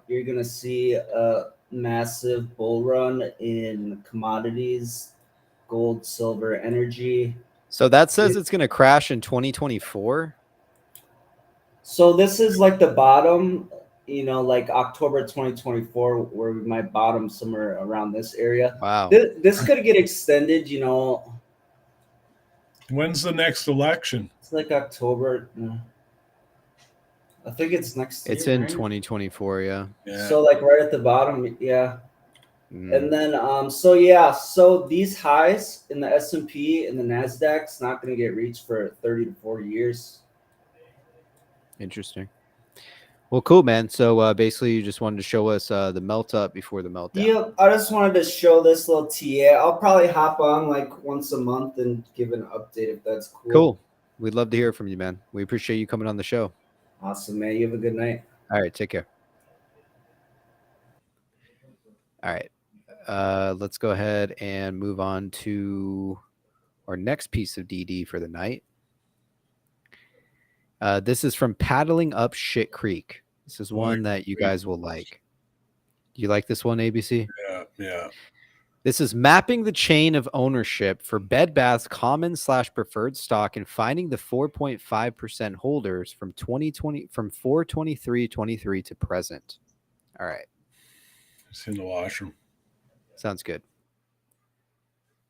you're going to see a massive bull run in commodities, gold, silver, energy. So that says it's going to crash in 2024. So this is like the bottom, like October 2024, where we might bottom somewhere around this area. Wow. This could get extended, When's the next election? It's like October. I think it's next year. It's in right? 2024, yeah. So like right at the bottom, yeah. And then so these highs in the S&P and the Nasdaq's not going to get reached for 30 to 40 years. Interesting. Well, cool, man. So basically you just wanted to show us the melt up before the meltdown. Yeah, I just wanted to show this little TA. I'll probably hop on like once a month and give an update if that's cool. Cool. We'd love to hear from you, man. We appreciate you coming on the show. Awesome, man. You have a good night. All right, take care. All right. Let's go ahead and move on to our next piece of DD for the night. This is from Paddling Up Shit Creek. This is one that you guys will like. You like this one, ABC? Yeah. This is mapping the chain of ownership for Bed Bath's common/preferred stock and finding the 4.5% holders from 4/23/23 to present. All right. It's in the washroom. Sounds good.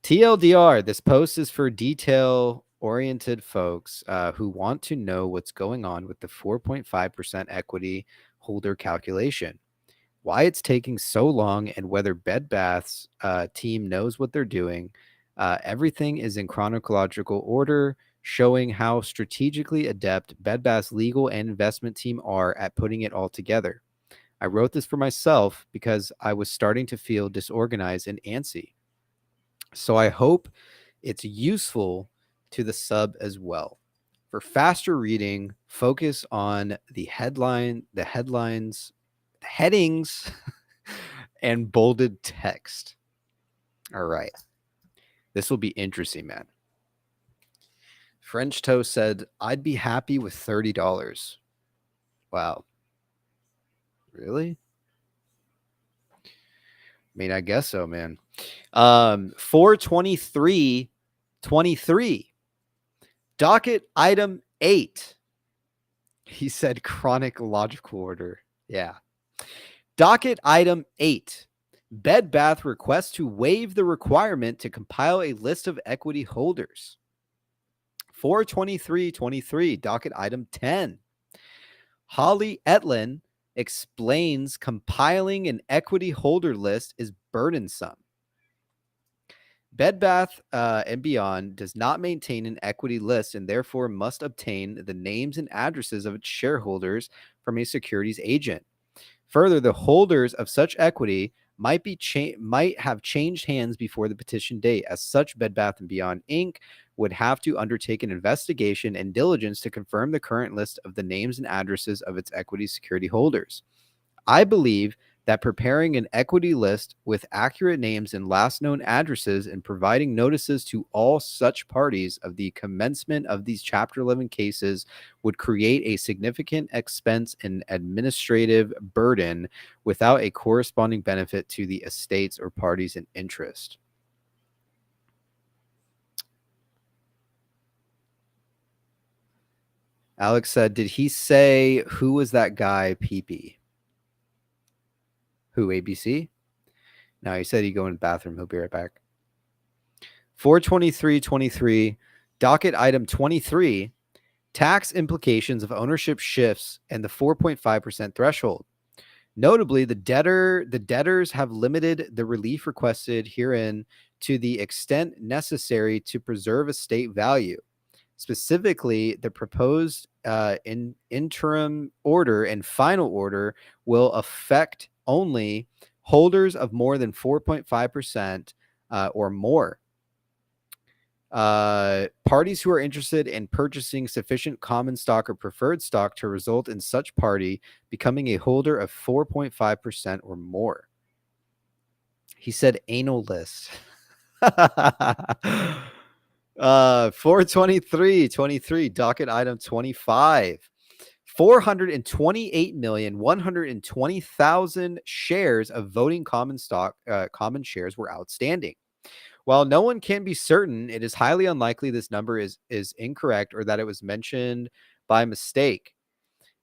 TLDR, this post is for detail-oriented folks who want to know what's going on with the 4.5% equity holder calculation, why it's taking so long, and whether Bed Bath's team knows what they're doing. Everything is in chronological order, showing how strategically adept Bed Bath's legal and investment team are at putting it all together. I wrote this for myself because I was starting to feel disorganized and antsy. So I hope it's useful to the sub as well. For faster reading, focus on the headings, and bolded text. All right. This will be interesting, man. French Toast said, I'd be happy with $30. Wow. Really? I mean, I guess so, man. 4/23/23. Docket item 8. He said chronological order. Yeah. Docket item 8. Bed Bath requests to waive the requirement to compile a list of equity holders. 4/23/23. Docket item 10. Holly Etlin explains compiling an equity holder list is burdensome. Bed Bath & Beyond does not maintain an equity list and therefore must obtain the names and addresses of its shareholders from a securities agent. Further, the holders of such equity might have changed hands before the petition date. As such, Bed Bath & Beyond Inc. would have to undertake an investigation and diligence to confirm the current list of the names and addresses of its equity security holders. I believe that preparing an equity list with accurate names and last known addresses and providing notices to all such parties of the commencement of these Chapter 11 cases would create a significant expense and administrative burden without a corresponding benefit to the estates or parties in interest. Alex said, did he say who was that guy, PP? Who, ABC? No, he said he'd go in the bathroom. He'll be right back. 4/23/23, docket item 23, tax implications of ownership shifts and the 4.5% threshold. Notably, the debtors have limited the relief requested herein to the extent necessary to preserve estate value. Specifically, the proposed interim order and final order will affect only holders of more than 4.5% or more. Parties who are interested in purchasing sufficient common stock or preferred stock to result in such party becoming a holder of 4.5% or more. He said anal list. 423 docket item 25. 428,120,000 shares of voting common stock, common shares were outstanding. While no one can be certain, it is highly unlikely this number is incorrect or that it was mentioned by mistake.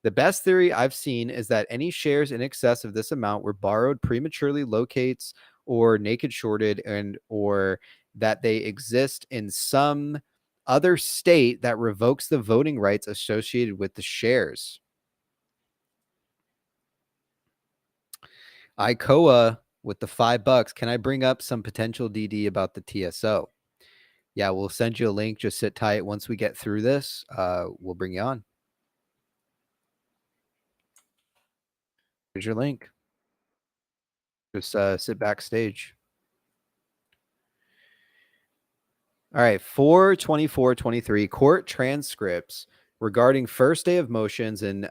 The best theory I've seen is that any shares in excess of this amount were borrowed prematurely, locates, or naked shorted, and or that they exist in some other state that revokes the voting rights associated with the shares. ICOA with the $5. Can I bring up some potential DD about the TSO? Yeah, we'll send you a link. Just sit tight. Once we get through this, we'll bring you on. Here's your link. Just sit backstage. All right, 42423 court transcripts regarding first day of motions and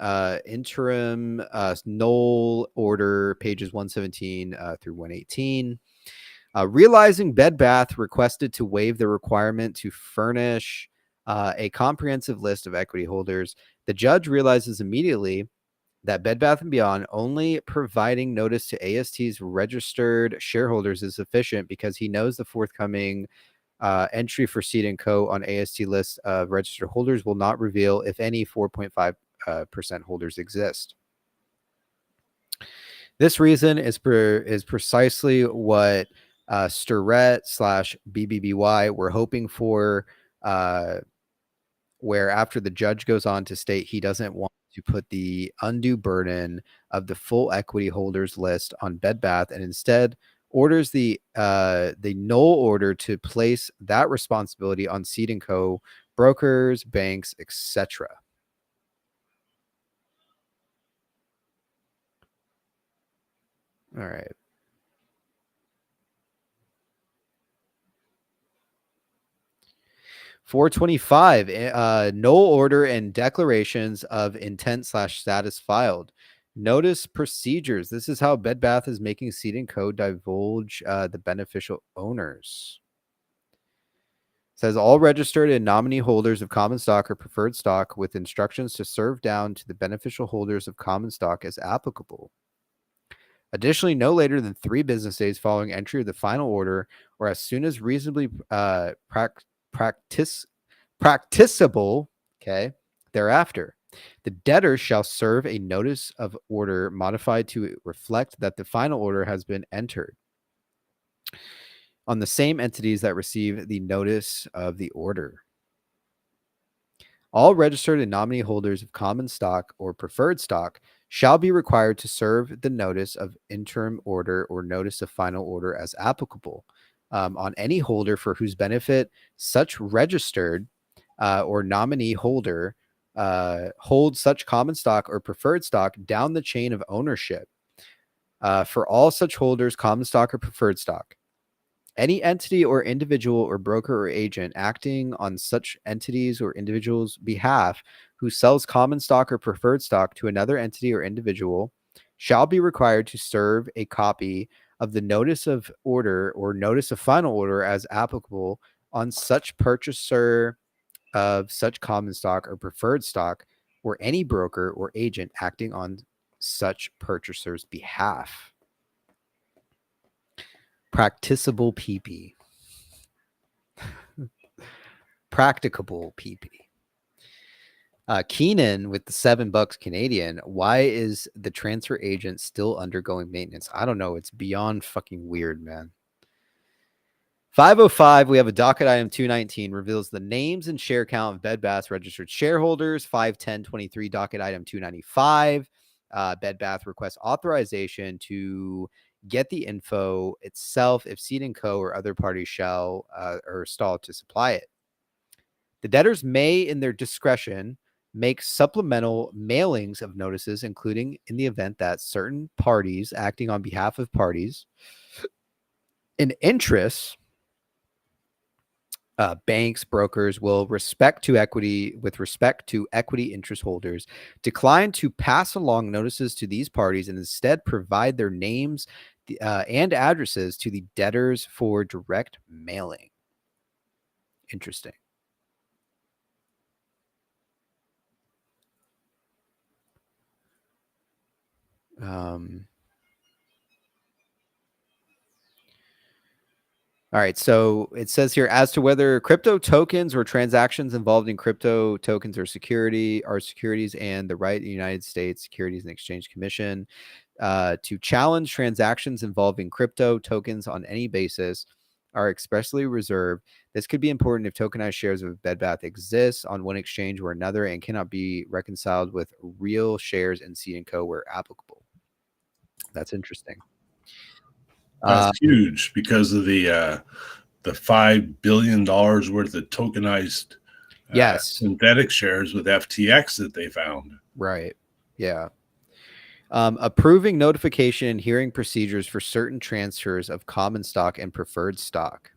interim null order, pages 117 through 118. Realizing Bed Bath requested to waive the requirement to furnish a comprehensive list of equity holders, the judge realizes immediately that Bed Bath & Beyond only providing notice to AST's registered shareholders is sufficient because he knows the forthcoming entry for Seed & Co. on AST list of registered holders will not reveal if any 4.5% holders exist. This reason is precisely what Stirret / BBBY were hoping for, where after the judge goes on to state he doesn't want to put the undue burden of the full equity holders list on Bed Bath and instead orders the null order to place that responsibility on Seed & Co., brokers, banks, etc. All right. $425 null order and declarations of intent / status filed. Notice procedures. This is how Bed Bath is making Seed & Co. divulge the beneficial owners. It says all registered and nominee holders of common stock or preferred stock with instructions to serve down to the beneficial holders of common stock as applicable. Additionally, no later than 3 business days following entry of the final order or as soon as reasonably practicable, thereafter, the debtor shall serve a notice of order modified to reflect that the final order has been entered on the same entities that receive the notice of the order. All registered and nominee holders of common stock or preferred stock shall be required to serve the notice of interim order or notice of final order as applicable on any holder for whose benefit such registered or nominee holder holds such common stock or preferred stock down the chain of ownership. For all such holders, common stock or preferred stock, any entity or individual or broker or agent acting on such entities or individuals' behalf who sells common stock or preferred stock to another entity or individual shall be required to serve a copy of the notice of order or notice of final order as applicable on such purchaser of such common stock or preferred stock or any broker or agent acting on such purchaser's behalf. Practicable PP. Practicable PP. Keenan with the $7 Canadian. Why is the transfer agent still undergoing maintenance? I don't know. It's beyond fucking weird, man. 505, we have a docket item 219 reveals the names and share count of Bed Bath registered shareholders. 51023 docket item 295. Bed Bath requests authorization to get the info itself if Seed & Co. or other parties shall or stall to supply it. The debtors may, in their discretion, make supplemental mailings of notices, including in the event that certain parties acting on behalf of parties in interest banks, brokers will with respect to equity interest holders, decline to pass along notices to these parties and instead provide their names and addresses to the debtors for direct mailing. Interesting. All right, so it says here, as to whether crypto tokens or transactions involved in crypto tokens are securities, and the right of the United States Securities and Exchange Commission to challenge transactions involving crypto tokens on any basis are expressly reserved. This could be important if tokenized shares of Bed Bath exist on one exchange or another and cannot be reconciled with real shares in Seed & Co. where applicable. That's interesting. That's huge because of the $5 billion worth of tokenized synthetic shares with FTX that they found. Right. Yeah. Approving notification and hearing procedures for certain transfers of common stock and preferred stock.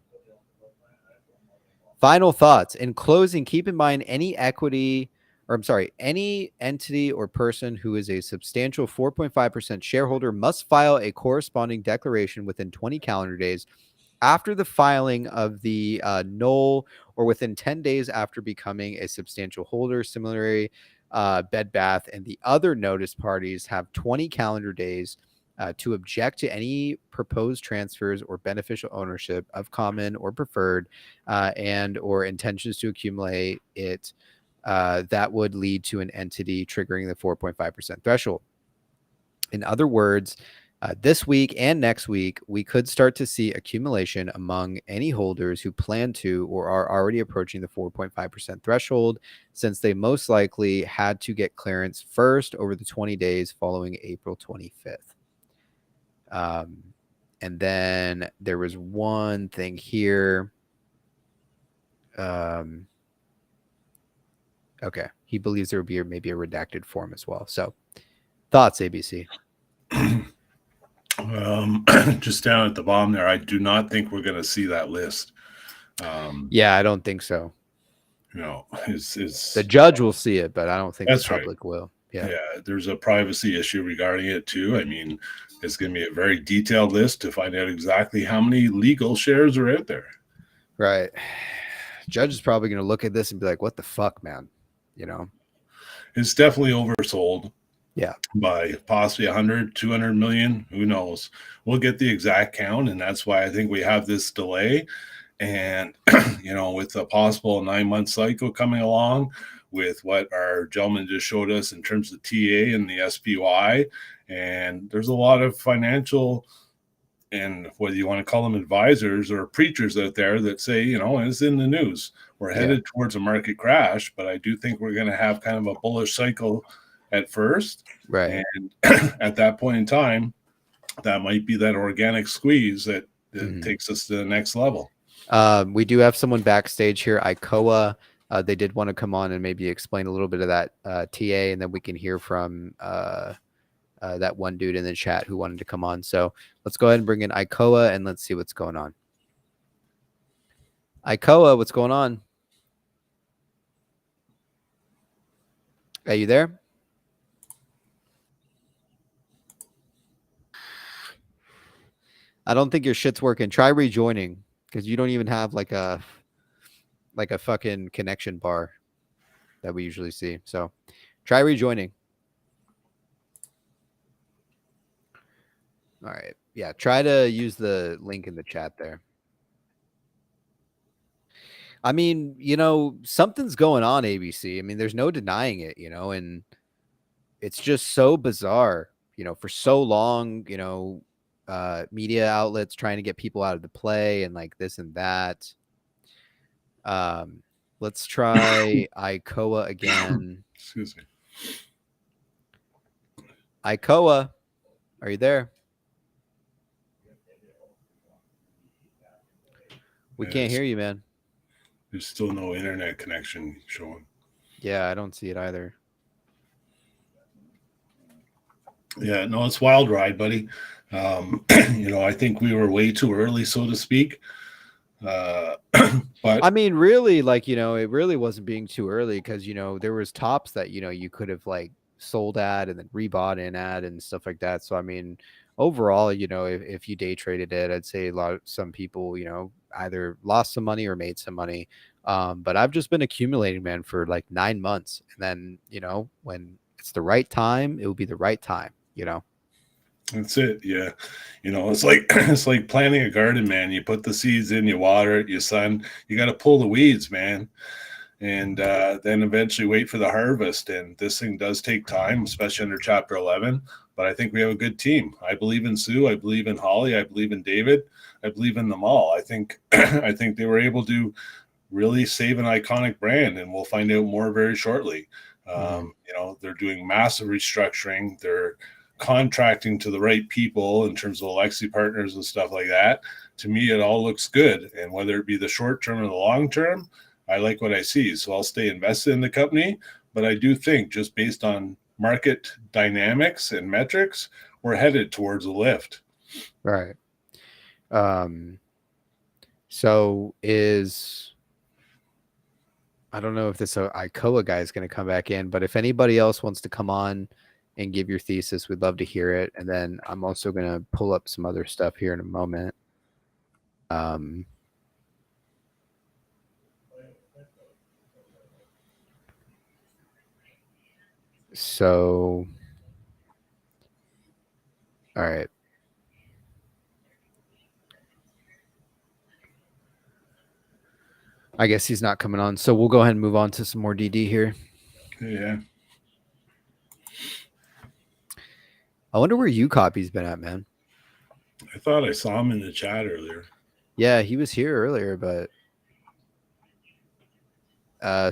Final thoughts. In closing, keep in mind any entity or person who is a substantial 4.5% shareholder must file a corresponding declaration within 20 calendar days after the filing of the null or within 10 days after becoming a substantial holder. Similarly, Bed Bath and the other notice parties have 20 calendar days to object to any proposed transfers or beneficial ownership of common or preferred and or intentions to accumulate it that would lead to an entity triggering the 4.5% threshold. In other words, this week and next week, we could start to see accumulation among any holders who plan to or are already approaching the 4.5% threshold, since they most likely had to get clearance first over the 20 days following April 25th. And then there was one thing here. Okay. He believes there would be maybe a redacted form as well. So thoughts, ABC? Just down at the bottom there, I do not think we're going to see that list. Yeah, I don't think so. The judge will see it, but I don't think the public will. Yeah, there's a privacy issue regarding it too. I mean, it's going to be a very detailed list to find out exactly how many legal shares are out there. Right. Judge is probably going to look at this and be like, what the fuck, man? It's definitely oversold. Yeah. By possibly 100, 200 million. Who knows? We'll get the exact count. And that's why I think we have this delay. And, with a possible 9-month cycle coming along, with what our gentleman just showed us in terms of TA and the SPY. And there's a lot of financial, and whether you want to call them advisors or preachers out there that say, it's in the news. We're headed towards a market crash, but I do think we're going to have kind of a bullish cycle at first. Right. And at that point in time, that might be that organic squeeze that takes us to the next level. We do have someone backstage here, ICOA. They did want to come on and maybe explain a little bit of that TA, and then we can hear from that one dude in the chat who wanted to come on. So let's go ahead and bring in ICOA and let's see what's going on. ICOA, what's going on? Are you there? I don't think your shit's working. Try rejoining, because you don't even have like a fucking connection bar that we usually see. So try rejoining. All right. Yeah. Try to use the link in the chat there. I mean, something's going on, ABC. I mean, there's no denying it, and it's just so bizarre, for so long, media outlets trying to get people out of the play and like this and that. Let's try ICOA again. Excuse me. ICOA, are you there? We can't hear you, man. There's still no internet connection showing. Yeah, I don't see it either. Yeah, no, it's wild ride, buddy. I think we were way too early, so to speak. But I mean, really, like, you know, it really wasn't being too early because, you know, there was tops that, you know, you could have like sold at and then rebought in at and stuff like that. So, I mean, overall, you know, if you day traded it, I'd say some people, you know, either lost some money or made some money. But I've just been accumulating, man, for like 9 months. And then, you know, when it's the right time, it will be the right time, you know? That's it. Yeah. You know, it's like it's like planting a garden, man. You put the seeds in, you water it, you sun, you got to pull the weeds, man. And then eventually wait for the harvest. And this thing does take time, especially under Chapter 11. But I think we have a good team. I believe in Sue. I believe in Holly. I believe in David. I believe in them all. I think I think they were able to really save an iconic brand, and we'll find out more very shortly. You know, they're doing massive restructuring. They're contracting to the right people in terms of Alexi partners and stuff like that. To me, it all looks good. And whether it be the short term or the long term, I like what I see. So I'll stay invested in the company. But I do think just based on market dynamics and metrics, we're headed towards a lift. Right. So I don't know if this ICOA guy is going to come back in, but if anybody else wants to come on and give your thesis, we'd love to hear it. And then I'm also going to pull up some other stuff here in a moment. So, all right. I guess he's not coming on. So we'll go ahead and move on to some more DD here. Yeah. I wonder where UCopy's been at, man. I thought I saw him in the chat earlier. Yeah, he was here earlier, but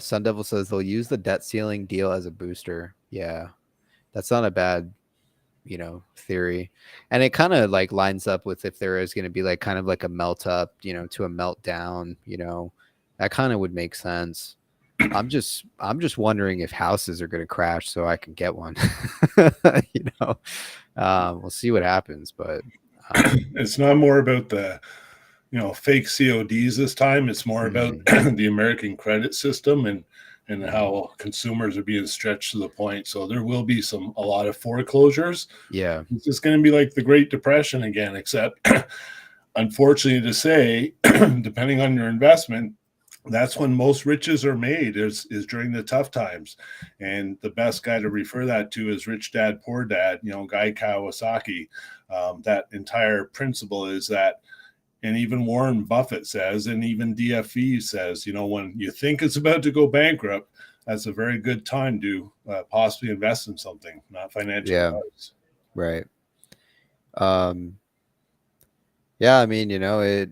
Sun Devil says they'll use the debt ceiling deal as a booster. Yeah, that's not a bad, you know, theory. And it kind of like lines up with if there is going to be like kind of like a melt up, you know, to a meltdown, you know, that kind of would make sense. I'm just wondering if houses are going to crash so I can get one. You know, we'll see what happens, but it's not more about the, you know, fake CODs this time. It's more about the American credit system and how consumers are being stretched to the point. So there will be a lot of foreclosures. Yeah. It's just going to be like the Great Depression again, except unfortunately to say, depending on your investment, that's when most riches are made is during the tough times. And the best guy to refer that to is Rich Dad, Poor Dad, you know, Guy Kawasaki. That entire principle is that, and even Warren Buffett says, and even DFE says, you know, when you think it's about to go bankrupt, that's a very good time to possibly invest in something, not financial advice. Right. Yeah, I mean, you know, it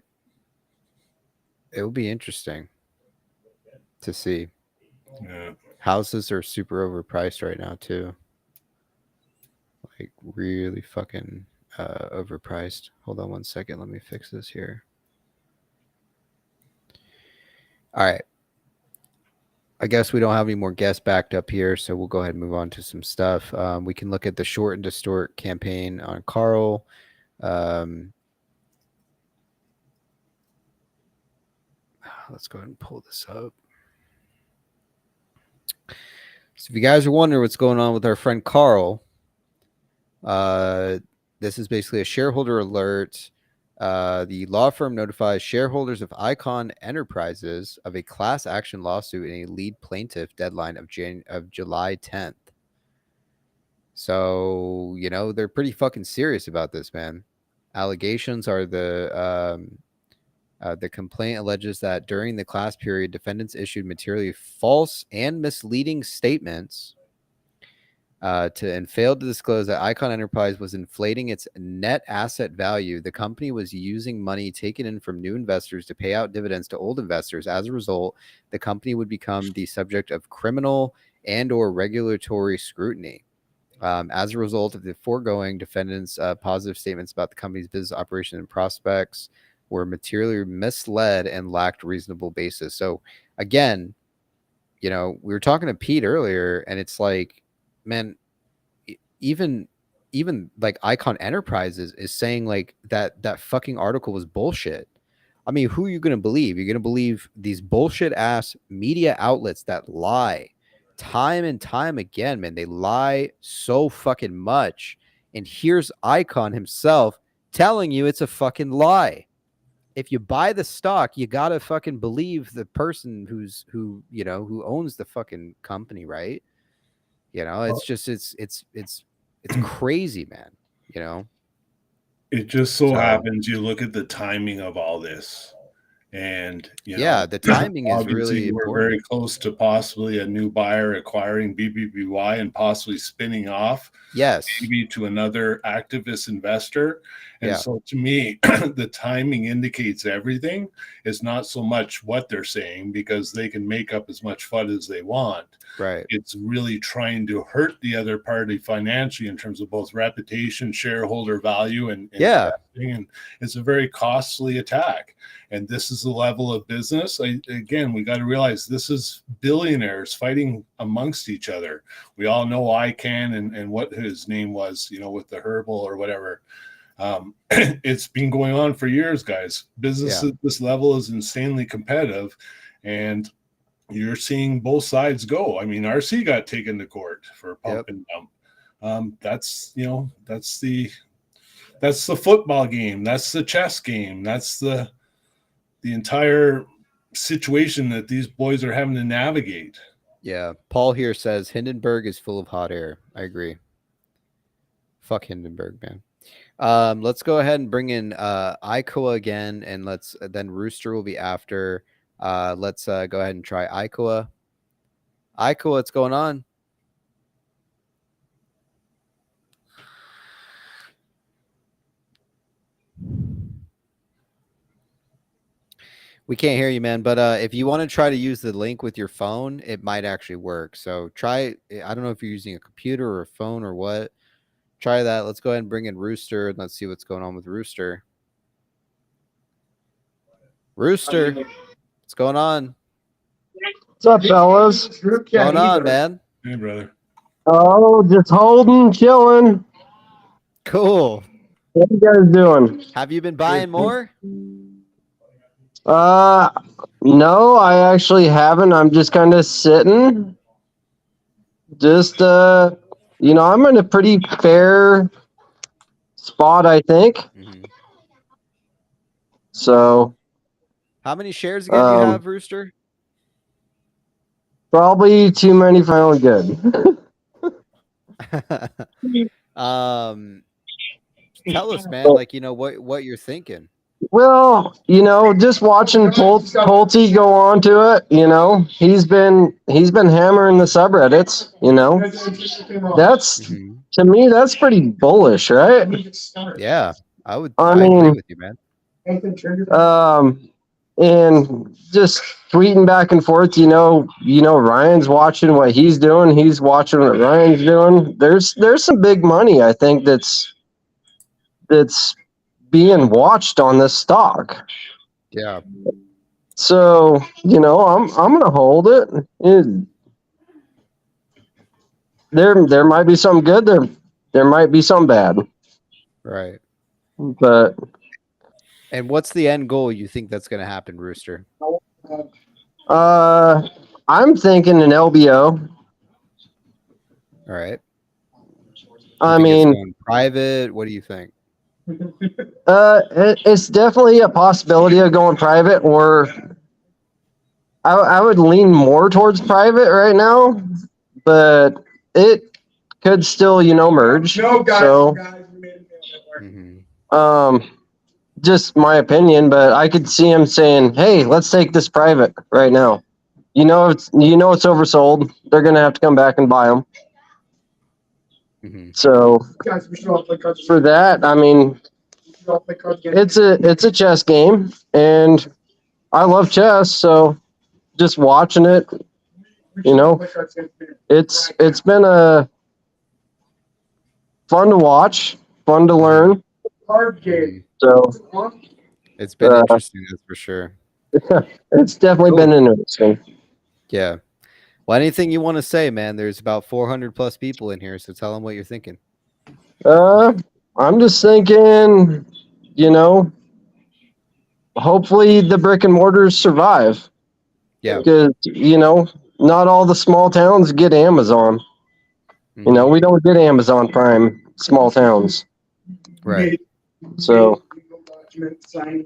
will be interesting to see. Yeah. Houses are super overpriced right now too. Like really fucking overpriced. Hold on one second. Let me fix this here. All right. I guess we don't have any more guests backed up here, so we'll go ahead and move on to some stuff. We can look at the short and distort campaign on Carl. Let's go ahead and pull this up. So if you guys are wondering what's going on with our friend Carl, this is basically a shareholder alert. The law firm notifies shareholders of Icon Enterprises of a class action lawsuit and a lead plaintiff deadline of July 10th. So, you know, they're pretty fucking serious about this, man. Allegations are the complaint alleges that during the class period, defendants issued materially false and misleading statements and failed to disclose that Icon Enterprise was inflating its net asset value. The company was using money taken in from new investors to pay out dividends to old investors. As a result, the company would become the subject of criminal and or regulatory scrutiny. As a result of the foregoing, defendants' positive statements about the company's business operation and prospects were materially misled and lacked reasonable basis. So again, you know, we were talking to Pete earlier, and it's like, man, even like Icon Enterprises is saying like that fucking article was bullshit. I mean, who are you going to believe? You're going to believe these bullshit ass media outlets that lie time and time again, man. They lie so fucking much. And here's Icon himself telling you it's a fucking lie. If you buy the stock, you got to fucking believe the person who owns the fucking company, right? You know, it's just, it's crazy, man. You know, it just so happens you look at the timing of all this. And the timing is really we're important. very close to possibly a new buyer acquiring BBBY and possibly spinning off, maybe to another activist investor. And so to me, the timing indicates everything. It's not so much what they're saying, because they can make up as much FUD as they want. Right. It's really trying to hurt the other party financially in terms of both reputation, shareholder value, and investing. And it's a very costly attack. And this is the level of business. Again, we got to realize this is billionaires fighting amongst each other. We all know ICANN and what his name was, with the herbal or whatever. It's been going on for years, guys. Business at this level is insanely competitive, and you're seeing both sides go. I mean, RC got taken to court for pump and dump. That's the football game. That's the chess game. That's the entire situation that these boys are having to navigate. Yeah. Paul here says Hindenburg is full of hot air. I agree. Fuck Hindenburg, man. Let's go ahead and bring in Ikoa again, and then Rooster will be after. Let's go ahead and try Ikoa. Ikoa, what's going on? We can't hear you, man. But if you want to try to use the link with your phone, it might actually work. So try. I don't know if you're using a computer or a phone or what. Try that. Let's go ahead and bring in Rooster, and let's see what's going on with Rooster. Rooster, what's going on? What's up, fellas? What's going on, man? Hey, brother. Oh, just holding, chilling. Cool. What you guys doing? Have you been buying more? No, I actually haven't. I'm just kind of sitting. Just, I'm in a pretty fair spot, I think. So. How many shares again do you have, Rooster? Probably too many for my own good. Tell us, man, what you're thinking. Well, just watching Pulte go on to it, he's been hammering the subreddits, That's to me, that's pretty bullish, right? Yeah, I agree with you, man. And just tweeting back and forth, Ryan's watching what he's doing, he's watching what Ryan's doing. There's some big money, I think, that's being watched on this stock. Yeah. So, I'm gonna hold it. There might be some good, there might be some bad. Right. But and what's the end goal you think that's gonna happen, Rooster? I'm thinking an LBO. All right. I mean, going private. What do you think? It's definitely a possibility of going private, or I would lean more towards private right now, but it could still, merge. So, just my opinion, but I could see him saying, "Hey, let's take this private right now." It's oversold. They're gonna have to come back and buy them. So for that, I mean, it's a chess game, and I love chess. So just watching it, it's been a fun to watch, fun to learn. So it's been interesting, that's for sure. It's definitely been interesting. Yeah. Well, anything you want to say, man? There's about 400 plus people in here, so tell them what you're thinking. I'm just thinking, hopefully the brick and mortars survive. Yeah. Because, you know, not all the small towns get Amazon. You know, we don't get Amazon Prime small towns. Right. So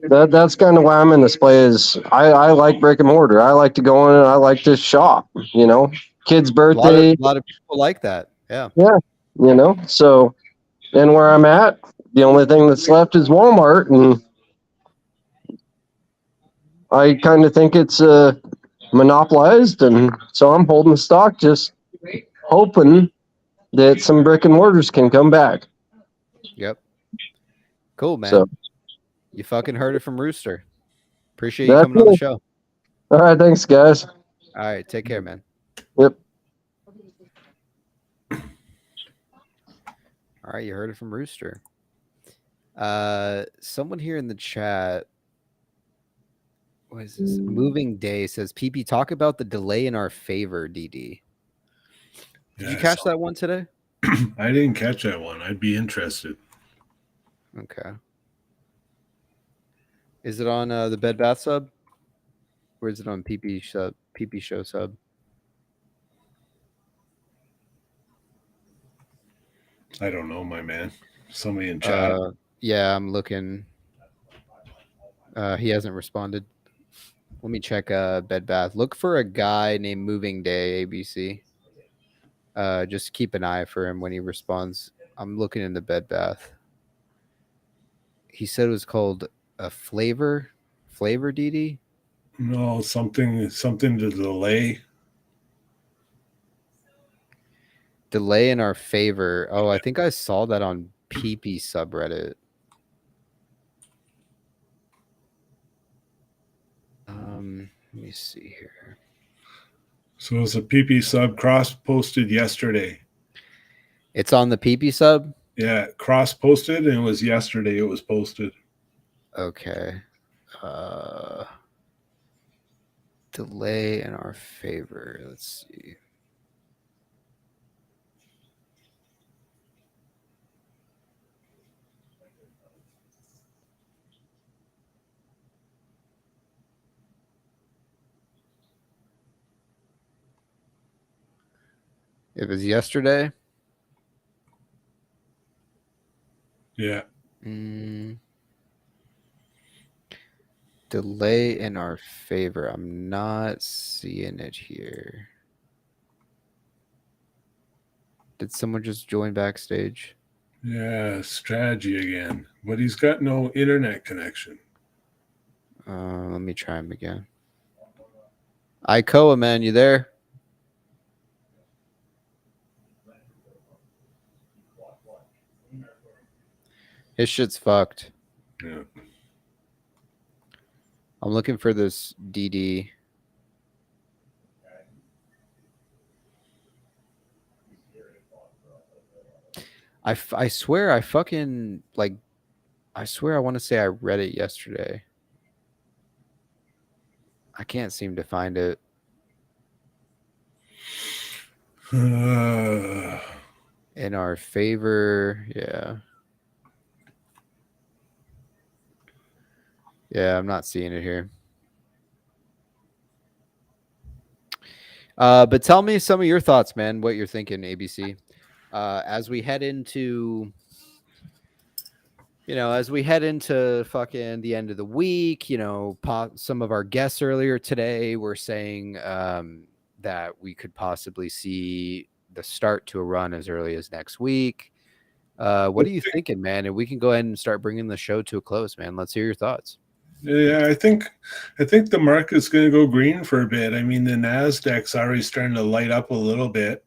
that's kind of why I'm in this play is I like brick and mortar. I like to go in and I like to shop, you know. Kid's birthday. A lot of people like that. Yeah. Yeah. You know, so and where I'm at, the only thing that's left is Walmart, and I kind of think it's monopolized, and so I'm holding the stock, just hoping that some brick and mortars can come back. Yep. Cool, man. So, you fucking heard it from Rooster. Appreciate you coming on the show. All right, thanks, guys. All right, take care, man. Yep. All right, you heard it from Rooster. Someone here in the chat, what is this? Moving Day says, PP, talk about the delay in our favor, DD. Did you catch that one today? I didn't catch that one. I'd be interested. Okay. Is it on the Bed Bath sub? Or is it on PP Show sub? I don't know, my man. Somebody in chat. Yeah, I'm looking. He hasn't responded. Let me check Bed Bath. Look for a guy named Moving Day ABC. Just keep an eye for him when he responds. I'm looking in the Bed Bath. He said it was called a flavor DD. No, something to delay. Delay in our favor. Oh, I think I saw that on PP subreddit. Let me see here. So it was a PP sub cross posted yesterday. It's on the PP sub? Yeah, cross posted, and it was yesterday it was posted. Okay. Delay in our favor. Let's see. It was yesterday. Yeah. Delay in our favor. I'm not seeing it here. Did someone just join backstage? Yeah, strategy again. But he's got no internet connection. Let me try him again. Ikoa, man, you there? His shit's fucked. Yeah. I'm looking for this DD. I swear I fucking like. I swear I want to say I read it yesterday. I can't seem to find it. In our favor, yeah. Yeah, I'm not seeing it here. But tell me some of your thoughts, man. What you're thinking, ABC. As we head into, fucking the end of the week, some of our guests earlier today were saying that we could possibly see the start to a run as early as next week. What are you thinking, man? And we can go ahead and start bringing the show to a close, man. Let's hear your thoughts. Yeah, I think the market's going to go green for a bit. I mean, the Nasdaq's already starting to light up a little bit.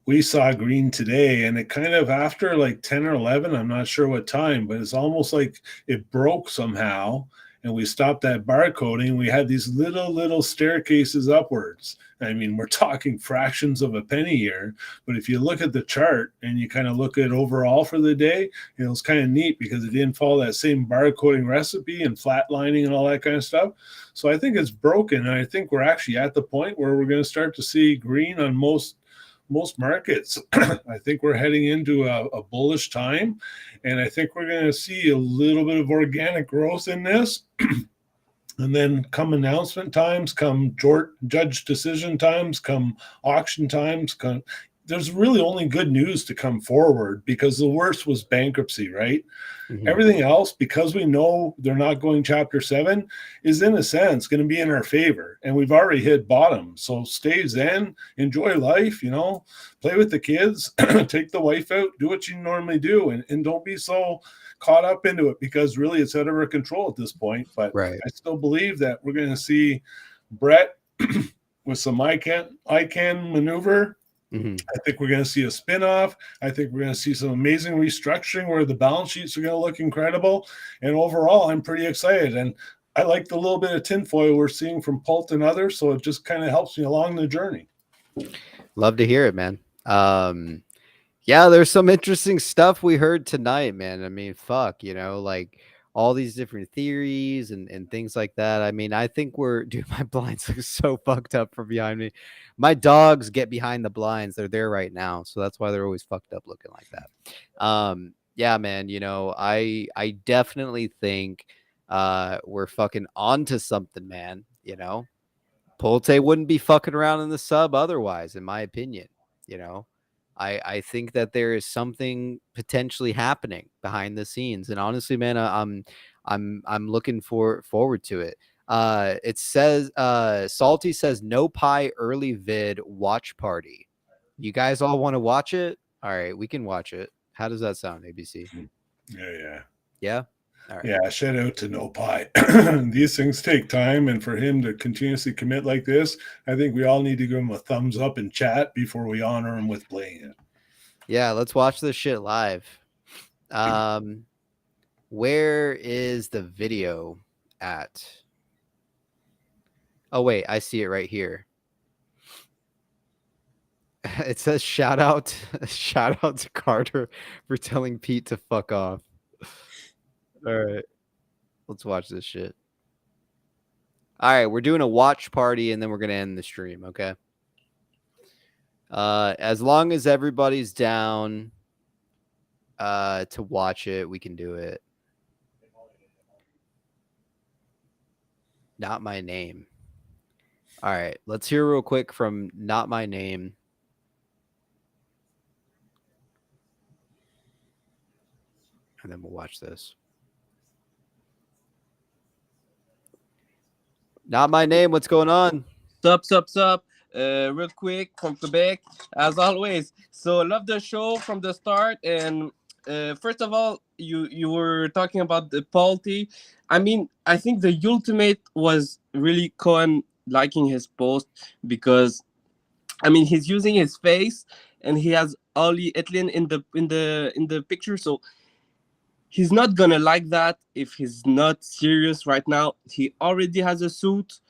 We saw green today, and it kind of after like 10 or 11, I'm not sure what time, but it's almost like it broke somehow, and we stopped that barcoding. We had these little staircases upwards. I mean, we're talking fractions of a penny here, but if you look at the chart and you kind of look at overall for the day, it was kind of neat because it didn't follow that same barcoding recipe and flatlining and all that kind of stuff. So I think it's broken, and I think we're actually at the point where we're going to start to see green on most most markets. I think we're heading into a bullish time, and I think we're going to see a little bit of organic growth in this. And then come announcement times, come judge decision times, come auction times, there's really only good news to come forward, because the worst was bankruptcy, right? Mm-hmm. Everything else, because we know they're not going Chapter 7, is in a sense going to be in our favor. And we've already hit bottom. So stay zen, enjoy life, play with the kids, take the wife out, do what you normally do, and don't be so caught up into it, because really it's out of our control at this point. But I still believe that we're going to see Brett with some ICANN maneuver. Mm-hmm. I think we're going to see a spin-off. I think we're going to see some amazing restructuring where the balance sheets are going to look incredible. And overall, I'm pretty excited. And I like the little bit of tinfoil we're seeing from Pult and others. So it just kind of helps me along the journey. Love to hear it, man. Yeah, there's some interesting stuff we heard tonight, man. I mean, fuck, like all these different theories and things like that. I mean, I think dude, my blinds look so fucked up from behind me. My dogs get behind the blinds. They're there right now. So that's why they're always fucked up looking like that. Yeah, man, I definitely think we're fucking onto something, man. Polte wouldn't be fucking around in the sub otherwise, in my opinion. I think that there is something potentially happening behind the scenes, and honestly, man, I'm looking forward to it. It says Salty says no pie early vid watch party. You guys all want to watch it? All right, we can watch it. How does that sound, ABC? Yeah. All right. Yeah, shout out to No Pie. These things take time, and for him to continuously commit like this, I think we all need to give him a thumbs up in chat before we honor him with playing it. Yeah, let's watch this shit live. Where is the video at? Oh, wait, I see it right here. It says shout out to Carter for telling Pete to fuck off. All right, let's watch this shit. All right, we're doing a watch party, and then we're going to end the stream, okay? As long as everybody's down to watch it, we can do it. Not My Name. All right, let's hear real quick from Not My Name. And then we'll watch this. Not My Name, what's going on? Sup. Real quick from Quebec, as always. So love the show from the start. And first of all, you were talking about the Polty. I mean, I think the ultimate was really Cohen liking his post, because I mean he's using his face and he has Ollie Etlin in the picture, so he's not gonna like that if he's not serious right now. He already has a suit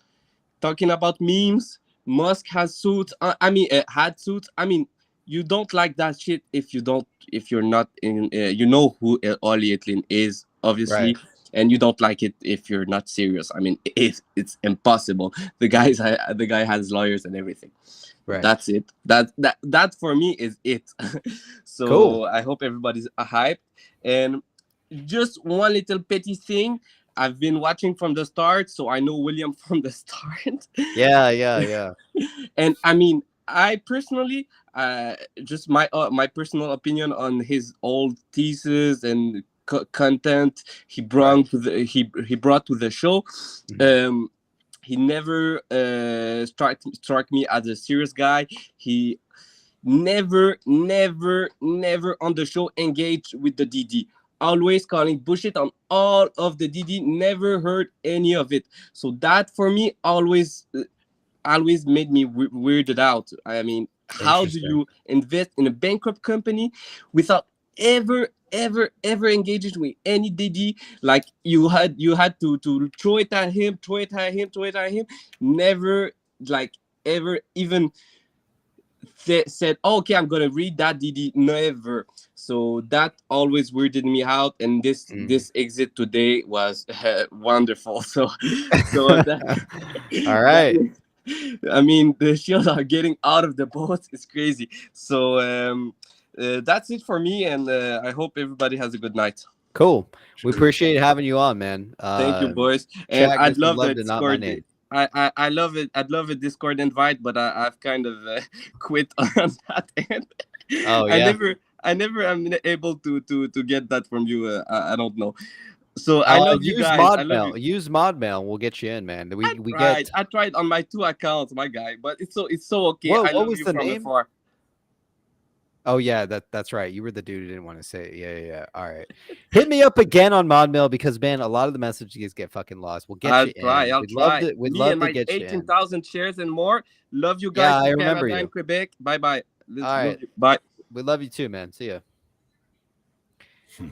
talking about memes. Musk has suits. Had suits. I mean, you don't like that shit if you're not in. You know who Ollie Etlin is, obviously, right. And you don't like it if you're not serious. I mean, it's impossible. The guy has lawyers and everything. Right. That's it. That for me is it. So cool. I hope everybody's hyped. And just one little petty thing. I've been watching from the start, so I know William from the start. Yeah. And I mean, I personally, just my personal opinion on his old thesis and content he brought to the show. Mm-hmm. He never struck me as a serious guy. He never on the show engaged with the DD. Always calling bullshit on all of the DD, never heard any of it. So that for me always made me weirded out. I mean, how do you invest in a bankrupt company without ever engaging with any DD? Like you had to throw it at him, never like ever even said, okay, I'm gonna read that DD. Never. So that always weirded me out, and this exit today was wonderful. So that, all right. I mean, the shields are getting out of the boat. It's crazy. So that's it for me, and I hope everybody has a good night. Cool. We appreciate having you on, man. Thank you, boys. And I'd love the Discord. I love it. I'd love a Discord invite, but I've kind of quit on that end. Oh yeah. I never am able to get that from you. I don't know. So I love you guys. Use Modmail. We'll get you in, man. I tried on my 2 accounts, my guy, but it's so okay. Whoa, I what love was you the from name? afar. Oh yeah, that's right. You were the dude who didn't want to say it. Yeah. All right. Hit me up again on Modmail because man, a lot of the messages get fucking lost. We'll get you in. I'll try. We'd love to my get you in. 18,000 shares and more. Love you guys. Yeah, I from remember Canada you. and Quebec. Bye. All right. Bye. We love you too, man. See ya.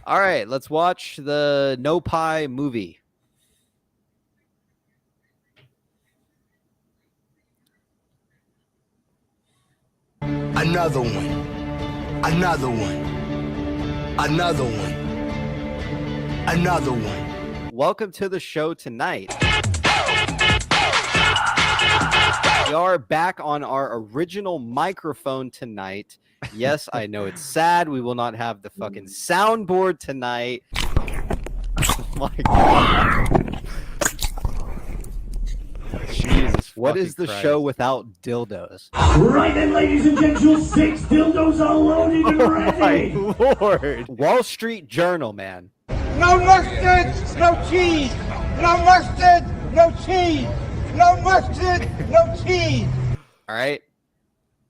All right, let's watch the No Pie movie. Another one. Another one. Another one. Another one. Welcome to the show tonight. We are back on our original microphone tonight. Yes, I know it's sad. We will not have the fucking soundboard tonight. Oh my God. Jesus, what is the show without dildos? Right then, ladies and gentlemen, 6 dildos are loaded and ready. Oh my Lord. Wall Street Journal, man. No mustard, no cheese. No mustard, no cheese. No mustard, no cheese. All right.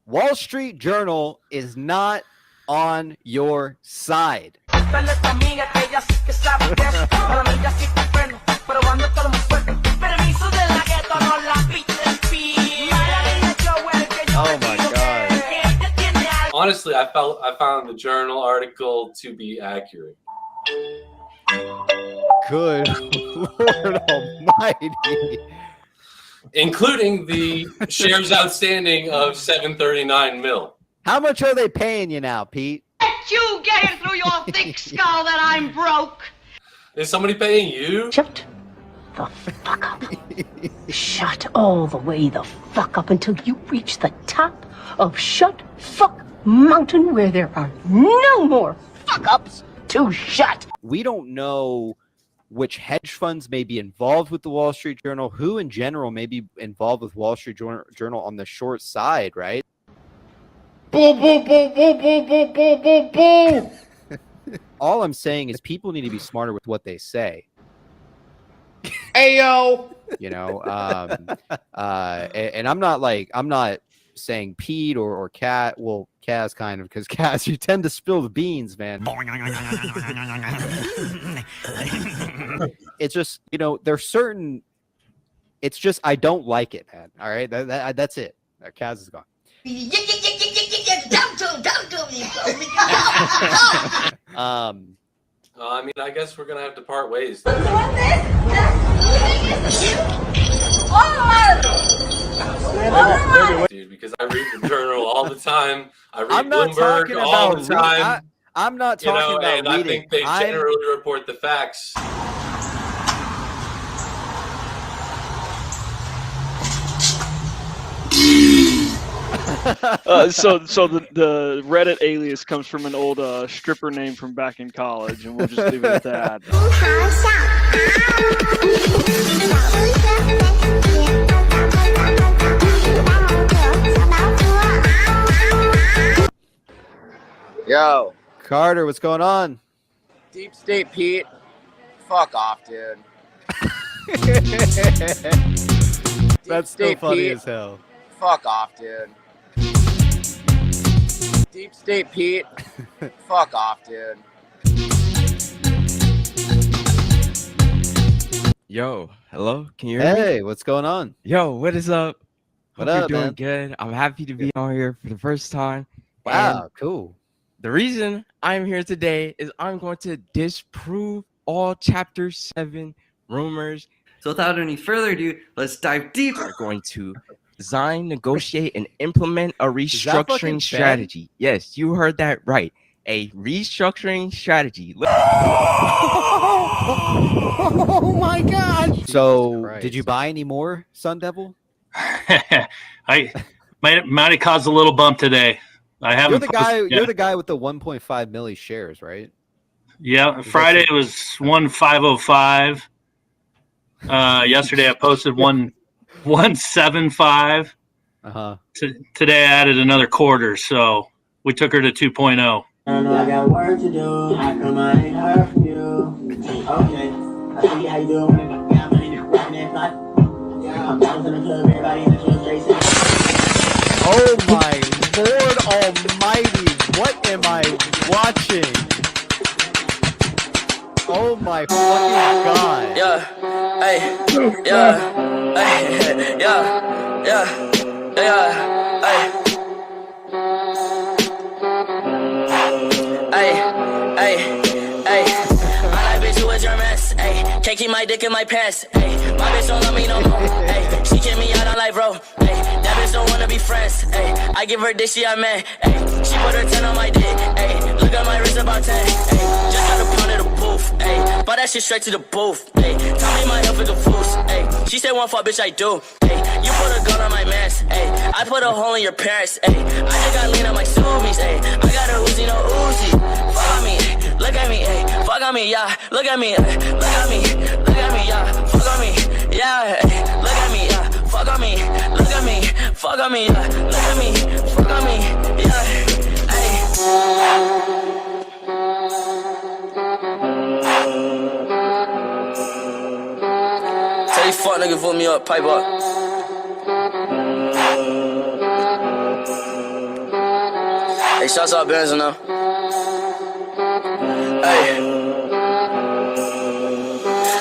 Wall Street Journal is not on your side. Oh my God. Honestly, I found the journal article to be accurate. Good Lord Almighty. Including the shares outstanding of 739 mil. How much are they paying you now, Pete? Let you get it through your thick skull that I'm broke. Is somebody paying you? Shut the fuck up. Shut all the way the fuck up until you reach the top of Shut Fuck Mountain where there are no more fuck ups to shut. We don't know which hedge funds may be involved with the Wall Street Journal, who in general may be involved with Wall Street Journal on the short side, right? Boom, boom, boom, boom, boom, boom, boom, boom, boom. All I'm saying is people need to be smarter with what they say. Ayo. You know, and I'm not saying Pete or Cat. Well, Kaz kind of, because Kaz, you tend to spill the beans, man. It's just, you know, there's certain. It's just I don't like it, man. All right, that's it. Kaz is gone. I mean, I guess we're gonna have to part ways. Dude, because I read the journal all the time. I read Bloomberg all the time. I'm not talking about and reading. I think they generally report the facts. So the Reddit alias comes from an old stripper name from back in college, and we'll just leave it at that. Yo, Carter, what's going on? Deep State Pete, fuck off, dude. That's so funny as hell. Fuck off, dude. Deep State Pete, fuck off, dude. Yo, hello, can you hear me? Hey, what's going on? Yo, what is up? What Hope up, you're doing man? good. I'm happy to be on here for the first time. Wow, And cool. the reason I'm here today is I'm going to disprove all Chapter 7 rumors. So without any further ado, let's dive deep. We're going to design, negotiate, and implement a restructuring strategy. Yes, you heard that right. A restructuring strategy. Oh my God. So, did you buy any more, Sun Devil? I might have caused a little bump today. I haven't. You're the guy. You're the guy with the 1.5 milli shares, right? Yeah. Friday it was 1,505. Yesterday I posted 1,175. Today I added another quarter, so we took her to 2.0. I know I got work to do. How come I ain't heard from you? Okay, I see how you doing. Yeah, I'm ready to rock that fly. I'm bouncing in the club, everybody in the club straight singing. Oh my Lord Almighty! What am I watching? Oh my fucking God! Yeah, hey, yeah, hey, yeah, hey. Ay, my life bitch, you a germ ass. Ay, can't keep my dick in my pants. Ay, my bitch don't love me no more. Ay, she kick me out on life, bro. Ay, that bitch don't wanna be friends. Ay, I give her dick, she a man. Ay, she put her 10 on my dick. Ay, look at my wrist about 10. Ay, just got a pound of the booth. Ay, bought that shit straight to the booth. Ay, tell me my health is a foos. Ay, she said one fuck, bitch, I do. Ay, you put a gun on my mans. Ay, I put a hole in your parents. Ay, I just got lean on my Subies. Ay, I got a Uzi, no Uzi. Fuck on me, look at me, ay, fuck on me, yeah. Look at me, ay, look at me, yeah. Fuck on me, yeah. Ay, look at me, yeah. Fuck on me, look at me, fuck on me, yeah. Look at me, fuck on me, yeah. Ay. Tell these fuck niggas vote me up, pipe up. Hey, shouts out Benz now. Hey.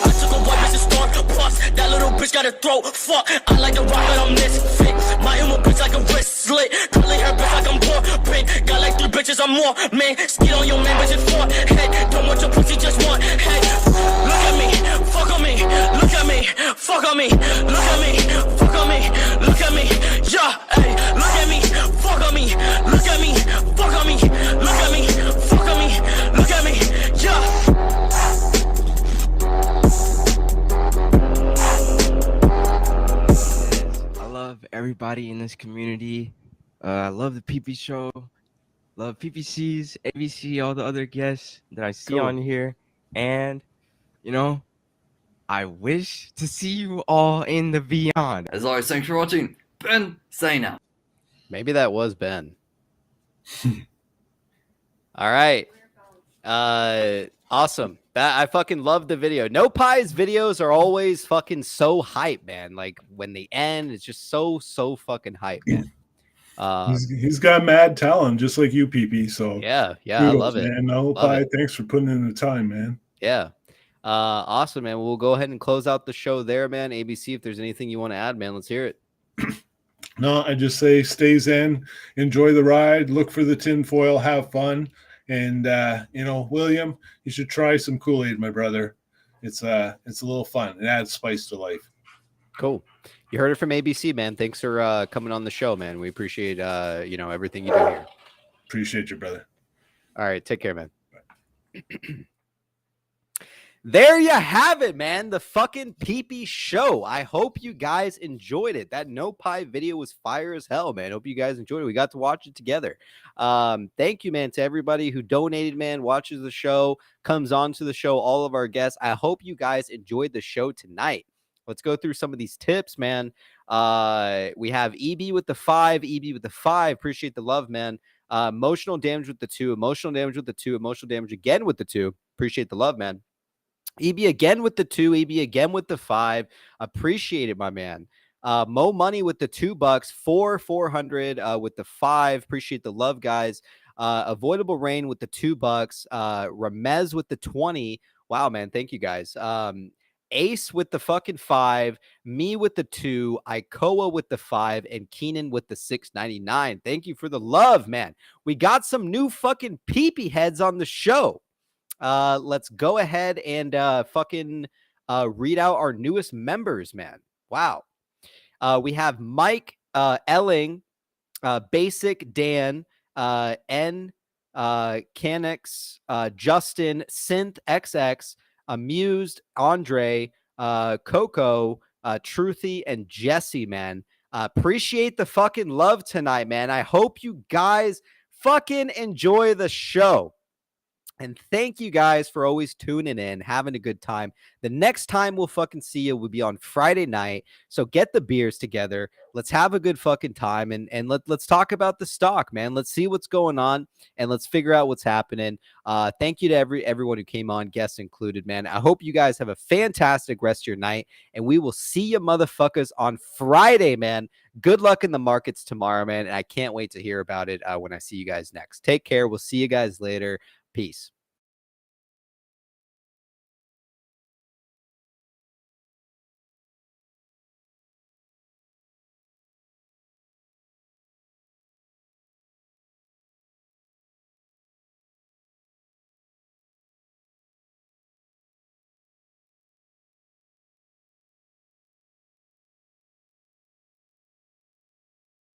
I took a white bitch and start a bust. That little bitch got a throat. Fuck, I like the rock, but I'm misfit. My emo bitch like a wrist slit. Curly hair bitch like I'm poor. Got like 3 bitches, I'm more. Man, skid on your man, bitch, it's 4. Hey, don't want your pussy, just one. Hey, look at me, fuck on me. Look at me, fuck on me. Look at me, fuck on me. Look at me, yeah. Hey, look at me, fuck on me. Look at me, fuck on me. Look at me, fuck on me. Look at me, yeah. I love everybody in this community. I love the PP Show. Love PPCs, ABC, all the other guests that I see on here. And, you know, I wish to see you all in the beyond. As always, thanks for watching. Ben, say now. Maybe that was Ben. All right. Awesome. I fucking love the video. No Pie's videos are always fucking so hype, man. Like when they end, it's just so fucking hype, man. He's got mad talent, just like you, PP. So yeah, kudos, I love it. Man. No Pie, thanks for putting in the time, man. Yeah. Awesome, man. We'll go ahead and close out the show there, man. ABC, if there's anything you want to add, man, let's hear it. No, I just say stay zen, enjoy the ride, look for the tinfoil, have fun. And you know, William, you should try some Kool-Aid, my brother. It's a little fun. It adds spice to life. Cool. You heard it from ABC, man. Thanks for coming on the show, man. We appreciate you know, everything you do here. Appreciate you, brother. All right, take care, man. There you have it, man. The fucking PP Show. I hope you guys enjoyed it. That No Pie video was fire as hell, man. Hope you guys enjoyed it. We got to watch it together. Thank you, man, to everybody who donated, man, watches the show, comes on to the show, all of our guests. I hope you guys enjoyed the show tonight. Let's go through some of these tips, man. We have EB with the 5. EB with the 5. Appreciate the love, man. Emotional damage with the 2. Emotional damage with the 2. Emotional damage again with the 2. Appreciate the love, man. EB again with the 2. EB again with the 5. Appreciate it, my man. Mo Money with the $2. 400 with the 5. Appreciate the love, guys. Avoidable Rain with the $2. Ramez with the 20. Wow, man. Thank you, guys. Ace with the fucking 5, me with the 2, Ikoa with the 5, and Keenan with the 6.99. Thank you for the love, man. We got some new fucking peepee heads on the show. Let's go ahead and fucking read out our newest members, man. Wow. We have Mike, Elling, Basic Dan, N, Canix, Justin, Synth XX, Amused, Andre, Coco, Truthy, and Jesse, man. Appreciate the fucking love tonight, man. I hope you guys fucking enjoy the show. And thank you guys for always tuning in, having a good time. The next time we'll fucking see you will be on Friday night. So get the beers together. Let's have a good fucking time. And let's talk about the stock, man. Let's see what's going on and let's figure out what's happening. Thank you to everyone who came on, guests included, man. I hope you guys have a fantastic rest of your night. And we will see you motherfuckers on Friday, man. Good luck in the markets tomorrow, man. And I can't wait to hear about it when I see you guys next. Take care. We'll see you guys later. Peace.